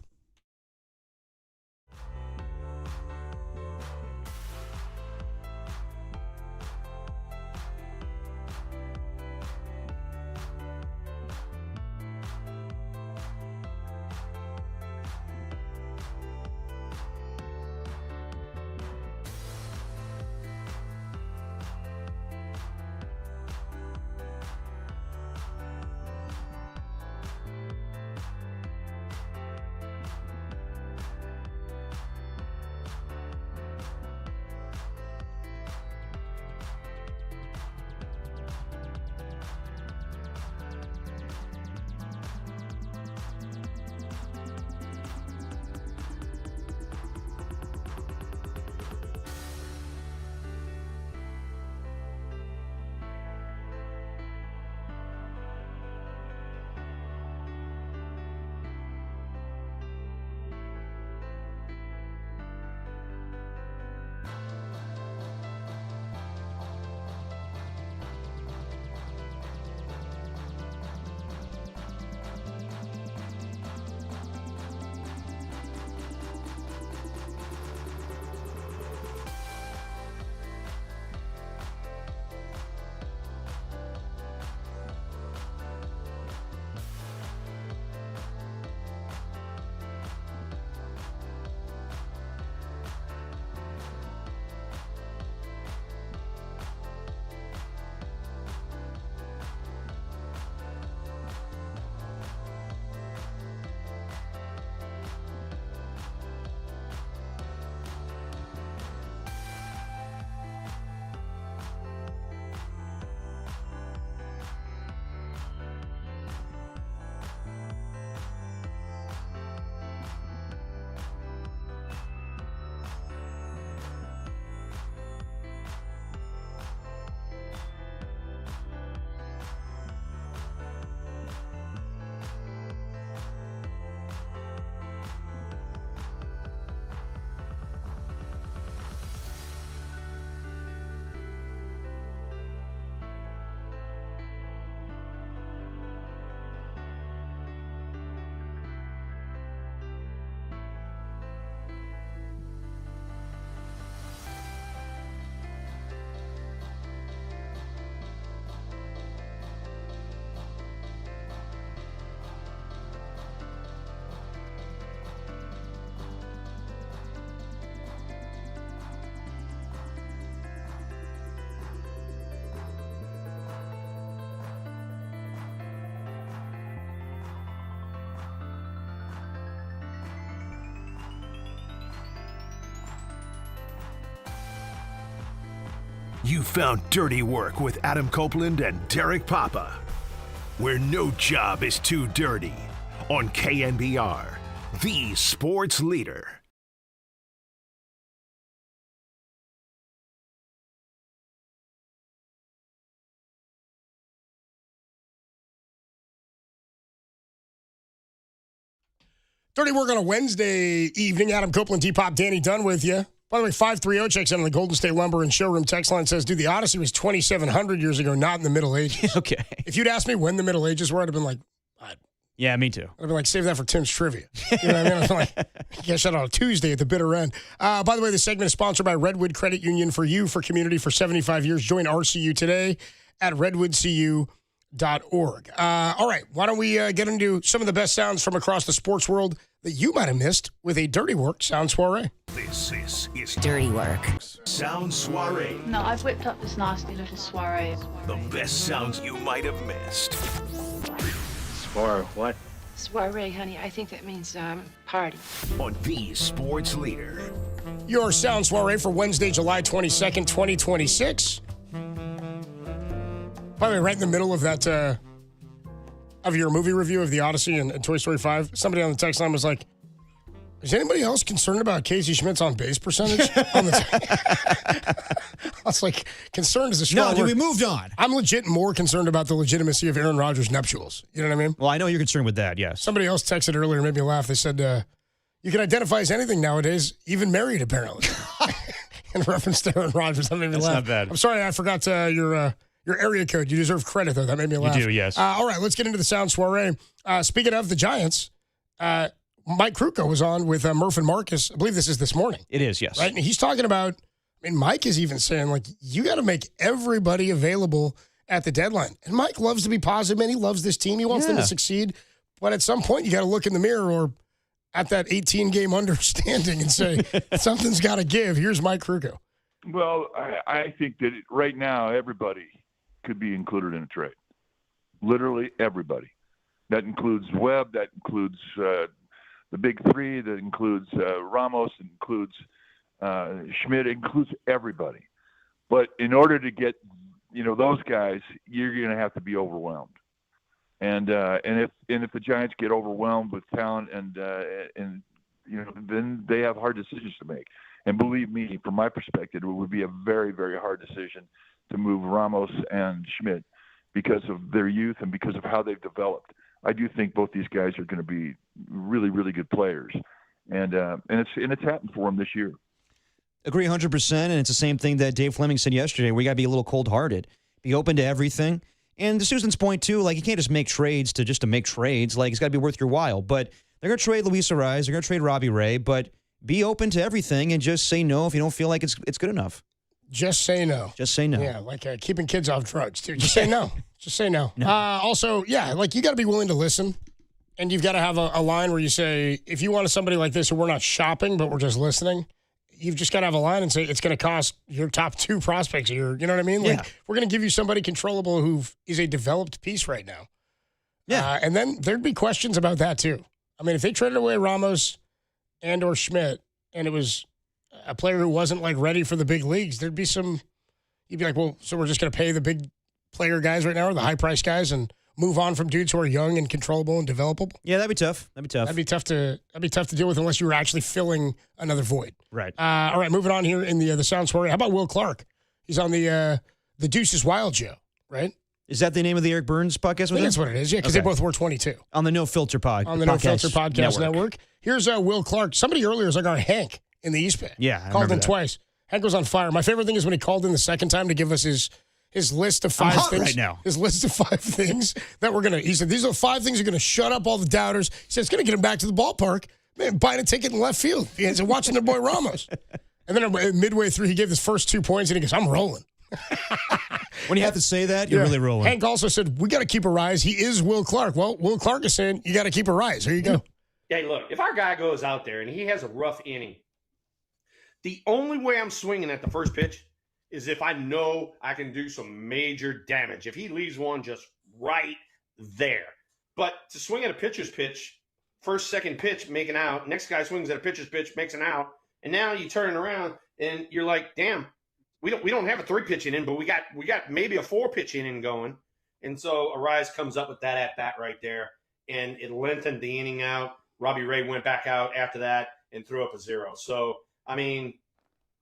You found Dirty Work with Adam Copeland and Derek Papa, where no job is too dirty, on KNBR, the sports leader. Dirty Work on a Wednesday evening. Adam Copeland, T-Pop, Danny Dunn with you. By the way, 530 checks in on the Golden State Lumber and Showroom text line, says, dude, the Odyssey was 2,700 years ago, not in the Middle Ages. Okay. If you'd asked me when the Middle Ages were, I'd have been like, Yeah, me too. I'd have been like, save that for Tim's trivia. You know what I mean? I'd be like, yeah, shut on a Tuesday at the bitter end. By the way, this segment is sponsored by Redwood Credit Union, for you, for community, for 75 years. Join RCU today at redwoodcu.org. All right, why don't we get into some of the best sounds from across the sports world that you might have missed with a Dirty Work Sound Soiree. This is Dirty Work Sound Soiree. No, I've whipped up this nasty little soiree. The best sounds you might have missed. Soiree, what? Soiree, honey. I think that means party. On the sports leader. Your Sound Soiree for Wednesday, July 22nd, 2026. By the way, right in the middle of that, of your movie review of The Odyssey and Toy Story 5, somebody on the text line was like, is anybody else concerned about Casey Schmidt's on base percentage? I was like, concerned is a strong word. We moved on. I'm legit more concerned about the legitimacy of Aaron Rodgers' nuptials. You know what I mean? Well, I know you're concerned with that, yes. Somebody else texted earlier, made me laugh. They said, you can identify as anything nowadays, even married, apparently. In reference to Aaron Rodgers. That made me That's laugh. not bad. I'm sorry I forgot your area code. You deserve credit, though. That made me laugh. You do, yes. All right, let's get into the Sound Soiree. Speaking of the Giants, Mike Krukow was on with Murph and Marcus. I believe this is this morning. It is, yes. Right? And he's talking about, I mean, Mike is even saying, like, you got to make everybody available at the deadline. And Mike loves to be positive, man. He loves this team. He wants them to succeed. But at some point, you got to look in the mirror or at that 18-game understanding and say, something's got to give. Here's Mike Krukow. Well, I think that right now everybody could be included in a trade. Literally everybody. That includes Webb. That includes the big three. That includes Ramos. It includes Schmidt. It includes everybody. But in order to get those guys, you're going to have to be overwhelmed. And if the Giants get overwhelmed with talent and then they have hard decisions to make. And believe me, from my perspective, it would be a very, very hard decision to move Ramos and Schmidt because of their youth and because of how they've developed. I do think both these guys are going to be really, really good players, and it's happened for them this year. Agree 100%, and it's the same thing that Dave Fleming said yesterday. We got to be a little cold-hearted, be open to everything. And to Susan's point too, like you can't just make trades to make trades. Like it's got to be worth your while. But they're going to trade Luis Arraez, they're going to trade Robbie Ray, but be open to everything and just say no if you don't feel like it's good enough. Just say no. Just say no. Yeah, like keeping kids off drugs, too. Just say no. Just say no. Also, yeah, like you got to be willing to listen. And you've got to have a line where you say, if you want somebody like this who we're not shopping, but we're just listening, you've just got to have a line and say, it's going to cost your top two prospects. You know what I mean? Like, we're going to give you somebody controllable who is a developed piece right now. Yeah. And then there'd be questions about that, too. I mean, if they traded away Ramos and or Schmidt, and it was a player who wasn't like ready for the big leagues, there'd be you'd be like, well, so we're just going to pay the big player guys right now, or the high price guys, and move on from dudes who are young and controllable and developable. Yeah, that'd be tough. That'd be tough to deal with unless you were actually filling another void. Right. All right, moving on here in the Sound Soiree. How about Will Clark? He's on the Deuces Wild show, right? Is that the name of the Eric Burns podcast? I think that's what it is, yeah, because they both were 22. On the No Filter podcast. On the No Filter Podcast Network. Here's Will Clark. Somebody earlier was like our Hank in the East Bay. Yeah, I called in that. twice. Hank was on fire. My favorite thing is when he called in the second time to give us his list of 5 things. Right now. His list of 5 things that we're going to, he said, these are 5 things that are going to shut up all the doubters. He said, it's going to get him back to the ballpark, man, buying a ticket in left field. He said, watching their boy Ramos. And then midway through, he gave his first 2 points, and he goes, I'm rolling. When you have to say that, you're really rolling. Hank also said, we got to keep a rise. He is Will Clark. Well, Will Clark is saying, you got to keep a rise. Here you go. Hey, look, if our guy goes out there and he has a rough inning, the only way I'm swinging at the first pitch is if I know I can do some major damage. If he leaves one just right there. But to swing at a pitcher's pitch, first, second pitch, make an out. Next guy swings at a pitcher's pitch, makes an out. And now you turn around and you're like, damn, we don't have a 3-pitch inning, but we got maybe a 4-pitch inning going. And so Arise comes up with that at bat right there, and it lengthened the inning out. Robbie Ray went back out after that and threw up a 0. So, I mean,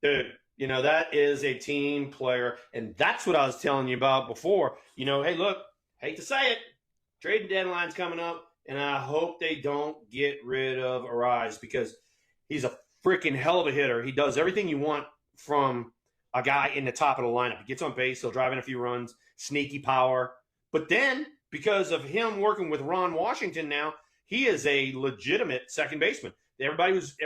dude, that is a team player, and that's what I was telling you about before. Hey, look, hate to say it, trading deadline's coming up, and I hope they don't get rid of Arise because he's a freaking hell of a hitter. He does everything you want from a guy in the top of the lineup. He gets on base, he'll drive in a few runs, sneaky power. But then, because of him working with Ron Washington now, he is a legitimate second baseman. Everybody was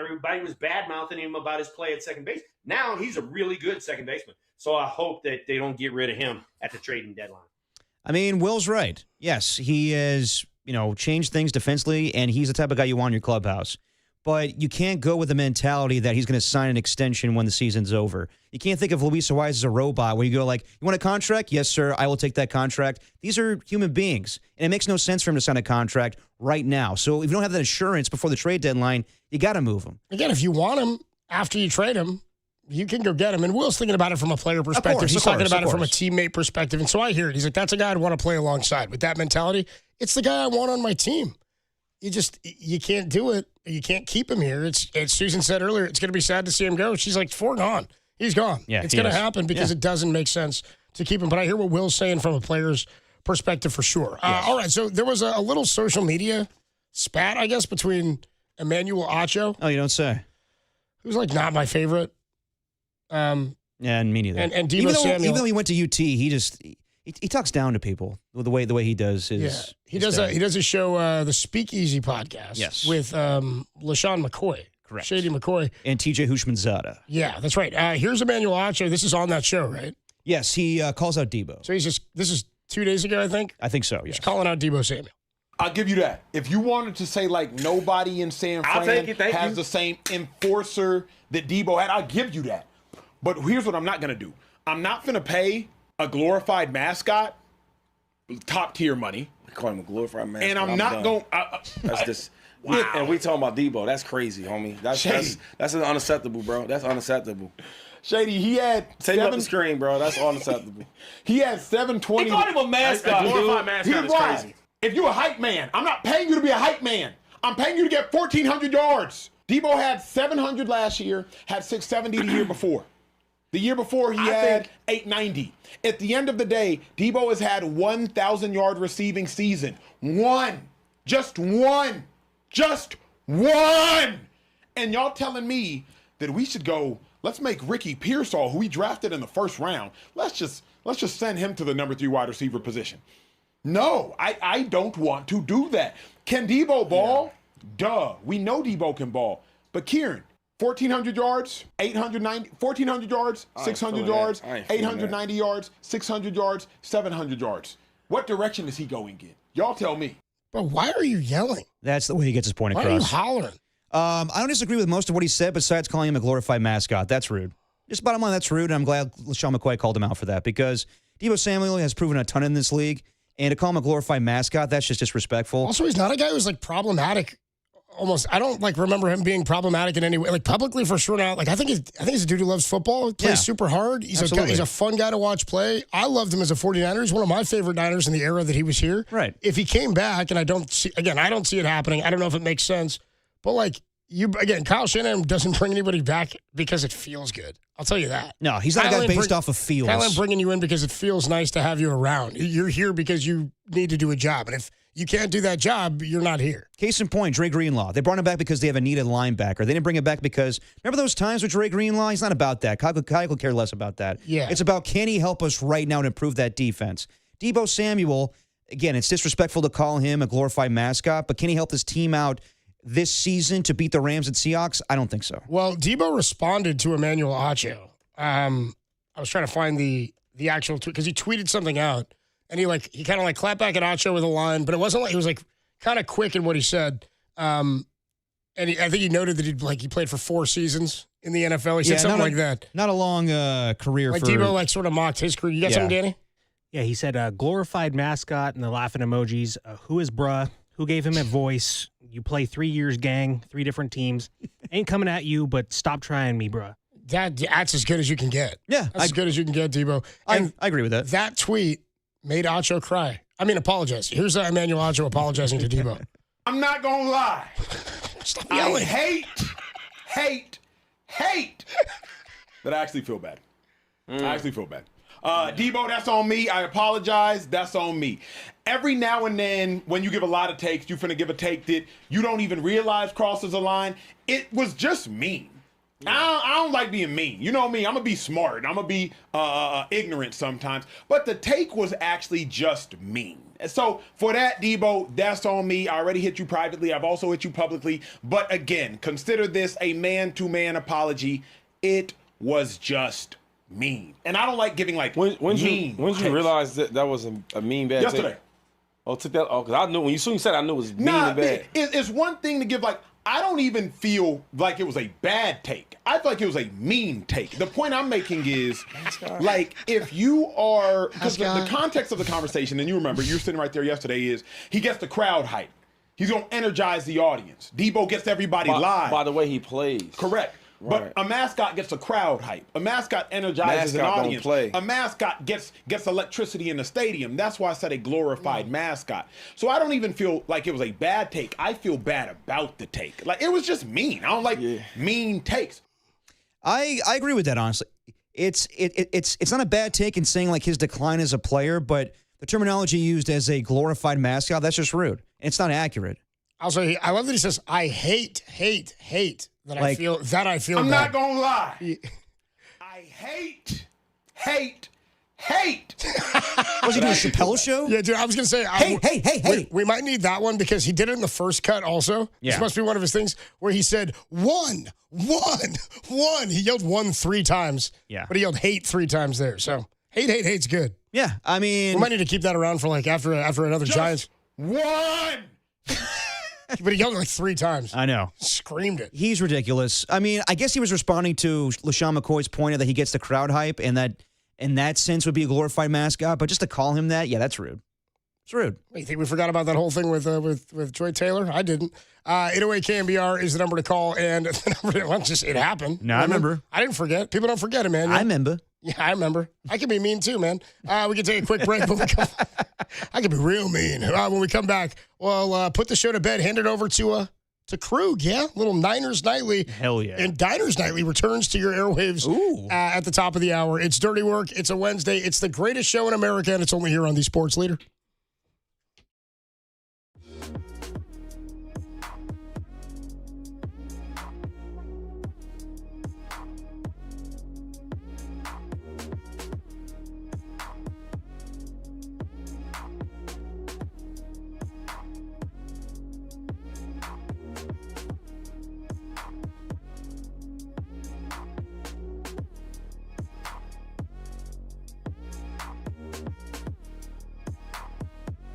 bad-mouthing him about his play at second base. Now he's a really good second baseman. So I hope that they don't get rid of him at the trading deadline. I mean, Will's right. Yes, he has, changed things defensively, and he's the type of guy you want in your clubhouse. But you can't go with the mentality that he's going to sign an extension when the season's over. You can't think of Luis Arraez as a robot where you go like, you want a contract? Yes, sir, I will take that contract. These are human beings, and it makes no sense for him to sign a contract right now. So if you don't have that assurance before the trade deadline, you got to move him. Again, if you want him after you trade him, you can go get him. And Will's thinking about it from a player perspective. He's talking about it from a teammate perspective. And so I hear it. He's like, that's a guy I'd want to play alongside. With that mentality, it's the guy I want on my team. You can't do it. You can't keep him here. It's Susan said earlier, it's going to be sad to see him go. She's like, foregone. He's gone. Yeah, it's going to happen because it doesn't make sense to keep him. But I hear what Will's saying from a player's perspective for sure. Yes. All right, so there was a little social media spat, I guess, between Emmanuel Acho. Oh, you don't say. Who's like not my favorite. Yeah, and me neither. And Deebo Samuel. Even though he went to UT, he talks down to people the way he does his. Yeah, he does a show, the Speakeasy podcast. Yes. With LaShawn McCoy. Correct. Shady McCoy. And TJ Hushmanzada. Yeah, that's right. Here's Emmanuel Acho. This is on that show, right? Yes, he calls out Deebo. So this is 2 days ago, I think? I think so, yes. He's calling out Deebo Samuel. I'll give you that. If you wanted to say like nobody in San Fran has the same enforcer that Deebo had, I'll give you that. But here's what I'm not going to do. I'm not going to pay a glorified mascot top tier money. We call him a glorified mascot. And I'm not going That's just wow. And we talking about Deebo. That's crazy, homie. That's unacceptable, bro. That's unacceptable. Shady, he had take up the screen, bro. That's unacceptable. He had 720. He called him a mascot. A glorified mascot is crazy. If you're a hype man, I'm not paying you to be a hype man. I'm paying you to get 1,400 yards. Deebo had 700 last year, had 670 the year before. The year before, he had 890. At the end of the day, Deebo has had 1,000-yard receiving season. Just one. And y'all telling me that we should go, let's make Ricky Pearsall, who we drafted in the first round, let's just send him to the number 3 wide receiver position. No, I don't want to do that. Can Deebo ball? Yeah. Duh. We know Deebo can ball. But Kieran, 1,400 yards, 1,400 yards, 600 yards, 890 yards, 600 yards, 700 yards. What direction is he going in? Y'all tell me. But why are you yelling? That's the way he gets his point across. Why are you hollering? I don't disagree with most of what he said besides calling him a glorified mascot. That's rude. Just bottom line, that's rude, and I'm glad LaShawn McCoy called him out for that because Deebo Samuel has proven a ton in this league. And to call him a glorified mascot, that's just disrespectful. Also, he's not a guy who's like problematic. Almost, I don't like remember him being problematic in any way. Like publicly for sure now. Like I think he's a dude who loves football. He plays super hard. He's a fun guy to watch play. I loved him as a 49er. He's one of my favorite Niners in the era that he was here. Right. If he came back, and I don't see it happening. I don't know if it makes sense. But like Kyle Shanahan doesn't bring anybody back because it feels good. I'll tell you that. No, he's not a guy based off of feels. Kyle Allen bringing you in because it feels nice to have you around. You're here because you need to do a job. And if you can't do that job, you're not here. Case in point, Dre Greenlaw. They brought him back because they have a needed linebacker. They didn't bring him back because, remember those times with Dre Greenlaw? He's not about that. Kyle could care less about that. Yeah. It's about, can he help us right now to improve that defense? Deebo Samuel, again, it's disrespectful to call him a glorified mascot, but can he help this team out this season to beat the Rams and Seahawks? I don't think so. Well, Deebo responded to Emmanuel Acho. I was trying to find the actual tweet because he tweeted something out, and he kind of clapped back at Acho with a line, but it wasn't like he was kind of quick in what he said. And I think he noted that he played for 4 seasons in the NFL. He said something like that. Not a long career. Like Deebo sort of mocked his career. You got something, Danny? Yeah, he said glorified mascot and the laughing emojis. Who is bruh? Who gave him a voice? You play 3 years, gang, 3 different teams. Ain't coming at you, but stop trying me, bruh. That's as good as you can get. Yeah. That's as good as you can get, Debo. And I agree with that. That tweet made Acho cry. I mean, apologize. Here's Emmanuel Acho apologizing to Debo. I'm not going to lie. Stop I yelling. hate that I actually feel bad. I actually feel bad. Debo, that's on me. I apologize. That's on me. Every now and then, when you give a lot of takes, you finna give a take that you don't even realize crosses a line. It was just mean. I don't like being mean. You know me. I'm going to be smart. I'm going to be ignorant sometimes. But the take was actually just mean. So for that, Debo, that's on me. I already hit you privately. I've also hit you publicly. But again, consider this a man-to-man apology. It was just mean. And I don't like giving when mean you realize that was a mean bad yesterday. Take? Oh, took that. Oh, because I knew when you soon said I knew it was mean and bad. It's one thing to give I don't even feel like it was a bad take. I feel like it was a mean take. The point I'm making is, if you are, because the context of the conversation, and you remember, you're sitting right there yesterday, is he gets the crowd hype. He's going to energize the audience. Debo gets everybody live. By the way he plays. Correct. But a mascot gets a crowd hype. A mascot energizes an audience. Don't play. A mascot gets electricity in the stadium. That's why I said a glorified mascot. So I don't even feel like it was a bad take. I feel bad about the take. It was just mean. I don't like mean takes. I agree with that, honestly. It's not a bad take in saying his decline as a player, but the terminology used as a glorified mascot, that's just rude. It's not accurate. Also, I love that he says, I hate that I feel I'm bad. not going to lie. I hate. Was he doing a Chappelle show? Yeah, dude, I was going to say. Hey. We might need that one because he did it in the first cut also. Yeah. This must be one of his things where he said, one. He yelled 1 3 times. Yeah. But he yelled hate 3 times there. So hate's good. Yeah, I mean. We might need to keep that around for after another Giants. One. But he yelled 3 times. I know. Screamed it. He's ridiculous. I mean, I guess he was responding to LaShawn McCoy's point that he gets the crowd hype and that in that sense would be a glorified mascot. But just to call him that, that's rude. It's rude. You think we forgot about that whole thing with Troy Taylor? I didn't. 808 KMBR is the number to call, and the number it happened. No, I remember. I didn't forget. People don't forget it, man. I remember. Yeah, I remember. I can be mean too, man. We can take a quick break. I can be real mean. When we come back, we'll put the show to bed, hand it over to Krug, little Niners Nightly. Hell yeah. And Diners Nightly returns to your airwaves at the top of the hour. It's Dirty Work. It's a Wednesday. It's the greatest show in America, and it's only here on the Sports Leader.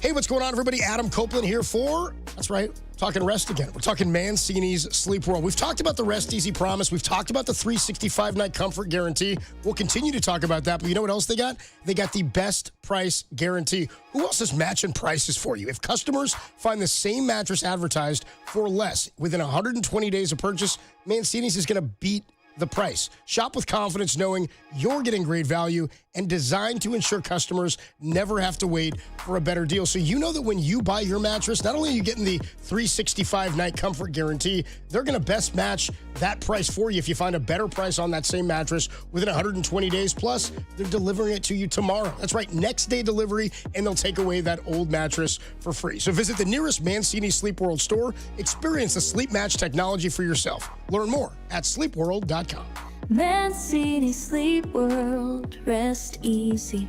Hey, what's going on, everybody? Adam Copeland here that's right, talking rest again. We're talking Mancini's Sleep World. We've talked about the Rest Easy Promise. We've talked about the 365-night comfort guarantee. We'll continue to talk about that, but you know what else they got? They got the best price guarantee. Who else is matching prices for you? If customers find the same mattress advertised for less within 120 days of purchase, Mancini's is going to beat the price. Shop with confidence knowing you're getting great value and designed to ensure customers never have to wait for a better deal. So you know that when you buy your mattress, not only are you getting the 365-night comfort guarantee, they're going to best match that price for you if you find a better price on that same mattress within 120 days. Plus, they're delivering it to you tomorrow. That's right, next day delivery, and they'll take away that old mattress for free. So visit the nearest Mancini Sleep World store. Experience the Sleep Match technology for yourself. Learn more at sleepworld.com. Mancini Sleep World, rest easy.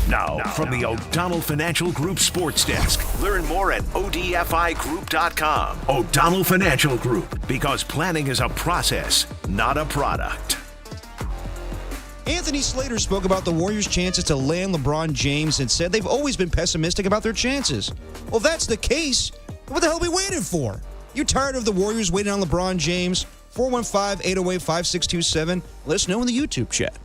Now, from the O'Donnell Financial Group Sports Desk. Learn more at ODFIGroup.com. O'Donnell Financial Group, because planning is a process, not a product. Anthony Slater spoke about the Warriors' chances to land LeBron James and said they've always been pessimistic about their chances. Well, if that's the case, what the hell are we waiting for? You tired of the Warriors waiting on LeBron James? 415-808-5627. Let us know in the YouTube chat.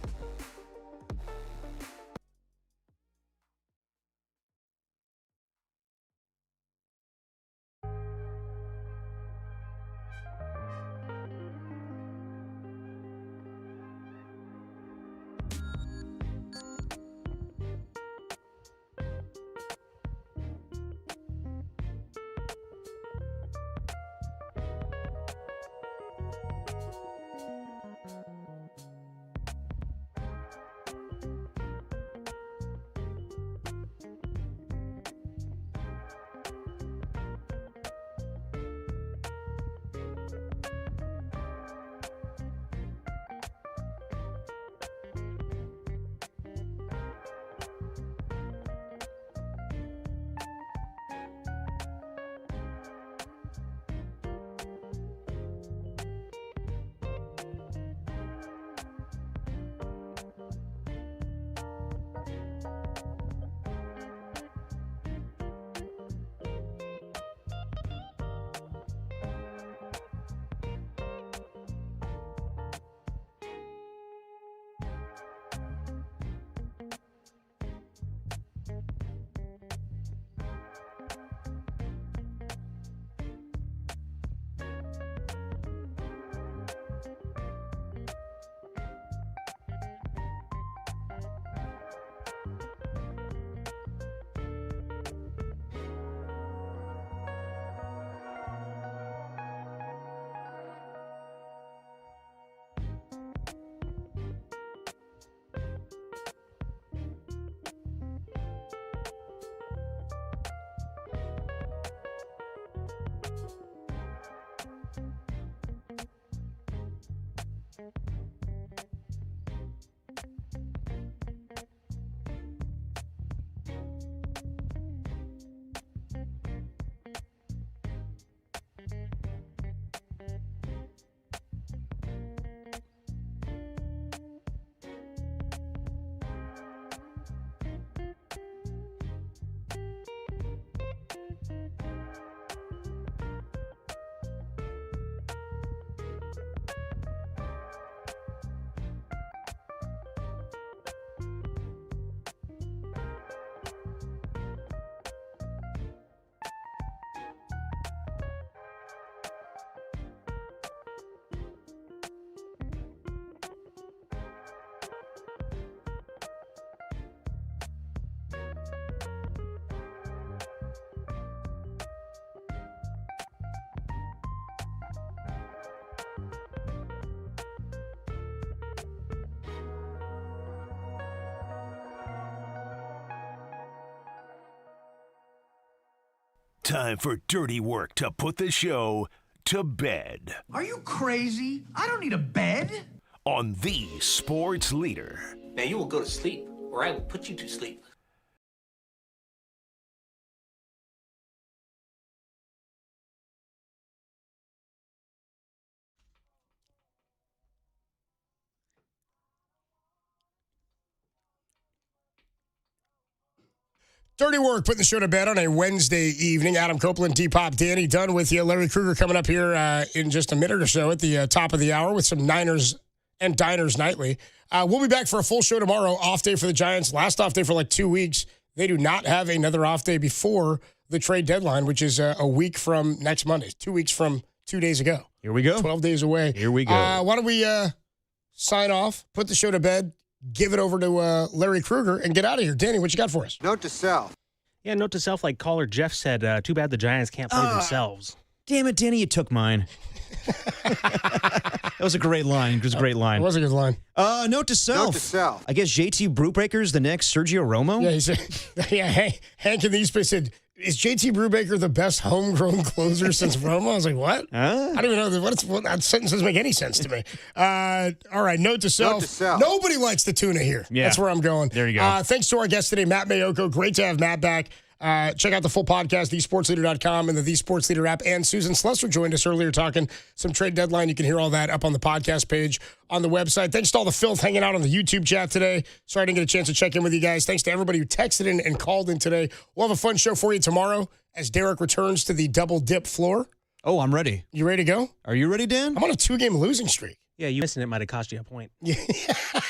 Time for dirty work to put the show to bed. Are you crazy? I don't need a bed. On the sports leader. Now you will go to sleep, or I will put you to sleep. Dirty work, putting the show to bed on a Wednesday evening. Adam Copeland, D-Pop, Danny Dunn with you. Larry Krueger coming up here in just a minute or so at the top of the hour with some Niners and Diners Nightly. We'll be back for a full show tomorrow. Off day for the Giants. Last off day for like 2 weeks. They do not have another off day before the trade deadline, which is a week from next Monday. 2 weeks from 2 days ago. Here we go. 12 days away. Here we go. Why don't we sign off, put the show to bed, give it over to Larry Krueger, and get out of here. Danny, what you got for us? Note to self. Yeah, note to self, like caller Jeff said, too bad the Giants can't play themselves. Damn it, Danny, you took mine. That was a great line. It was a great line. It was a good line. Note to self. Note to self. I guess JT Brubaker's the next Sergio Romo? Yeah, he said, Hank in the East Bay said, is JT Brubaker the best homegrown closer since Romo? I was like, what? I don't even know. What that sentence doesn't make any sense to me. All right, note to self. Note to self. Nobody likes the tuna here. Yeah. That's where I'm going. There you go. Thanks to our guest today, Matt Mayoko. Great to have Matt back. Check out the full podcast, thesportsleader.com and the Sports Leader app. And Susan Slesser joined us earlier talking some trade deadline. You can hear all that up on the podcast page on the website. Thanks to all the filth hanging out on the YouTube chat today. Sorry I didn't get a chance to check in with you guys. Thanks to everybody who texted in and called in today. We'll have a fun show for you tomorrow as Derek returns to the double dip floor Oh, I'm ready. You ready to go? Are you ready, Dan? I'm on a 2-game losing streak. Yeah, you missing it might have cost you a point.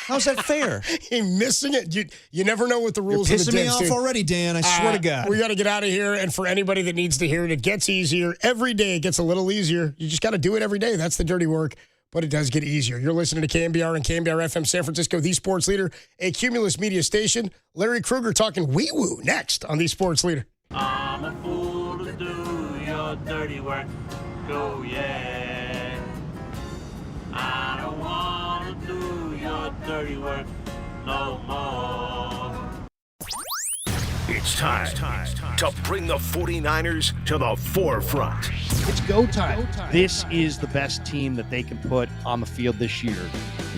How's that fair? Hey, missing it. You never know what the rules You're of the pissing me dance off do. already, Dan. I swear to God. We got to get out of here. And for anybody that needs to hear it, it gets easier. Every day it gets a little easier. You just got to do it every day. That's the dirty work. But it does get easier. You're listening to KNBR and KNBR FM San Francisco, the sports leader, a Cumulus media station. Larry Krueger talking wee-woo next on the sports leader. I'm a fool to do your dirty work. Go, yeah. I don't want to do your dirty work no more. It's time to bring the 49ers to the forefront. It's go time. This is the best team that they can put on the field this year.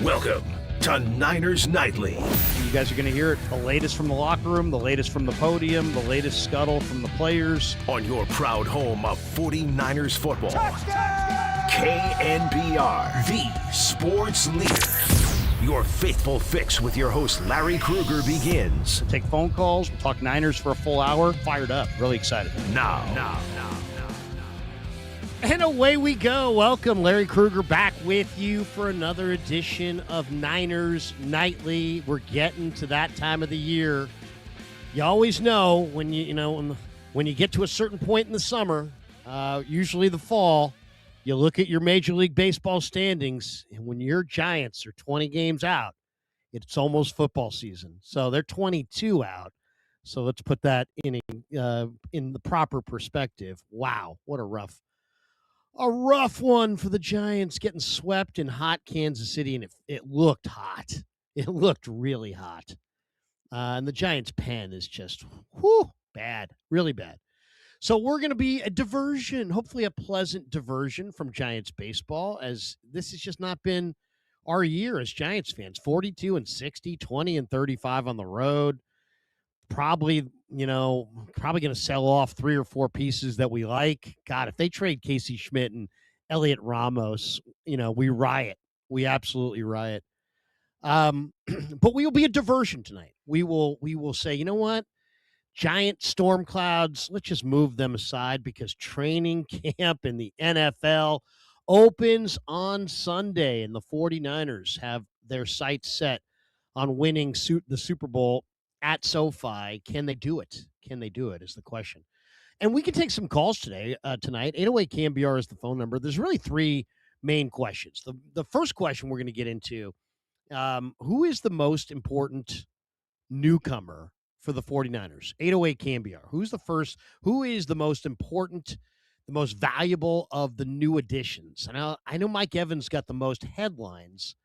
Welcome to Niners Nightly. You guys are going to hear it. The latest from the locker room, the latest from the podium, the latest scuttle from the players. On your proud home of 49ers football. KNBR, the sports leader. Your faithful fix with your host, Larry Krueger, begins. We'll take phone calls. We'll talk Niners for a full hour. Fired up. Really excited. Now. And away we go. Welcome, Larry Krueger, back with you for another edition of Niners Nightly. We're getting to that time of the year. You always know when when you get to a certain point in the summer, usually the fall, you look at your Major League Baseball standings, and when your Giants are 20 games out, it's almost football season. So they're 22 out. So let's put that in the proper perspective. Wow, what a rough one for the Giants, getting swept in hot Kansas City, and it looked hot. It looked really hot. And the Giants' pen is just bad, really bad. So we're going to be a diversion, hopefully a pleasant diversion from Giants baseball, as this has just not been our year as Giants fans. 42-60, 20-35 on the road. Probably going to sell off 3 or 4 pieces that we like. God, if they trade Casey Schmidt and Elliot Ramos, we riot. We absolutely riot. But we will be a diversion tonight. We will say, you know what? Giant storm clouds, let's just move them aside because training camp in the NFL opens on Sunday, and the 49ers have their sights set on winning the Super Bowl at SoFi. Can they do it? Can they do it is the question. And we can take some calls tonight. 808-KNBR is the phone number. There's really 3 main questions. The first question we're going to get into, who is the most important newcomer for the 49ers? 808-KNBR. Who is the most important, the most valuable of the new additions? And I know Mike Evans got the most headlines,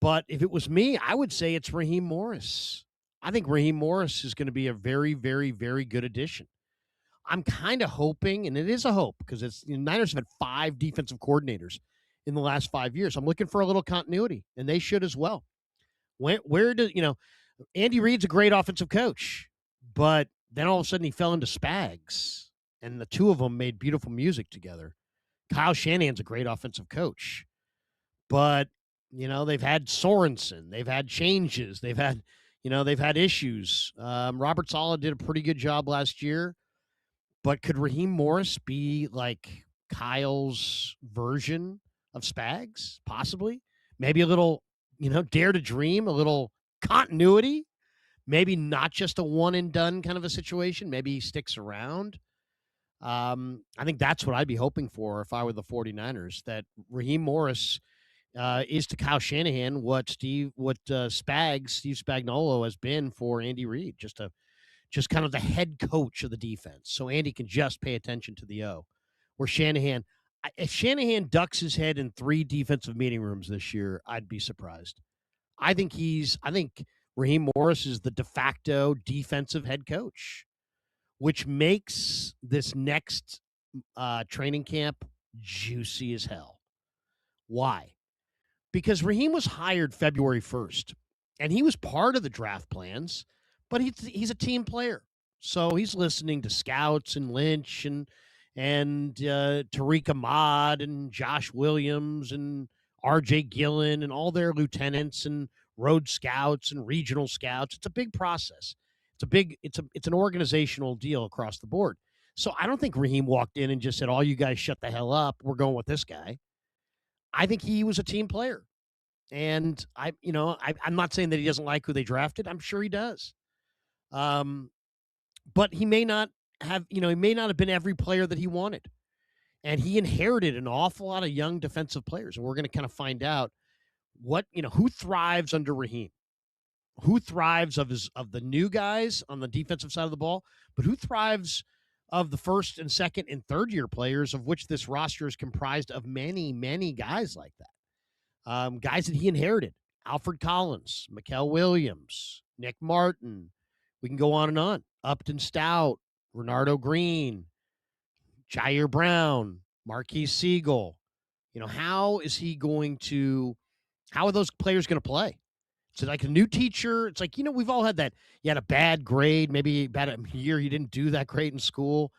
but if it was me, I would say it's Raheem Morris. I think Raheem Morris is going to be a very, very, very good addition. I'm kind of hoping, and it is a hope, because Niners have had 5 defensive coordinators in the last 5 years. I'm looking for a little continuity, and they should as well. Andy Reid's a great offensive coach, but then all of a sudden he fell into Spags, and the two of them made beautiful music together. Kyle Shanahan's a great offensive coach, but, they've had Sorensen. They've had changes. They've had issues. Robert Saleh did a pretty good job last year, but could Raheem Morris be like Kyle's version of Spags? Possibly. Maybe a little, dare to dream, a little continuity, maybe not just a one and done kind of a situation. Maybe he sticks around. I think that's what I'd be hoping for if I were the 49ers, that Raheem Morris is to Kyle Shanahan what Steve Spagnuolo has been for Andy Reid, just kind of the head coach of the defense. So Andy can just pay attention to the O. Where if Shanahan ducks his head in 3 defensive meeting rooms this year, I'd be surprised. I think Raheem Morris is the de facto defensive head coach, which makes this next training camp juicy as hell. Why? Because Raheem was hired February 1st, and he was part of the draft plans, but he's a team player. So he's listening to scouts and Lynch and Tariq Ahmad and Josh Williams and R.J. Gillen and all their lieutenants and road scouts and regional scouts. It's a big process. It's an organizational deal across the board. So I don't think Raheem walked in and just said, all you guys shut the hell up. We're going with this guy. I think he was a team player. And I'm not saying that he doesn't like who they drafted. I'm sure he does. But he may not have been every player that he wanted. And he inherited an awful lot of young defensive players. And we're going to kind of find out who thrives under Raheem, who thrives of the new guys on the defensive side of the ball, but who thrives of the first and second and third year players, of which this roster is comprised of many, many guys like that. Guys that he inherited: Alfred Collins, Mikael Williams, Nick Martin. We can go on and on. Upton Stout, Renardo Green, Jair Brown, Marquise Siegel. How are those players going to play? Is it like a new teacher? It's like, we've all had that. You had a bad grade, maybe about a year you didn't do that great in school,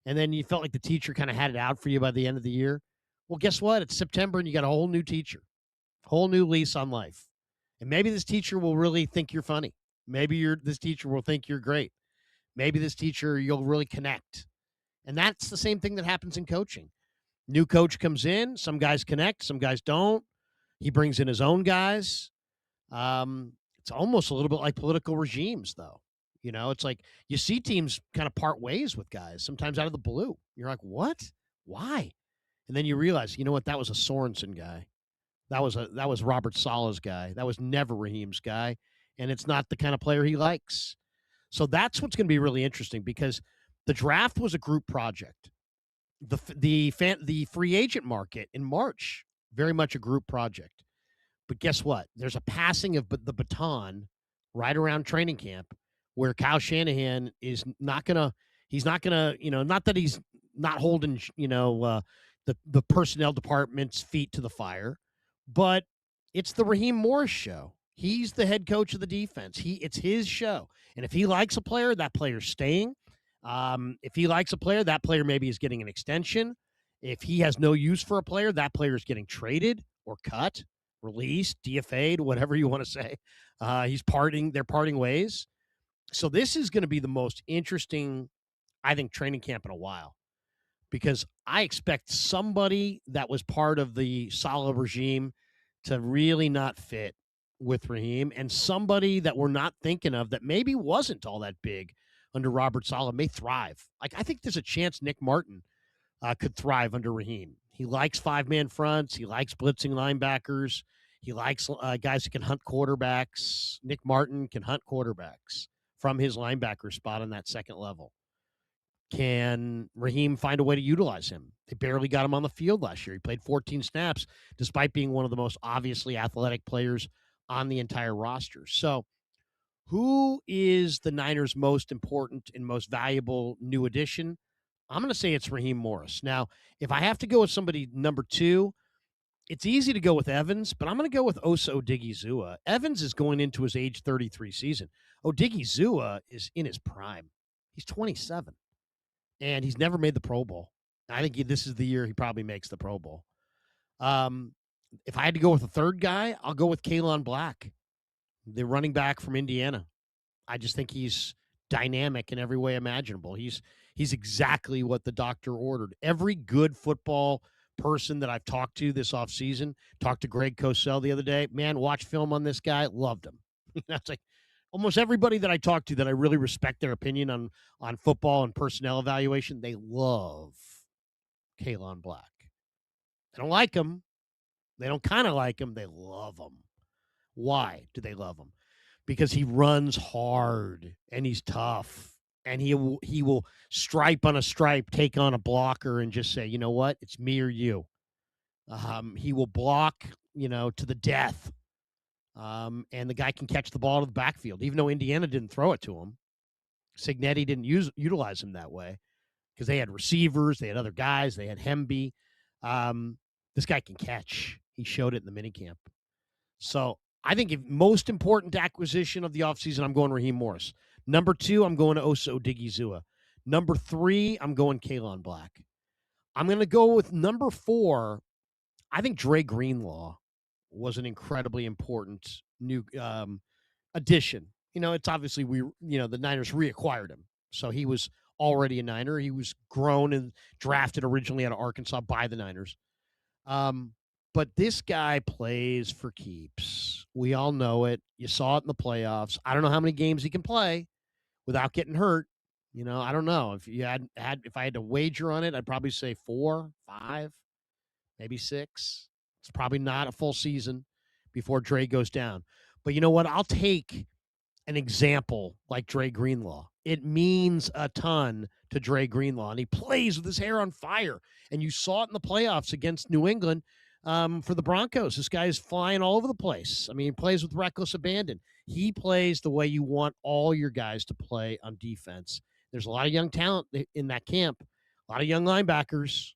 and then you felt like the teacher kind of had it out for you by the end of the year. Well, guess what? It's September and you got a whole new teacher, whole new lease on life. And maybe this teacher will really think you're funny. Maybe this teacher will think you're great. Maybe this teacher, you'll really connect. And that's the same thing that happens in coaching. New coach comes in, some guys connect, some guys don't. He brings in his own guys. It's almost a little bit like political regimes, though. It's like you see teams kind of part ways with guys, sometimes out of the blue. You're like, what? Why? And then you realize, what? That was a Sorensen guy. That was Robert Saleh's guy. That was never Raheem's guy. And it's not the kind of player he likes. So that's what's going to be really interesting, because the draft was a group project. The free agent market in March, very much a group project. But guess what? There's a passing of the baton right around training camp where Kyle Shanahan is not going to, not that he's not holding, the personnel department's feet to the fire, but it's the Raheem Morris show. He's the head coach of the defense. It's his show. And if he likes a player, that player's staying. If he likes a player, that player maybe is getting an extension. If he has no use for a player, that player is getting traded or cut, released, DFA'd, whatever you want to say. They're parting ways. So this is going to be the most interesting, I think, training camp in a while, because I expect somebody that was part of the Saleh regime to really not fit with Raheem, and somebody that we're not thinking of that maybe wasn't all that big under Robert Saleh may thrive. Like, I think there's a chance Nick Martin could thrive under Raheem. He likes five-man fronts. He likes blitzing linebackers. He likes guys who can hunt quarterbacks. Nick Martin can hunt quarterbacks from his linebacker spot on that second level. Can Raheem find a way to utilize him? They barely got him on the field last year. He played 14 snaps, despite being one of the most obviously athletic players on the entire roster. So who is the Niners' most important and most valuable new addition? I'm going to say it's Raheem Morris. Now, if I have to go with somebody number two, it's easy to go with Evans, but I'm going to go with Osa Odigizua. Evans is going into his age 33 season. Odigizua is in his prime. He's 27, and he's never made the Pro Bowl. I think this is the year he probably makes the Pro Bowl. If I had to go with a third guy, I'll go with Kalon Black, the running back from Indiana. I just think he's dynamic in every way imaginable. He's exactly what the doctor ordered. Every good football person that I've talked to this offseason, talked to Greg Cosell the other day, man, watched film on this guy, loved him. It's like almost everybody that I talked to that I really respect their opinion on football and personnel evaluation, they love Kalon Black. They don't like him. They don't kind of like him. They love him. Why do they love him? Because he runs hard and he's tough, and he will stripe on a stripe, take on a blocker, and just say, you know what, it's me or you. He will block, to the death, and the guy can catch the ball to the backfield. Even though Indiana didn't throw it to him, Cignetti didn't utilize him that way because they had receivers, they had other guys, they had Hemby. This guy can catch. He showed it in the minicamp. So I think most important acquisition of the offseason, I'm going Raheem Morris. Number 2, I'm going to Osa Odigizua. Number 3, I'm going Kalon Black. I'm going to go with number 4. I think Dre Greenlaw was an incredibly important new addition. It's obviously the Niners reacquired him. So he was already a Niner. He was grown and drafted originally out of Arkansas by the Niners. But this guy plays for keeps. We all know it. You saw it in the playoffs. I don't know how many games he can play without getting hurt. You know, I don't know. If you if I had to wager on it, I'd probably say 4, 5, maybe 6. It's probably not a full season before Dre goes down. But you know what? I'll take an example like Dre Greenlaw. It means a ton to Dre Greenlaw, and he plays with his hair on fire. And you saw it in the playoffs against New England for the Broncos. This guy is flying all over the place. I mean, he plays with reckless abandon. He plays the way you want all your guys to play on defense. There's a lot of young talent in that camp, a lot of young linebackers.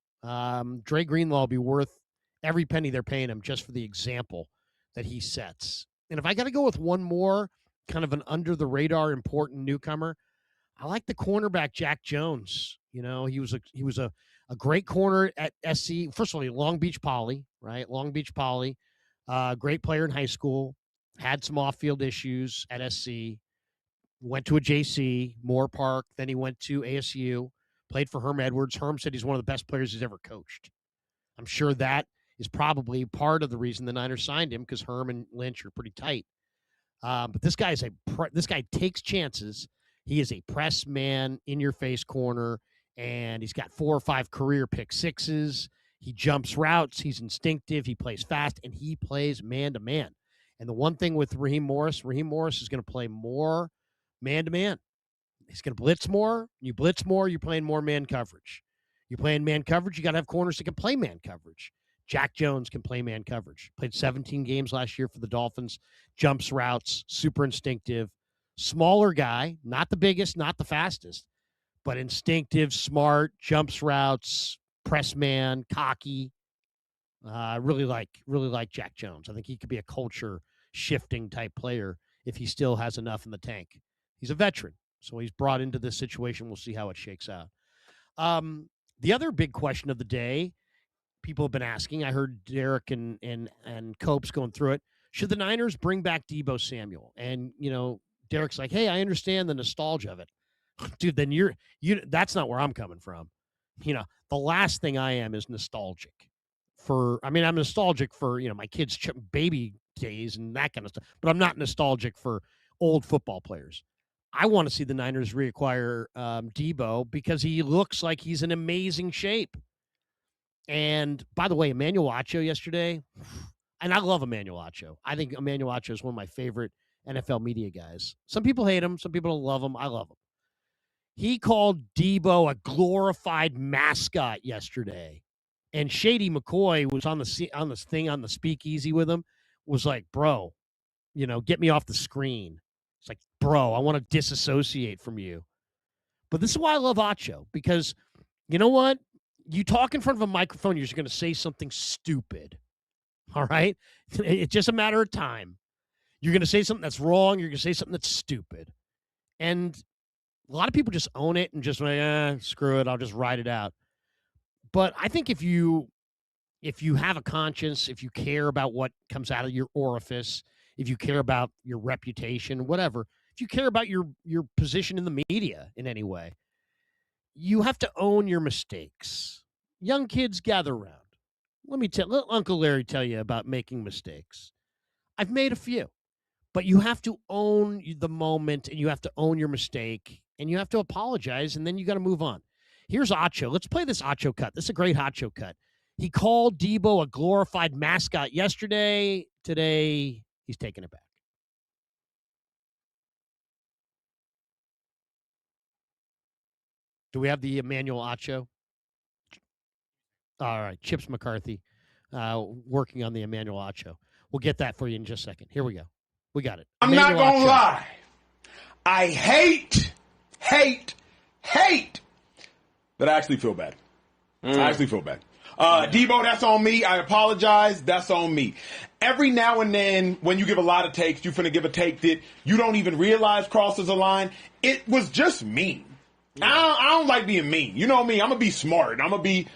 Dre Greenlaw will be worth every penny they're paying him just for the example that he sets. And if I got to go with one more kind of an under-the-radar important newcomer, I like the cornerback Jack Jones. You know, he was a great corner at SC. First of all, Long Beach Poly, right? Long Beach Poly. Great player in high school. Had some off-field issues at SC. Went to a JC, Moore Park. Then he went to ASU. Played for Herm Edwards. Herm said he's one of the best players he's ever coached. I'm sure that is probably part of the reason the Niners signed him, because Herm and Lynch are pretty tight. But this guy this guy takes chances. He is a press man, in-your-face corner, and he's got 4 or 5 career pick sixes. He jumps routes. He's instinctive. He plays fast, and he plays man-to-man. And the one thing with Raheem Morris is going to play more man-to-man. He's going to blitz more. You blitz more, you're playing more man coverage. You're playing man coverage, you got to have corners that can play man coverage. Jack Jones can play man coverage. Played 17 games last year for the Dolphins. Jumps routes, super instinctive. Smaller guy, not the biggest, not the fastest, but instinctive, smart, jumps routes, press man, cocky. I really like Jack Jones. I think he could be a culture shifting type player if he still has enough in the tank. He's a veteran, so he's brought into this situation. We'll see how it shakes out. The other big question of the day, people have been asking, I heard Derek and Copes going through it. Should the Niners bring back Deebo Samuel? And, you know, Derek's like, hey, I understand the nostalgia of it. Dude, then that's not where I'm coming from. You know, the last thing I am is nostalgic I'm nostalgic for, you know, my kids' baby days and that kind of stuff, but I'm not nostalgic for old football players. I want to see the Niners reacquire Deebo because he looks like he's in amazing shape. And by the way, Emmanuel Acho yesterday, and I love Emmanuel Acho. I think Emmanuel Acho is one of my favorite NFL media guys. Some people hate him. Some people don't love him. I love him. He called Deebo a glorified mascot yesterday. And Shady McCoy was on the speakeasy with him, was like, bro, you know, get me off the screen. It's like, bro, I want to disassociate from you. But this is why I love Acho, because you know what? You talk in front of a microphone, you're just going to say something stupid. All right? It's just a matter of time. You're going to say something that's wrong. You're going to say something that's stupid. And a lot of people just own it and just like, screw it. I'll just ride it out. But I think if you have a conscience, if you care about what comes out of your orifice, if you care about your reputation, whatever, if you care about your position in the media in any way, you have to own your mistakes. Young kids, gather around. Let Uncle Larry tell you about making mistakes. I've made a few, but you have to own the moment and you have to own your mistake and you have to apologize and then you got to move on. Here's Acho. Let's play this Acho cut. This is a great Acho cut. He called Deebo a glorified mascot yesterday. Today, he's taking it back. Do we have the Emmanuel Acho? All right, Chips McCarthy working on the Emmanuel Acho. We'll get that for you in just a second. Here we go. We got it. I'm not going to lie. I hate that I actually feel bad. I actually feel bad. Deebo, that's on me. I apologize. That's on me. Every now and then, when you give a lot of takes, you're finna give a take that you don't even realize crosses a line. It was just mean. I don't like being mean. You know me. I'm going to be smart. I'm going to be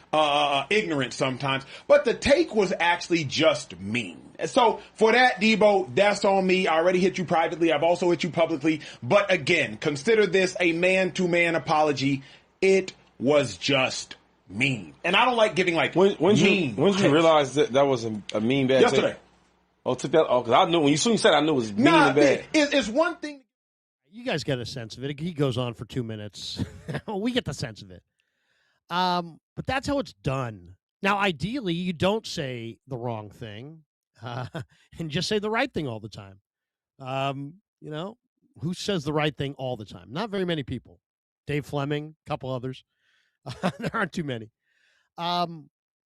ignorant sometimes. But the take was actually just mean. So for that, Debo, that's on me. I already hit you privately. I've also hit you publicly. But again, consider this a man-to-man apology. It was just mean. And I don't like giving when mean. When did you realize that was a mean bad Yesterday. take? Oh, took that. Oh, because I knew when you said I knew it was mean and bad. It's one thing. You guys get a sense of it. He goes on for 2 minutes. We get the sense of it. But that's how it's done. Now, ideally, you don't say the wrong thing and just say the right thing all the time. Who says the right thing all the time? Not very many people. Dave Fleming, a couple others. There aren't too many. But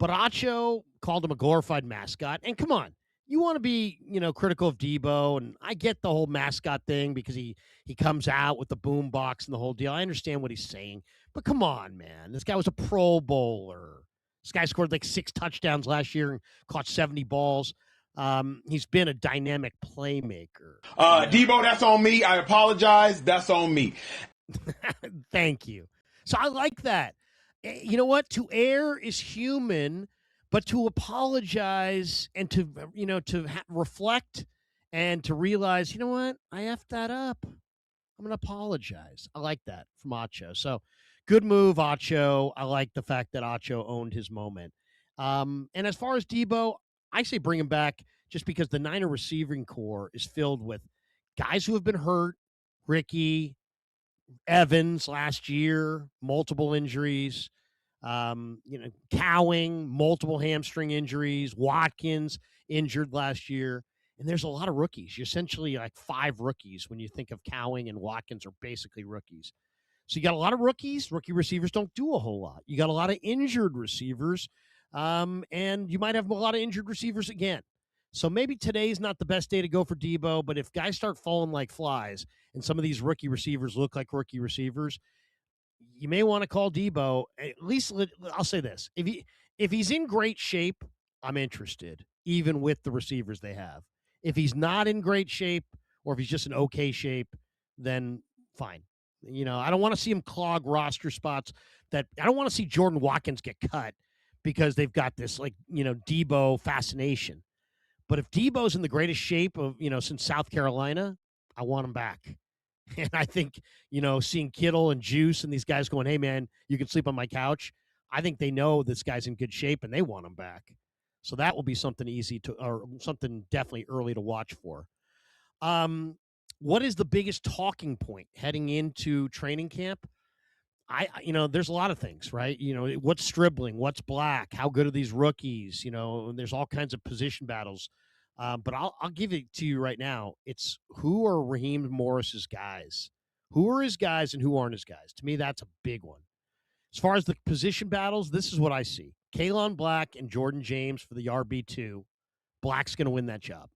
Acho called him a glorified mascot. And come on. You want to be, critical of Debo, and I get the whole mascot thing because he comes out with the boom box and the whole deal. I understand what he's saying, but come on, man. This guy was a Pro Bowler. This guy scored like 6 touchdowns last year and caught 70 balls. He's been a dynamic playmaker. Debo, that's on me. I apologize. That's on me. Thank you. So I like that. You know what? To err is human. But to apologize and to reflect and to realize, you know what, I effed that up. I'm going to apologize. I like that from Acho. So good move, Acho. I like the fact that Acho owned his moment. And as far as Debo, I say bring him back just because the Niner receiving core is filled with guys who have been hurt. Ricky, Evans last year, multiple injuries. Cowing, multiple hamstring injuries, Watkins injured last year. And there's a lot of rookies. You're essentially like 5 rookies when you think of Cowing and Watkins are basically rookies. So you got a lot of rookies. Rookie receivers don't do a whole lot. You got a lot of injured receivers, and you might have a lot of injured receivers again. So maybe today's not the best day to go for Debo, but if guys start falling like flies and some of these rookie receivers look like rookie receivers, you may want to call Debo. At least I'll say this. If he's in great shape, I'm interested, even with the receivers they have. If he's not in great shape or if he's just in okay shape, then fine. I don't want to see him clog roster spots. I don't want to see Jordan Watkins get cut because they've got this Debo fascination. But if Debo's in the greatest shape of, since South Carolina, I want him back. And I think, seeing Kittle and Juice and these guys going, hey, man, you can sleep on my couch. I think they know this guy's in good shape and they want him back. So that will be something or something definitely early to watch for. What is the biggest talking point heading into training camp? There's a lot of things, right? What's Stribling? What's Black? How good are these rookies? There's all kinds of position battles. But I'll give it to you right now. It's who are Raheem Morris's guys? Who are his guys and who aren't his guys? To me, that's a big one. As far as the position battles, this is what I see. Kalon Black and Jordan James for the RB2. Black's going to win that job.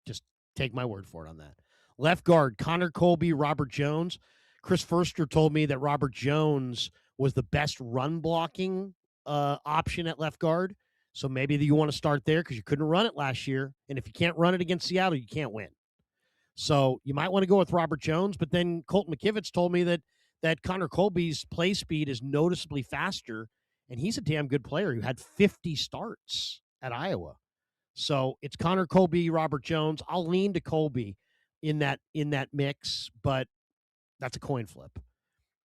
Just take my word for it on that. Left guard, Connor Colby, Robert Jones. Chris Furster told me that Robert Jones was the best run blocking option at left guard. So maybe you want to start there because you couldn't run it last year. And if you can't run it against Seattle, you can't win. So you might want to go with Robert Jones. But then Colton McKivitz told me that Connor Colby's play speed is noticeably faster. And he's a damn good player who had 50 starts at Iowa. So it's Connor Colby, Robert Jones. I'll lean to Colby in that mix, but that's a coin flip.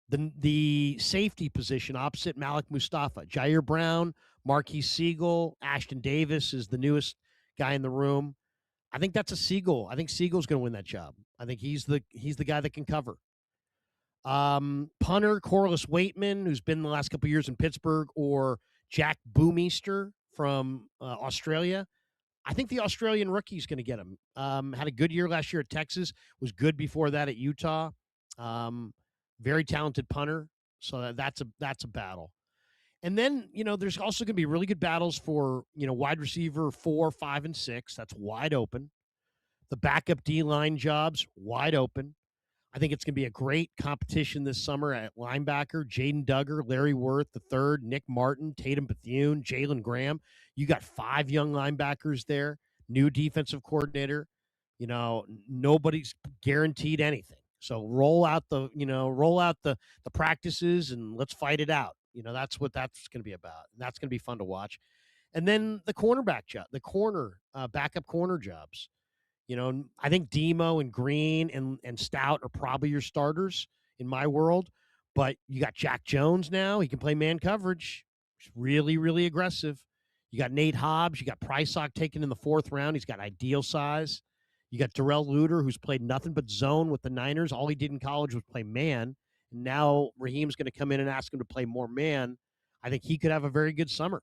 The safety position opposite Malik Mustafa, Jair Brown, Marquise Siegel, Ashton Davis is the newest guy in the room. I think that's a Siegel. I think Siegel's going to win that job. I think he's the guy that can cover. Punter Corliss Waitman, who's been the last couple of years in Pittsburgh, or Jack Boomeister from Australia. I think the Australian rookie is going to get him. Had a good year last year at Texas. Was good before that at Utah. Very talented punter. So that's a battle. And then, there's also going to be really good battles for, wide receiver 4, 5, and 6. That's wide open. The backup D-line jobs, wide open. I think it's going to be a great competition this summer at linebacker. Jaden Duggar, Larry Worth III, Nick Martin, Tatum Bethune, Jalen Graham. You got 5 young linebackers there. New defensive coordinator. Nobody's guaranteed anything. So roll out the practices and let's fight it out. That's what that's going to be about. And that's going to be fun to watch. And then the cornerback job, backup corner jobs. I think Demo and Green and Stout are probably your starters in my world. But you got Jack Jones now. He can play man coverage. He's really, really aggressive. You got Nate Hobbs. You got Prysock taken in the 4th round. He's got ideal size. You got Darrell Luter, who's played nothing but zone with the Niners. All he did in college was play man. And now Raheem's going to come in and ask him to play more man. I think he could have a very good summer.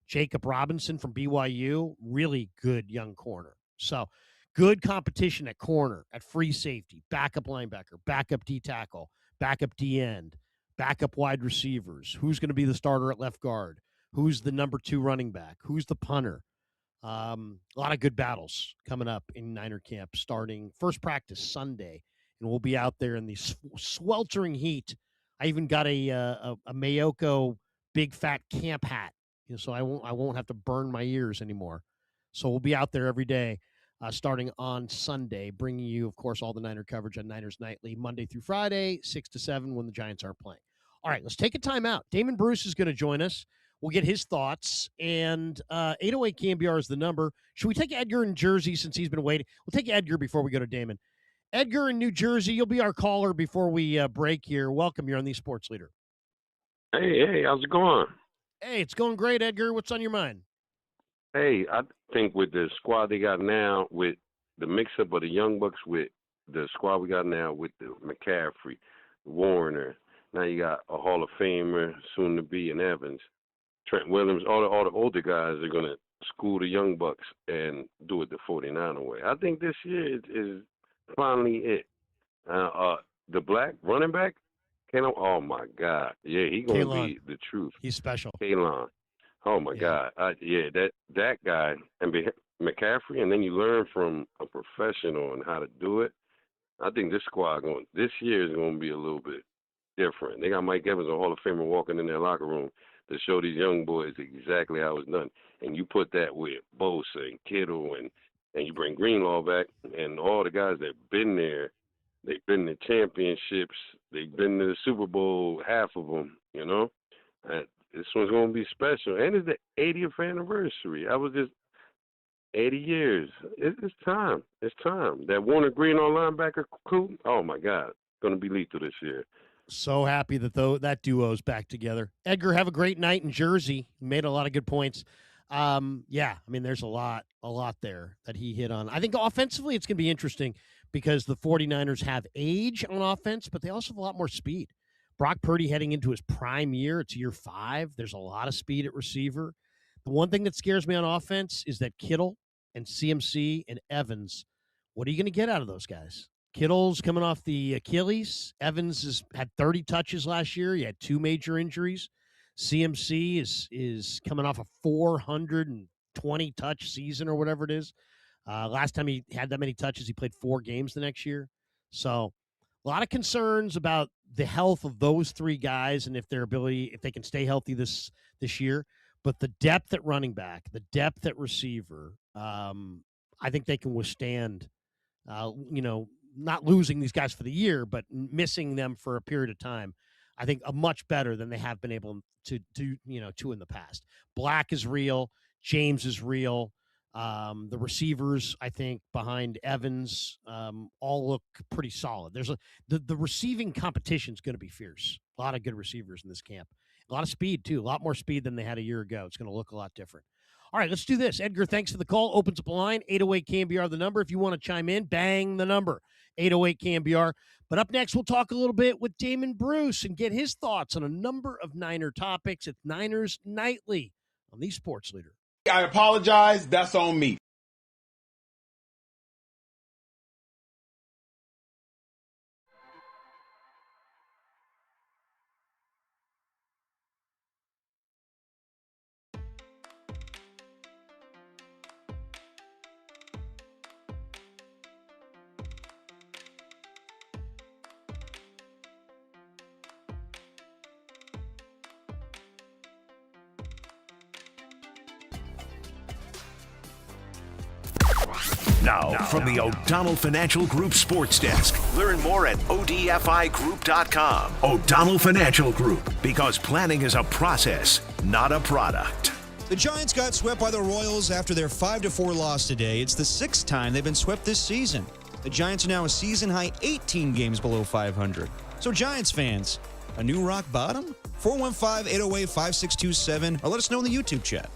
Jacob Robinson from BYU, really good young corner. So good competition at corner, at free safety, backup linebacker, backup D tackle, backup D end, backup wide receivers. Who's going to be the starter at left guard? Who's the number 2 running back? Who's the punter? A lot of good battles coming up in Niner camp starting first practice Sunday. And we'll be out there in the sweltering heat. I even got a Mayoko big fat camp hat, so I won't have to burn my ears anymore. So we'll be out there every day starting on Sunday, bringing you, of course, all the Niner coverage on Niners Nightly, Monday through Friday, 6 to 7 when the Giants aren't playing. All right, let's take a timeout. Damon Bruce is going to join us. We'll get his thoughts, and 808 KMBR is the number. Should we take Edgar in Jersey since he's been waiting? We'll take Edgar before we go to Damon. Edgar in New Jersey, you'll be our caller before we break here. Welcome. You're on the Sports Leader. Hey, how's it going? Hey, it's going great, Edgar. What's on your mind? Hey, I think with the squad they got now, with the mix-up of the Young Bucks with the squad we got now with the McCaffrey, Warner, now you got a Hall of Famer, soon to be, in Evans, Trent Williams, all the older guys are going to school the Young Bucks and do it the 49er way. I think this year is finally it. The black running back, oh my God. Yeah, he's going to be the truth. He's special. Kalon. Oh my God. That guy, and McCaffrey, and then you learn from a professional on how to do it. I think this year is going to be a little bit different. They got Mike Evans, a Hall of Famer, walking in their locker room to show these young boys exactly how it's done. And you put that with Bosa and Kittle, and you bring Greenlaw back, and all the guys that have been there. They've been to championships. They've been to the Super Bowl, half of them, This one's going to be special. And it's the 80th anniversary. I was just 80 years. It's time. It's time. That Warner Greenlaw linebacker crew, oh, my God, going to be lethal this year. So happy that that duo's back together. Edgar, have a great night in Jersey. Made a lot of good points. There's a lot there that he hit on. I think offensively it's going to be interesting because the 49ers have age on offense, but they also have a lot more speed. Brock Purdy heading into his prime year. It's year 5. There's a lot of speed at receiver. The one thing that scares me on offense is that Kittle and CMC and Evans, what are you going to get out of those guys? Kittle's coming off the Achilles. Evans has had 30 touches last year. He had 2 major injuries. CMC is coming off a 420 touch season or whatever it is. Last time he had that many touches, he played 4 games the next year. So a lot of concerns about the health of those 3 guys and if they can stay healthy this year. But the depth at running back, the depth at receiver, I think they can withstand, not losing these guys for the year, but missing them for a period of time. I think much better than they have been able to do, in the past. Black is real. James is real. The receivers, I think, behind Evans, all look pretty solid. There's the receiving competition is going to be fierce. A lot of good receivers in this camp. A lot of speed, too. A lot more speed than they had a year ago. It's going to look a lot different. All right, let's do this. Edgar, thanks for the call. Opens up a line, 808-KMBR, the number. If you want to chime in, bang the number, 808-KMBR. But up next, we'll talk a little bit with Damon Bruce and get his thoughts on a number of Niner topics. It's Niners Nightly on the Sports Leader. I apologize. That's on me. Now, from the O'Donnell Financial Group Sports Desk, learn more at ODFIGroup.com. O'Donnell Financial Group, because planning is a process, not a product. The Giants got swept by the Royals after their 5-4 loss today. It's the 6th time they've been swept this season. The Giants are now a season-high 18 games below 500. So Giants fans, a new rock bottom? 415-808-5627, or let us know in the YouTube chat.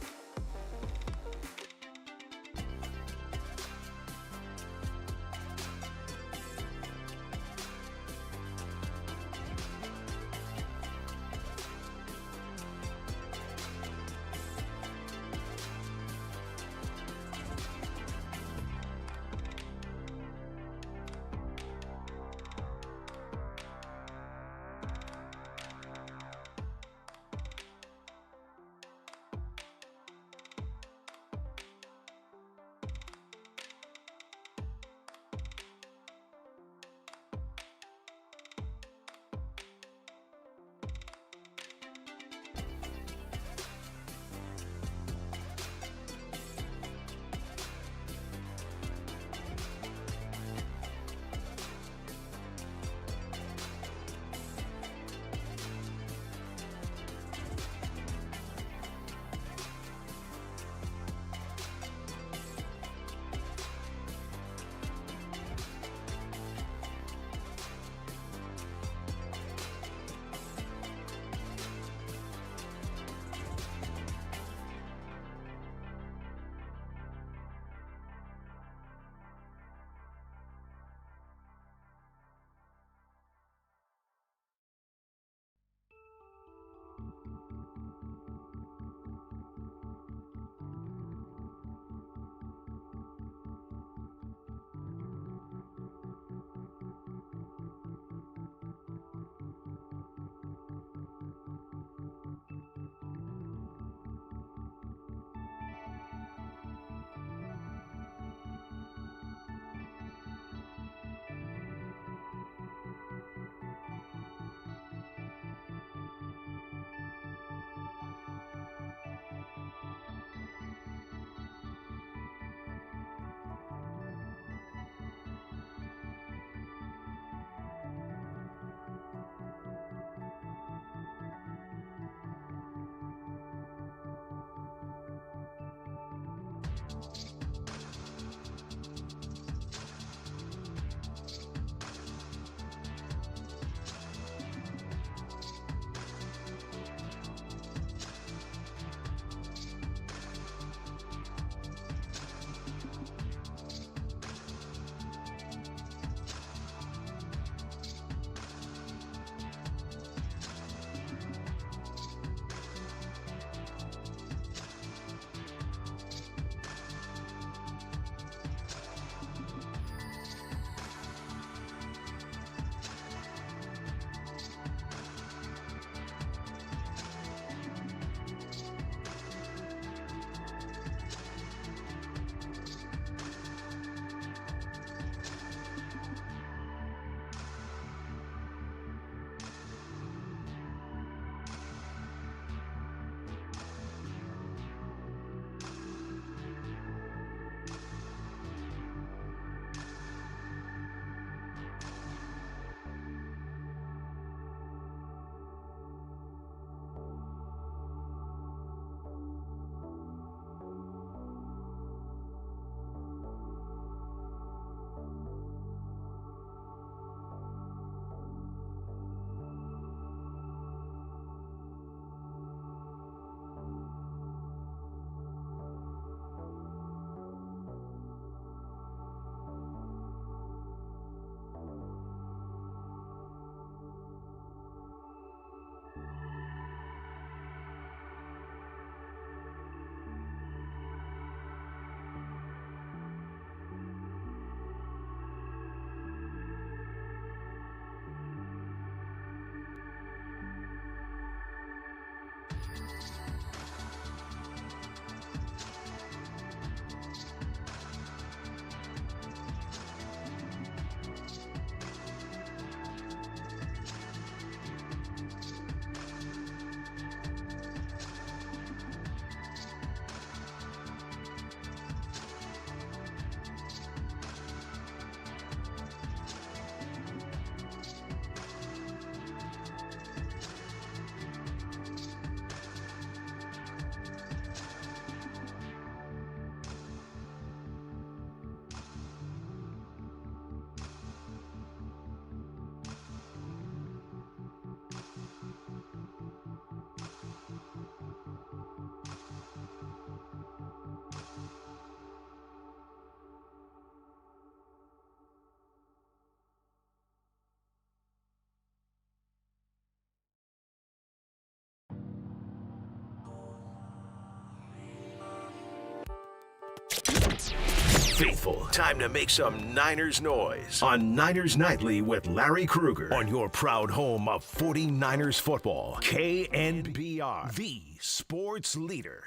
faithful. Time to make some Niners noise on Niners Nightly with Larry Krueger on your proud home of 49ers football. KNBR, the sports leader.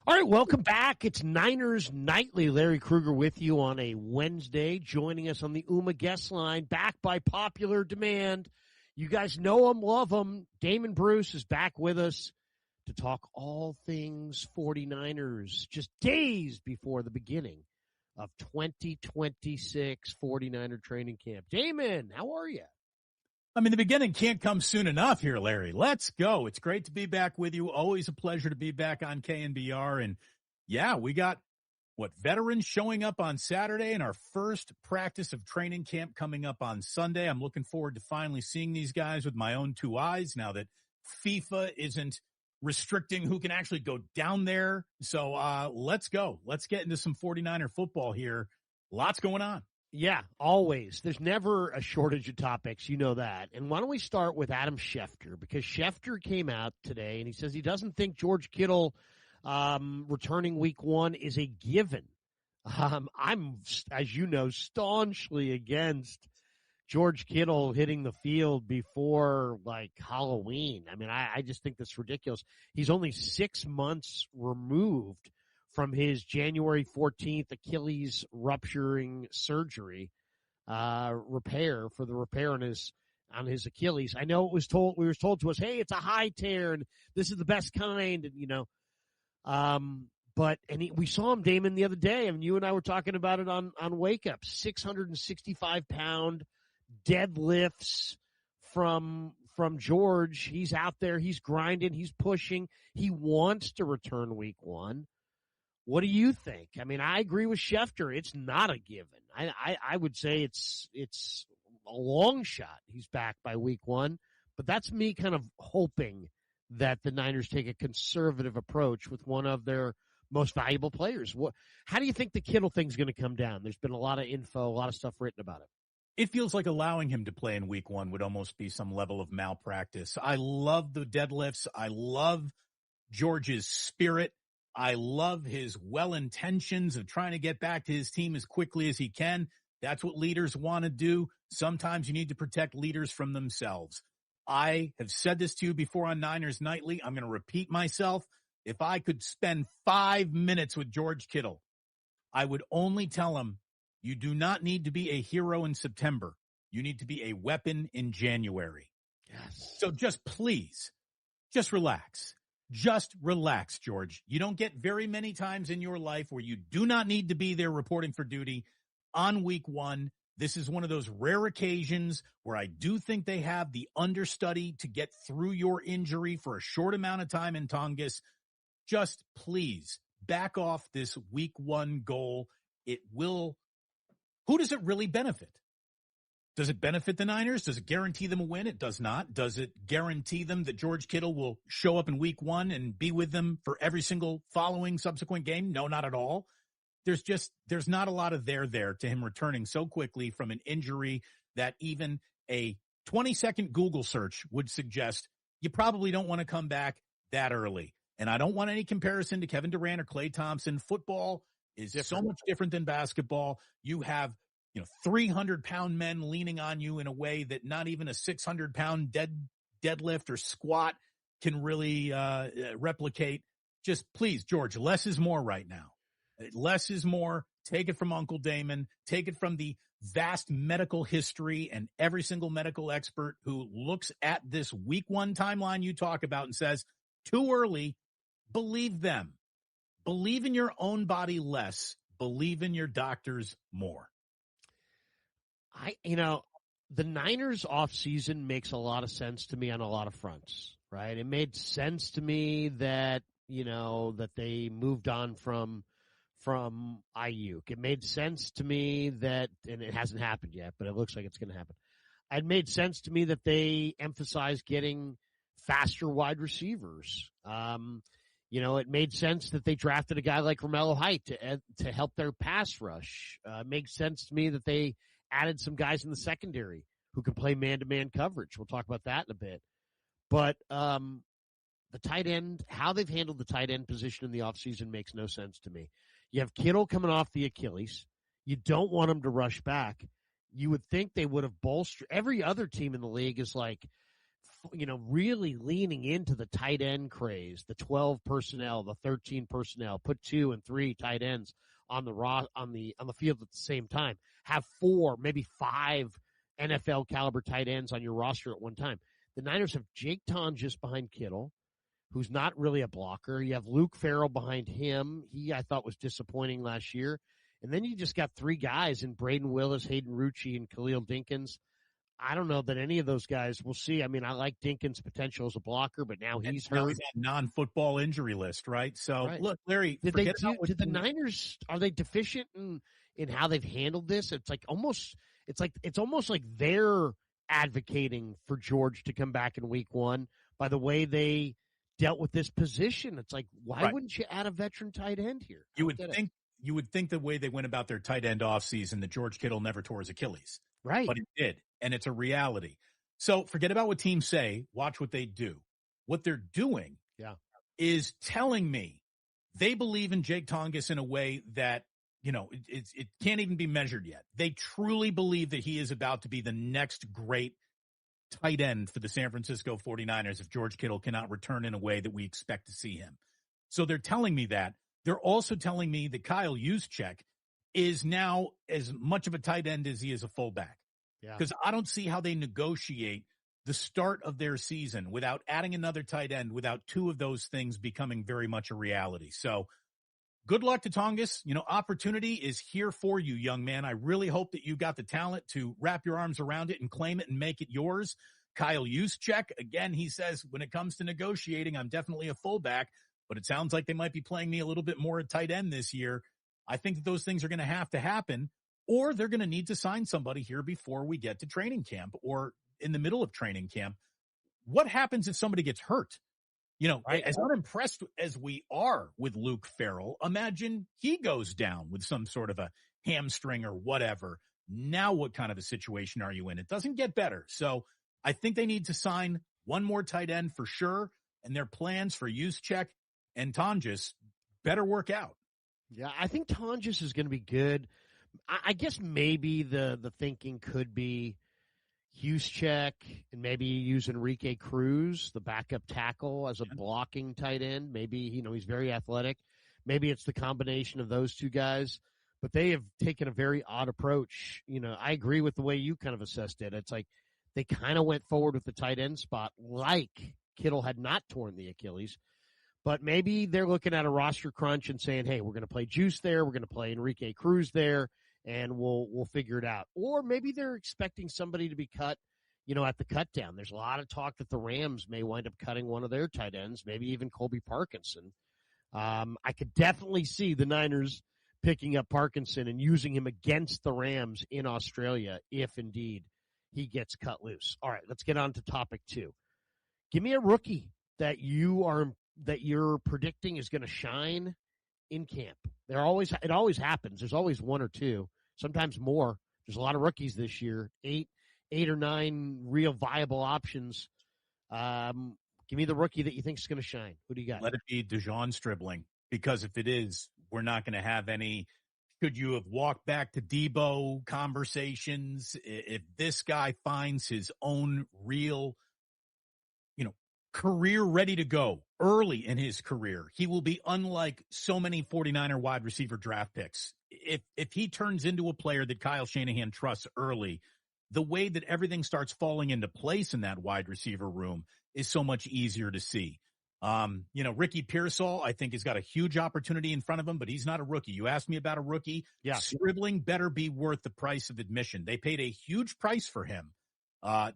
All right, welcome back. It's Niners Nightly. Larry Krueger with you on a Wednesday, joining us on the UMA guest line, back by popular demand. You guys know him, love him. Damon Bruce is back with us to talk all things 49ers, just days before the beginning of 2026 49er training camp. Damon, how are you? I mean, the beginning can't come soon enough here, Larry. Let's go. It's great to be back with you. Always a pleasure to be back on KNBR. And yeah, we got veterans showing up on Saturday and our first practice of training camp coming up on Sunday. I'm looking forward to finally seeing these guys with my own two eyes now that FIFA isn't restricting who can actually go down there. So let's go. Let's get into some 49er football here. Lots going on. Yeah, always. There's never a shortage of topics. You know that. And why don't we start with Adam Schefter? Because Schefter came out today and he says he doesn't think George Kittle returning week 1 is a given. I'm, as you know, staunchly against George Kittle hitting the field before, like, Halloween. I mean, I just think that's ridiculous. He's only 6 months removed from his January 14th Achilles rupturing surgery, repair on his Achilles. I know we were told to us, hey, it's a high tear and this is the best kind, and we saw him, Damon, the other day, and you and I were talking about it on Wake Up. 665-pound deadlifts from George. He's out there, he's grinding, he's pushing. He wants to return week 1. What do you think? I mean, I agree with Schefter. It's not a given. I would say it's a long shot he's back by week 1, but that's me kind of hoping that the Niners take a conservative approach with one of their most valuable players. How do you think the Kittle thing's going to come down? There's been a lot of info, a lot of stuff written about it. It feels like allowing him to play in week 1 would almost be some level of malpractice. I love the deadlifts. I love George's spirit. I love his well-intentions of trying to get back to his team as quickly as he can. That's what leaders want to do. Sometimes you need to protect leaders from themselves. I have said this to you before on Niners Nightly. I'm going to repeat myself. If I could spend 5 minutes with George Kittle, I would only tell him, you do not need to be a hero in September. You need to be a weapon in January. Yes. So just please, just relax. Just relax, George. You don't get very many times in your life where you do not need to be there reporting for duty on week 1. This is one of those rare occasions where I do think they have the understudy to get through your injury for a short amount of time in Tongass. Just please back off this week 1 goal. Who does it really benefit? Does it benefit the Niners? Does it guarantee them a win? It does not. Does it guarantee them that George Kittle will show up in week 1 and be with them for every single following subsequent game? No, not at all. There's not a lot of there to him returning so quickly from an injury that even a 20-second Google search would suggest you probably don't want to come back that early. And I don't want any comparison to Kevin Durant or Klay Thompson. Football is so much different than basketball. You have 300-pound men leaning on you in a way that not even a 600-pound deadlift or squat can really replicate. Just please, George, less is more right now. Less is more. Take it from Uncle Damon. Take it from the vast medical history and every single medical expert who looks at this week 1 timeline you talk about and says, too early. Believe them. Believe in your own body less. Believe in your doctors more. The Niners offseason makes a lot of sense to me on a lot of fronts, right? It made sense to me that, that they moved on from Ayuk. It made sense to me that, and it hasn't happened yet, but it looks like it's going to happen. It made sense to me that they emphasized getting faster wide receivers. It made sense that they drafted a guy like Romello Height to help their pass rush. It makes sense to me that they added some guys in the secondary who can play man-to-man coverage. We'll talk about that in a bit. But the tight end, how they've handled the tight end position in the offseason makes no sense to me. You have Kittle coming off the Achilles. You don't want him to rush back. You would think they would have bolstered. Every other team in the league is like, really leaning into the tight end craze, the 12 personnel, the 13 personnel, put 2 and 3 tight ends on the field at the same time. Have 4, maybe 5 NFL caliber tight ends on your roster at one time. The Niners have Jake Tonjes behind Kittle, who's not really a blocker. You have Luke Farrell behind him. He, I thought, was disappointing last year. And then you just got 3 guys in Braden Willis, Hayden Rucci, and Khalil Dinkins. I don't know that any of those guys, we'll see. I mean, I like Dinkins' potential as a blocker, but now he's hurt. Now he's on non-football injury list, right? So, Look, Larry, did the Niners, are they deficient in how they've handled this? It's almost like they're advocating for George to come back in week 1 by the way they dealt with this position. It's like, why wouldn't you add a veteran tight end here? You would think the way they went about their tight end offseason that George Kittle never tore his Achilles. Right. But it did, and it's a reality. So forget about what teams say. Watch what they do. What they're doing is telling me they believe in Jake Tonges in a way that, it can't even be measured yet. They truly believe that he is about to be the next great tight end for the San Francisco 49ers if George Kittle cannot return in a way that we expect to see him. So they're telling me that. They're also telling me that Kyle Juszczyk is now as much of a tight end as he is a fullback. Yeah. Because I don't see how they negotiate the start of their season without adding another tight end, without 2 of those things becoming very much a reality. So good luck to Tonges. Opportunity is here for you, young man. I really hope that you got the talent to wrap your arms around it and claim it and make it yours. Kyle Juszczyk, again, he says, when it comes to negotiating, I'm definitely a fullback, but it sounds like they might be playing me a little bit more at tight end this year. I think that those things are going to have to happen, or they're going to need to sign somebody here before we get to training camp or in the middle of training camp. What happens if somebody gets hurt? As unimpressed as we are with Luke Farrell, imagine he goes down with some sort of a hamstring or whatever. Now what kind of a situation are you in? It doesn't get better. So I think they need to sign one more tight end for sure, and their plans for Juszczyk and Tonjes better work out. Yeah, I think Tonjes is going to be good. I guess maybe the thinking could be Juszczyk and maybe use Enrique Cruz, the backup tackle, as a blocking tight end. Maybe, he's very athletic. Maybe it's the combination of those 2 guys. But they have taken a very odd approach. I agree with the way you kind of assessed it. It's like they kind of went forward with the tight end spot like Kittle had not torn the Achilles. But maybe they're looking at a roster crunch and saying, hey, we're going to play Juice there. We're going to play Enrique Cruz there, and we'll figure it out. Or maybe they're expecting somebody to be cut, at the cut down. There's a lot of talk that the Rams may wind up cutting one of their tight ends, maybe even Colby Parkinson. I could definitely see the Niners picking up Parkinson and using him against the Rams in Australia if indeed he gets cut loose. All right, let's get on to topic 2. Give me a rookie that you're predicting is going to shine in camp. It always happens. There's always 1 or 2, sometimes more. There's a lot of rookies this year. 8 or 9 real viable options. Give me the rookie that you think is going to shine. Who do you got? Let it be Dejon Stribling, because if it is, we're not going to have any could you have walked back to Debo conversations. If this guy finds his own real, career ready to go early in his career, he will be unlike so many 49er wide receiver draft picks. If he turns into a player that Kyle Shanahan trusts early, the way that everything starts falling into place in that wide receiver room is so much easier to see. Ricky Pearsall, I think, has got a huge opportunity in front of him, but he's not a rookie. You asked me about a rookie. Yeah. Stribling better be worth the price of admission. They paid a huge price for him,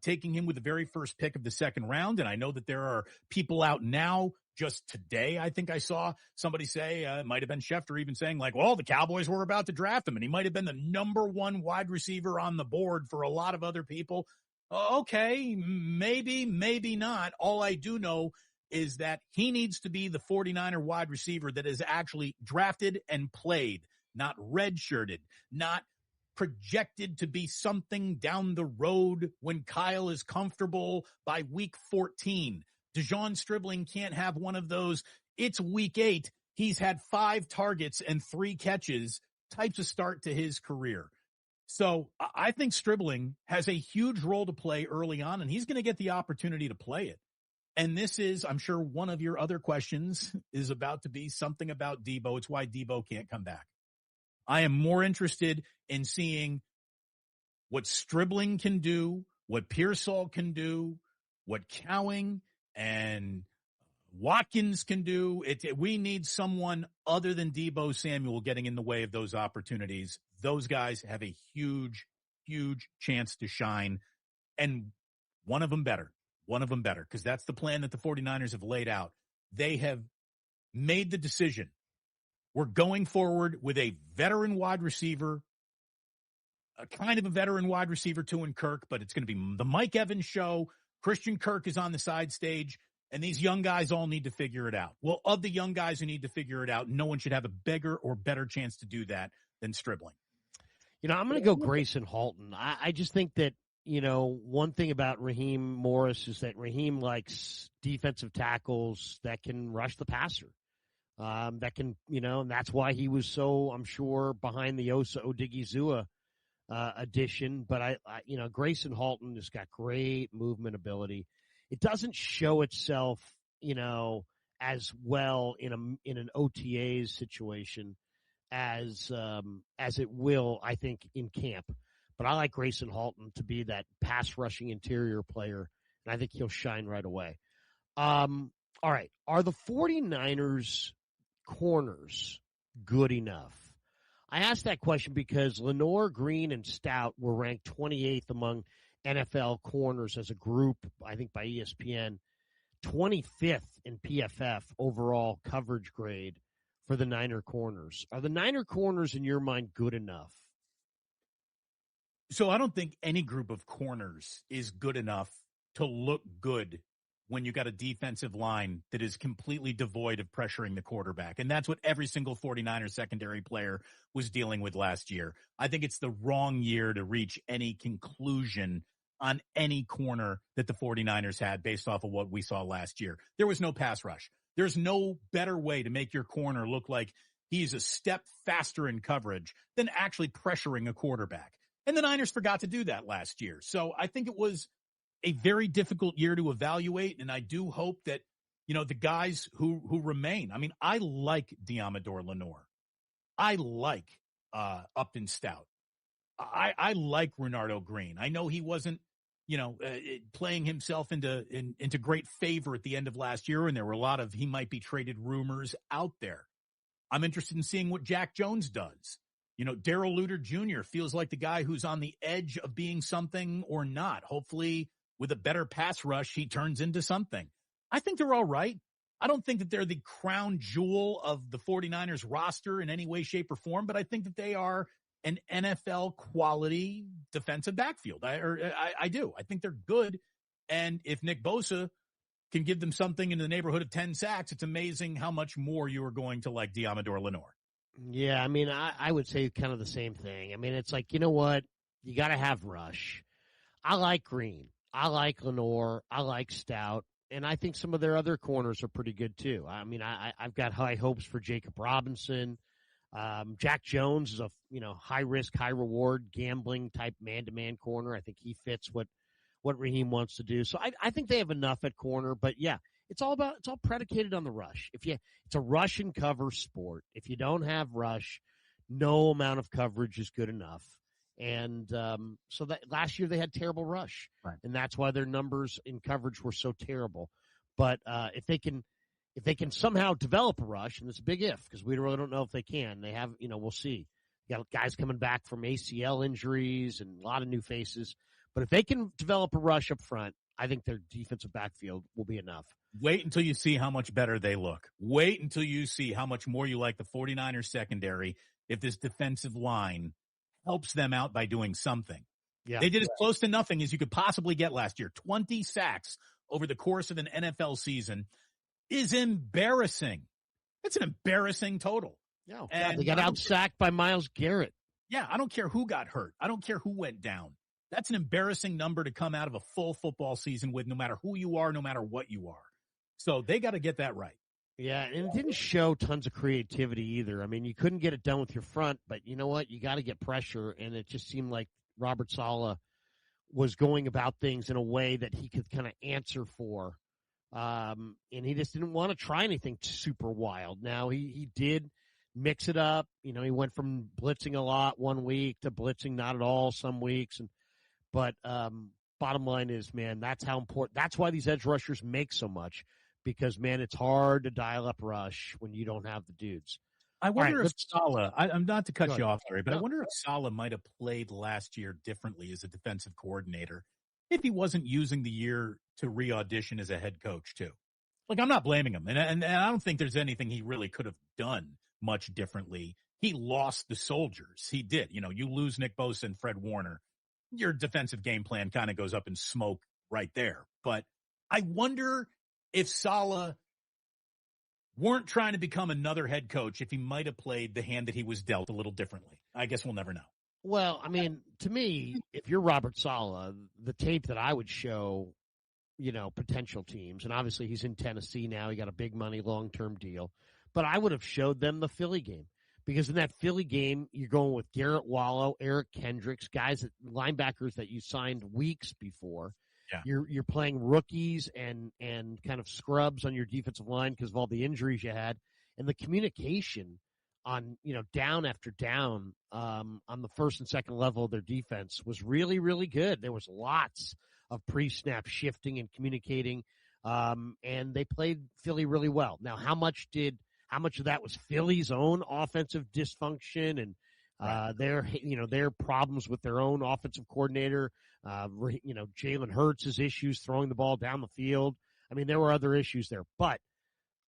taking him with the very first pick of the second round. And I know that there are people out now. Just today, I think I saw somebody say, it might have been Schefter even saying the Cowboys were about to draft him and he might have been the number 1 wide receiver on the board for a lot of other people. Okay, maybe not. All I do know is that he needs to be the 49er wide receiver that is actually drafted and played, not redshirted, not projected to be something down the road when Kyle is comfortable by week 14. Dejon Stribling can't have one of those, it's week 8, He's had 5 targets and 3 catches, types of start to his career. So I think Stribling has a huge role to play early on, and he's going to get the opportunity to play it. And this is, I'm sure one of your other questions is about to be something about Debo. It's why Debo can't come back. I am more interested in seeing what Stribling can do, what Pearsall can do, what Cowing and Watkins can do. We need someone other than Debo Samuel getting in the way of those opportunities. Those guys have a huge, huge chance to shine. And one of them better, because that's the plan that the 49ers have laid out. They have made the decision. We're going forward with a veteran wide receiver, a kind of a veteran wide receiver too in Kirk, but it's going to be the Mike Evans show. Christian Kirk is on the side stage, and these young guys all need to figure it out. Well, of the young guys who need to figure it out, no one should have a bigger or better chance to do that than Stribling. I'm going to go Grayson Halton. I just think that, one thing about Raheem Morris is that Raheem likes defensive tackles that can rush the passer. That can, and that's why he was so, I'm sure, behind the Osa Odigizua addition. But Grayson Halton has got great movement ability. It doesn't show itself, as well in an OTAs situation as it will, I think, in camp. But I like Grayson Halton to be that pass rushing interior player, and I think he'll shine right away. All right. Are the 49ers corners good enough? I asked that question because Lenoir, Green, and Stout were ranked 28th among NFL corners as a group, I think by ESPN, 25th in PFF overall coverage grade for the Niner corners. Are the Niner corners, in your mind, good enough? So I don't think any group of corners is good enough to look good when you got a defensive line that is completely devoid of pressuring the quarterback. And that's what every single 49ers secondary player was dealing with last year. I think it's the wrong year to reach any conclusion on any corner that the 49ers had based off of what we saw last year. There was no pass rush. There's no better way to make your corner look like he's a step faster in coverage than actually pressuring a quarterback. And the Niners forgot to do that last year. So I think it was a very difficult year to evaluate. And I do hope that, the guys who remain, I like Diamador Lenoir. I like Upton Stout. I like Renardo Green. I know he wasn't, playing himself into great favor at the end of last year. And there were a lot of he might be traded rumors out there. I'm interested in seeing what Jack Jones does. Darrell Luter Jr. feels like the guy who's on the edge of being something or not. Hopefully, with a better pass rush, he turns into something. I think they're all right. I don't think that they're the crown jewel of the 49ers roster in any way, shape, or form, but I think that they are an NFL quality defensive backfield. I do. I think they're good. And if Nick Bosa can give them something in the neighborhood of 10 sacks, it's amazing how much more you are going to like Diamador Lenoir. Yeah, I would say kind of the same thing. It's like, you know what? You got to have rush. I like Green. I like Lenoir. I like Stout. And I think some of their other corners are pretty good, too. I've got high hopes for Jacob Robinson. Jack Jones is a, high risk, high reward, gambling type man-to-man corner. I think he fits what Raheem wants to do. So I think they have enough at corner. But, yeah. It's all predicated on the rush. It's a rush and cover sport. If you don't have rush, no amount of coverage is good enough. And so that last year they had terrible rush, right. And that's why their numbers in coverage were so terrible. But if they can somehow develop a rush, and it's a big if because we really don't know if they can. They have, we'll see. You got guys coming back from ACL injuries and a lot of new faces. But if they can develop a rush up front, I think their defensive backfield will be enough. Wait until you see how much better they look. Wait until you see how much more you like the 49ers secondary if this defensive line helps them out by doing something. Yeah. They did as close to nothing as you could possibly get last year. 20 sacks over the course of an NFL season is embarrassing. It's an embarrassing total. Yeah, and they got out-sacked by Myles Garrett. Yeah, I don't care who got hurt. I don't care who went down. That's an embarrassing number to come out of a full football season with, no matter who you are, no matter what you are. So they got to get that right. Yeah, and it didn't show tons of creativity either. I mean, you couldn't get it done with your front, but you know what? You got to get pressure, and it just seemed like Robert Saleh was going about things in a way that he could kind of answer for. And he just didn't want to try anything super wild. Now, he did mix it up. You know, he went from blitzing a lot one week to blitzing not at all some weeks. But bottom line is, man, that's how important. That's why these edge rushers make so much, because, man, it's hard to dial up rush when you don't have the dudes. I wonder Right, if Saleh, I'm not to cut Go you ahead. off, Larry, but I No. wonder if Saleh might have played last year differently as a defensive coordinator if he wasn't using the year to re-audition as a head coach too. Like, I'm not blaming him. And I don't think there's anything he really could have done much differently. He lost the soldiers. He did. You know, you lose Nick Bosa and Fred Warner, your defensive game plan kind of goes up in smoke right there. But I wonder if Saleh weren't trying to become another head coach, if he might have played the hand that he was dealt a little differently. I guess we'll never know. Well, I mean, to me, if you're Robert Saleh, the tape that I would show, you know, potential teams, and obviously he's in Tennessee now. He got a big money long-term deal. But I would have showed them the Philly game, because in that Philly game, you're going with Garrett Wallow, Eric Kendricks, linebackers that you signed weeks before. Yeah. You're playing rookies and kind of scrubs on your defensive line because of all the injuries you had, and the communication on, you know, down after down on the first and second level of their defense was really, really good. There was lots of pre-snap shifting and communicating, and they played Philly really well. Now, how much of that was Philly's own offensive dysfunction and their problems with their own offensive coordinator, Jalen Hurts' issues throwing the ball down the field. I mean, there were other issues there, but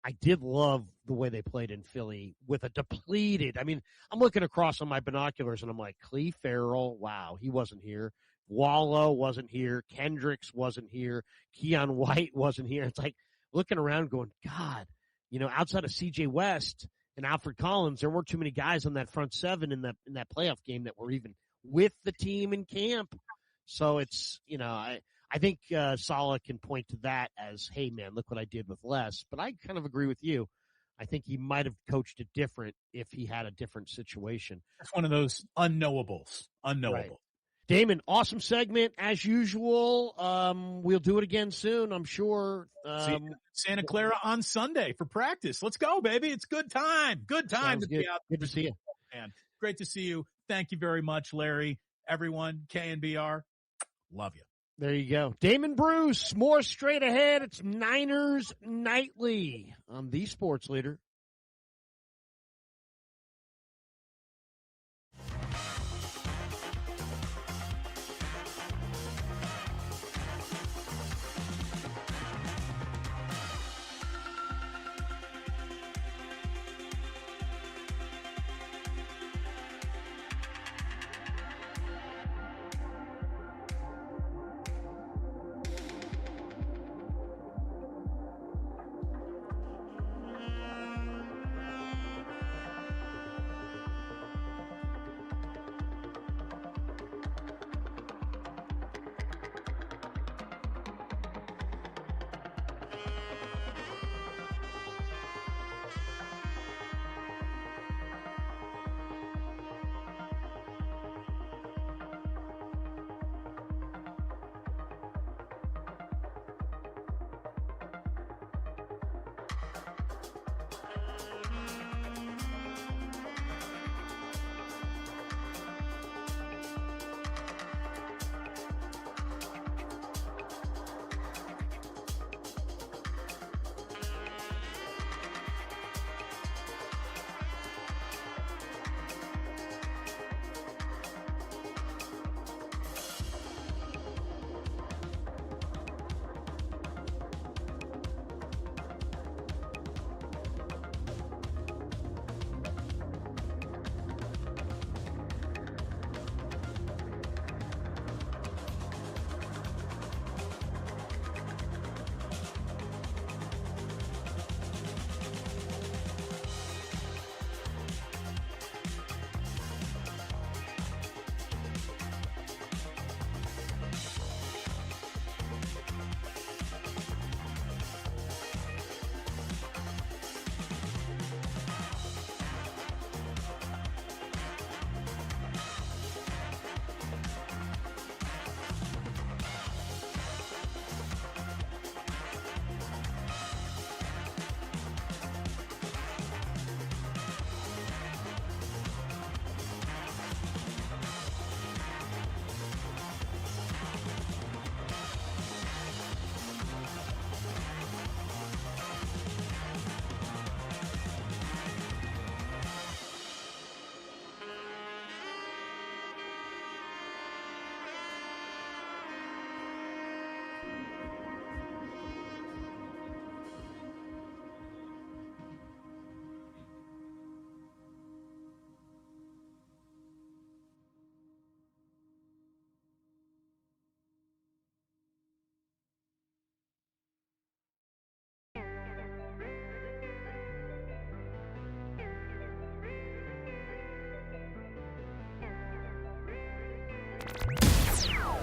I did love the way they played in Philly with a depleted. I mean, I'm looking across on my binoculars and I'm like, Clee Farrell, wow, he wasn't here. Wallow wasn't here. Kendricks wasn't here. Keon White wasn't here. It's like looking around going, God, you know, outside of CJ West and Alfred Collins, there weren't too many guys on that front seven in that playoff game that were even with the team in camp. So it's, you know, I think Saleh can point to that as, hey, man, look what I did with less. But I kind of agree with you. I think he might have coached it different if he had a different situation. It's one of those unknowables. Right. Damon, awesome segment as usual. We'll do it again soon, I'm sure. See you in Santa Clara on Sunday for practice. Let's go, baby. It's good time. Good time to be out. Good to see you. Man, great to see you. Thank you very much, Larry. Everyone, KNBR, love you. There you go. Damon Bruce, more straight ahead. It's Niners Nightly on the Sports Leader.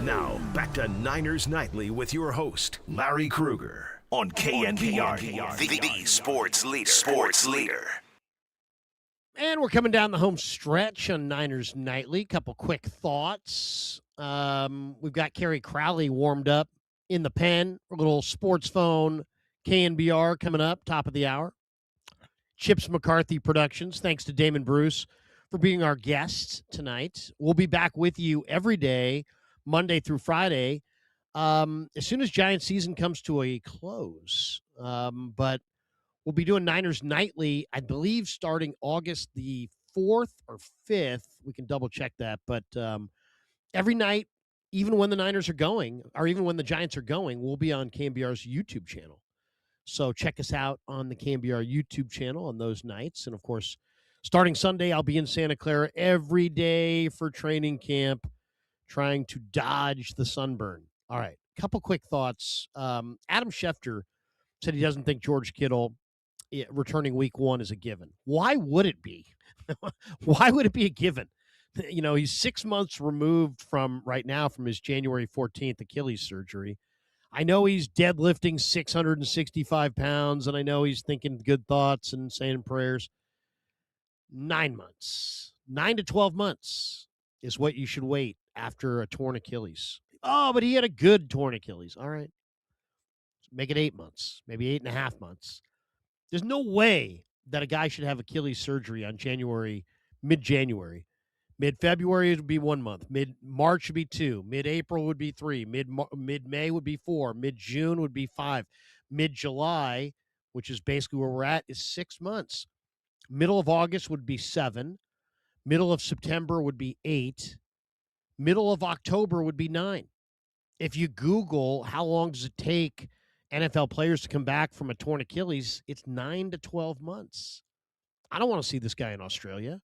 Now, back to Niners Nightly with your host, Larry Krueger, on KNBR, the sports leader. Sports leader. And we're coming down the home stretch on Niners Nightly. Couple quick thoughts. We've got Kerry Crowley warmed up in the pen. A little sports phone KNBR coming up, top of the hour. Chips McCarthy Productions. Thanks to Damon Bruce for being our guest tonight. We'll be back with you every day, Monday through Friday, as soon as Giants season comes to a close. But we'll be doing Niners Nightly, I believe, starting August the 4th or 5th. We can double check that. But every night, even when the Niners are going, or even when the Giants are going, we'll be on KNBR's YouTube channel. So check us out on the KNBR YouTube channel on those nights. And, of course, starting Sunday, I'll be in Santa Clara every day for training camp, trying to dodge the sunburn. All right, a couple quick thoughts. Adam Schefter said he doesn't think George Kittle returning week 1 is a given. Why would it be? Why would it be a given? You know, he's 6 months removed from his January 14th Achilles surgery. I know he's deadlifting 665 pounds, and I know he's thinking good thoughts and saying prayers. 9 months, 9 to 12 months is what you should wait after a torn Achilles. Oh, but he had a good torn Achilles. All right. Make it 8 months, maybe 8.5 months. There's no way that a guy should have Achilles surgery on mid-January. Mid-February would be 1 month. Mid-March would be 2. Mid-April would be 3. Mid-May would be 4. Mid-June would be 5. Mid-July, which is basically where we're at, is 6 months. Middle of August would be 7. Middle of September would be 8. Middle of October would be 9. If you Google how long does it take NFL players to come back from a torn Achilles, it's 9 to 12 months. I don't want to see this guy in Australia.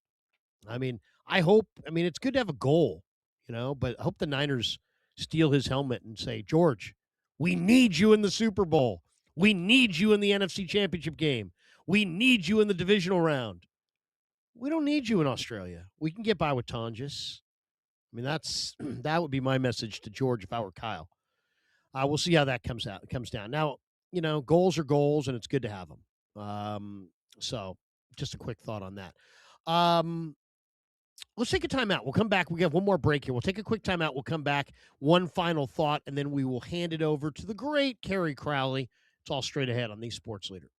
I mean, it's good to have a goal, but I hope the Niners steal his helmet and say, George, we need you in the Super Bowl. We need you in the NFC Championship game. We need you in the divisional round. We don't need you in Australia. We can get by with Tonjes. I mean, that would be my message to George if I were Kyle. We'll see how that comes down. Now, goals are goals, and it's good to have them. So just a quick thought on that. Let's take a timeout. We'll come back. We have one more break here. We'll take a quick timeout. We'll come back. One final thought, and then we will hand it over to the great Kerry Crowley. It's all straight ahead on the Sports Leader.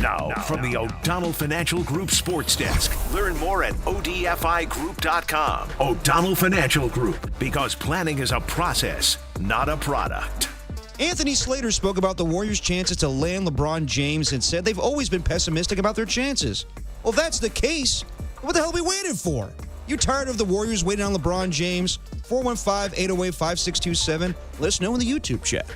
Now, from the O'Donnell Financial Group Sports Desk. Learn more at ODFIGroup.com. O'Donnell Financial Group, because planning is a process, not a product. Anthony Slater spoke about the Warriors' chances to land LeBron James and said they've always been pessimistic about their chances. Well, if that's the case, what the hell are we waiting for? You tired of the Warriors waiting on LeBron James? 415-808-5627. Let us know in the YouTube chat.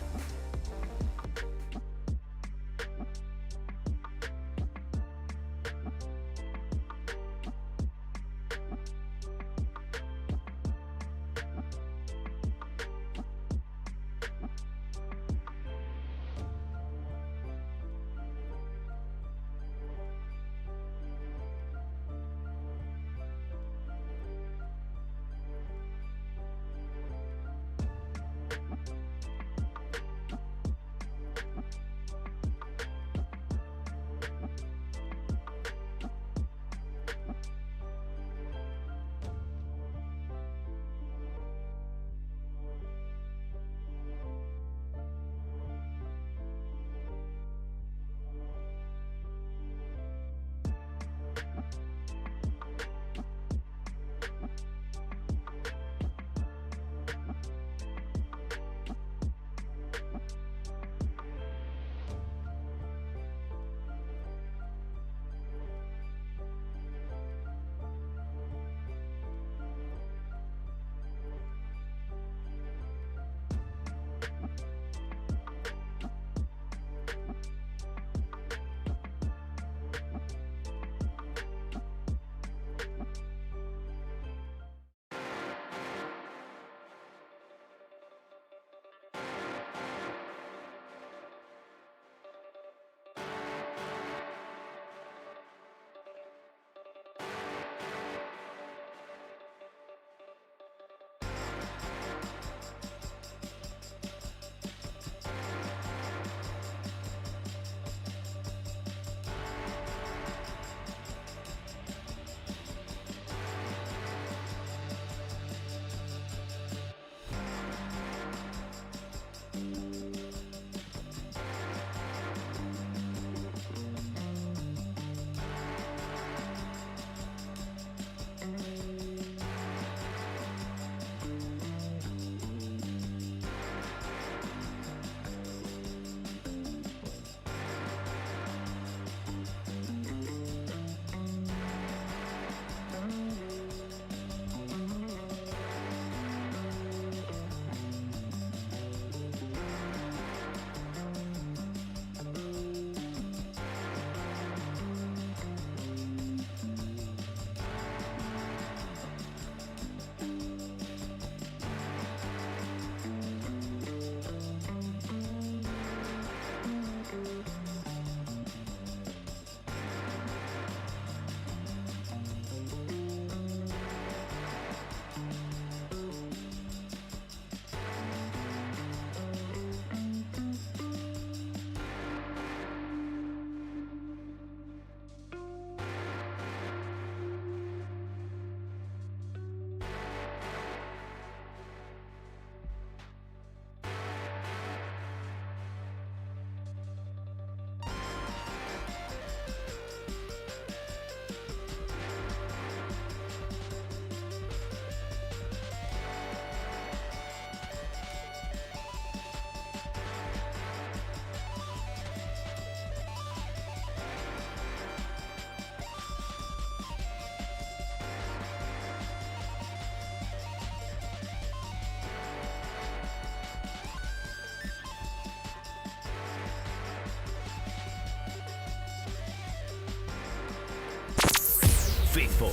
faithful.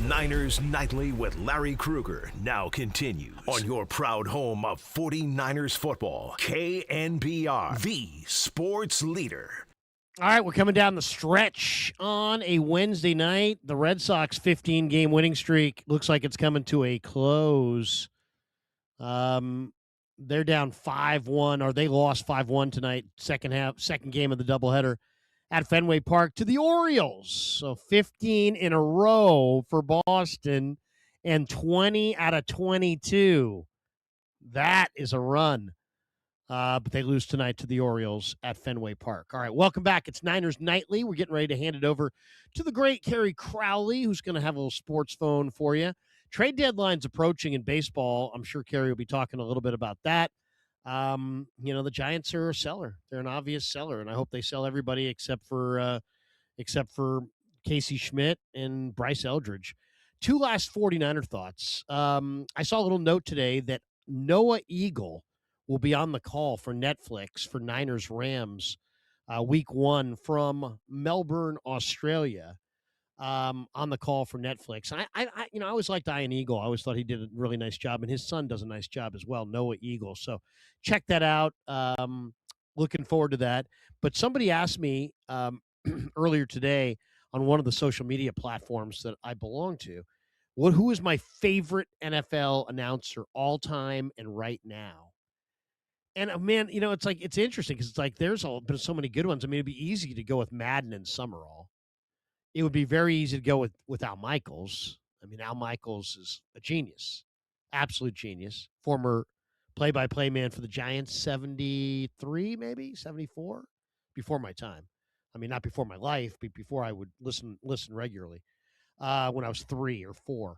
Niners Nightly with Larry Krueger now continues on your proud home of 49ers football. KNBR, the sports leader. All right, we're coming down the stretch on a Wednesday night. The Red Sox 15-game winning streak looks like it's coming to a close. They're down 5-1, or they lost 5-1 tonight, second game of the doubleheader at Fenway Park to the Orioles. So 15 in a row for Boston and 20 out of 22. That is a run. But they lose tonight to the Orioles at Fenway Park. All right, welcome back. It's Niners Nightly. We're getting ready to hand it over to the great Kerry Crowley, who's going to have a little sports phone for you. Trade deadline's approaching in baseball. I'm sure Kerry will be talking a little bit about that. The Giants are a seller. They're an obvious seller, and I hope they sell everybody except for Casey Schmidt and Bryce Eldridge. Two last 49er thoughts. I saw a little note today that Noah Eagle will be on the call for Netflix for Niners Rams week 1 from Melbourne, Australia. On the call for Netflix. I always liked Ian Eagle. I always thought he did a really nice job, and his son does a nice job as well, Noah Eagle. So check that out. Looking forward to that. But somebody asked me earlier today on one of the social media platforms that I belong to, who is my favorite NFL announcer all time and right now? And man, it's interesting because it's like there's been so many good ones. I mean, it'd be easy to go with Madden and Summerall. It would be very easy to go with Al Michaels. I mean, Al Michaels is a genius, absolute genius. Former play-by-play man for the Giants, 73, maybe 74, before my time. I mean, not before my life, but before I would listen regularly when I was 3 or 4.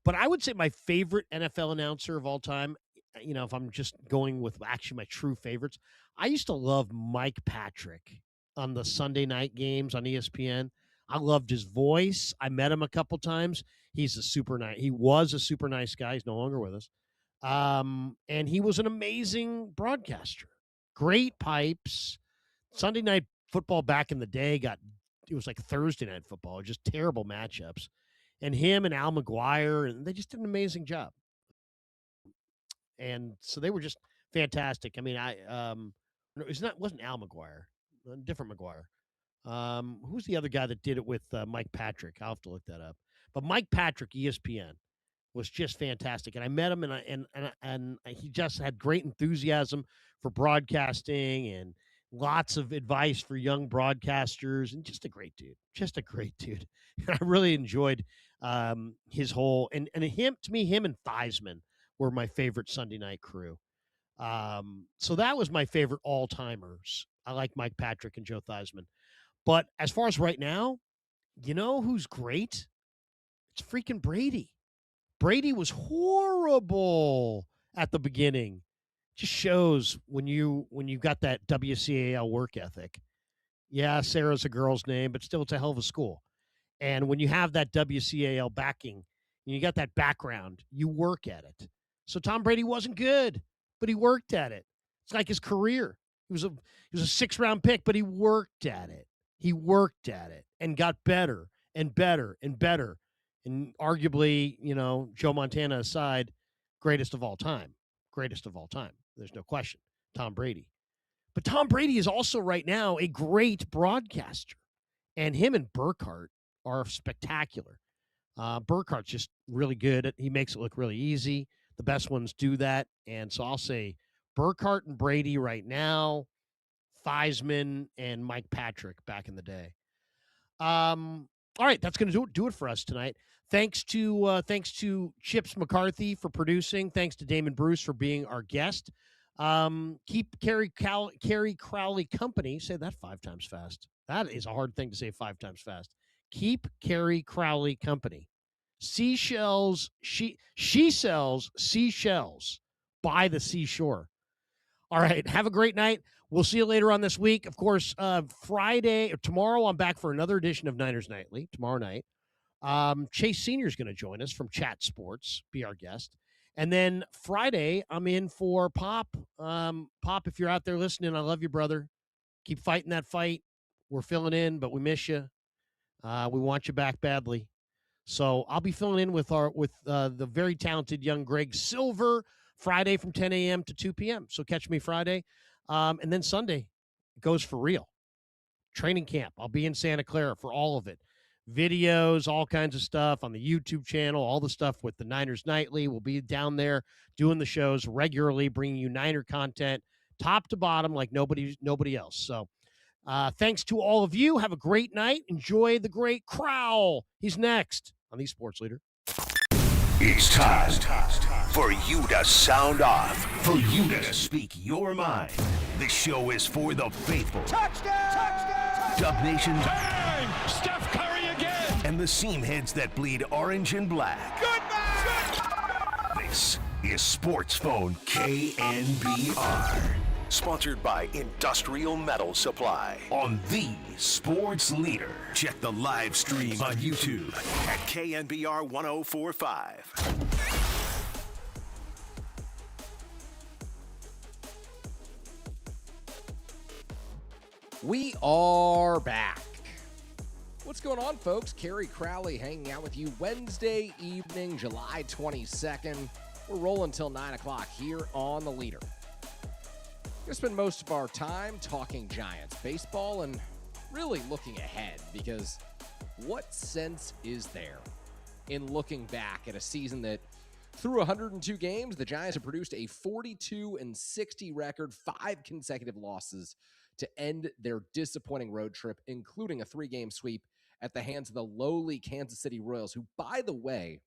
But I would say my favorite NFL announcer of all time, if I'm just going with actually my true favorites, I used to love Mike Patrick on the Sunday night games on ESPN. I loved his voice. I met him a couple times. He was a super nice guy. He's no longer with us. And he was an amazing broadcaster. Great pipes. Sunday night football back in the day it was like Thursday night football, just terrible matchups. And him and Al McGuire, and they just did an amazing job. And so they were just fantastic. I mean, it wasn't Al McGuire, a different McGuire. Who's the other guy that did it with Mike Patrick? I'll have to look that up. But Mike Patrick, ESPN, was just fantastic. And I met him, and he just had great enthusiasm for broadcasting and lots of advice for young broadcasters, and just a great dude. And I really enjoyed his whole and him and Theismann were my favorite Sunday night crew. So that was my favorite all-timers. I like Mike Patrick and Joe Theismann. But as far as right now, you know who's great? It's freaking Brady. Brady was horrible at the beginning. Just shows when you got that WCAL work ethic. Yeah, Sarah's a girl's name, but still it's a hell of a school. And when you have that WCAL backing, and you got that background, you work at it. So Tom Brady wasn't good, but he worked at it. It's like his career. He was a 6th-round pick, but he worked at it. He worked at it and got better and better and better. And arguably, Joe Montana aside, greatest of all time. Greatest of all time. There's no question. Tom Brady. But Tom Brady is also right now a great broadcaster. And him and Burkhardt are spectacular. Burkhardt's just really good. He makes it look really easy. The best ones do that. And so I'll say Burkhardt and Brady right now, Theismann and Mike Patrick back in the day. All right, that's going to do it for us tonight. Thanks to Chips McCarthy for producing. Thanks to Damon Bruce for being our guest. Keep Kerry Crowley company. Say that 5 times fast. That is a hard thing to say 5 times fast. Keep Kerry Crowley company. Seashells. She sells seashells by the seashore. All right. Have a great night. We'll see you later on this week. Of course, Friday or tomorrow, I'm back for another edition of Niners Nightly tomorrow night. Chase Sr. is going to join us from Chat Sports, be our guest. And then Friday, I'm in for Pop. Pop, if you're out there listening, I love you, brother. Keep fighting that fight. We're filling in, but we miss you. We want you back badly. So I'll be filling in with the very talented young Greg Silver Friday from 10 a.m. to 2 p.m. So catch me Friday. And then Sunday it goes for real. Training camp. I'll be in Santa Clara for all of it. Videos, all kinds of stuff on the YouTube channel, all the stuff with the Niners Nightly. We'll be down there doing the shows regularly, bringing you Niner content top to bottom like nobody else. So thanks to all of you. Have a great night. Enjoy the great Crowell. He's next on the Sports Leader. It's time for you to sound off, for you to speak your mind. This show is for the faithful. Touchdown! Dub Nation. Bang! Steph Curry again! And the seam heads that bleed orange and black. Good man! This is Sports Phone KNBR. Sponsored by Industrial Metal Supply on the Sports Leader. Check the live stream on YouTube at KNBR 1045. We are back. What's going on, folks? Kerry Crowley hanging out with you Wednesday evening, July 22nd. We're rolling till 9 o'clock here on The Leader. We're going to spend most of our time talking Giants baseball and really looking ahead, because what sense is there in looking back at a season that through 102 games, the Giants have produced a 42-60 record, 5 consecutive losses to end their disappointing road trip, including a 3-game sweep at the hands of the lowly Kansas City Royals, who, by the way,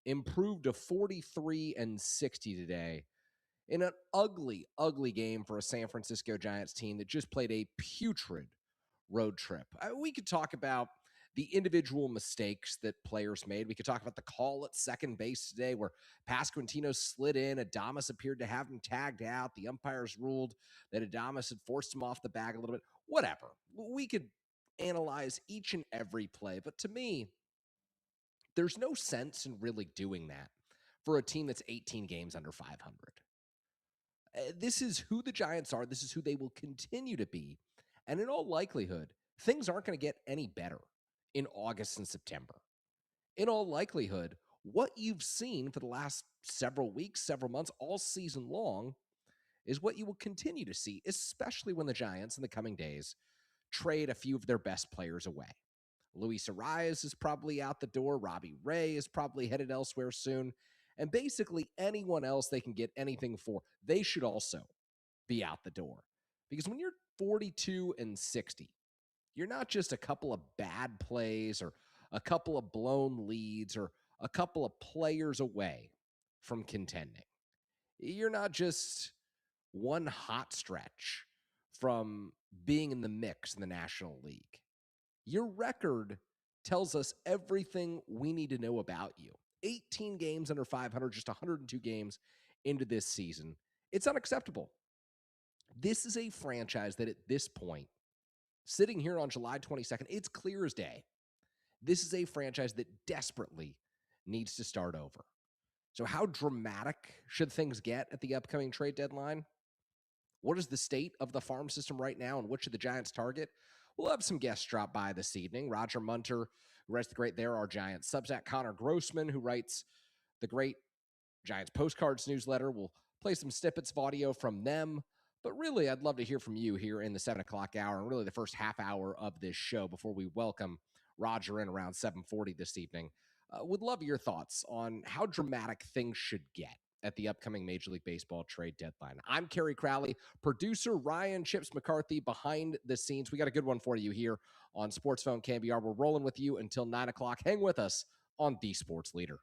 improved to 43-60 today in an ugly, ugly game for a San Francisco Giants team that just played a putrid road trip. We could talk about the individual mistakes that players made. We could talk about the call at second base today where Pasquantino slid in. Adames appeared to have him tagged out. The umpires ruled that Adames had forced him off the bag a little bit. Whatever. We could analyze each and every play. But to me, there's no sense in really doing that for a team that's 18 games under 500. This is who the Giants are. This is who they will continue to be. And in all likelihood, things aren't going to get any better in August and September. In all likelihood, what you've seen for the last several weeks, several months, all season long, is what you will continue to see, especially when the Giants in the coming days trade a few of their best players away. Luis Arias is probably out the door. Robbie Ray is probably headed elsewhere soon. And basically anyone else they can get anything for, they should also be out the door. Because when you're 42-60, you're not just a couple of bad plays or a couple of blown leads or a couple of players away from contending. You're not just one hot stretch from being in the mix in the National League. Your record tells us everything we need to know about you. 18 games under 500, just 102 games into this season. It's unacceptable. This is a franchise that at this point, sitting here on July 22nd, it's clear as day. This is a franchise that desperately needs to start over. So how dramatic should things get at the upcoming trade deadline? What is the state of the farm system right now, and what should the Giants target? We'll have some guests drop by this evening. Roger Munter, who writes the great There Are Giants Substack. Connor Grossman, who writes the great Giants Postcards newsletter. We'll play some snippets of audio from them. But really, I'd love to hear from you here in the 7 o'clock hour and really the first half hour of this show before we welcome Roger in around 7:40 this evening. Would love your thoughts on how dramatic things should get at the upcoming Major League Baseball trade deadline. I'm Kerry Crowley, producer Ryan Chips McCarthy behind the scenes. We got a good one for you here on Sports Phone KNBR. We're rolling with you until 9 o'clock. Hang with us on The Sports Leader.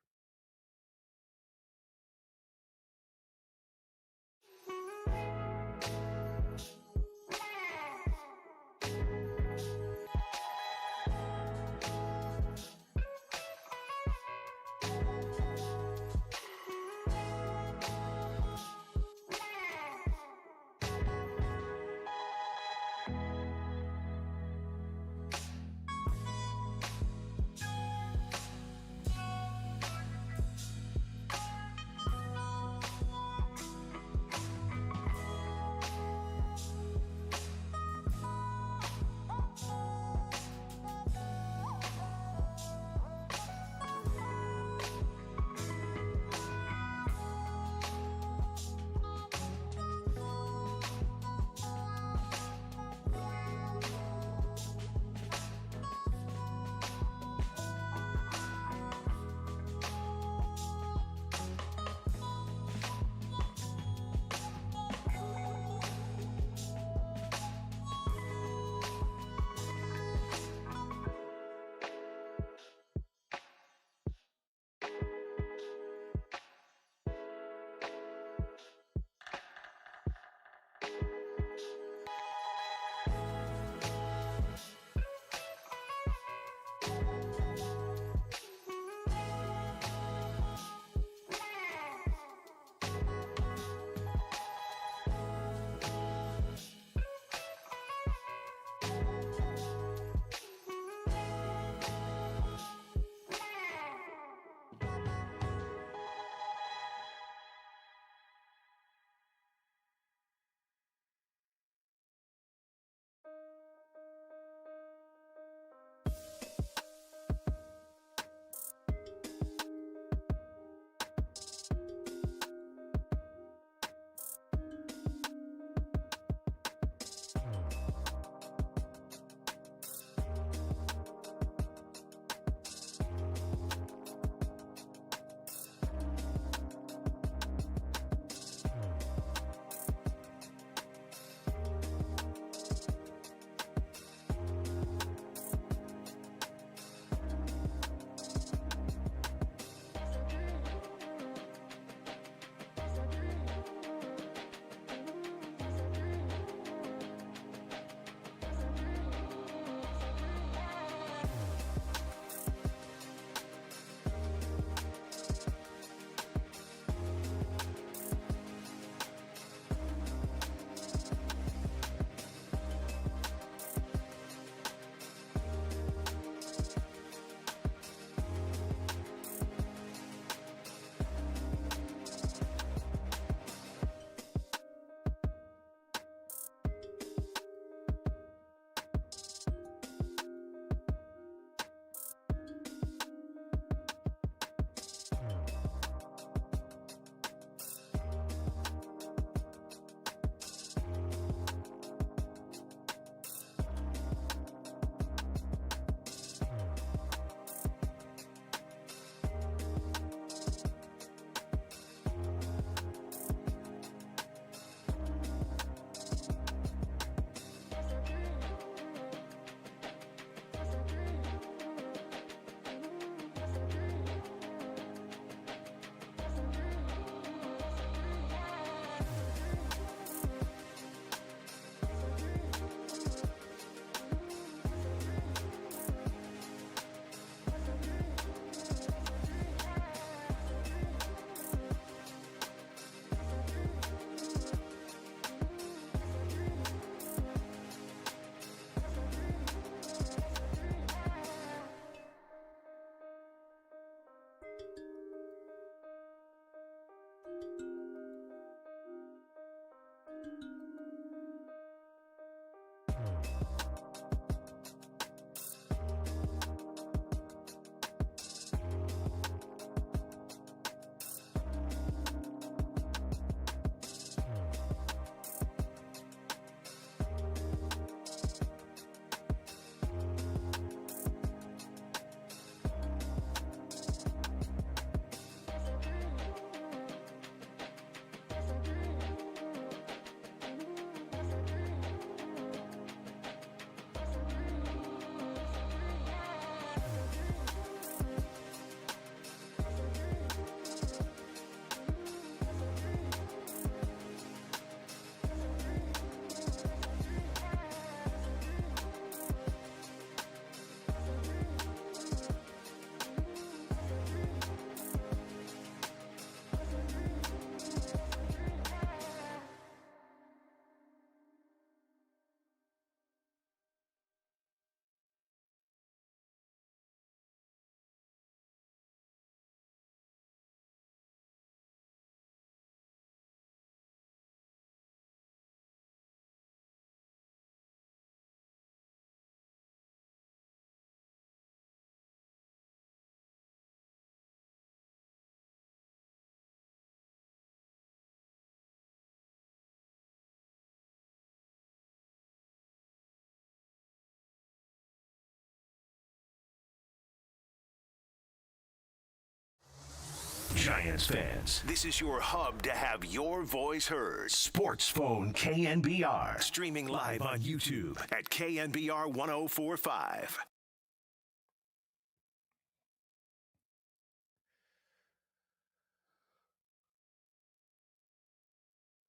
Giants fans, this is your hub to have your voice heard. Sports Phone KNBR. Streaming live on YouTube at KNBR 1045.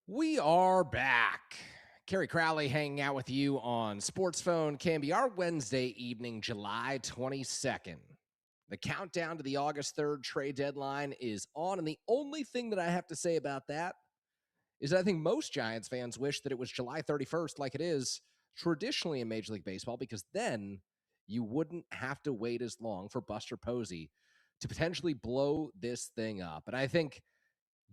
We are back. Kerry Crowley hanging out with you on Sports Phone KNBR Wednesday evening, July 22nd. The countdown to the August 3rd trade deadline is on, and the only thing that I have to say about that is I think most Giants fans wish that it was July 31st like it is traditionally in Major League Baseball, because then you wouldn't have to wait as long for Buster Posey to potentially blow this thing up. And I think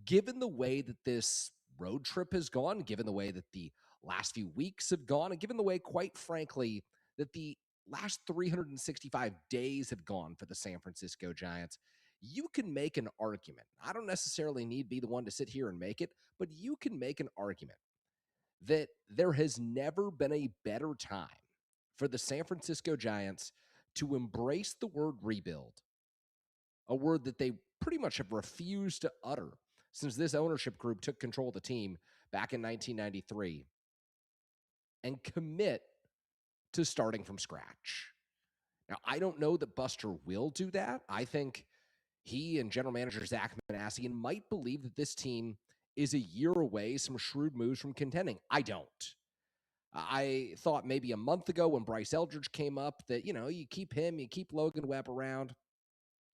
given the way that this road trip has gone, given the way that the last few weeks have gone, and given the way, quite frankly, that the last 365 days have gone for the San Francisco Giants, you can make an argument. I don't necessarily need to be the one to sit here and make it, but you can make an argument that there has never been a better time for the San Francisco Giants to embrace the word rebuild, a word that they pretty much have refused to utter since this ownership group took control of the team back in 1993, and commit to starting from scratch. Now, I don't know that Buster will do that. I think he and general manager Zach Manassian might believe that this team is a year away, some shrewd moves from contending. I don't. I thought maybe a month ago when Bryce Eldridge came up that, you keep him, you keep Logan Webb around,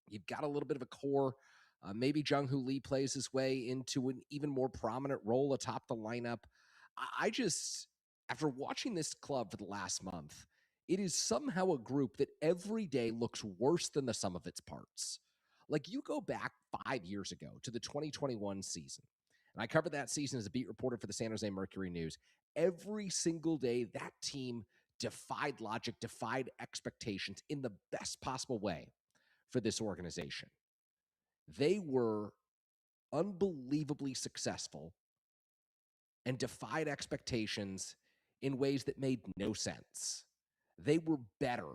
you've got a little bit of a core. Maybe Jung-Hoo Lee plays his way into an even more prominent role atop the lineup. I just, after watching this club for the last month, it is somehow a group that every day looks worse than the sum of its parts. Like, you go back 5 years ago to the 2021 season, and I covered that season as a beat reporter for the San Jose Mercury News. Every single day, that team defied logic, defied expectations in the best possible way for this organization. They were unbelievably successful and defied expectations in ways that made no sense. They were better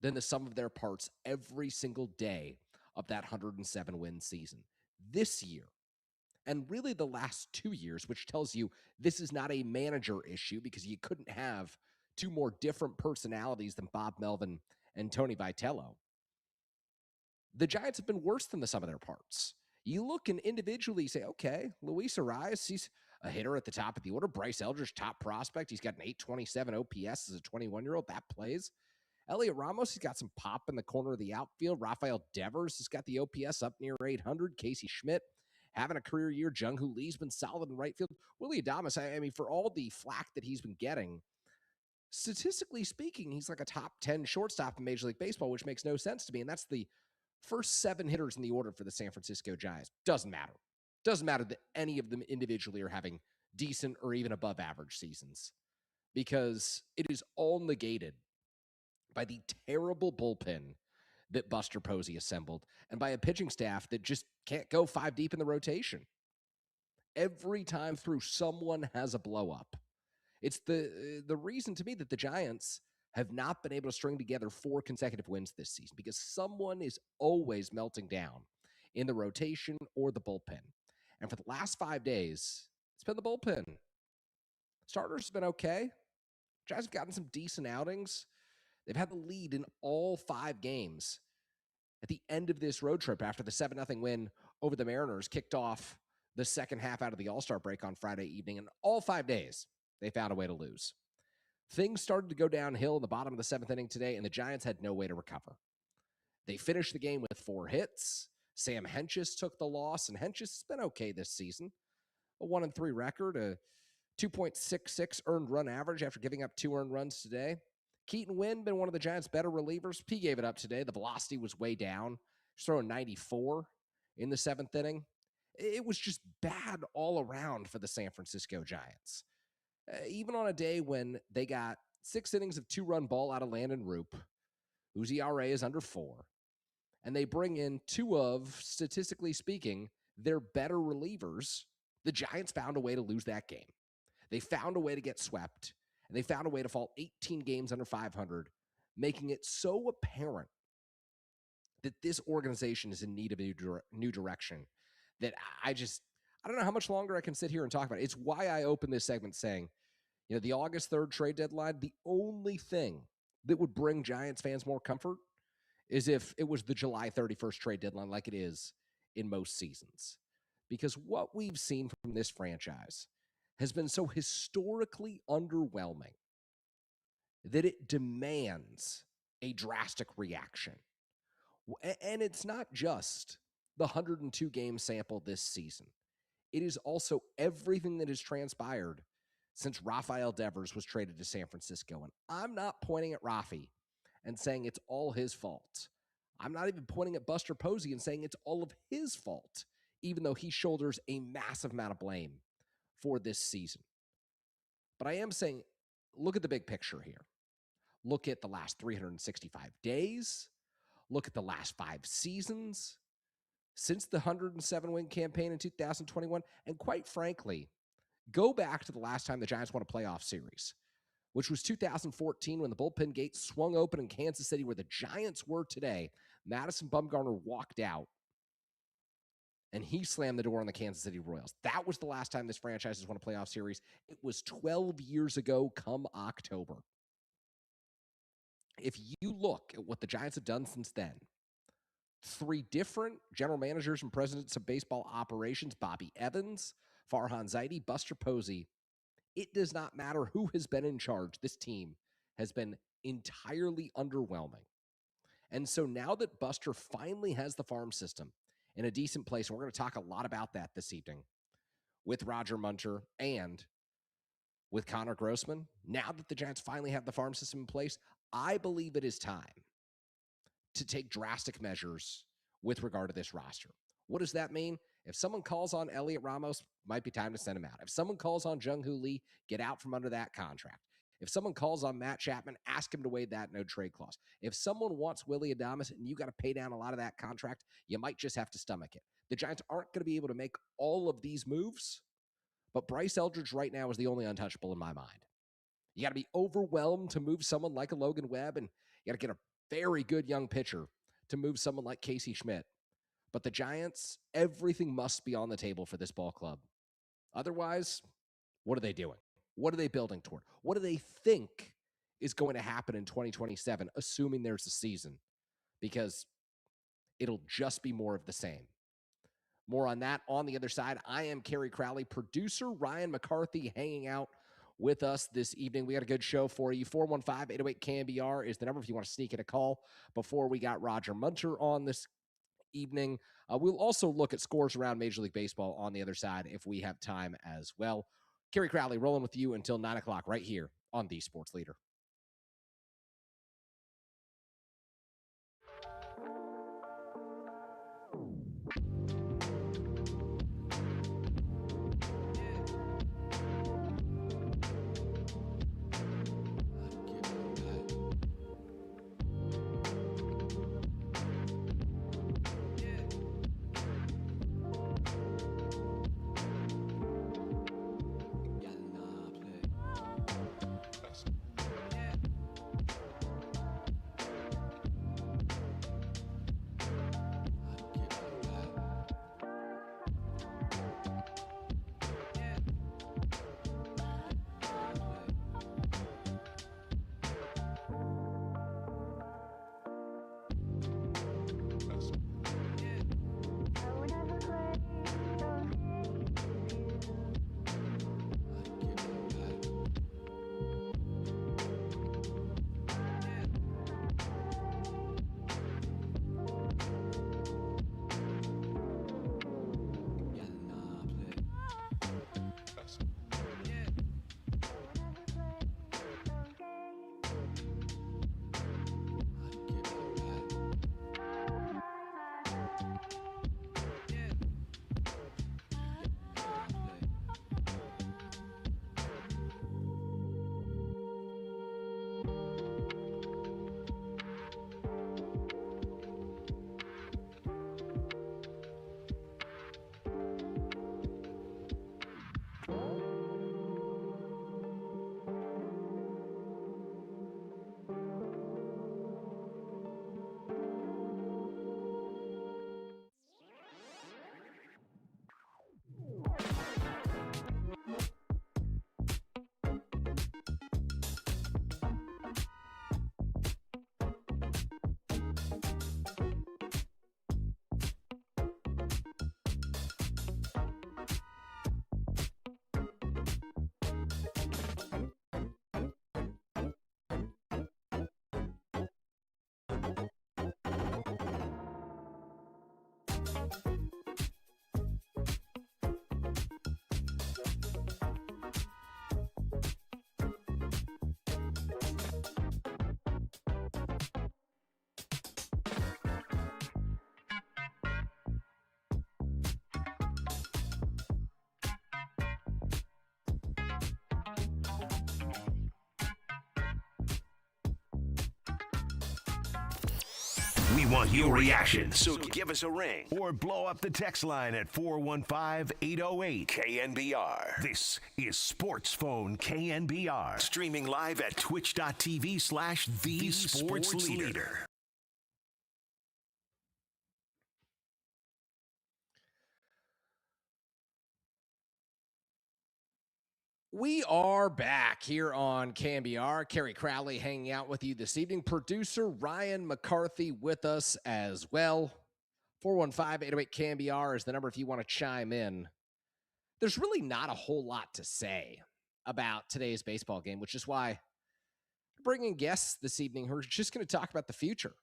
than the sum of their parts every single day of that 107-win season. This year, and really the last 2 years, which tells you this is not a manager issue, because you couldn't have two more different personalities than Bob Melvin and Tony Vitello. The Giants have been worse than the sum of their parts. You look and individually say, okay, Luis Arias, he's a hitter at the top of the order. Bryce Eldridge, top prospect. He's got an 827 OPS as a 21-year-old. That plays. Elliot Ramos, he's got some pop in the corner of the outfield. Rafael Devers has got the OPS up near 800. Casey Schmidt having a career year. Jung-Hoo Lee's been solid in right field. Willy Adames, I mean, for all the flack that he's been getting, statistically speaking, he's like a top 10 shortstop in Major League Baseball, which makes no sense to me. And that's the first 7 hitters in the order for the San Francisco Giants. Doesn't matter. Doesn't matter that any of them individually are having decent or even above average seasons, because it is all negated by the terrible bullpen that Buster Posey assembled and by a pitching staff that just can't go 5 deep in the rotation. Every time through, someone has a blow up. It's the reason to me that the Giants have not been able to string together 4 consecutive wins this season, because someone is always melting down in the rotation or the bullpen. And for the last 5 days, it's been the bullpen. Starters have been okay. Giants have gotten some decent outings. They've had the lead in all 5 games at the end of this road trip after the 7-0 win over the Mariners kicked off the second half out of the All-Star break on Friday evening. And all 5 days, they found a way to lose. Things started to go downhill in the bottom of the 7th inning today, and the Giants had no way to recover. They finished the game with 4 hits. Sam Hentges took the loss, and Hentges has been okay this season. A 1-3 record, a 2.66 earned run average after giving up 2 earned runs today. Keaton Winn, been one of the Giants' better relievers. He gave it up today. The velocity was way down. He's throwing 94 in the 7th inning. It was just bad all around for the San Francisco Giants. Even on a day when they got 6 innings of 2-run ball out of Landon Roop, whose ERA is under 4, and they bring in 2 of, statistically speaking, their better relievers, the Giants found a way to lose that game. They found a way to get swept, and they found a way to fall 18 games under 500, making it so apparent that this organization is in need of a new direction, that I don't know how much longer I can sit here and talk about it. It's why I opened this segment saying, the August 3rd trade deadline, the only thing that would bring Giants fans more comfort is if it was the July 31st trade deadline like it is in most seasons. Because what we've seen from this franchise has been so historically underwhelming that it demands a drastic reaction. And it's not just the 102 game sample this season. It is also everything that has transpired since Rafael Devers was traded to San Francisco. And I'm not pointing at Rafi and saying it's all his fault. I'm not even pointing at Buster Posey and saying it's all of his fault, even though he shoulders a massive amount of blame for this season. But I am saying, look at the big picture here. Look at the last 365 days. Look at the last 5 seasons since the 107-win campaign in 2021. And quite frankly, go back to the last time the Giants won a playoff series, which was 2014 when the bullpen gate swung open in Kansas City where the Giants were today. Madison Bumgarner walked out, and he slammed the door on the Kansas City Royals. That was the last time this franchise has won a playoff series. It was 12 years ago come October. If you look at what the Giants have done since then, 3 different general managers and presidents of baseball operations, Bobby Evans, Farhan Zaidi, Buster Posey, it does not matter who has been in charge. This team has been entirely underwhelming. And so now that Buster finally has the farm system in a decent place, and we're going to talk a lot about that this evening with Roger Munter and with Connor Grossman, now that the Giants finally have the farm system in place, I believe it is time to take drastic measures with regard to this roster. What does that mean? If someone calls on Elliot Ramos, might be time to send him out. If someone calls on Jung-Hoo Lee, get out from under that contract. If someone calls on Matt Chapman, ask him to waive that no trade clause. If someone wants Willy Adames and you got to pay down a lot of that contract, you might just have to stomach it. The Giants aren't going to be able to make all of these moves, but Bryce Eldridge right now is the only untouchable in my mind. You got to be overwhelmed to move someone like a Logan Webb, and you got to get a very good young pitcher to move someone like Casey Schmidt. But the Giants, everything must be on the table for this ball club. Otherwise, what are they doing? What are they building toward? What do they think is going to happen in 2027, assuming there's a season? Because it'll just be more of the same. More on that on the other side. I am Kerry Crowley, producer Ryan McCarthy hanging out with us this evening. We got a good show for you. 415-808-KNBR is the number if you want to sneak in a call before we got Roger Munter on this evening. We'll also look at scores around Major League Baseball on the other side if we have time as well. Kerry Crowley rolling with you until 9 o'clock right here on The Sports Leader. We want your reaction, so give us a ring or blow up the text line at 415-808-KNBR. This is Sports Phone KNBR, streaming live at twitch.tv/The Sports Leader. We are back here on KNBR. Kerry Crowley hanging out with you this evening. Producer Ryan McCarthy with us as well. 415-808-KNBR is the number if you want to chime in. There's really not a whole lot to say about today's baseball game, which is why I'm bringing guests this evening who are just going to talk about the future.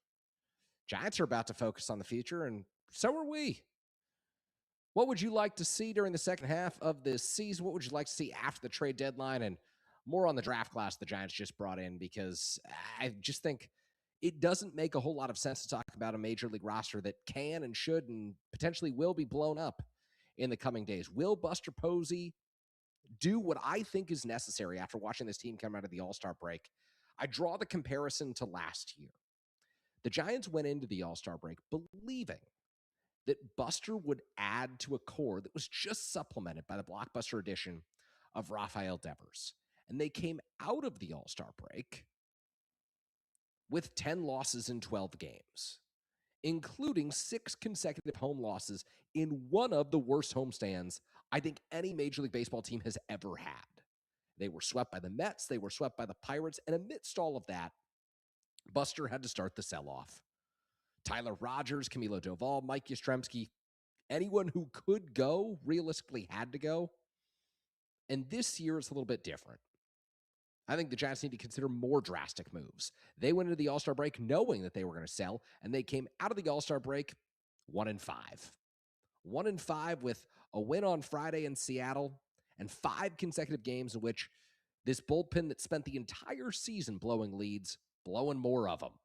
Giants are about to focus on the future, and so are we. What would you like to see during the second half of this season? What would you like to see after the trade deadline? And more on the draft class the Giants just brought in, because I just think it doesn't make a whole lot of sense to talk about a major league roster that can and should and potentially will be blown up in the coming days. Will Buster Posey do what I think is necessary after watching this team come out of the All-Star break? I draw the comparison to last year. The Giants went into the All-Star break believing that Buster would add to a core that was just supplemented by the blockbuster addition of Rafael Devers. And they came out of the All-Star break with 10 losses in 12 games, including 6 consecutive home losses in one of the worst homestands I think any Major League Baseball team has ever had. They were swept by the Mets, they were swept by the Pirates, and amidst all of that, Buster had to start the sell-off. Tyler Rogers, Camilo Doval, Mike Yastrzemski, anyone who could go realistically had to go. And this year is a little bit different. I think the Giants need to consider more drastic moves. They went into the All-Star break knowing that they were going to sell, and they came out of the All-Star break 1-5. 1-5 with a win on Friday in Seattle and 5 consecutive games in which this bullpen that spent the entire season blowing leads, blowing more of them.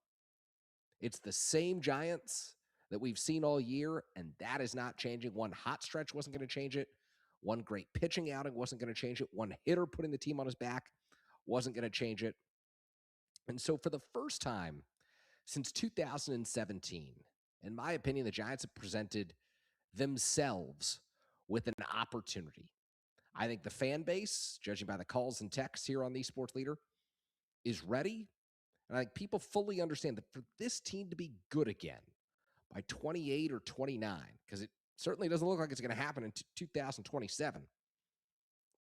It's the same Giants that we've seen all year, and that is not changing. One hot stretch wasn't going to change it. One great pitching outing wasn't going to change it. One hitter putting the team on his back wasn't going to change it. And so for the first time since 2017, in my opinion, the Giants have presented themselves with an opportunity. I think the fan base, judging by the calls and texts here on the Sports Leader, is ready. And I think people fully understand that for this team to be good again by 28 or 29, because it certainly doesn't look like it's going to happen in 2027,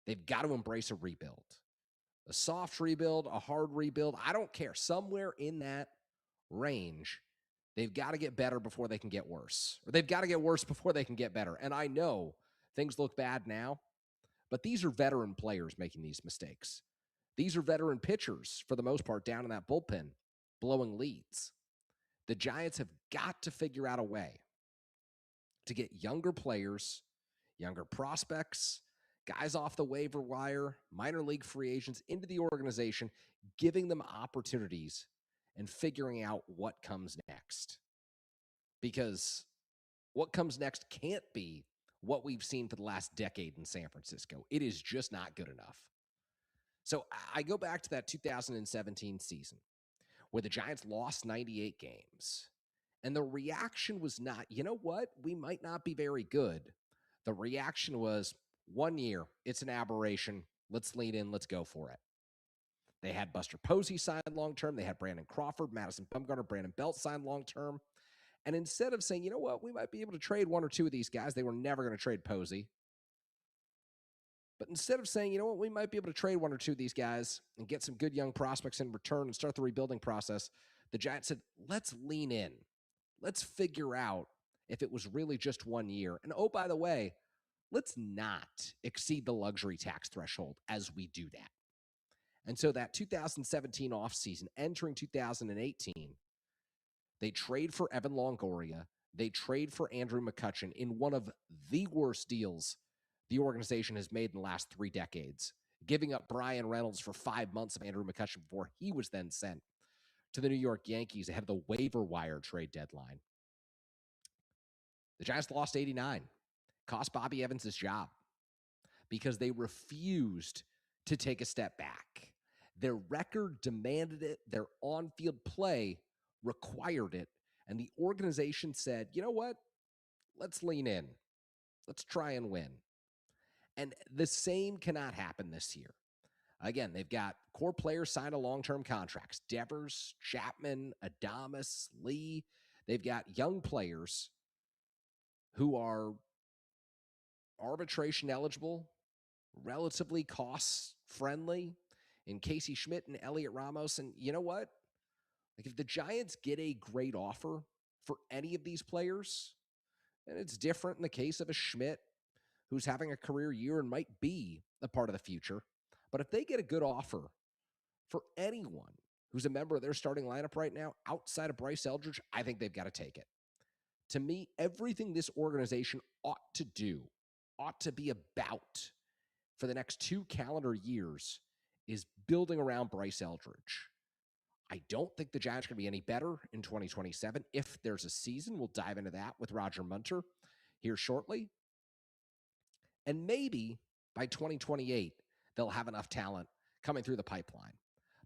they've got to embrace a rebuild. A soft rebuild, a hard rebuild, I don't care. Somewhere in that range, they've got to get better before they can get worse. Or they've got to get worse before they can get better. And I know things look bad now, but these are veteran players making these mistakes. These are veteran pitchers, for the most part, down in that bullpen, blowing leads. The Giants have got to figure out a way to get younger players, younger prospects, guys off the waiver wire, minor league free agents into the organization, giving them opportunities and figuring out what comes next. Because what comes next can't be what we've seen for the last decade in San Francisco. It is just not good enough. So I go back to that 2017 season where the Giants lost 98 games. And the reaction was not, you know what, we might not be very good. The reaction was, 1 year, it's an aberration. Let's lean in, let's go for it. They had Buster Posey signed long-term. They had Brandon Crawford, Madison Bumgarner, Brandon Belt signed long-term. And instead of saying, you know what, we might be able to trade 1 or 2 of these guys, they were never going to trade Posey. But instead of saying, you know what, we might be able to trade 1 or 2 of these guys and get some good young prospects in return and start the rebuilding process, the Giants said, let's lean in. Let's figure out if it was really just 1 year. And oh, by the way, let's not exceed the luxury tax threshold as we do that. And so that 2017 offseason, entering 2018, they trade for Evan Longoria. They trade for Andrew McCutchen in one of the worst deals the organization has made in the last 3 decades, giving up Brian Reynolds for 5 months of Andrew McCutchen before he was then sent to the New York Yankees ahead of the waiver wire trade deadline. The Giants lost 89, cost Bobby Evans his job because they refused to take a step back. Their record demanded it. Their on-field play required it. And the organization said, you know what? Let's lean in. Let's try and win. And the same cannot happen this year. Again, they've got core players signed to long-term contracts. Devers, Chapman, Adames, Lee. They've got young players who are arbitration eligible, relatively cost-friendly, in Casey Schmidt and Elliot Ramos. And you know what? Like, if the Giants get a great offer for any of these players, and it's different in the case of a Schmidt who's having a career year and might be a part of the future. But if they get a good offer for anyone who's a member of their starting lineup right now outside of Bryce Eldridge, I think they've got to take it. To me, everything this organization ought to do, ought to be about for the next 2 calendar years is building around Bryce Eldridge. I don't think the Giants are going to be any better in 2027. If there's a season, we'll dive into that with Roger Munter here shortly. And maybe by 2028, they'll have enough talent coming through the pipeline.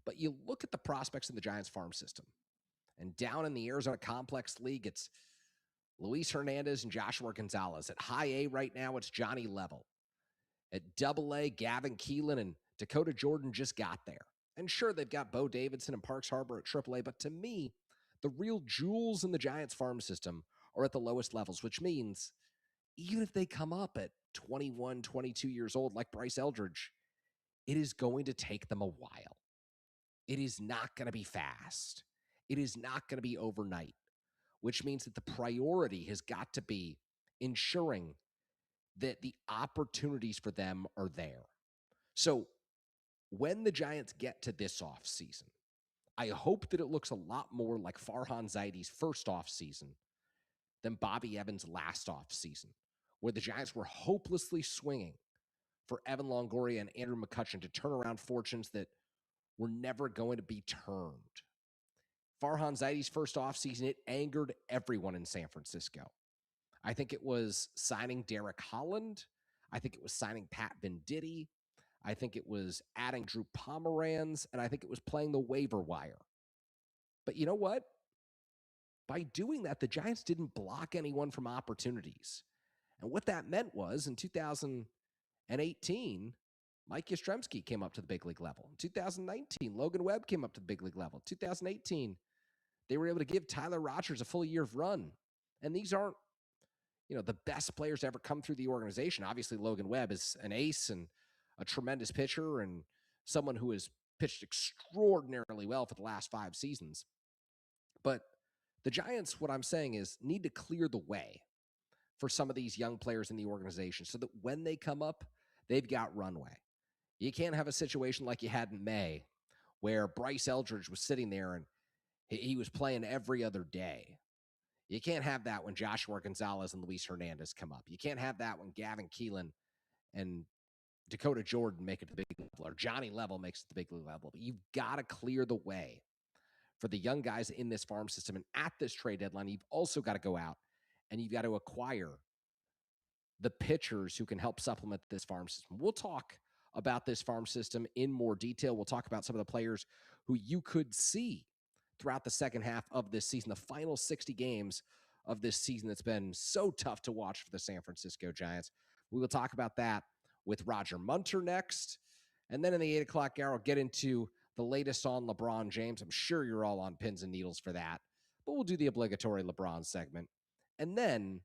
But you look at the prospects in the Giants farm system, and down in the Arizona Complex League, it's Luis Hernandez and Joshua Gonzalez. At high A right now, it's Johnny Level. At double A, Gavin Keelan and Dakota Jordan just got there. And sure, they've got Bo Davidson and Parks Harbor at AAA, but to me, the real jewels in the Giants farm system are at the lowest levels, which means even if they come up at 21, 22 years old like Bryce Eldridge, it is going to take them a while. It is not going to be fast. It is not going to be overnight, which means that the priority has got to be ensuring that the opportunities for them are there. So when the Giants get to this offseason, I hope that it looks a lot more like Farhan Zaidi's first offseason than Bobby Evans' last offseason, where the Giants were hopelessly swinging for Evan Longoria and Andrew McCutchen to turn around fortunes that were never going to be turned. Farhan Zaidi's first offseason, it angered everyone in San Francisco. I think it was signing Derek Holland. I think it was signing Pat Venditti. I think it was adding Drew Pomeranz, and I think it was playing the waiver wire. But you know what? By doing that, the Giants didn't block anyone from opportunities. And what that meant was in 2018, Mike Yastrzemski came up to the big league level. In 2019, Logan Webb came up to the big league level. 2018, they were able to give Tyler Rogers a full year of run. And these aren't, the best players to ever come through the organization. Obviously, Logan Webb is an ace and a tremendous pitcher and someone who has pitched extraordinarily well for the last 5 seasons. But the Giants, what I'm saying is, need to clear the way for some of these young players in the organization so that when they come up, they've got runway. You can't have a situation like you had in May where Bryce Eldridge was sitting there and he was playing every other day. You can't have that when Joshua Gonzalez and Luis Hernandez come up. You can't have that when Gavin Keelan and Dakota Jordan make it to the big level, or Johnny Level makes it to the big league level. But you've got to clear the way for the young guys in this farm system. And at this trade deadline, you've also got to go out and you've got to acquire the pitchers who can help supplement this farm system. We'll talk about this farm system in more detail. We'll talk about some of the players who you could see throughout the second half of this season, the final 60 games of this season that's been so tough to watch for the San Francisco Giants. We will talk about that with Roger Munter next. And then in the 8 o'clock hour, we'll get into the latest on LeBron James. I'm sure you're all on pins and needles for that, but we'll do the obligatory LeBron segment. And then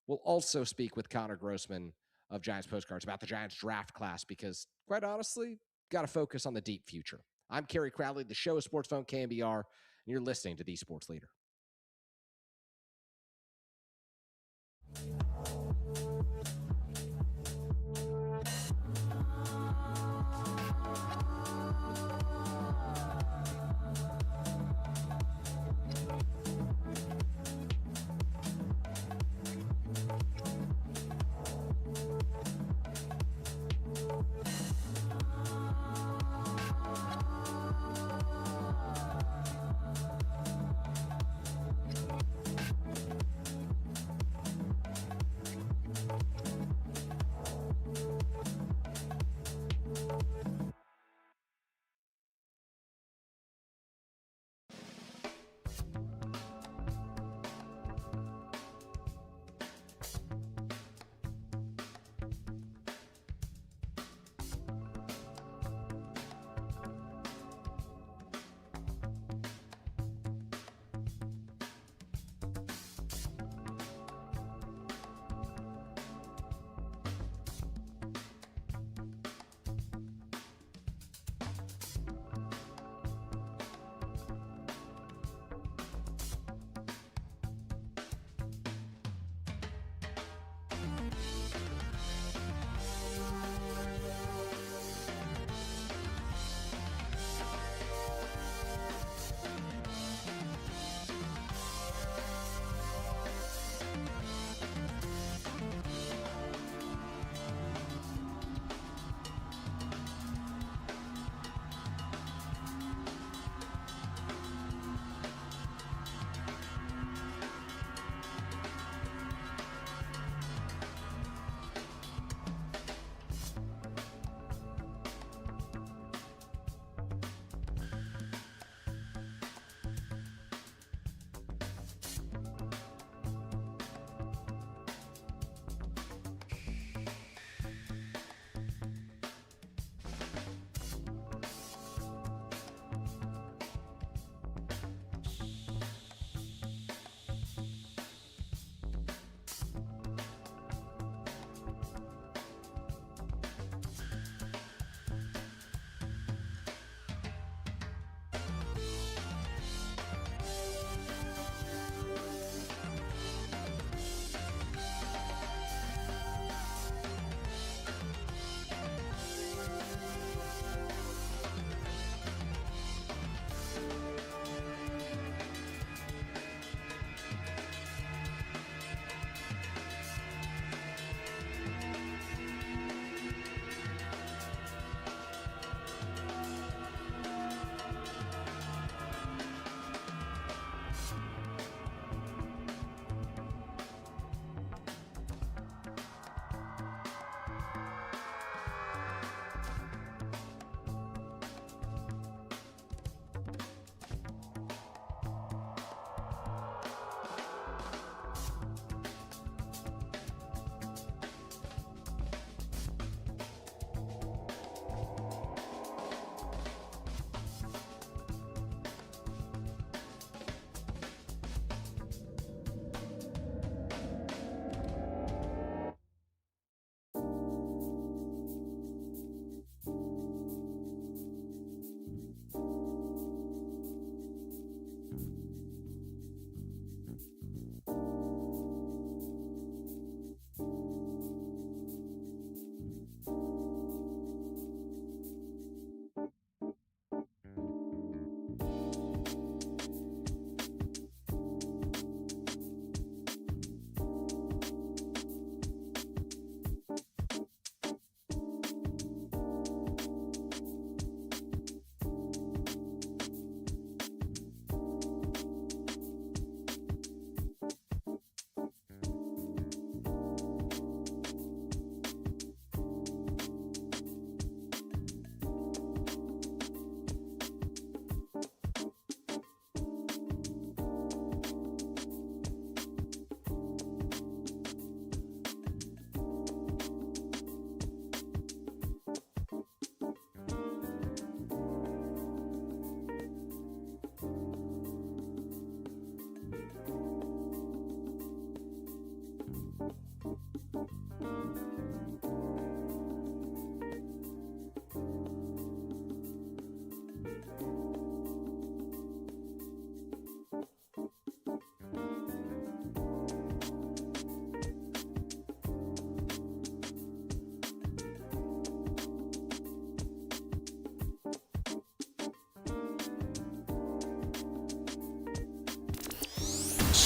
we'll also speak with Connor Grossman of Giants Postcards about the Giants draft class, because quite honestly, got to focus on the deep future. I'm Kerry Crowley. The show is Sports Phone KNBR, and you're listening to The Sports Leader.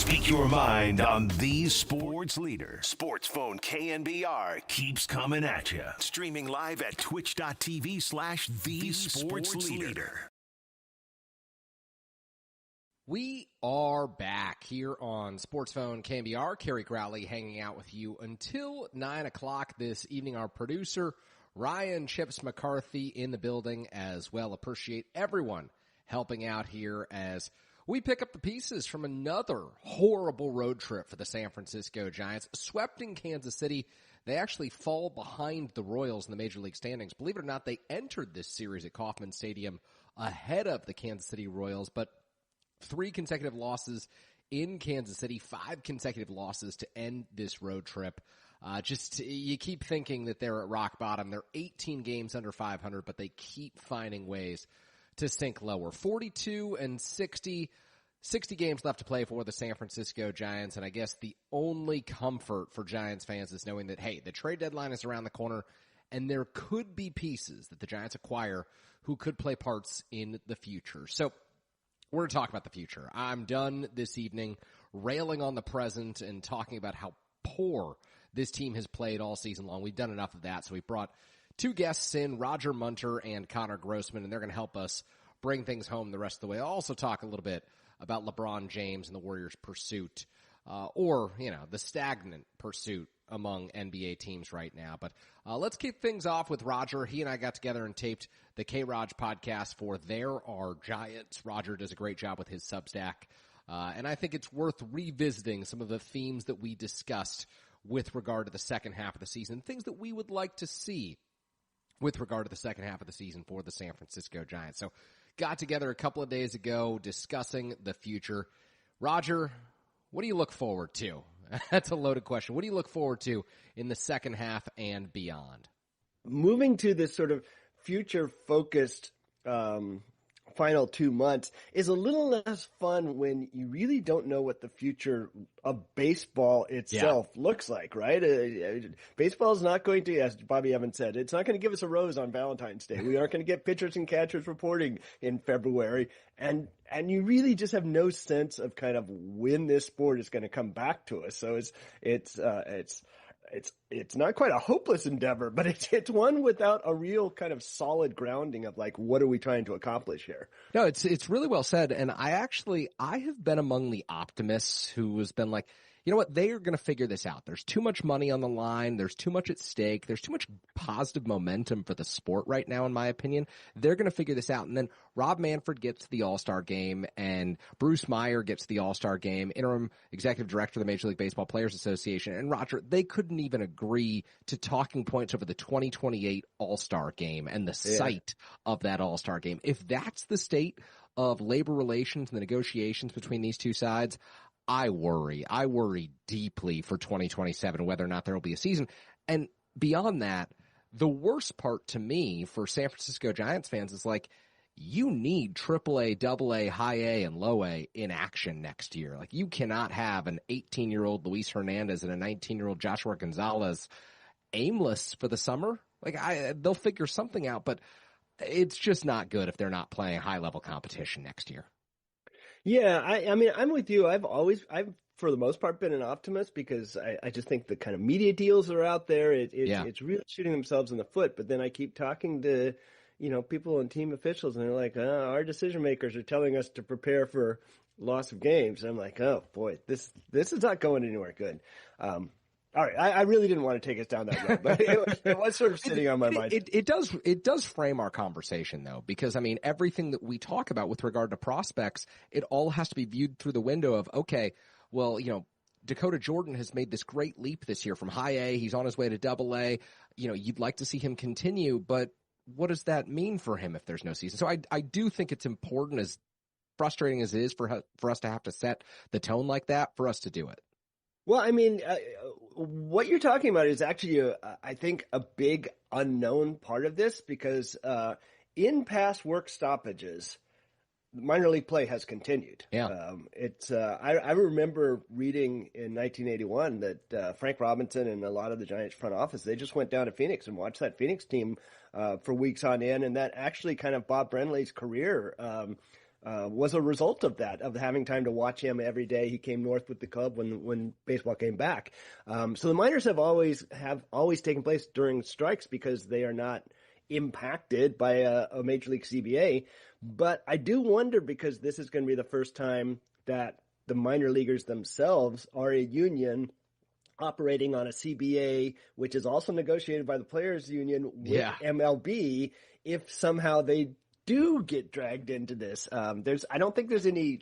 Speak your mind on the sports leader. Sports Phone KNBR keeps coming at you. Streaming live at twitch.tv/the sports leader. We are back here on Sports Phone KNBR. Kerry Crowley hanging out with you until 9 o'clock this evening. Our producer, Ryan Chips McCarthy, in the building as well. Appreciate everyone helping out here as we pick up the pieces from another horrible road trip for the San Francisco Giants. Swept in Kansas City. They actually fall behind the Royals in the Major League standings. Believe it or not, they entered this series at Kauffman Stadium ahead of the Kansas City Royals, but 3 consecutive losses in Kansas City, 5 consecutive losses to end this road trip. You keep thinking that they're at rock bottom. They're 18 games under 500, but they keep finding ways to sink lower. 42-60, 60 games left to play for the San Francisco Giants, and I guess the only comfort for Giants fans is knowing that, hey, the trade deadline is around the corner, and there could be pieces that the Giants acquire who could play parts in the future. So we're going to talk about the future. I'm done this evening railing on the present and talking about how poor this team has played all season long. We've done enough of that, so we brought 2 guests in, Roger Munter and Connor Grossman, and they're going to help us bring things home the rest of the way. I'll also talk a little bit about LeBron James and the Warriors' pursuit, or, the stagnant pursuit among NBA teams right now. But let's kick things off with Roger. He and I got together and taped the K-Raj podcast for There Are Giants. Roger does a great job with his Substack, and I think it's worth revisiting some of the themes that we discussed with regard to the second half of the season, things that we would like to see with regard to the second half of the season for the San Francisco Giants. So got together a couple of days ago discussing the future. Roger, what do you look forward to? That's a loaded question. What do you look forward to in the second half and beyond? Moving to this sort of future-focused final 2 months is a little less fun when you really don't know what the future of baseball itself looks like, right? Baseball is not going to, as Bobby Evans said, it's not going to give us a rose on Valentine's Day. We aren't going to get pitchers and catchers reporting in February. And you really just have no sense of kind of when this sport is going to come back to us. So it's not quite a hopeless endeavor, but it's one without a real kind of solid grounding of like, what are we trying to accomplish here? No, it's really well said. And I have been among the optimists who has been like, you know what? They are going to figure this out. There's too much money on the line. There's too much at stake. There's too much positive momentum for the sport right now, in my opinion. They're going to figure this out. And then Rob Manfred gets to the All-Star game and Bruce Meyer gets to the All-Star game, interim executive director of the Major League Baseball Players Association. And Roger, they couldn't even agree to talking points over the 2028 All-Star game and the site of that All-Star game. If that's the state of labor relations and the negotiations between these two sides, I worry deeply for 2027, whether or not there will be a season. And beyond that, the worst part to me for San Francisco Giants fans is like, you need AAA, AA, high A, and low A in action next year. Like, you cannot have an 18-year-old Luis Hernandez and a 19-year-old Joshua Gonzalez aimless for the summer. Like, they'll figure something out, but it's just not good if they're not playing high-level competition next year. Yeah, I mean, I'm with you. I've for the most part been an optimist because I just think the kind of media deals that are out there, it's really shooting themselves in the foot. But then I keep talking to, people and team officials, and they're like, our decision makers are telling us to prepare for loss of games. And I'm like, oh boy, this is not going anywhere good. All right, I really didn't want to take us down that road, but it was sort of sitting on my mind. It does frame our conversation, though, because, I mean, everything that we talk about with regard to prospects, it all has to be viewed through the window of, okay, well, Dakota Jordan has made this great leap this year from high A. He's on his way to double A. You'd like to see him continue, but what does that mean for him if there's no season? So I do think it's important, as frustrating as it is for us to have to set the tone like that, for us to do it. Well, I mean, what you're talking about is actually, I think, a big unknown part of this because in past work stoppages, minor league play has continued. Yeah. I remember reading in 1981 that Frank Robinson and a lot of the Giants front office, they just went down to Phoenix and watched that Phoenix team for weeks on end, and that actually kind of Bob Brenly's career was a result of that, of having time to watch him every day. He came north with the club when baseball came back. So the minors have always taken place during strikes because they are not impacted by a Major League CBA. But I do wonder, because this is going to be the first time that the minor leaguers themselves are a union operating on a CBA, which is also negotiated by the Players Union with MLB, if somehow they do get dragged into this. I don't think there's any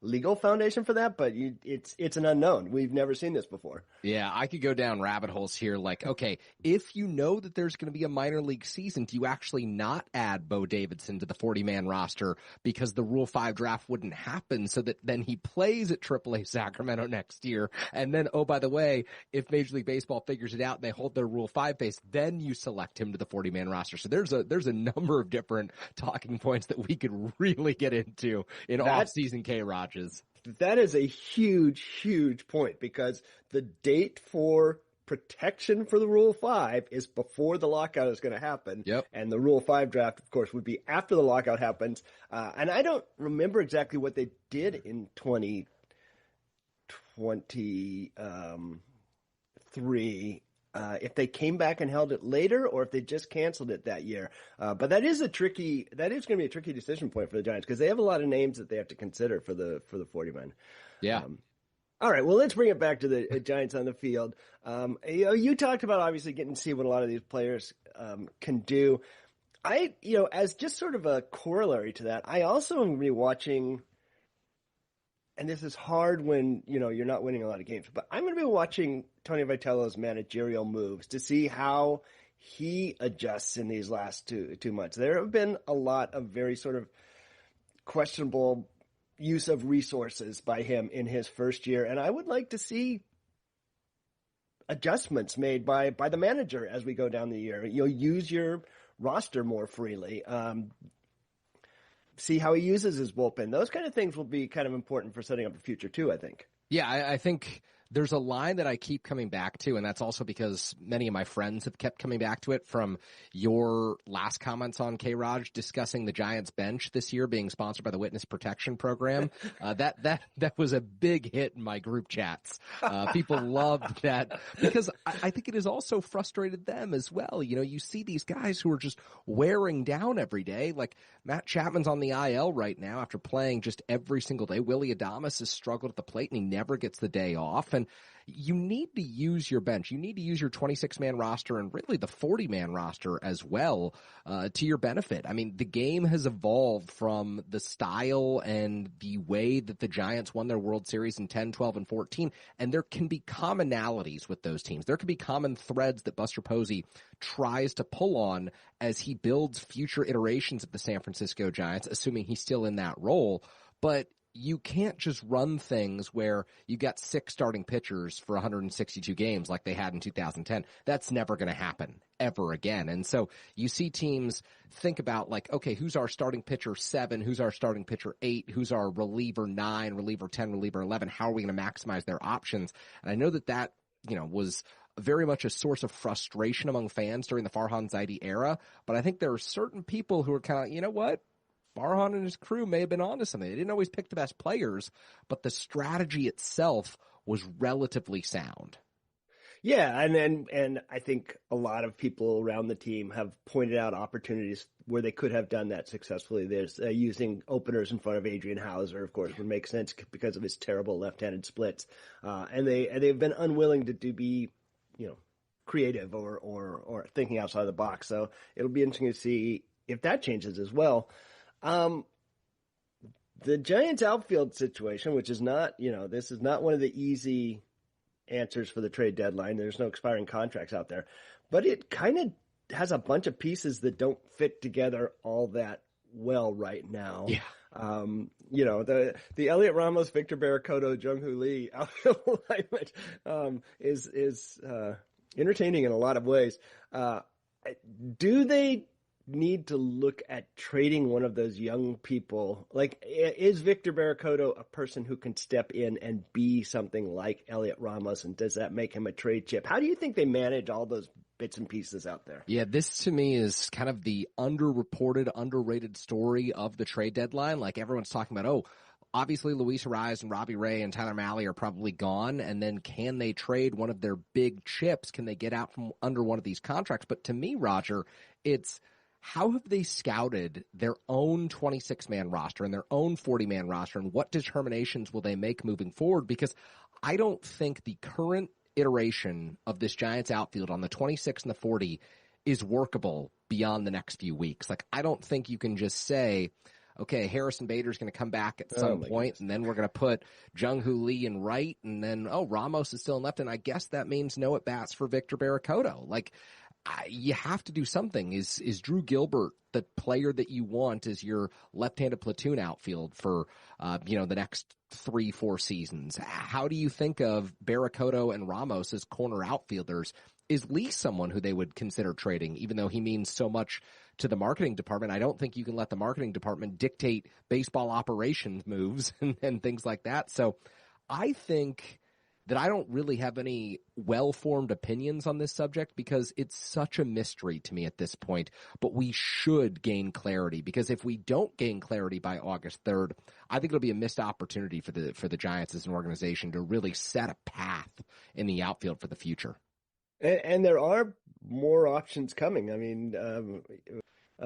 legal foundation for that, but it's an unknown. We've never seen this before. Yeah, I could go down rabbit holes here. Okay, if you know that there's going to be a minor league season, do you actually not add Bo Davidson to the 40-man roster because the Rule 5 draft wouldn't happen, so that then he plays at AAA Sacramento next year? And then, oh, by the way, if Major League Baseball figures it out and they hold their Rule 5 base, then you select him to the 40-man roster. So there's a number of different talking points that we could really get into in off-season K-Rod. That is a huge, huge point, because the date for protection for the Rule 5 is before the lockout is going to happen. Yep. And the Rule 5 draft, of course, would be after the lockout happens. And I don't remember exactly what they did in 2023. If they came back and held it later, or if they just canceled it that year. But that is going to be a tricky decision point for the Giants, because they have a lot of names that they have to consider for the 40-man. Yeah. All right. Well, let's bring it back to the Giants on the field. You talked about obviously getting to see what a lot of these players can do. As just sort of a corollary to that, I also am going to be watching. And this is hard when, you're not winning a lot of games. But I'm going to be watching Tony Vitello's managerial moves to see how he adjusts in these last two months. There have been a lot of very sort of questionable use of resources by him in his first year. And I would like to see adjustments made by the manager as we go down the year. You'll use your roster more freely. See how he uses his bullpen. Those kind of things will be kind of important for setting up the future too, I think. Yeah, I think there's a line that I keep coming back to, and that's also because many of my friends have kept coming back to it from your last comments on K-Raj discussing the Giants bench this year being sponsored by the Witness Protection Program. That was a big hit in my group chats. People loved that, because I think it has also frustrated them as well. You see these guys who are just wearing down every day. Like Matt Chapman's on the IL right now after playing just every single day. Willy Adames has struggled at the plate, and he never gets the day off. And you need to use your bench. You need to use your 26-man roster and really the 40-man roster as well to your benefit. I mean, the game has evolved from the style and the way that the Giants won their World Series in 10, 12, and 14, and there can be commonalities with those teams. There can be common threads that Buster Posey tries to pull on as he builds future iterations of the San Francisco Giants, assuming he's still in that role. But you can't just run things where you got 6 starting pitchers for 162 games like they had in 2010. That's never going to happen ever again. And so you see teams think about okay, who's our starting pitcher 7? Who's our starting pitcher 8? Who's our reliever 9, reliever 10, reliever 11? How are we going to maximize their options? And I know that was very much a source of frustration among fans during the Farhan Zaidi era. But I think there are certain people who are kind of, you know what? Farhan and his crew may have been onto something. They didn't always pick the best players, but the strategy itself was relatively sound. Yeah, and I think a lot of people around the team have pointed out opportunities where they could have done that successfully. There's using openers in front of Adrian Hauser, of course, would make sense because of his terrible left-handed splits, and they've been unwilling to be creative or thinking outside the box. So it'll be interesting to see if that changes as well. The Giants outfield situation, which is not, this is not one of the easy answers for the trade deadline. There's no expiring contracts out there, but it kind of has a bunch of pieces that don't fit together all that well right now. Yeah. The Elliot Ramos, Victor Barakoto, Jung-Hoo Lee outfield alignment is entertaining in a lot of ways. Do they need to look at trading one of those young people? Is Victor Barakoto a person who can step in and be something like Elliot Ramos, and does that make him a trade chip? How do you think they manage all those bits and pieces out there. Yeah, this to me is kind of the underreported, underrated story of the trade deadline. Like everyone's talking about, obviously Luis Ariz and Robbie Ray and Tyler Mahle are probably gone. And then can they trade one of their big chips? Can they get out from under one of these contracts? But to me, Roger, it's how have they scouted their own 26-man roster and their own 40-man roster, and what determinations will they make moving forward? Because I don't think the current iteration of this Giants outfield on the 26 and the 40 is workable beyond the next few weeks. Like, I don't think you can just say, okay, Harrison Bader's going to come back at some point, and then we're going to put Jung-Hoo Lee in right, and then, Ramos is still in left, and I guess that means no at-bats for Victor Barracoto. Like, you have to do something. Is Drew Gilbert the player that you want as your left-handed platoon outfield for, the next 3-4 seasons? How do you think of Barracoto and Ramos as corner outfielders? Is Lee someone who they would consider trading, even though he means so much to the marketing department? I don't think you can let the marketing department dictate baseball operations moves and things like that. So I think that I don't really have any well-formed opinions on this subject because it's such a mystery to me at this point. But we should gain clarity, because if we don't gain clarity by August 3rd, I think it'll be a missed opportunity for the Giants as an organization to really set a path in the outfield for the future. And there are more options coming. I mean,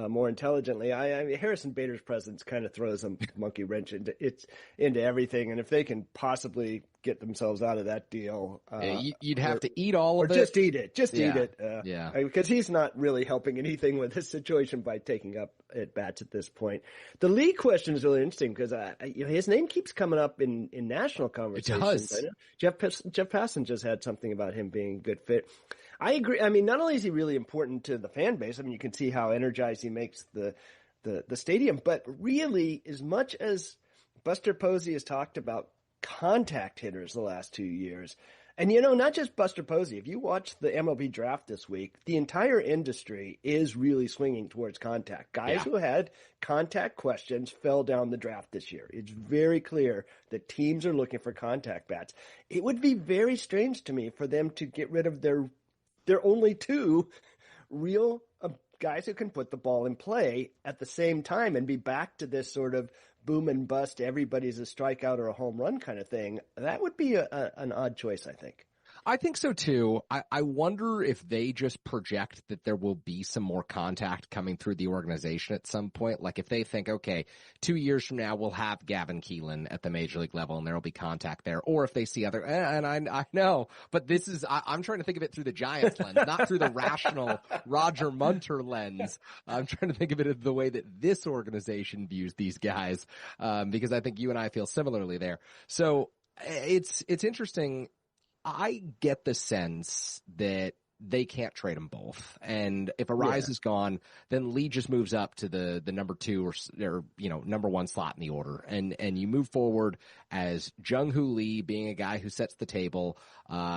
more intelligently. I mean, Harrison Bader's presence kind of throws a monkey wrench into everything. And if they can possibly get themselves out of that deal, you'd have to eat all of it. Just eat it. Just eat it. Because he's not really helping anything with this situation by taking up at bats at this point. The Lee question is really interesting because his name keeps coming up in national conversations. It does. Jeff Passan just had something about him being a good fit. I agree. I mean, not only is he really important to the fan base, I mean, you can see how energized he makes the stadium, but really, as much as Buster Posey has talked about contact hitters the last 2 years, and not just Buster Posey. If you watch the MLB draft this week, the entire industry is really swinging towards contact. Guys who had contact questions fell down the draft this year. It's very clear that teams are looking for contact bats. It would be very strange to me for them to get rid of their only two real guys who can put the ball in play at the same time and be back to this sort of boom and bust, everybody's a strikeout or a home run kind of thing. That would be an odd choice, I think. I think so too. I wonder if they just project that there will be some more contact coming through the organization at some point. Like if they think, okay, 2 years from now we'll have Gavin Keelan at the major league level and there will be contact there. Or if they see other, and I know, but this is, I'm trying to think of it through the Giants lens, not through the rational Roger Munter lens. I'm trying to think of it the way that this organization views these guys, because I think you and I feel similarly there. So it's interesting. I get the sense that they can't trade them both. And if Ariz is gone, then Lee just moves up to the number 2 or number 1 slot in the order. And you move forward as Jung-Hoo Lee being a guy who sets the table,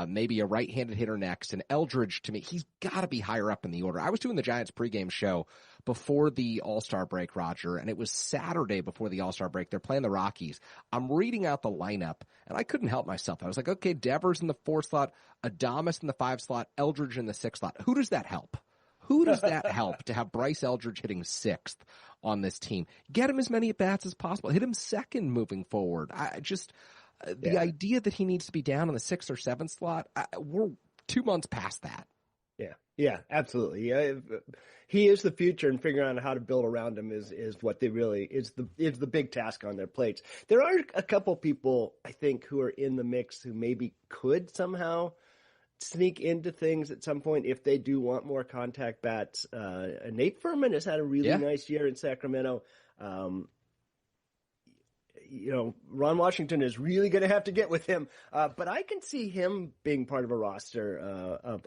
maybe a right-handed hitter next. And Eldridge, to me, he's got to be higher up in the order. I was doing the Giants pregame show before the All-Star break, Roger, and it was Saturday before the All-Star break. They're playing the Rockies. I'm reading out the lineup, and I couldn't help myself. I was like, okay, Devers in the 4 slot, Adames in the 5 slot, Eldridge in the 6 slot. Who does that help? Who does that help to have Bryce Eldridge hitting 6th on this team? Get him as many at-bats as possible. Hit him 2nd moving forward. The idea that he needs to be down in the 6th or 7th slot, we're 2 months past that. Yeah, absolutely. Yeah, he is the future, and figuring out how to build around him is what they really is the big task on their plates. There are a couple people I think who are in the mix who maybe could somehow sneak into things at some point if they do want more contact bats. Nate Furman has had a really nice year in Sacramento. Ron Washington is really going to have to get with him. But I can see him being part of a roster,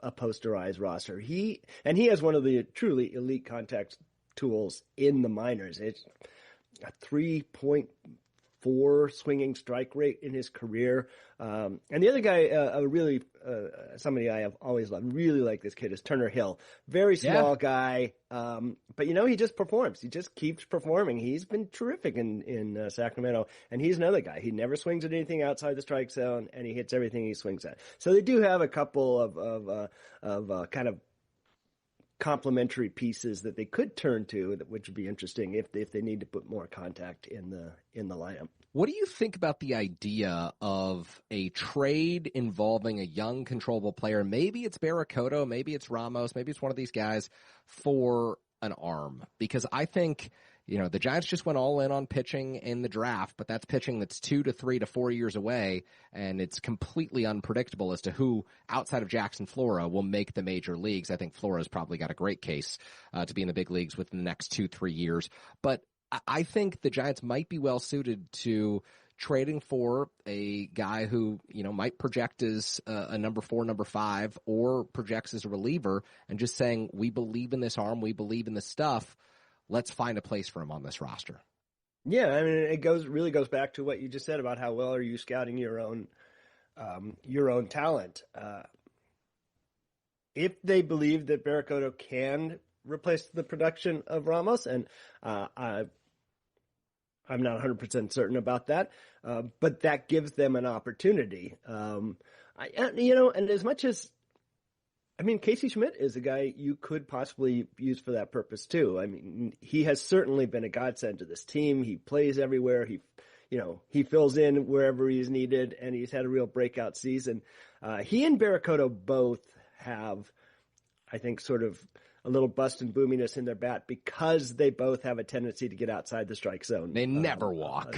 a posterized roster. He has one of the truly elite contact tools in the minors. It's a 3.4 swinging strike rate in his career. And the other guy, somebody I have always loved, really like this kid, is Turner Hill. Very small guy, but he just performs. He just keeps performing. He's been terrific in Sacramento, and he's another guy. He never swings at anything outside the strike zone, and he hits everything he swings at. So they do have a couple of kind of complementary pieces that they could turn to, which would be interesting if they need to put more contact in the lineup. What do you think about the idea of a trade involving a young, controllable player? Maybe it's Barracoto, maybe it's Ramos, maybe it's one of these guys for an arm. Because I think, the Giants just went all in on pitching in the draft, but that's pitching that's 2 to 3 to 4 years away, and it's completely unpredictable as to who, outside of Jackson Flora, will make the major leagues. I think Flora's probably got a great case to be in the big leagues within the next 2-3 years. But I think the Giants might be well suited to trading for a guy who, might project as a number 4, number 5, or projects as a reliever, and just saying, we believe in this arm, we believe in this stuff. Let's find a place for him on this roster. Yeah, I mean, it really goes back to what you just said about how well are you scouting your own talent. If they believe that Barracoto can replace the production of Ramos, and I'm not 100% certain about that, but that gives them an opportunity. And as much as, Casey Schmidt is a guy you could possibly use for that purpose too. I mean, he has certainly been a godsend to this team. He plays everywhere. He fills in wherever he's needed, and he's had a real breakout season. He and Barracoto both have, I think, sort of a little bust and boominess in their bat because they both have a tendency to get outside the strike zone. They never walk.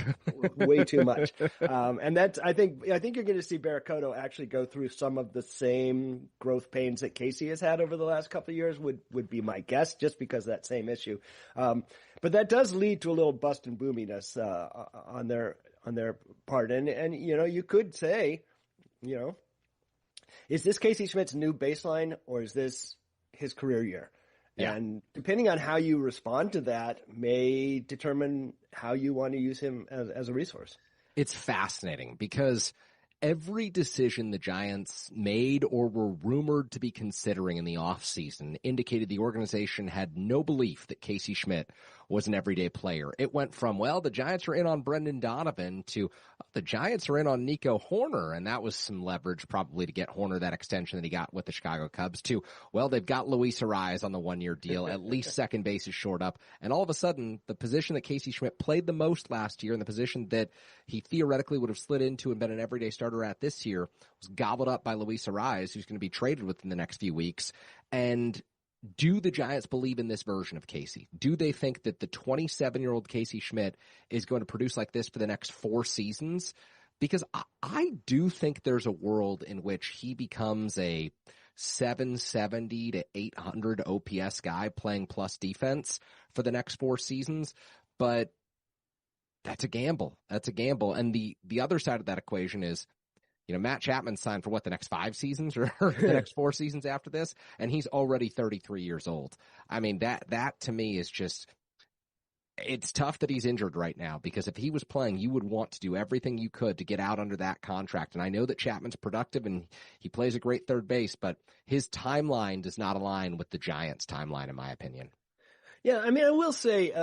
Way too much. And that's, I think you're going to see Barracoto actually go through some of the same growth pains that Casey has had over the last couple of years would be my guess, just because of that same issue. But that does lead to a little bust and boominess, on their part. And you could say, is this Casey Schmidt's new baseline, or is this his career year? Yeah. And depending on how you respond to that may determine how you want to use him as a resource. It's fascinating because every decision the Giants made or were rumored to be considering in the offseason indicated the organization had no belief that Casey Schmidt was an everyday player. It went from, the Giants are in on Brendan Donovan to the Giants are in on Nico Horner, and that was some leverage probably to get Horner that extension that he got with the Chicago Cubs, to, they've got Luis Ariz on the 1-year deal, at least second base is shored up, and all of a sudden, the position that Casey Schmidt played the most last year and the position that he theoretically would have slid into and been an everyday starter at this year was gobbled up by Luis Ariz, who's going to be traded within the next few weeks. And do the Giants believe in this version of Casey? Do they think that the 27-year-old Casey Schmidt is going to produce like this for the next 4 seasons? Because I do think there's a world in which he becomes a 770 to 800 OPS guy playing plus defense for the next 4 seasons. But that's a gamble. And the other side of that equation is, Matt Chapman signed for the next 5 seasons or the next 4 seasons after this, and he's already 33 years old. I mean, that to me is just, it's tough that he's injured right now, because if he was playing, you would want to do everything you could to get out under that contract. And I know that Chapman's productive and he plays a great third base, but his timeline does not align with the Giants' timeline, in my opinion. Yeah, I mean, I will say,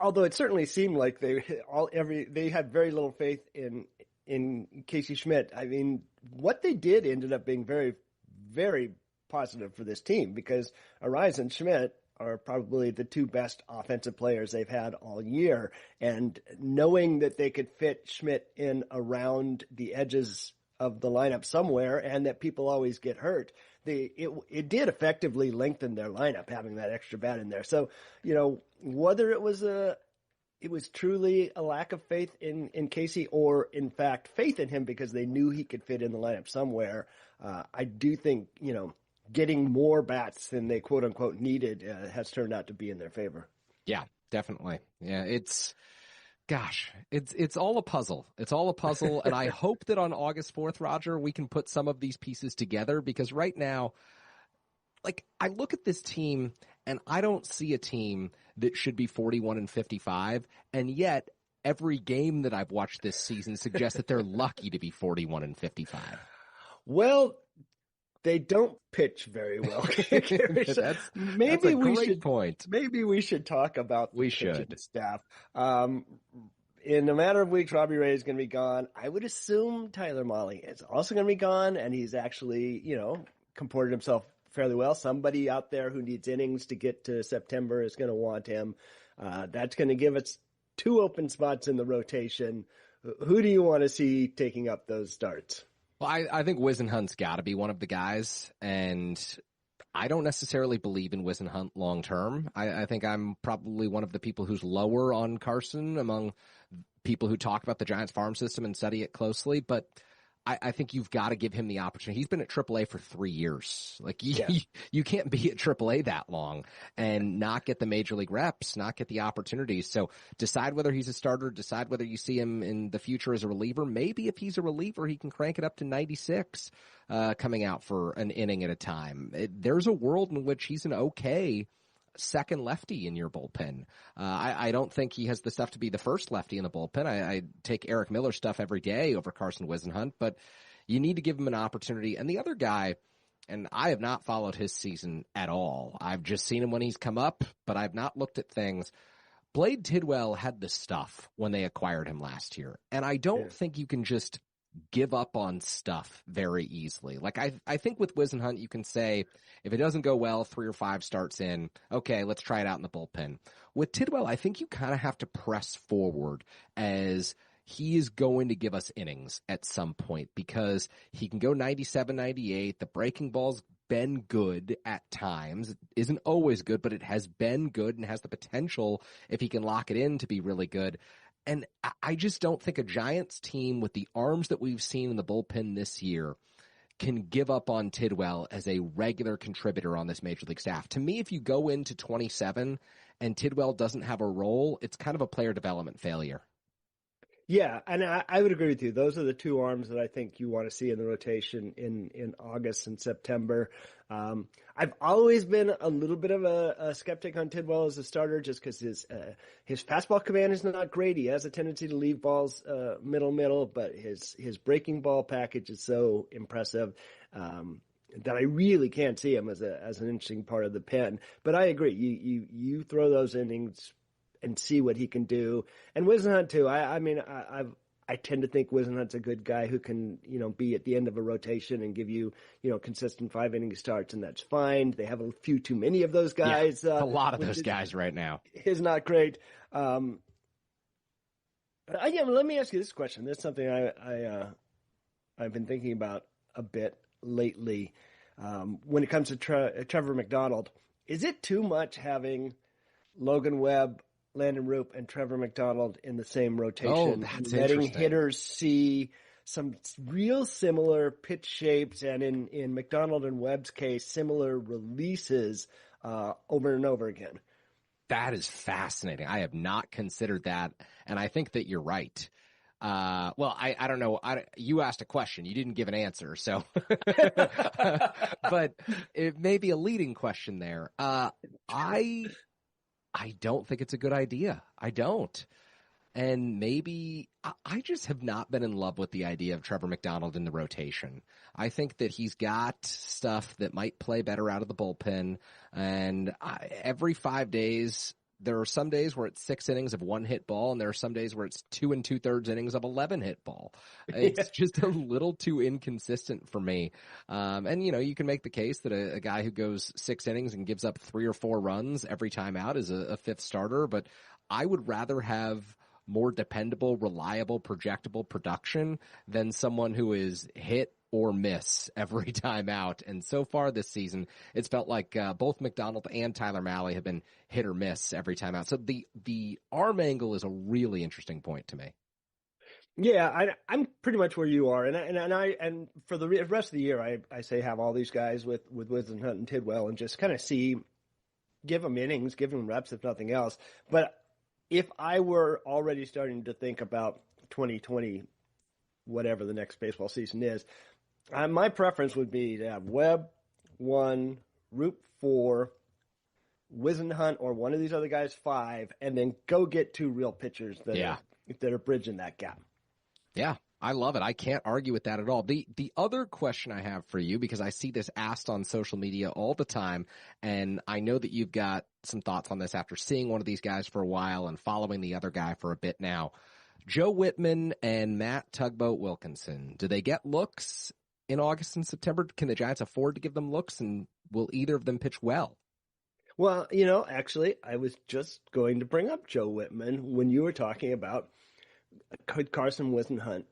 although it certainly seemed like they had very little faith in Casey Schmidt. I mean, what they did ended up being very, very positive for this team, because Ariz and Schmidt are probably the 2 best offensive players they've had all year. And knowing that they could fit Schmidt in around the edges of the lineup somewhere, and that people always get hurt, it did effectively lengthen their lineup, having that extra bat in there. So, whether it was truly a lack of faith in Casey, or in fact faith in him because they knew he could fit in the lineup somewhere, I do think, getting more bats than they quote unquote needed has turned out to be in their favor. Yeah, definitely. Yeah, it's all a puzzle. It's all a puzzle. And I hope that on August 4th, Roger, we can put some of these pieces together, because right now, I look at this team and I don't see a team that should be 41-55. And yet every game that I've watched this season suggests that they're lucky to be 41-55. Well, they don't pitch very well. That's a great point. Maybe we should talk about the pitching staff. In a matter of weeks, Robbie Ray is going to be gone. I would assume Tyler Mahle is also going to be gone, and he's actually, comported himself fairly well. Somebody out there who needs innings to get to September is going to want him. That's going to give us 2 open spots in the rotation. Who do you want to see taking up those starts? Well, I think Whisenhunt's got to be one of the guys, and I don't necessarily believe in Whisenhunt long term. I think I'm probably one of the people who's lower on Carson among people who talk about the Giants farm system and study it closely, but I think you've got to give him the opportunity. He's been at AAA for 3 years. Like you can't be at AAA that long and not get the major league reps, not get the opportunities. So decide whether he's a starter, decide whether you see him in the future as a reliever. Maybe if he's a reliever, he can crank it up to 96 coming out for an inning at a time. There's a world in which he's an okay second lefty in your bullpen. I don't think he has the stuff to be the first lefty in the bullpen. I take Eric Miller stuff every day over Carson Whisenhunt, but you need to give him an opportunity. And the other guy, and I have not followed his season at all. I've just seen him when he's come up, but I've not looked at things. Blade Tidwell had the stuff when they acquired him last year, and I don't think you can just give up on stuff very easily. Like I think with Whisenhunt, you can say, if it doesn't go well, 3 or 5 starts in, okay, let's try it out in the bullpen. With Tidwell, I think you kind of have to press forward as he is going to give us innings at some point because he can go 97, 98. The breaking ball's been good at times. It isn't always good, but it has been good and has the potential, if he can lock it in, to be really good. And I just don't think a Giants team with the arms that we've seen in the bullpen this year can give up on Tidwell as a regular contributor on this major league staff. To me, if you go into 27 and Tidwell doesn't have a role, it's kind of a player development failure. Yeah, and I would agree with you. Those are the 2 arms that I think you want to see in the rotation in August and September. I've always been a little bit of a skeptic on Tidwell as a starter just because his fastball command is not great. He has a tendency to leave balls middle, but his breaking ball package is so impressive that I really can't see him as an interesting part of the pen. But I agree. You throw those innings and see what he can do. And Whisenhunt too. I tend to think Whisenhunt's a good guy who can, be at the end of a rotation and give you, consistent 5-inning starts, and that's fine. They have a few too many of those guys. Yeah, a lot of those guys right now. Is not great. Let me ask you this question. This is something I've been thinking about a bit lately. When it comes to Trevor McDonald, is it too much having Logan Webb, Landon Roop, and Trevor McDonald in the same rotation? Oh, that's letting interesting. hitters see some real similar pitch shapes, and in McDonald and Webb's case, similar releases over and over again. That is fascinating. I have not considered that, and I think that you're right. I don't know. You asked a question. You didn't give an answer, so. But it may be a leading question there. I don't think it's a good idea. I don't. And maybe I just have not been in love with the idea of Trevor McDonald in the rotation. I think that he's got stuff that might play better out of the bullpen. And every 5 days, there are some days where it's 6 innings of 1 hit ball, and there are some days where it's 2 2/3 innings of 11 hit ball. It's just a little too inconsistent for me. And you can make the case that a guy who goes 6 innings and gives up 3 or 4 runs every time out is a 5th starter, but I would rather have more dependable, reliable, projectable production than someone who is hit or miss every time out. And so far this season, it's felt like both McDonald and Tyler Mahle have been hit or miss every time out. So the arm angle is a really interesting point to me. Yeah, I'm pretty much where you are, and for the rest of the year, I say have all these guys with Whisenhunt and Tidwell, and just kind of give them innings, give them reps, if nothing else. But if I were already starting to think about 2020, whatever the next baseball season is, my preference would be to have Webb 1, Roop 4, Whisenhunt or one of these other guys 5, and then go get 2 real pitchers that are bridging that gap. Yeah, I love it. I can't argue with that at all. The other question I have for you, because I see this asked on social media all the time, and I know that you've got some thoughts on this after seeing one of these guys for a while and following the other guy for a bit now. Joe Whitman and Matt Tugboat Wilkinson, do they get looks in August and September? Can the Giants afford to give them looks? And will either of them pitch well? Well, actually, I was just going to bring up Joe Whitman when you were talking about could Carson Whisenhunt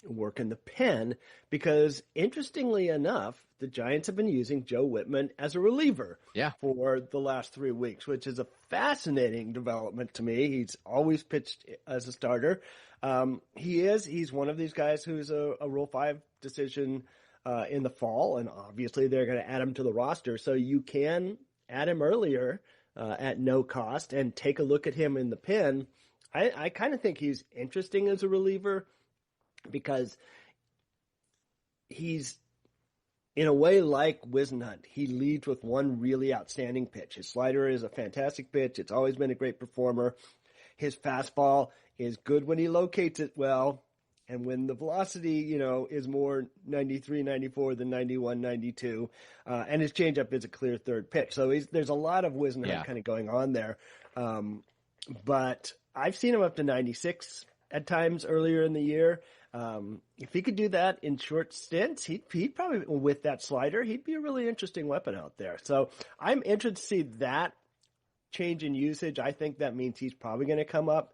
work in the pen, because interestingly enough, the Giants have been using Joe Whitman as a reliever for the last 3 weeks, which is a fascinating development to me. He's always pitched as a starter. He's one of these guys who's a Rule 5 decision in the fall, and obviously they're going to add him to the roster. So you can add him earlier at no cost and take a look at him in the pen. I kind of think he's interesting as a reliever because he's, in a way, like Whisenhunt. He leads with one really outstanding pitch. His slider is a fantastic pitch. It's always been a great performer. His fastball is good when he locates it well. And when the velocity, is more 93, 94 than 91, 92. And his changeup is a clear third pitch. So there's a lot of Whisenhunt kind of going on there. But I've seen him up to 96 at times earlier in the year. If he could do that in short stints, he'd probably, with that slider, he'd be a really interesting weapon out there. So I'm interested to see that change in usage. I think that means he's probably going to come up.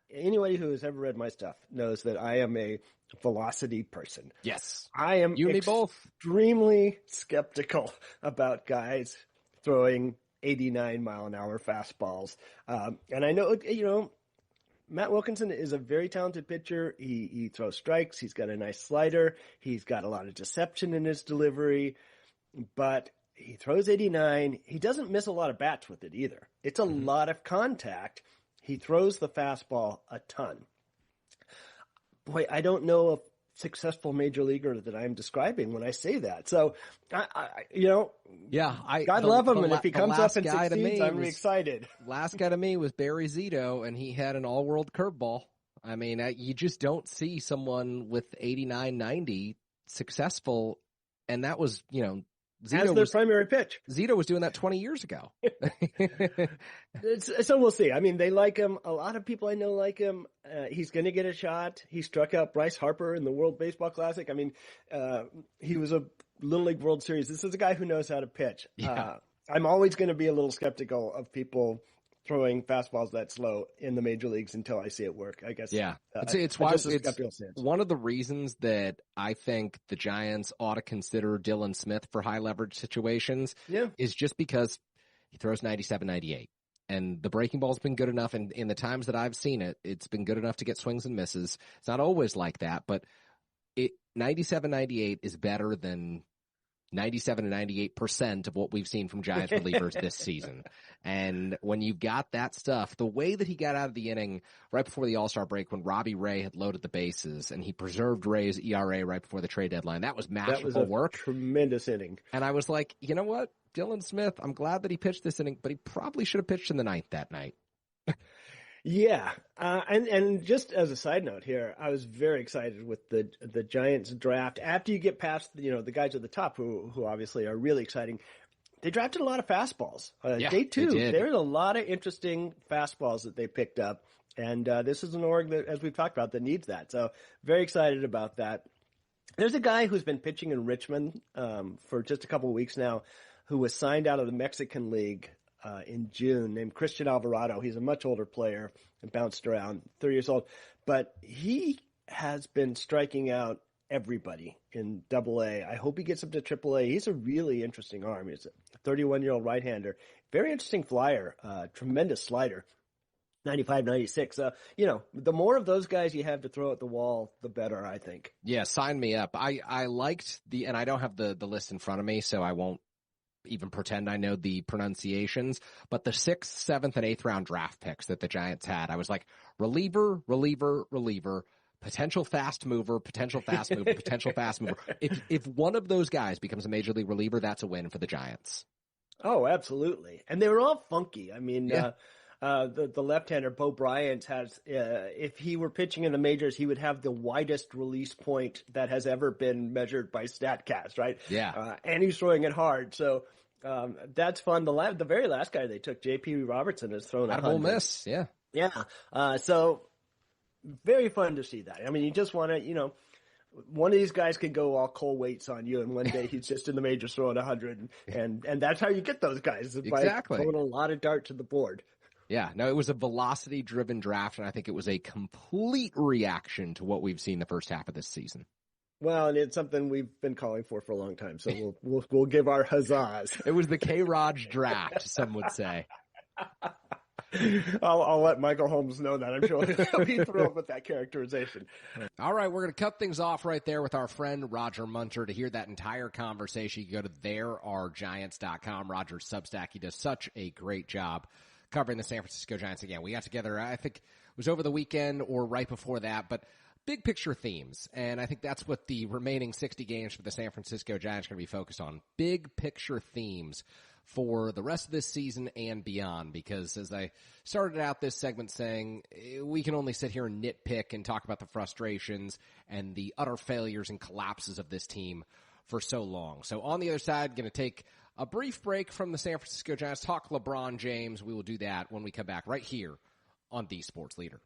Anybody who has ever read my stuff knows that I am a velocity person. Yes. I am you and me both. Extremely skeptical about guys throwing 89 mile an hour fastballs. And I know, Matt Wilkinson is a very talented pitcher. He throws strikes. He's got a nice slider. He's got a lot of deception in his delivery, but he throws 89. He doesn't miss a lot of bats with it either. It's a lot of contact. He throws the fastball a ton. Boy, I don't know a successful major leaguer that I'm describing when I say that. So, God love him, and if he comes up and succeeds, I'm excited. Last guy to me was Barry Zito, and he had an all-world curveball. I mean, you just don't see someone with 89, 90 successful, and that was, Zito as their primary pitch. Zito was doing that 20 years ago. So we'll see. I mean, they like him. A lot of people I know like him. He's going to get a shot. He struck out Bryce Harper in the World Baseball Classic. I mean, he was a Little League World Series. This is a guy who knows how to pitch. Yeah. I'm always going to be a little skeptical of people throwing fastballs that slow in the major leagues until I see it work, I guess. Yeah. It's one of the reasons that I think the Giants ought to consider Dylan Smith for high leverage situations is just because he throws 97, 98. And the breaking ball's been good enough, and in the times that I've seen it, it's been good enough to get swings and misses. It's not always like that, but 97, 98 is better than 97 to 98% of what we've seen from Giants relievers this season. And when you've got that stuff, the way that he got out of the inning right before the All-Star break when Robbie Ray had loaded the bases and he preserved Ray's ERA right before the trade deadline, that was masterful work. Tremendous inning. And I was like, you know what? Dylan Smith, I'm glad that he pitched this inning, but he probably should have pitched in the ninth that night. Yeah, and just as a side note here, I was very excited with the Giants draft. After you get past the guys at the top who obviously are really exciting, they drafted a lot of fastballs. Day two, there's a lot of interesting fastballs that they picked up, and this is an org that, as we've talked about, that needs that. So very excited about that. There's a guy who's been pitching in Richmond for just a couple of weeks now, who was signed out of the Mexican League in June, named Christian Alvarado. He's a much older player and bounced around, 30 years old. But he has been striking out everybody in Double-A. I hope he gets up to Triple-A. He's a really interesting arm. He's a 31-year-old right-hander. Very interesting flyer, tremendous slider. 95, 96. The more of those guys you have to throw at the wall, the better, I think. Yeah, sign me up. I liked and I don't have the list in front of me, so I won't even pretend I know the pronunciations, but the 6th, 7th, and 8th round draft picks that the Giants had, I was like, reliever, potential fast mover, potential fast mover, potential fast mover. If one of those guys becomes a major league reliever, that's a win for the Giants. Oh, absolutely. And they were all funky. I mean, the left-hander, Bo Bryant, has, if he were pitching in the majors, he would have the widest release point that has ever been measured by StatCast, right? Yeah. And he's throwing it hard. So that's fun. The very last guy they took, J.P. Robertson, has thrown out of Ole Miss. Yeah. Yeah. So very fun to see that. I mean, you just want to, one of these guys could go all Cole Waits on you, and one day he's just in the majors throwing 100, and that's how you get those guys, is by Exactly. throwing a lot of dart to the board. Yeah, no, it was a velocity-driven draft, and I think it was a complete reaction to what we've seen the first half of this season. Well, and it's something we've been calling for a long time, so we'll give our huzzas. It was the K-Raj draft, some would say. I'll let Michael Holmes know that. I'm sure he'll be thrilled with that characterization. All right, we're going to cut things off right there with our friend Roger Munter. To hear that entire conversation, you can go to therearegiants.com. Roger's Substack. He does such a great job covering the San Francisco Giants. Again, we got together, I think it was over the weekend or right before that, but big picture themes. And I think that's what the remaining 60 games for the San Francisco Giants are going to be focused on. Big picture themes for the rest of this season and beyond, because as I started out this segment saying, we can only sit here and nitpick and talk about the frustrations and the utter failures and collapses of this team for so long. So on the other side, going to take a brief break from the San Francisco Giants, talk LeBron James. We will do that when we come back right here on The Sports Leader.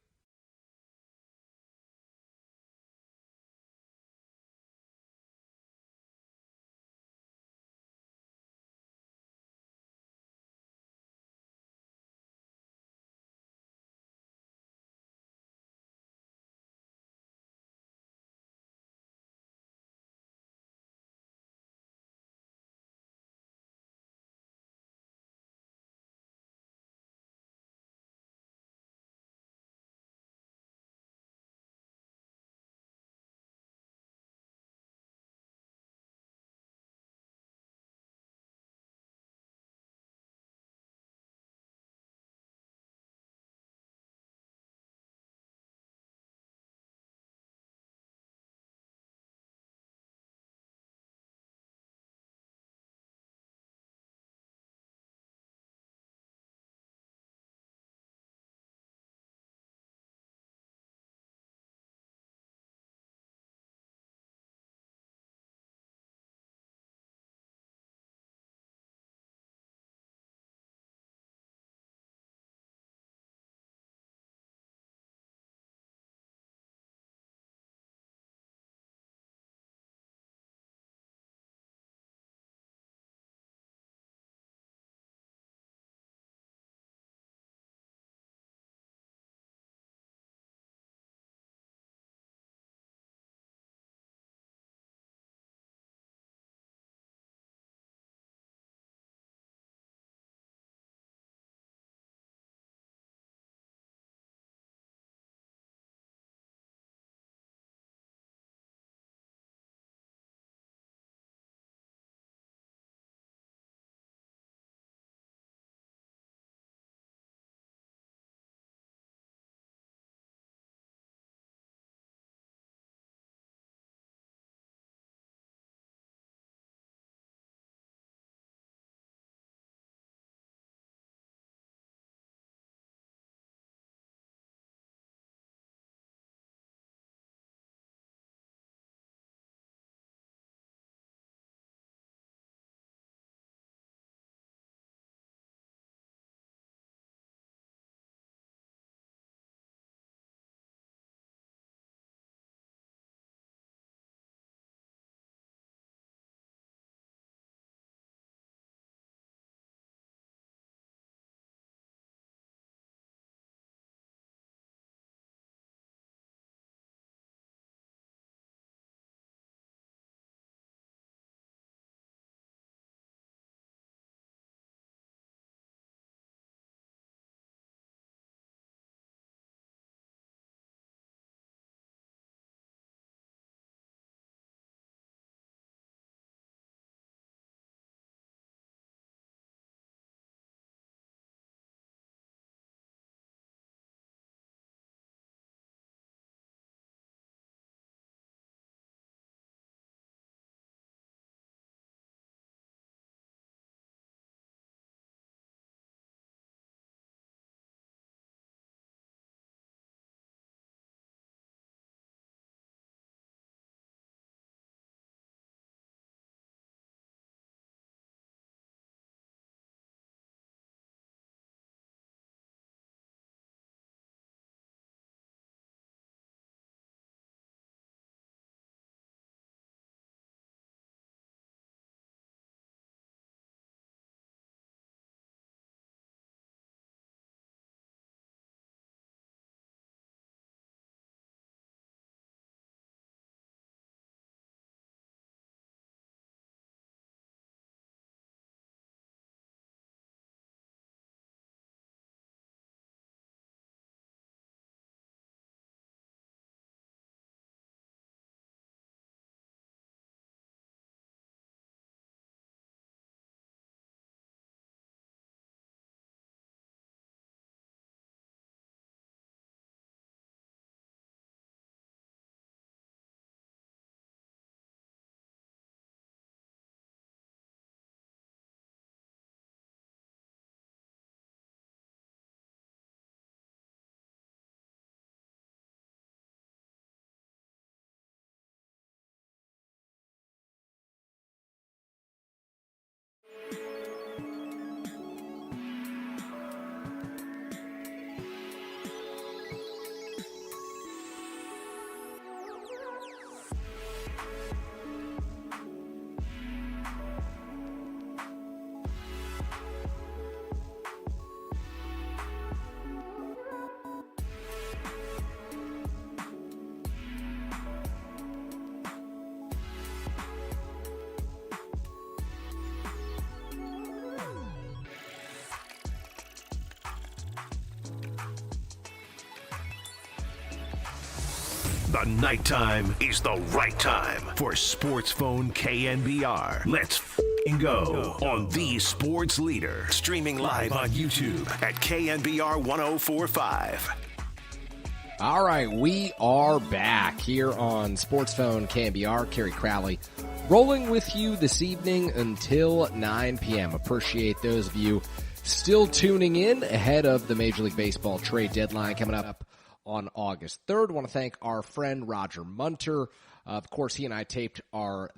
The nighttime is the right time for Sports Phone KNBR. Let's f***ing go on the sports leader. Streaming live on YouTube at KNBR 1045. All right, we are back here on Sports Phone KNBR. Kerry Crowley rolling with you this evening until 9 p.m. Appreciate those of you still tuning in ahead of the Major League Baseball trade deadline coming up on August 3rd. I want to thank our friend Roger Munter. Of course, he and I taped our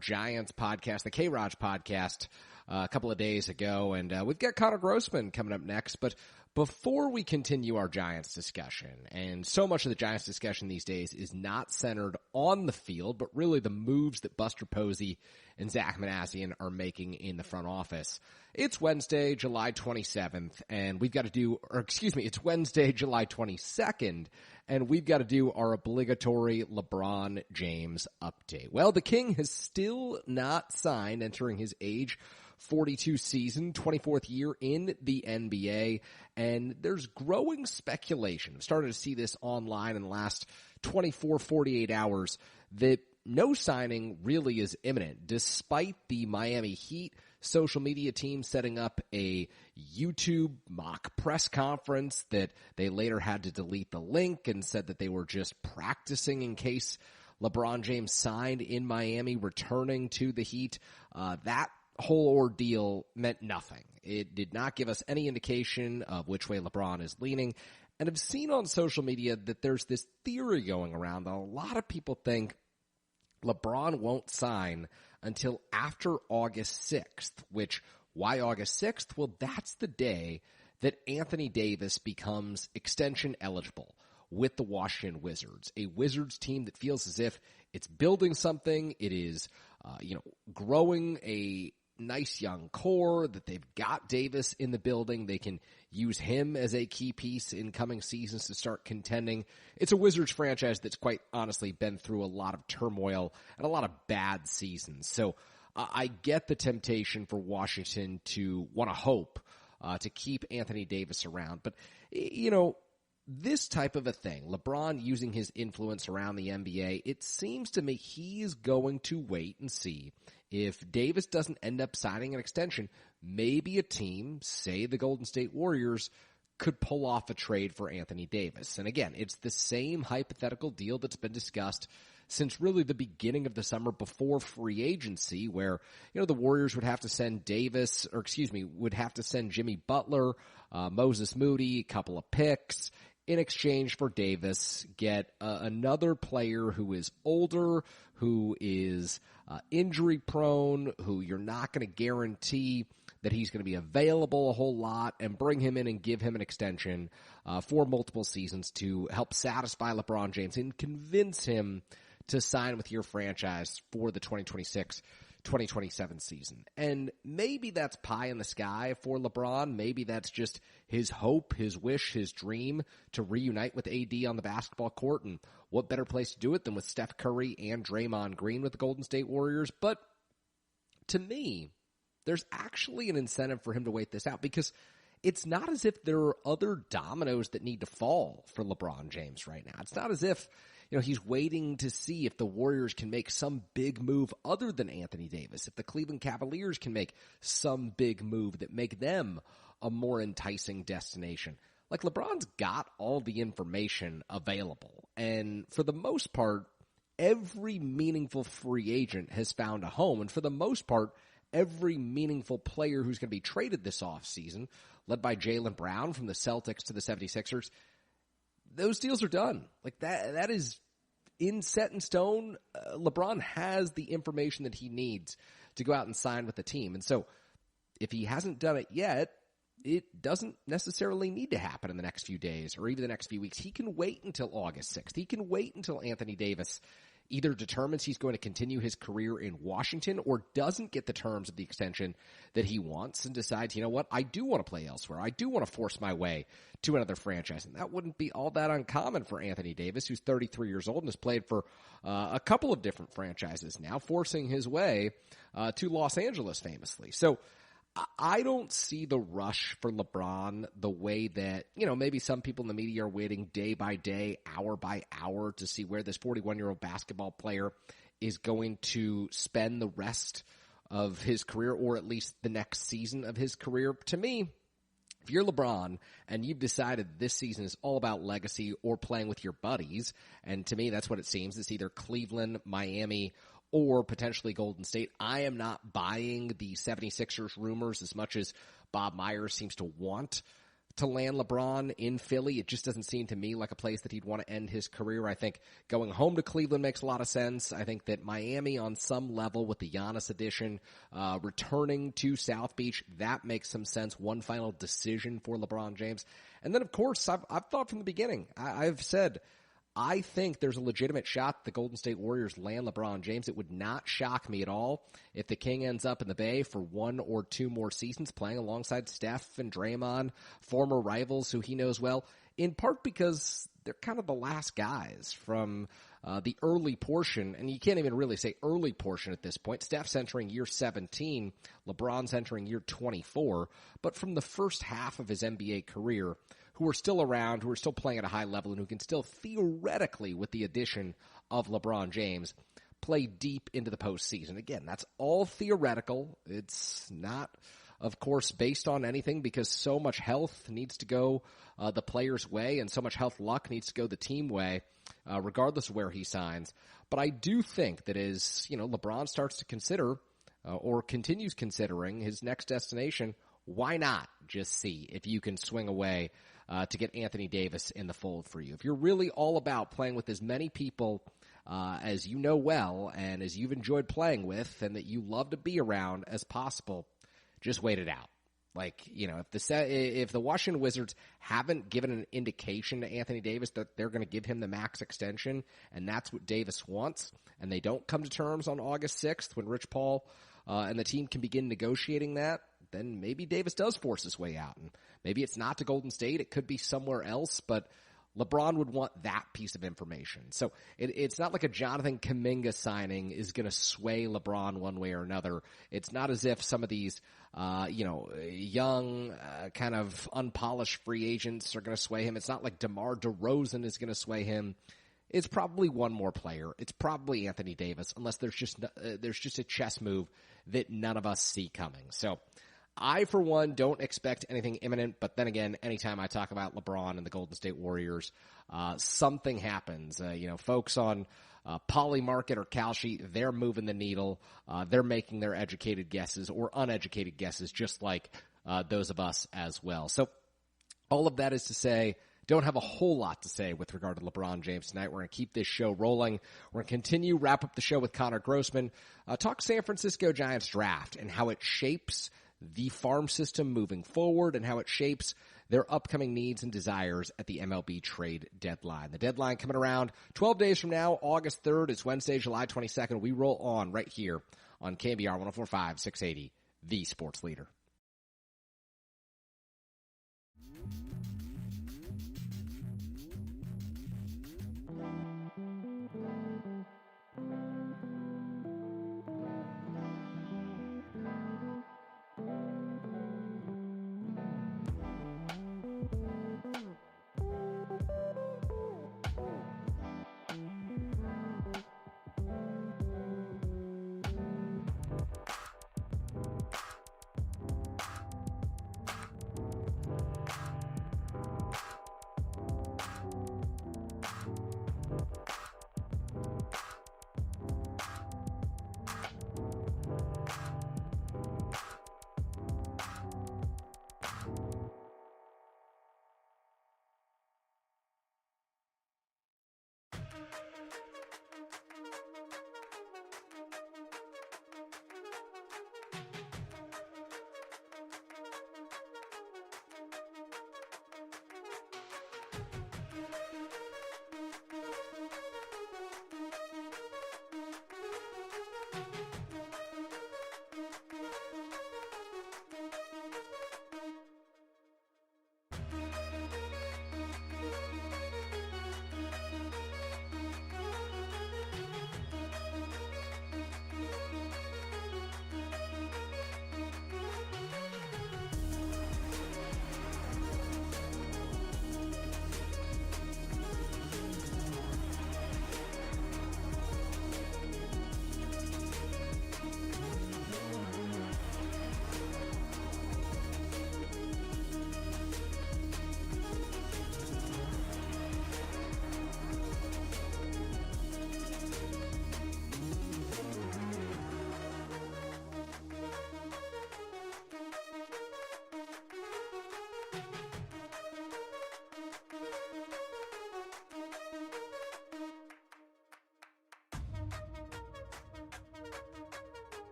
Giants podcast, the K-Raj podcast, a couple of days ago, and we've got Connor Grossman coming up next. But before we continue our Giants discussion, and so much of the Giants discussion these days is not centered on the field, but really the moves that Buster Posey and Zach Manassian are making in the front office. It's Wednesday, July 27th, and we've got to do, it's Wednesday, July 22nd, and we've got to do our obligatory LeBron James update. Well, the King has still not signed, entering his age 42 season, 24th year in the NBA, and there's growing speculation. I've started to see this online in the last 24, 48 hours that no signing really is imminent, despite the Miami Heat social media team setting up a YouTube mock press conference that they later had to delete the link and said that they were just practicing in case LeBron James signed in Miami, returning to the Heat. That whole ordeal meant nothing. It did not give us any indication of which way LeBron is leaning. And I've seen on social media that there's this theory going around that a lot of people think LeBron won't sign until after August 6th, which, why August 6th? Well, that's the day that Anthony Davis becomes extension eligible with the Washington Wizards, a Wizards team that feels as if it's building something. It is, growing a nice young core, that they've got Davis in the building. They can use him as a key piece in coming seasons to start contending. It's a Wizards franchise that's quite honestly been through a lot of turmoil and a lot of bad seasons. So I get the temptation for Washington to want to hope to keep Anthony Davis around. But, this type of a thing, LeBron using his influence around the NBA, it seems to me he's going to wait and see if Davis doesn't end up signing an extension. Maybe a team, say the Golden State Warriors, could pull off a trade for Anthony Davis. And again, it's the same hypothetical deal that's been discussed since really the beginning of the summer before free agency, where, the Warriors would have to send would have to send Jimmy Butler, Moses Moody, a couple of picks, in exchange for Davis, get another player who is older, who is injury prone, who you're not going to guarantee that he's going to be available a whole lot, and bring him in and give him an extension for multiple seasons to help satisfy LeBron James and convince him to sign with your franchise for the 2026-2027 season. And maybe that's pie in the sky for LeBron. Maybe that's just his hope, his wish, his dream to reunite with AD on the basketball court. And what better place to do it than with Steph Curry and Draymond Green with the Golden State Warriors? But to me, there's actually an incentive for him to wait this out, because it's not as if there are other dominoes that need to fall for LeBron James right now. It's not as if he's waiting to see if the Warriors can make some big move other than Anthony Davis, if the Cleveland Cavaliers can make some big move that make them a more enticing destination. Like, LeBron's got all the information available, and for the most part, every meaningful free agent has found a home, and for the most part, every meaningful player who's going to be traded this offseason, led by Jaylen Brown from the Celtics to the 76ers, those deals are done. Like, that is set in stone. LeBron has the information that he needs to go out and sign with the team. And so if he hasn't done it yet, it doesn't necessarily need to happen in the next few days or even the next few weeks. He can wait until August 6th. He can wait until Anthony Davis either determines he's going to continue his career in Washington or doesn't get the terms of the extension that he wants and decides, I do want to play elsewhere. I do want to force my way to another franchise. And that wouldn't be all that uncommon for Anthony Davis, who's 33 years old and has played for a couple of different franchises now, forcing his way to Los Angeles famously. So I don't see the rush for LeBron the way that, maybe some people in the media are waiting day by day, hour by hour to see where this 41-year-old basketball player is going to spend the rest of his career, or at least the next season of his career. To me, if you're LeBron and you've decided this season is all about legacy or playing with your buddies, and to me that's what it seems, it's either Cleveland, Miami, or potentially Golden State. I am not buying the 76ers rumors as much as Bob Myers seems to want to land LeBron in Philly. It just doesn't seem to me like a place that he'd want to end his career. I think going home to Cleveland makes a lot of sense. I think that Miami on some level with the Giannis addition, returning to South Beach, that makes some sense. One final decision for LeBron James. And then, of course, I've thought from the beginning, I've said, I think there's a legitimate shot that the Golden State Warriors land LeBron James. It would not shock me at all if the King ends up in the Bay for 1 or 2 more seasons playing alongside Steph and Draymond, former rivals who he knows well, in part because they're kind of the last guys from the early portion, and you can't even really say early portion at this point. Steph's entering year 17, LeBron's entering year 24, but from the first half of his NBA career, who are still around, who are still playing at a high level, and who can still theoretically, with the addition of LeBron James, play deep into the postseason. Again, that's all theoretical. It's not, of course, based on anything because so much health needs to go the player's way and so much health luck needs to go the team way, regardless of where he signs. But I do think that as, LeBron starts to consider or continues considering his next destination, why not just see if you can swing away to get Anthony Davis in the fold for you? If you're really all about playing with as many people as you know well and as you've enjoyed playing with and that you love to be around as possible, just wait it out. Like, if the Washington Wizards haven't given an indication to Anthony Davis that they're going to give him the max extension and that's what Davis wants, and they don't come to terms on August 6th when Rich Paul and the team can begin negotiating that, then maybe Davis does force his way out. And maybe it's not to Golden State. It could be somewhere else, but LeBron would want that piece of information. So it's not like a Jonathan Kuminga signing is going to sway LeBron one way or another. It's not as if some of these, young, kind of unpolished free agents are going to sway him. It's not like DeMar DeRozan is going to sway him. It's probably one more player. It's probably Anthony Davis, unless there's just a chess move that none of us see coming. So I, for one, don't expect anything imminent, but then again, anytime I talk about LeBron and the Golden State Warriors, something happens. Folks on Polymarket or Kalshi, they're moving the needle. They're making their educated guesses or uneducated guesses, just like those of us as well. So all of that is to say, don't have a whole lot to say with regard to LeBron James tonight. We're going to keep this show rolling. We're going to continue, wrap up the show with Connor Grossman, talk San Francisco Giants draft and how it shapes the farm system moving forward and how it shapes their upcoming needs and desires at the MLB trade deadline. The deadline coming around 12 days from now, August 3rd. It's Wednesday, July 22nd. We roll on right here on KNBR 104.5, 680, the sports leader.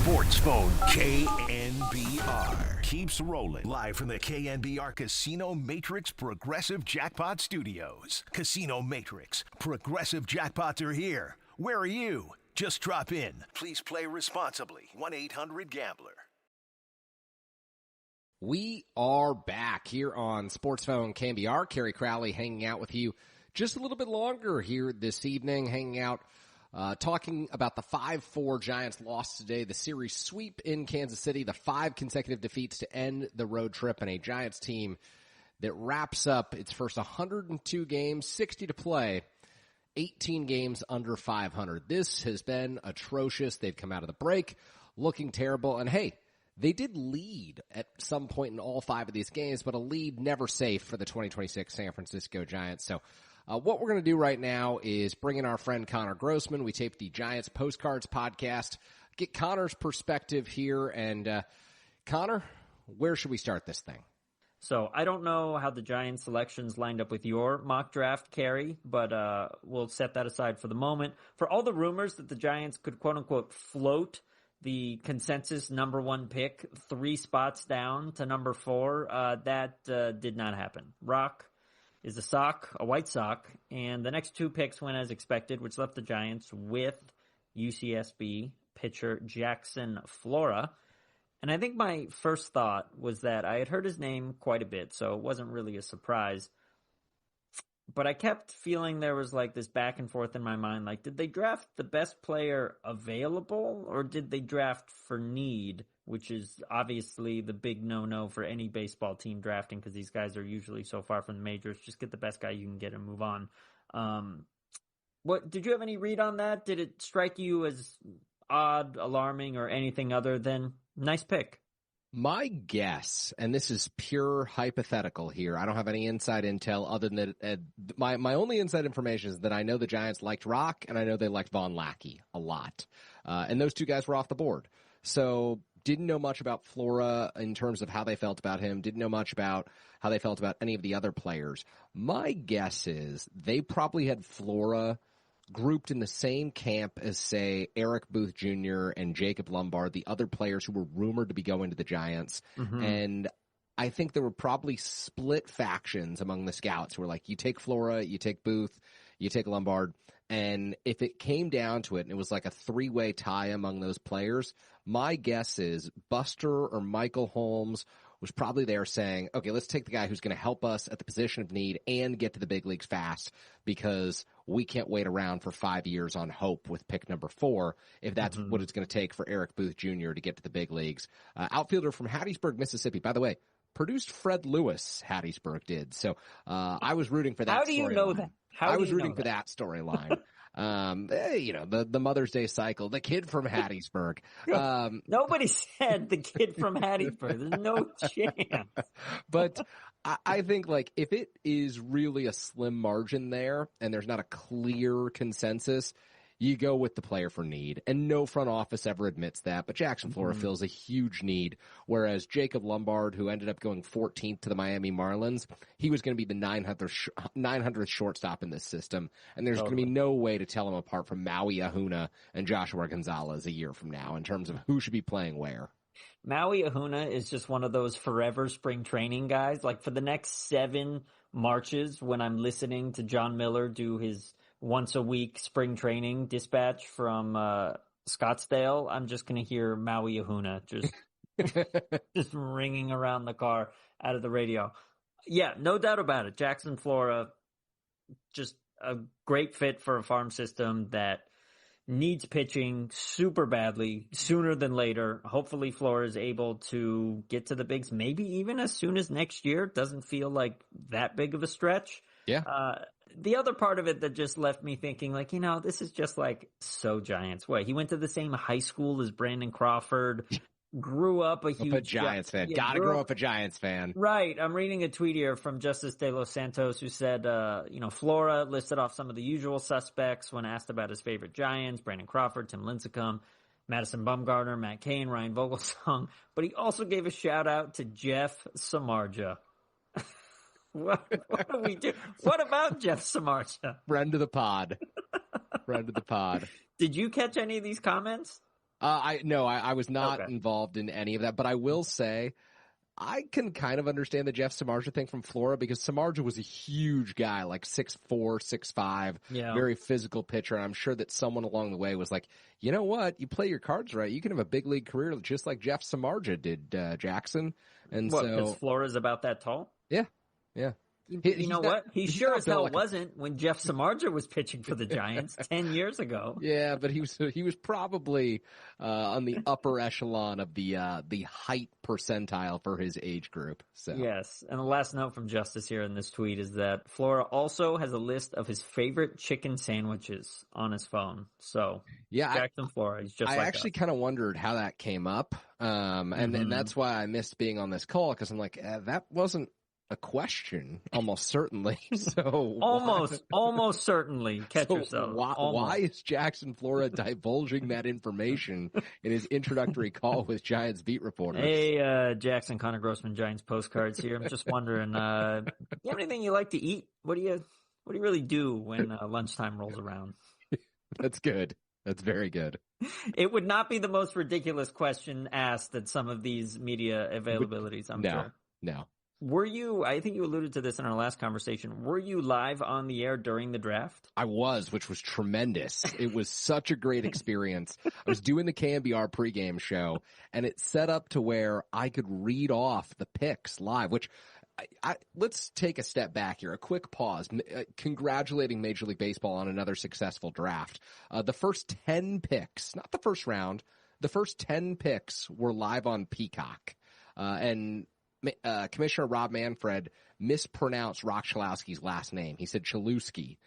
Sports Phone KNBR keeps rolling live from the KNBR Casino Matrix Progressive Jackpot Studios. Casino Matrix Progressive Jackpots are here. Where are you? Just drop in. Please play responsibly. 1-800-GAMBLER. We are back here on Sports Phone KNBR. Kerry Crowley hanging out with you just a little bit longer here this evening, hanging out, talking about the 5-4 Giants loss today, the series sweep in Kansas City, the 5 consecutive defeats to end the road trip, and a Giants team that wraps up its first 102 games, 60 to play, 18 games under 500. This has been atrocious. They've come out of the break looking terrible, and hey, they did lead at some point in all 5 of these games, but a lead never safe for the 2026 San Francisco Giants. So what we're going to do right now is bring in our friend Connor Grossman. We taped the Giants Postcards podcast, get Connor's perspective here. And Connor, where should we start this thing? So I don't know how the Giants selections lined up with your mock draft, Kerry, but we'll set that aside for the moment. For all the rumors that the Giants could quote-unquote float the consensus number 1 pick 3 spots down to number 4, that did not happen. Rock is a white sock, and the next 2 picks went as expected, which left the Giants with UCSB pitcher Jackson Flora. And I think my first thought was that I had heard his name quite a bit, so it wasn't really a surprise. But I kept feeling there was like this back and forth in my mind. Like, did they draft the best player available, or did they draft for need, which is obviously the big no-no for any baseball team drafting because these guys are usually so far from the majors. Just get the best guy you can get and move on. What did you have any read on that? Did it strike you as odd, alarming, or anything other than nice pick? My guess, and this is pure hypothetical here, I don't have any inside intel other than that my only inside information is that I know the Giants liked Rock and I know they liked Von Lackey a lot. And those 2 guys were off the board. So didn't know much about Flora in terms of how they felt about him, didn't know much about how they felt about any of the other players. My guess is they probably had Flora grouped in the same camp as, say, Eric Booth Jr. and Jacob Lombard, the other players who were rumored to be going to the Giants. Mm-hmm. And I think there were probably split factions among the scouts who were like, you take Flora, you take Booth, you take Lombard. And if it came down to it and it was like a 3-way tie among those players, my guess is Buster or Michael Holmes was probably there saying, okay, let's take the guy who's going to help us at the position of need and get to the big leagues fast because we can't wait around for 5 years on hope with pick number 4 if that's what it's going to take for Eric Booth Jr. to get to the big leagues. Outfielder from Hattiesburg, Mississippi. By the way, produced Fred Lewis, Hattiesburg did. So I was rooting for that. How do you know that? I was rooting for that storyline. The Mother's Day cycle, the kid from Hattiesburg. Nobody said the kid from Hattiesburg. There's no chance. But I think, like, if it is really a slim margin there and there's not a clear consensus, you go with the player for need. And no front office ever admits that. But Jackson Flora fills a huge need, whereas Jacob Lombard, who ended up going 14th to the Miami Marlins, he was going to be the 900th shortstop in this system. And there's going to be no way to tell him apart from Maui Ahuna and Joshua Gonzalez a year from now in terms of who should be playing where. Maui Ahuna is just one of those forever spring training guys. Like, for the next 7 Marches, when I'm listening to John Miller do his once a week spring training dispatch from Scottsdale, I'm just going to hear Maui Ahuna just ringing around the car out of the radio. Yeah, no doubt about it. Jackson Flora, just a great fit for a farm system that needs pitching super badly sooner than later. Hopefully Flora is able to get to the bigs, maybe even as soon as next year. Doesn't feel like that big of a stretch. Yeah. The other part of it that just left me thinking, like, this is just like so Giants. What? He went to the same high school as Brandon Crawford, grew up a Giants fan. Gotta grow up a Giants fan. Right. I'm reading a tweet here from Justice De Los Santos who said, Flora listed off some of the usual suspects when asked about his favorite Giants: Brandon Crawford, Tim Lincecum, Madison Bumgarner, Matt Cain, Ryan Vogelsong. But he also gave a shout out to Jeff Samardzija. What do we do? What about Jeff Samardzija? Friend of the pod. Friend of the pod. Did you catch any of these comments? I was not involved in any of that, but I will say I can kind of understand the Jeff Samardzija thing from Flora because Samardzija was a huge guy, like 6'4", 6'5", very physical pitcher. And I'm sure that someone along the way was like, you know what? You play your cards right, you can have a big league career just like Jeff Samardzija did, Jackson. And because Flora's about that tall? Yeah. You know what? He sure as hell wasn't when Jeff Samardzija was pitching for the Giants 10 years ago. Yeah, but he was probably on the upper echelon of the height percentile for his age group. So yes, and the last note from Justice here in this tweet is that Flora also has a list of his favorite chicken sandwiches on his phone. So yeah, Jackson Flora, he's just. I like actually us. kind of wondered how that came up, and that's why I missed being on this call because I'm like that wasn't a question, almost certainly. So almost certainly. Catch yourself. Why is Jackson Flora divulging that information in his introductory call with Giants beat reporters? Hey, Jackson, Connor Grossman, Giants postcards here. I'm just wondering, you have anything you like to eat? What do you really do when lunchtime rolls around? That's good. That's very good. It would not be the most ridiculous question asked at some of these media availabilities, I'm sure. No. Were you, I think you alluded to this in our last conversation, were you live on the air during the draft? I was, which was tremendous. It was such a great experience. I was doing the KMBR pregame show, and it set up to where I could read off the picks live, which let's take a step back here, a quick pause. Congratulating Major League Baseball on another successful draft. The first 10 picks, not the first round, the first 10 picks were live on Peacock. And Commissioner Rob Manfred mispronounced Rock Chalowski's last name. He said Chalewski,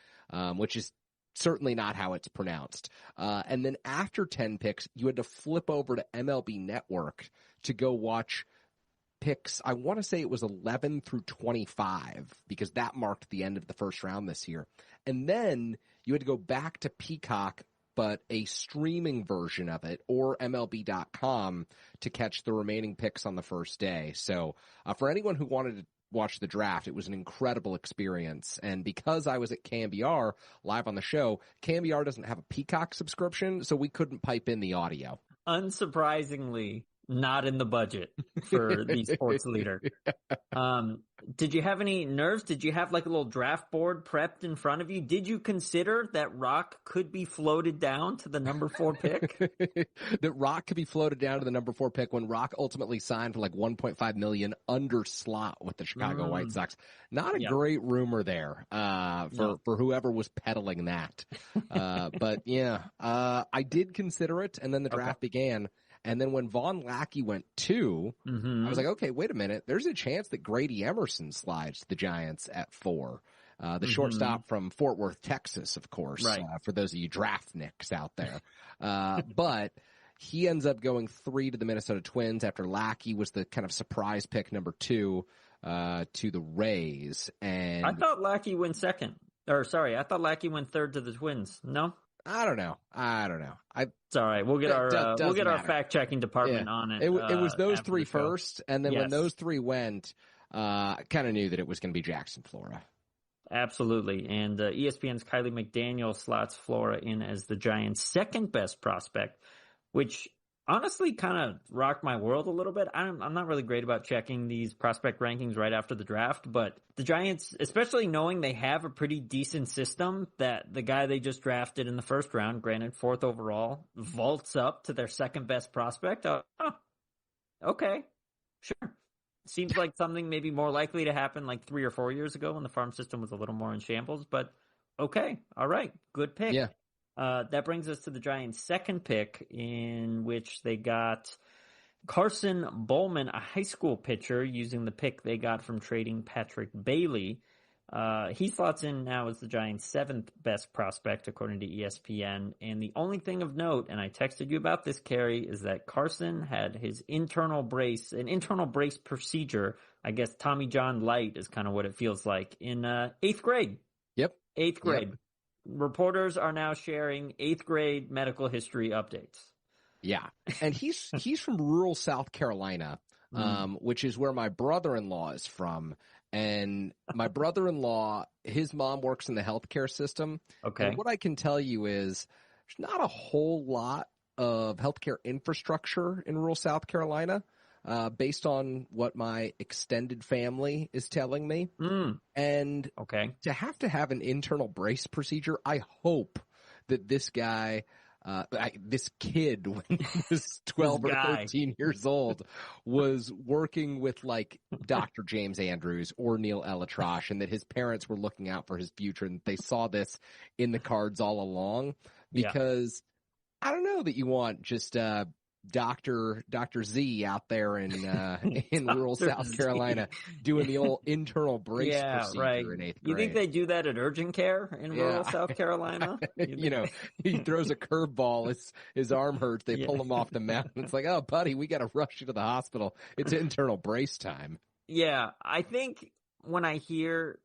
which is certainly not how it's pronounced. And then after 10 picks, you had to flip over to MLB Network to go watch picks. I want to say it was 11 through 25 because that marked the end of the first round this year. And then you had to go back to Peacock, but a streaming version of it, or MLB.com to catch the remaining picks on the first day. So for anyone who wanted to watch the draft, it was an incredible experience. And because I was at KMBR live on the show, KMBR doesn't have a Peacock subscription, so we couldn't pipe in the audio. Unsurprisingly, not in the budget for the sports leader. Did you have any nerves? Did you have like a little draft board prepped in front of you? Did you consider that Rock could be floated down to the number 4 pick? That Rock could be floated down to the number 4 pick when Rock ultimately signed for like $1.5 million under slot with the Chicago White Sox. Not a great rumor there for whoever was peddling that. But yeah, I did consider it, and then the draft began. And then when Vaughn Lackey went 2, I was like, okay, wait a minute. There's a chance that Grady Emerson slides to the Giants at 4. The shortstop from Fort Worth, Texas, of course, for those of you draft nicks out there. But he ends up going 3 to the Minnesota Twins after Lackey was the kind of surprise pick number 2 to the Rays. And I thought Lackey went 2nd. Or sorry, I thought Lackey went 3rd to the Twins. No? I don't know. It's all right. We'll get our fact checking department on it. It was those 3 first, and then when those 3 went, I kind of knew that it was going to be Jackson Flora. Absolutely, and ESPN's Kylie McDaniel slots Flora in as the Giants' second best prospect, which honestly kind of rocked my world a little bit. I'm not really great about checking these prospect rankings right after the draft, but the Giants, especially knowing they have a pretty decent system, that the guy they just drafted in the first round, granted 4th overall, vaults up to their second best prospect. Okay, sure. Seems like something maybe more likely to happen like 3 or 4 years ago when the farm system was a little more in shambles, but okay. All right. Good pick. Yeah. That brings us to the Giants' second pick, in which they got Carson Bowman, a high school pitcher, using the pick they got from trading Patrick Bailey. He slots in now as the Giants' 7th best prospect, according to ESPN. And the only thing of note, and I texted you about this, Kerry, is that Carson had his internal brace procedure. I guess Tommy John light is kind of what it feels like in 8th grade. Yep. 8th grade. Yep. Reporters are now sharing 8th grade medical history updates. Yeah. And he's from rural South Carolina, which is where my brother-in-law is from. And my brother-in-law, his mom works in the healthcare system. Okay. And what I can tell you is there's not a whole lot of healthcare infrastructure in rural South Carolina, based on what my extended family is telling me. And to have an internal brace procedure, I hope that this guy, this kid, when he was 12 or 13 years old, was working with like Dr. James Andrews or Neil ElAttrache, and that his parents were looking out for his future, and they saw this in the cards all along. Because I don't know that you want just Dr. Z out there in rural South Carolina doing the old internal brace procedure in 8th grade. You think they do that at urgent care in rural South Carolina? You know, he throws a curveball, his arm hurts, they pull him off the mountain. It's like, oh, buddy, we got to rush you to the hospital. It's internal brace time. Yeah, I think when I hear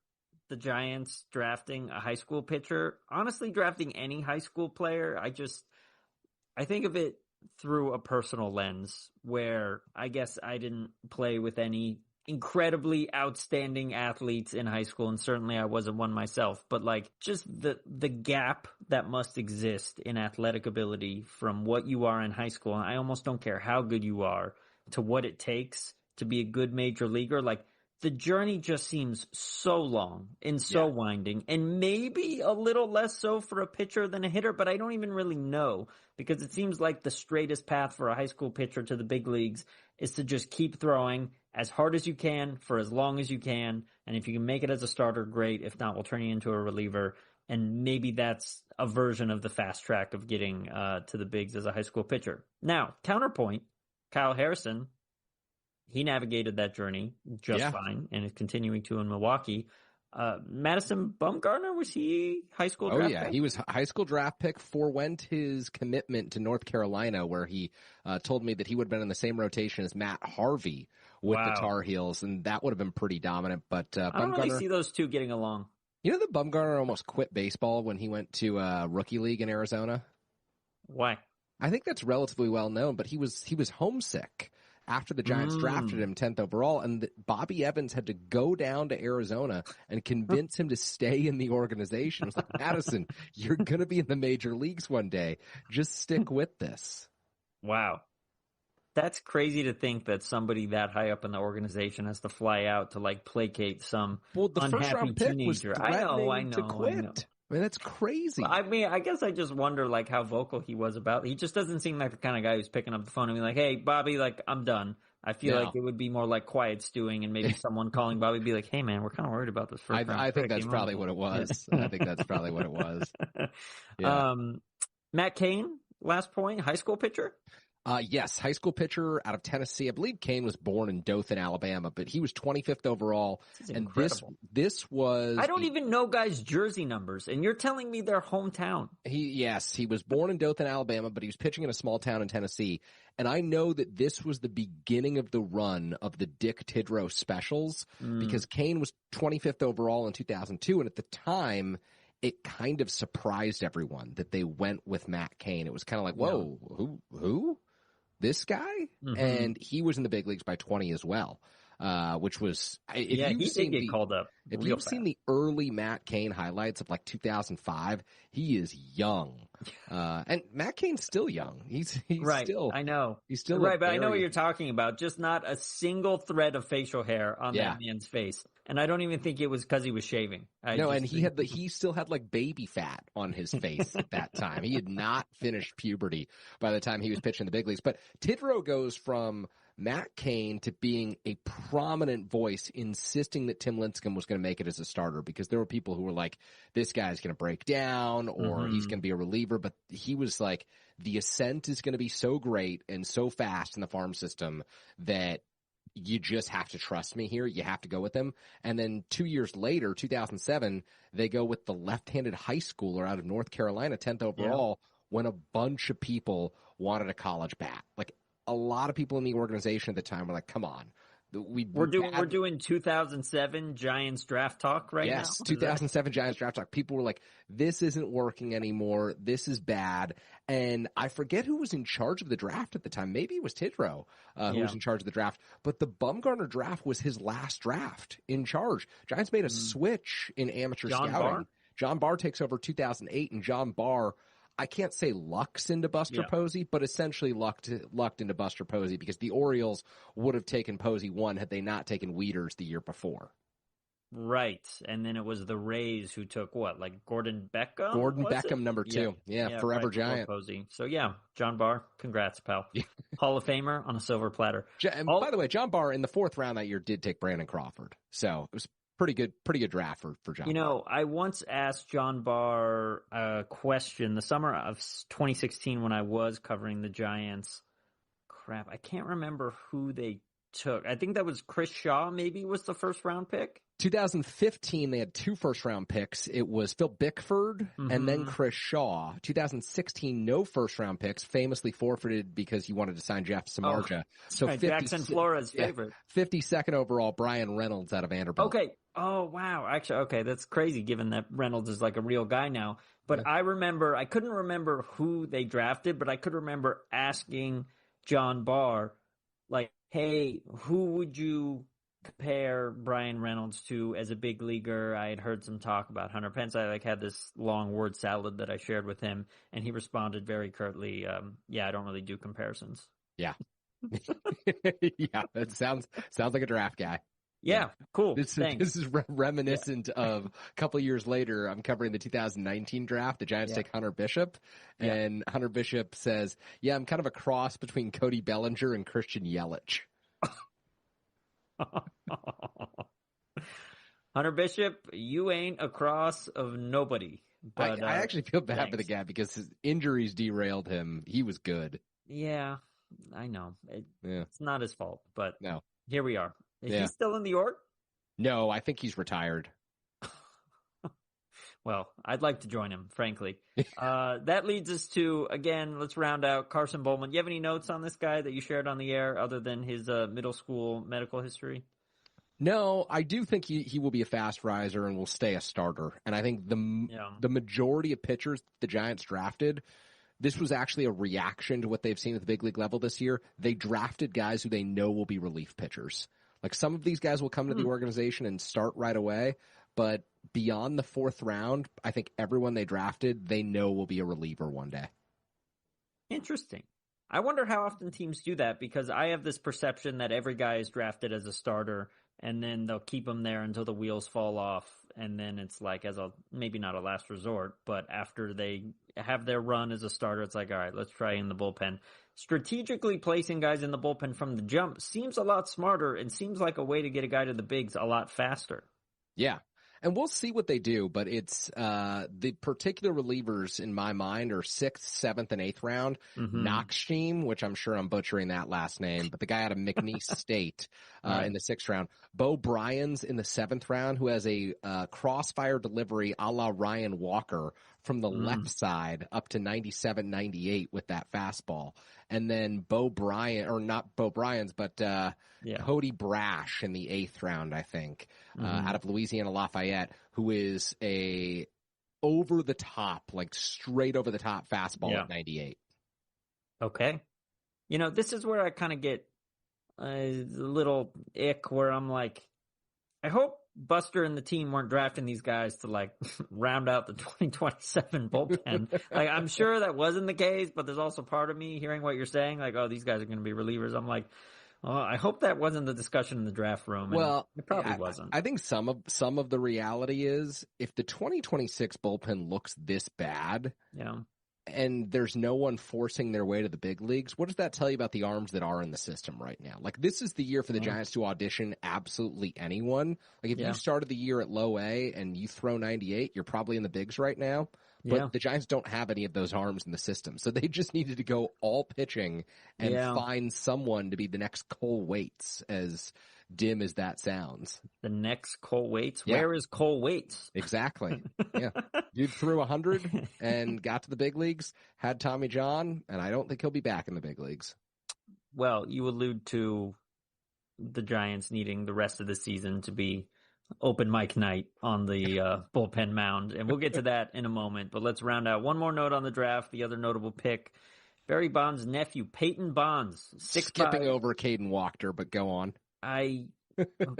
the Giants drafting a high school pitcher, honestly, drafting any high school player, I think of it through a personal lens where I guess I didn't play with any incredibly outstanding athletes in high school, and certainly I wasn't one myself, but like just the gap that must exist in athletic ability from what you are in high school, and I almost don't care how good you are, to what it takes to be a good major leaguer. Like the journey just seems so long and so winding, and maybe a little less so for a pitcher than a hitter, but I don't even really know, because it seems like the straightest path for a high school pitcher to the big leagues is to just keep throwing as hard as you can for as long as you can. And if you can make it as a starter, great. If not, we'll turn you into a reliever. And maybe that's a version of the fast track of getting to the bigs as a high school pitcher. Now, counterpoint, Kyle Harrison, he navigated that journey just fine and is continuing to in Milwaukee. Madison Bumgarner, was he high school draft pick? He was high school draft pick, forewent his commitment to North Carolina, where he told me that he would have been in the same rotation as Matt Harvey with the Tar Heels, and that would have been pretty dominant. But I don't really see those two getting along. You know that Bumgarner almost quit baseball when he went to rookie league in Arizona? Why? I think that's relatively well known, but he was homesick after the Giants drafted him 10th overall, and Bobby Evans had to go down to Arizona and convince him to stay in the organization. It was like, Madison, you're going to be in the major leagues one day. Just stick with this. Wow. That's crazy to think that somebody that high up in the organization has to fly out to like placate some unhappy first round pick teenager. Was I know. to quit. I mean, that's crazy. I mean, I guess I just wonder like how vocal he was about it. He just doesn't seem like the kind of guy who's picking up the phone and being like, hey, Bobby, like, I'm done. I feel like it would be more like quiet stewing, and maybe someone calling Bobby be like, hey, man, we're kind of worried about this first round I think that's probably what it was. I think that's probably what it was. Yeah. Matt Cain, last point, high school pitcher? Yes, high school pitcher out of Tennessee. I believe Cain was born in Dothan, Alabama, but he was 25th overall. And this was... I don't even know guys' jersey numbers, and you're telling me their hometown. He was born in Dothan, Alabama, but he was pitching in a small town in Tennessee. And I know that this was the beginning of the run of the Dick Tidrow specials, because Cain was 25th overall in 2002, and at the time... it kind of surprised everyone that they went with Matt Cain. It was kind of like, whoa, who? This guy? And he was in the big leagues by 20 as well, which was... he did get called up. If you've seen the early Matt Cain highlights of like 2005, he is young. And Matt Cain's still young. He's right. Still... I know. He's still... Right, but I know what you're talking about. Just not a single thread of facial hair on that man's face. And I don't even think it was because he was shaving. He still had like baby fat on his face at that time. He had not finished puberty by the time he was pitching the big leagues. But Tidrow goes from Matt Cain to being a prominent voice insisting that Tim Lincecum was going to make it as a starter, because there were people who were like, this guy's going to break down or he's going to be a reliever. But he was like, the ascent is going to be so great and so fast in the farm system that you just have to trust me here. You have to go with him. And then 2 years later, 2007, they go with the left-handed high schooler out of North Carolina, 10th overall, when a bunch of people wanted a college bat. Like a lot of people in the organization at the time were like, come on. We're doing 2007 Giants draft talk right now. Yes, 2007 Giants draft talk. People were like, this isn't working anymore. This is bad. And I forget who was in charge of the draft at the time. Maybe it was Tidrow who was in charge of the draft. But the Bumgarner draft was his last draft in charge. Giants made a switch in amateur scouting. Barr? John Barr takes over 2008, and John Barr, I can't say lucks into Buster Posey, but essentially lucked into Buster Posey because the Orioles would have taken Posey 1 had they not taken Wieters the year before. Right. And then it was the Rays who took what? Like Gordon Beckham? Gordon Beckham, number 2. Yeah, forever right, Giant. Posey. So, yeah, John Barr, congrats, pal. Hall of Famer on a silver platter. And by the way, John Barr in the 4th round that year did take Brandon Crawford. So it was pretty good draft for John Barr. I once asked John Barr a question the summer of 2016 when I was covering the Giants. Crap, I can't remember who they took. I think that was Chris Shaw, maybe was the first round pick. 2015, they had 2 first-round picks. It was Phil Bickford and then Chris Shaw. 2016, no first-round picks, famously forfeited because he wanted to sign Jeff Samardzija. So Jackson Flores' favorite. 52nd overall, Brian Reynolds out of Vanderbilt. Okay. Oh, wow. Actually, okay, that's crazy given that Reynolds is like a real guy now. But I couldn't remember who they drafted, but I could remember asking John Barr, like, hey, who would you compare Brian Reynolds to as a big leaguer? I had heard some talk about Hunter Pence. I had this long word salad that I shared with him, and he responded very curtly, I don't really do comparisons. Yeah. Yeah, that sounds like a draft guy. Yeah, cool. This is reminiscent of a couple of years later. I'm covering the 2019 draft. The Giants take Hunter Bishop, and Hunter Bishop says, I'm kind of a cross between Cody Bellinger and Christian Yelich. Hunter Bishop, you ain't a cross of nobody. But I actually feel bad for the guy because his injuries derailed him. He was good. Yeah, I know. It's not his fault, but no. Here we are. Is he still in the org? No, I think he's retired. Well, I'd like to join him, frankly. That leads us to, again, let's round out Carson Bowman. You have any notes on this guy that you shared on the air other than his middle school medical history? No, I do think he will be a fast riser and will stay a starter. And I think the majority of pitchers the Giants drafted, this was actually a reaction to what they've seen at the big league level this year. They drafted guys who they know will be relief pitchers. Like some of these guys will come to the organization and start right away, but beyond the 4th round, I think everyone they drafted, they know will be a reliever one day. Interesting. I wonder how often teams do that because I have this perception that every guy is drafted as a starter and then they'll keep him there until the wheels fall off. And then it's like maybe not a last resort, but after they have their run as a starter, it's like, all right, let's try in the bullpen. Strategically placing guys in the bullpen from the jump seems a lot smarter and seems like a way to get a guy to the bigs a lot faster. Yeah. And we'll see what they do, but it's the particular relievers in my mind are 6th, 7th, and 8th round. Knoxsteam, which I'm sure I'm butchering that last name, but the guy out of McNeese State in the 6th round. Bo Bryans in the 7th round, who has a crossfire delivery a la Ryan Walker from the left side up to 97, 98 with that fastball. And then not Bo Bryans, but Cody Brash in the 8th round, I think, out of Louisiana Lafayette, who is a over the top, like straight over the top fastball at 98. Okay. This is where I kind of get a little ick where I'm like, I hope Buster and the team weren't drafting these guys to like round out the 2027 bullpen. Like, I'm sure that wasn't the case, but there's also part of me hearing what you're saying, like, oh, these guys are going to be relievers. I'm like, oh, I hope that wasn't the discussion in the draft room. Well, it probably wasn't. I think some of the reality is if the 2026 bullpen looks this bad, and there's no one forcing their way to the big leagues, what does that tell you about the arms that are in the system right now? Like, this is the year for the Giants to audition absolutely anyone. Like, if you started the year at low A and you throw 98, you're probably in the bigs right now. But the Giants don't have any of those arms in the system. So they just needed to go all pitching and find someone to be the next Cole Waits, as dim as that sounds. The next Cole Waits? Yeah. Where is Cole Waits? Exactly. Yeah. Dude threw 100 and got to the big leagues, had Tommy John, and I don't think he'll be back in the big leagues. Well, you allude to the Giants needing the rest of the season to be open mic night on the bullpen mound, and we'll get to that in a moment. But let's round out one more note on the draft. The other notable pick, Barry Bonds' nephew, Peyton Bonds. Skipping over Caden Wachter, but go on.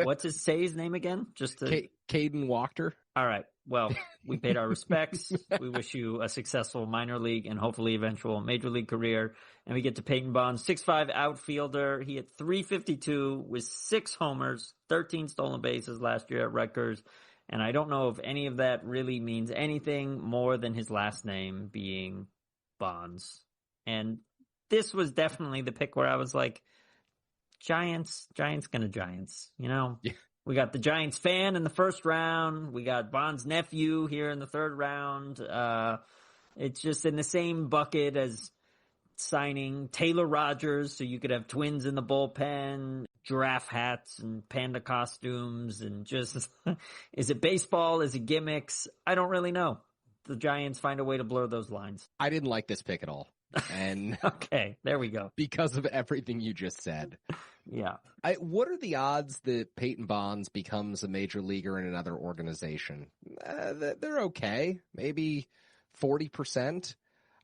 What's his name again? Just Caden Wachter. All right. Well, we paid our respects. We wish you a successful minor league and hopefully eventual major league career. And we get to Peyton Bonds, 6'5" outfielder. He hit .352 with 6 homers, 13 stolen bases last year at Rutgers. And I don't know if any of that really means anything more than his last name being Bonds. And this was definitely the pick where I was like, Giants gonna Giants, you know? Yeah. We got the Giants fan in the first round. We got Bonds' nephew here in the third round. It's just in the same bucket as signing Taylor Rogers so you could have twins in the bullpen, giraffe hats and panda costumes, and just, is it baseball? Is it gimmicks? I don't really know. The Giants find a way to blur those lines. I didn't like this pick at all. And okay, there we go. Because of everything you just said. Yeah. What are the odds that Peyton Bonds becomes a major leaguer in another organization? They're okay. Maybe 40%.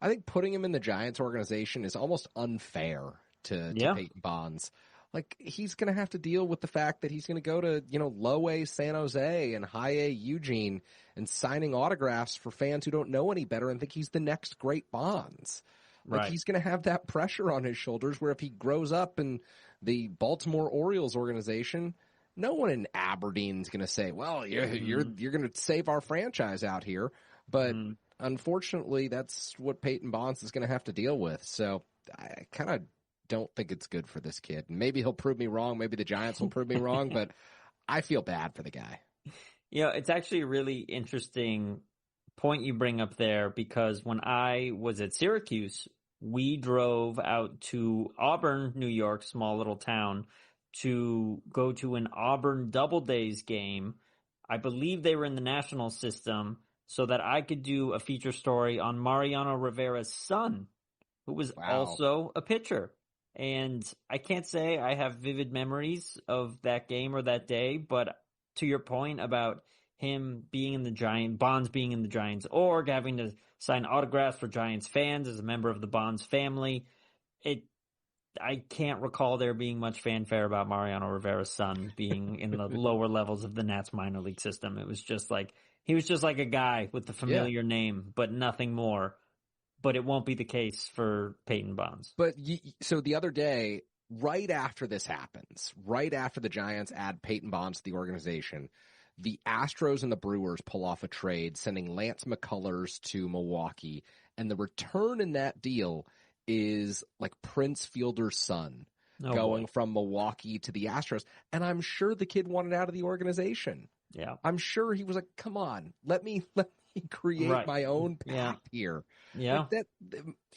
I think putting him in the Giants organization is almost unfair to Peyton Bonds. Like, he's going to have to deal with the fact that he's going to go to, low A San Jose and high A Eugene and signing autographs for fans who don't know any better and think he's the next great Bonds. Like, he's going to have that pressure on his shoulders where if he grows up in the Baltimore Orioles organization, no one in Aberdeen's going to say, well, you're going to save our franchise out here. But unfortunately, that's what Peyton Bonds is going to have to deal with. So I kind of don't think it's good for this kid. Maybe he'll prove me wrong. Maybe the Giants will prove me wrong. But I feel bad for the guy. It's actually a really interesting point you bring up there, because when I was at Syracuse, we drove out to Auburn, New York, small little town, to go to an Auburn Double Days game. I believe they were in the national system, so that I could do a feature story on Mariano Rivera's son, who was also a pitcher. And I can't say I have vivid memories of that game or that day, but to your point about him being in the Giants, Bonds being in the Giants org, having to sign autographs for Giants fans as a member of the Bonds family, I can't recall there being much fanfare about Mariano Rivera's son being in the lower levels of the Nats minor league system. It was just like, he was just like a guy with the familiar name, but nothing more. But it won't be the case for Peyton Bonds. But so the other day, right after this happens, right after the Giants add Peyton Bonds to the organization, the Astros and the Brewers pull off a trade, sending Lance McCullers to Milwaukee. And the return in that deal is like Prince Fielder's son going from Milwaukee to the Astros. And I'm sure the kid wanted out of the organization. Yeah. I'm sure he was like, come on, let me create my own path here. Yeah. Like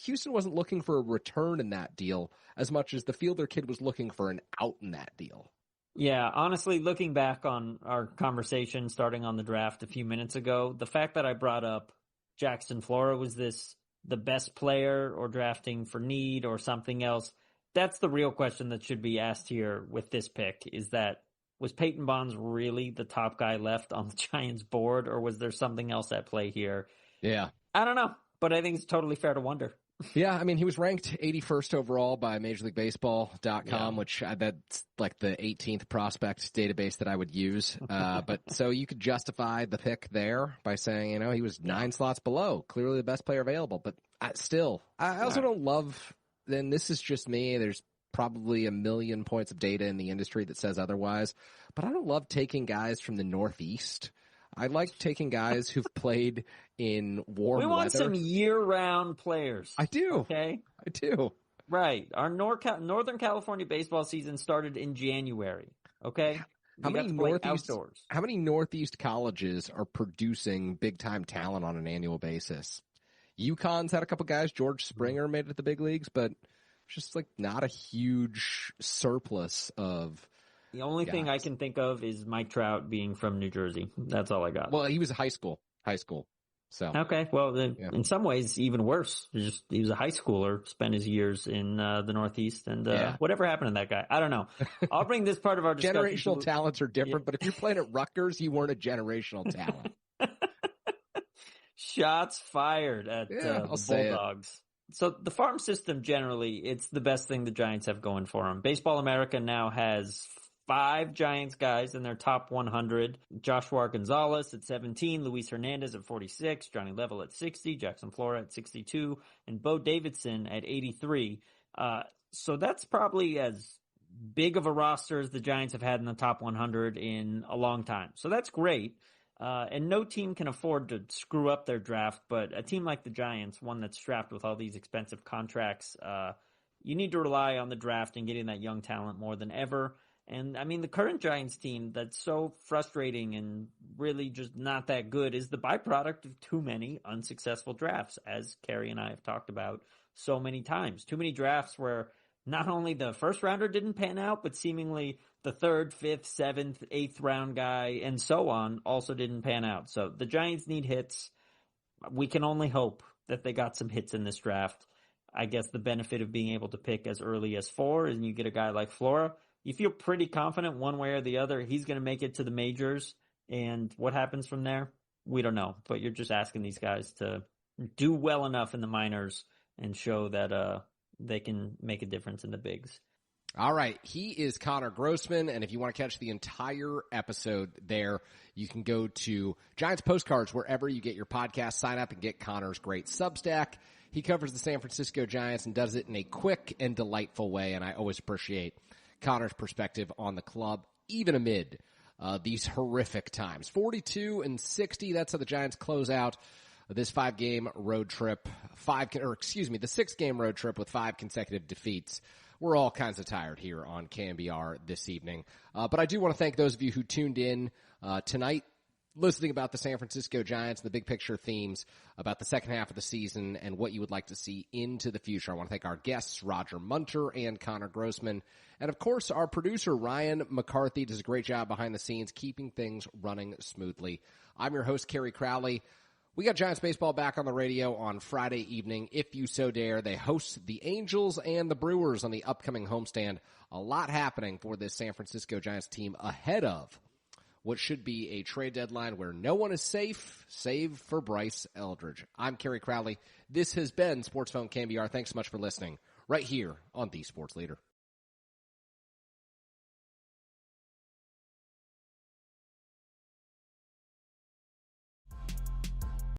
Houston wasn't looking for a return in that deal as much as the Fielder kid was looking for an out in that deal. Yeah, honestly, looking back on our conversation starting on the draft a few minutes ago, the fact that I brought up Jackson Flora was the best player or drafting for need or something else, that's the real question that should be asked here with this pick, is that was Peyton Bonds really the top guy left on the Giants board, or was there something else at play here? Yeah. I don't know, but I think it's totally fair to wonder. Yeah, I mean, he was ranked 81st overall by MajorLeagueBaseball.com, which that's like the 18th prospect database that I would use. But so you could justify the pick there by saying, he was 9 slots below, clearly the best player available. But still, I also don't love, then this is just me, there's probably a million points of data in the industry that says otherwise, but I don't love taking guys from the Northeast. I like taking guys who've played in warm weather. We want some year-round players. I do. Okay? I do. Right. Our Northern California baseball season started in January. Okay? How many Northeast colleges are producing big-time talent on an annual basis? UConn's had a couple guys. George Springer made it to the big leagues, but just like not a huge surplus of. The only thing I can think of is Mike Trout being from New Jersey. That's all I got. Well, he was high school. So okay, well, in some ways, even worse. He was a high schooler, spent his years in the Northeast, and whatever happened to that guy, I don't know. I'll bring this part of our discussion. Generational talents are different, but if you're playing at Rutgers, you weren't a generational talent. Shots fired at the Bulldogs. So the farm system generally, it's the best thing the Giants have going for them. Baseball America now has 5 Giants guys in their top 100. Joshua Gonzalez at 17, Luis Hernandez at 46, Johnny Level at 60, Jackson Flora at 62, and Bo Davidson at 83. So that's probably as big of a roster as the Giants have had in the top 100 in a long time. So that's great. And no team can afford to screw up their draft, but a team like the Giants, one that's strapped with all these expensive contracts, you need to rely on the draft and getting that young talent more than ever. And I mean, the current Giants team that's so frustrating and really just not that good is the byproduct of too many unsuccessful drafts, as Kerry and I have talked about so many times. Too many drafts where not only the first rounder didn't pan out, but seemingly the 3rd, 5th, 7th, 8th round guy and so on also didn't pan out. So the Giants need hits. We can only hope that they got some hits in this draft. I guess the benefit of being able to pick as early as 4 and you get a guy like Flora, you feel pretty confident one way or the other he's going to make it to the majors. And what happens from there, we don't know. But you're just asking these guys to do well enough in the minors and show that they can make a difference in the bigs. All right. He is Connor Grossman. And if you want to catch the entire episode there, you can go to Giants Postcards wherever you get your podcast. Sign up and get Connor's great Substack. He covers the San Francisco Giants and does it in a quick and delightful way. And I always appreciate Connor's perspective on the club, even amid these horrific times. 42-60. That's how the Giants close out this 5-game road trip, the 6-game road trip with 5 consecutive defeats. We're all kinds of tired here on KNBR this evening. But I do want to thank those of you who tuned in tonight, listening about the San Francisco Giants and the big picture themes about the second half of the season and what you would like to see into the future. I want to thank our guests, Roger Munter and Connor Grossman. And of course, our producer, Ryan McCarthy, does a great job behind the scenes, keeping things running smoothly. I'm your host, Kerry Crowley. We got Giants baseball back on the radio on Friday evening, if you so dare. They host the Angels and the Brewers on the upcoming homestand. A lot happening for this San Francisco Giants team ahead of what should be a trade deadline where no one is safe, save for Bryce Eldridge. I'm Kerry Crowley. This has been Sports Phone KNBR. Thanks so much for listening right here on The Sports Leader.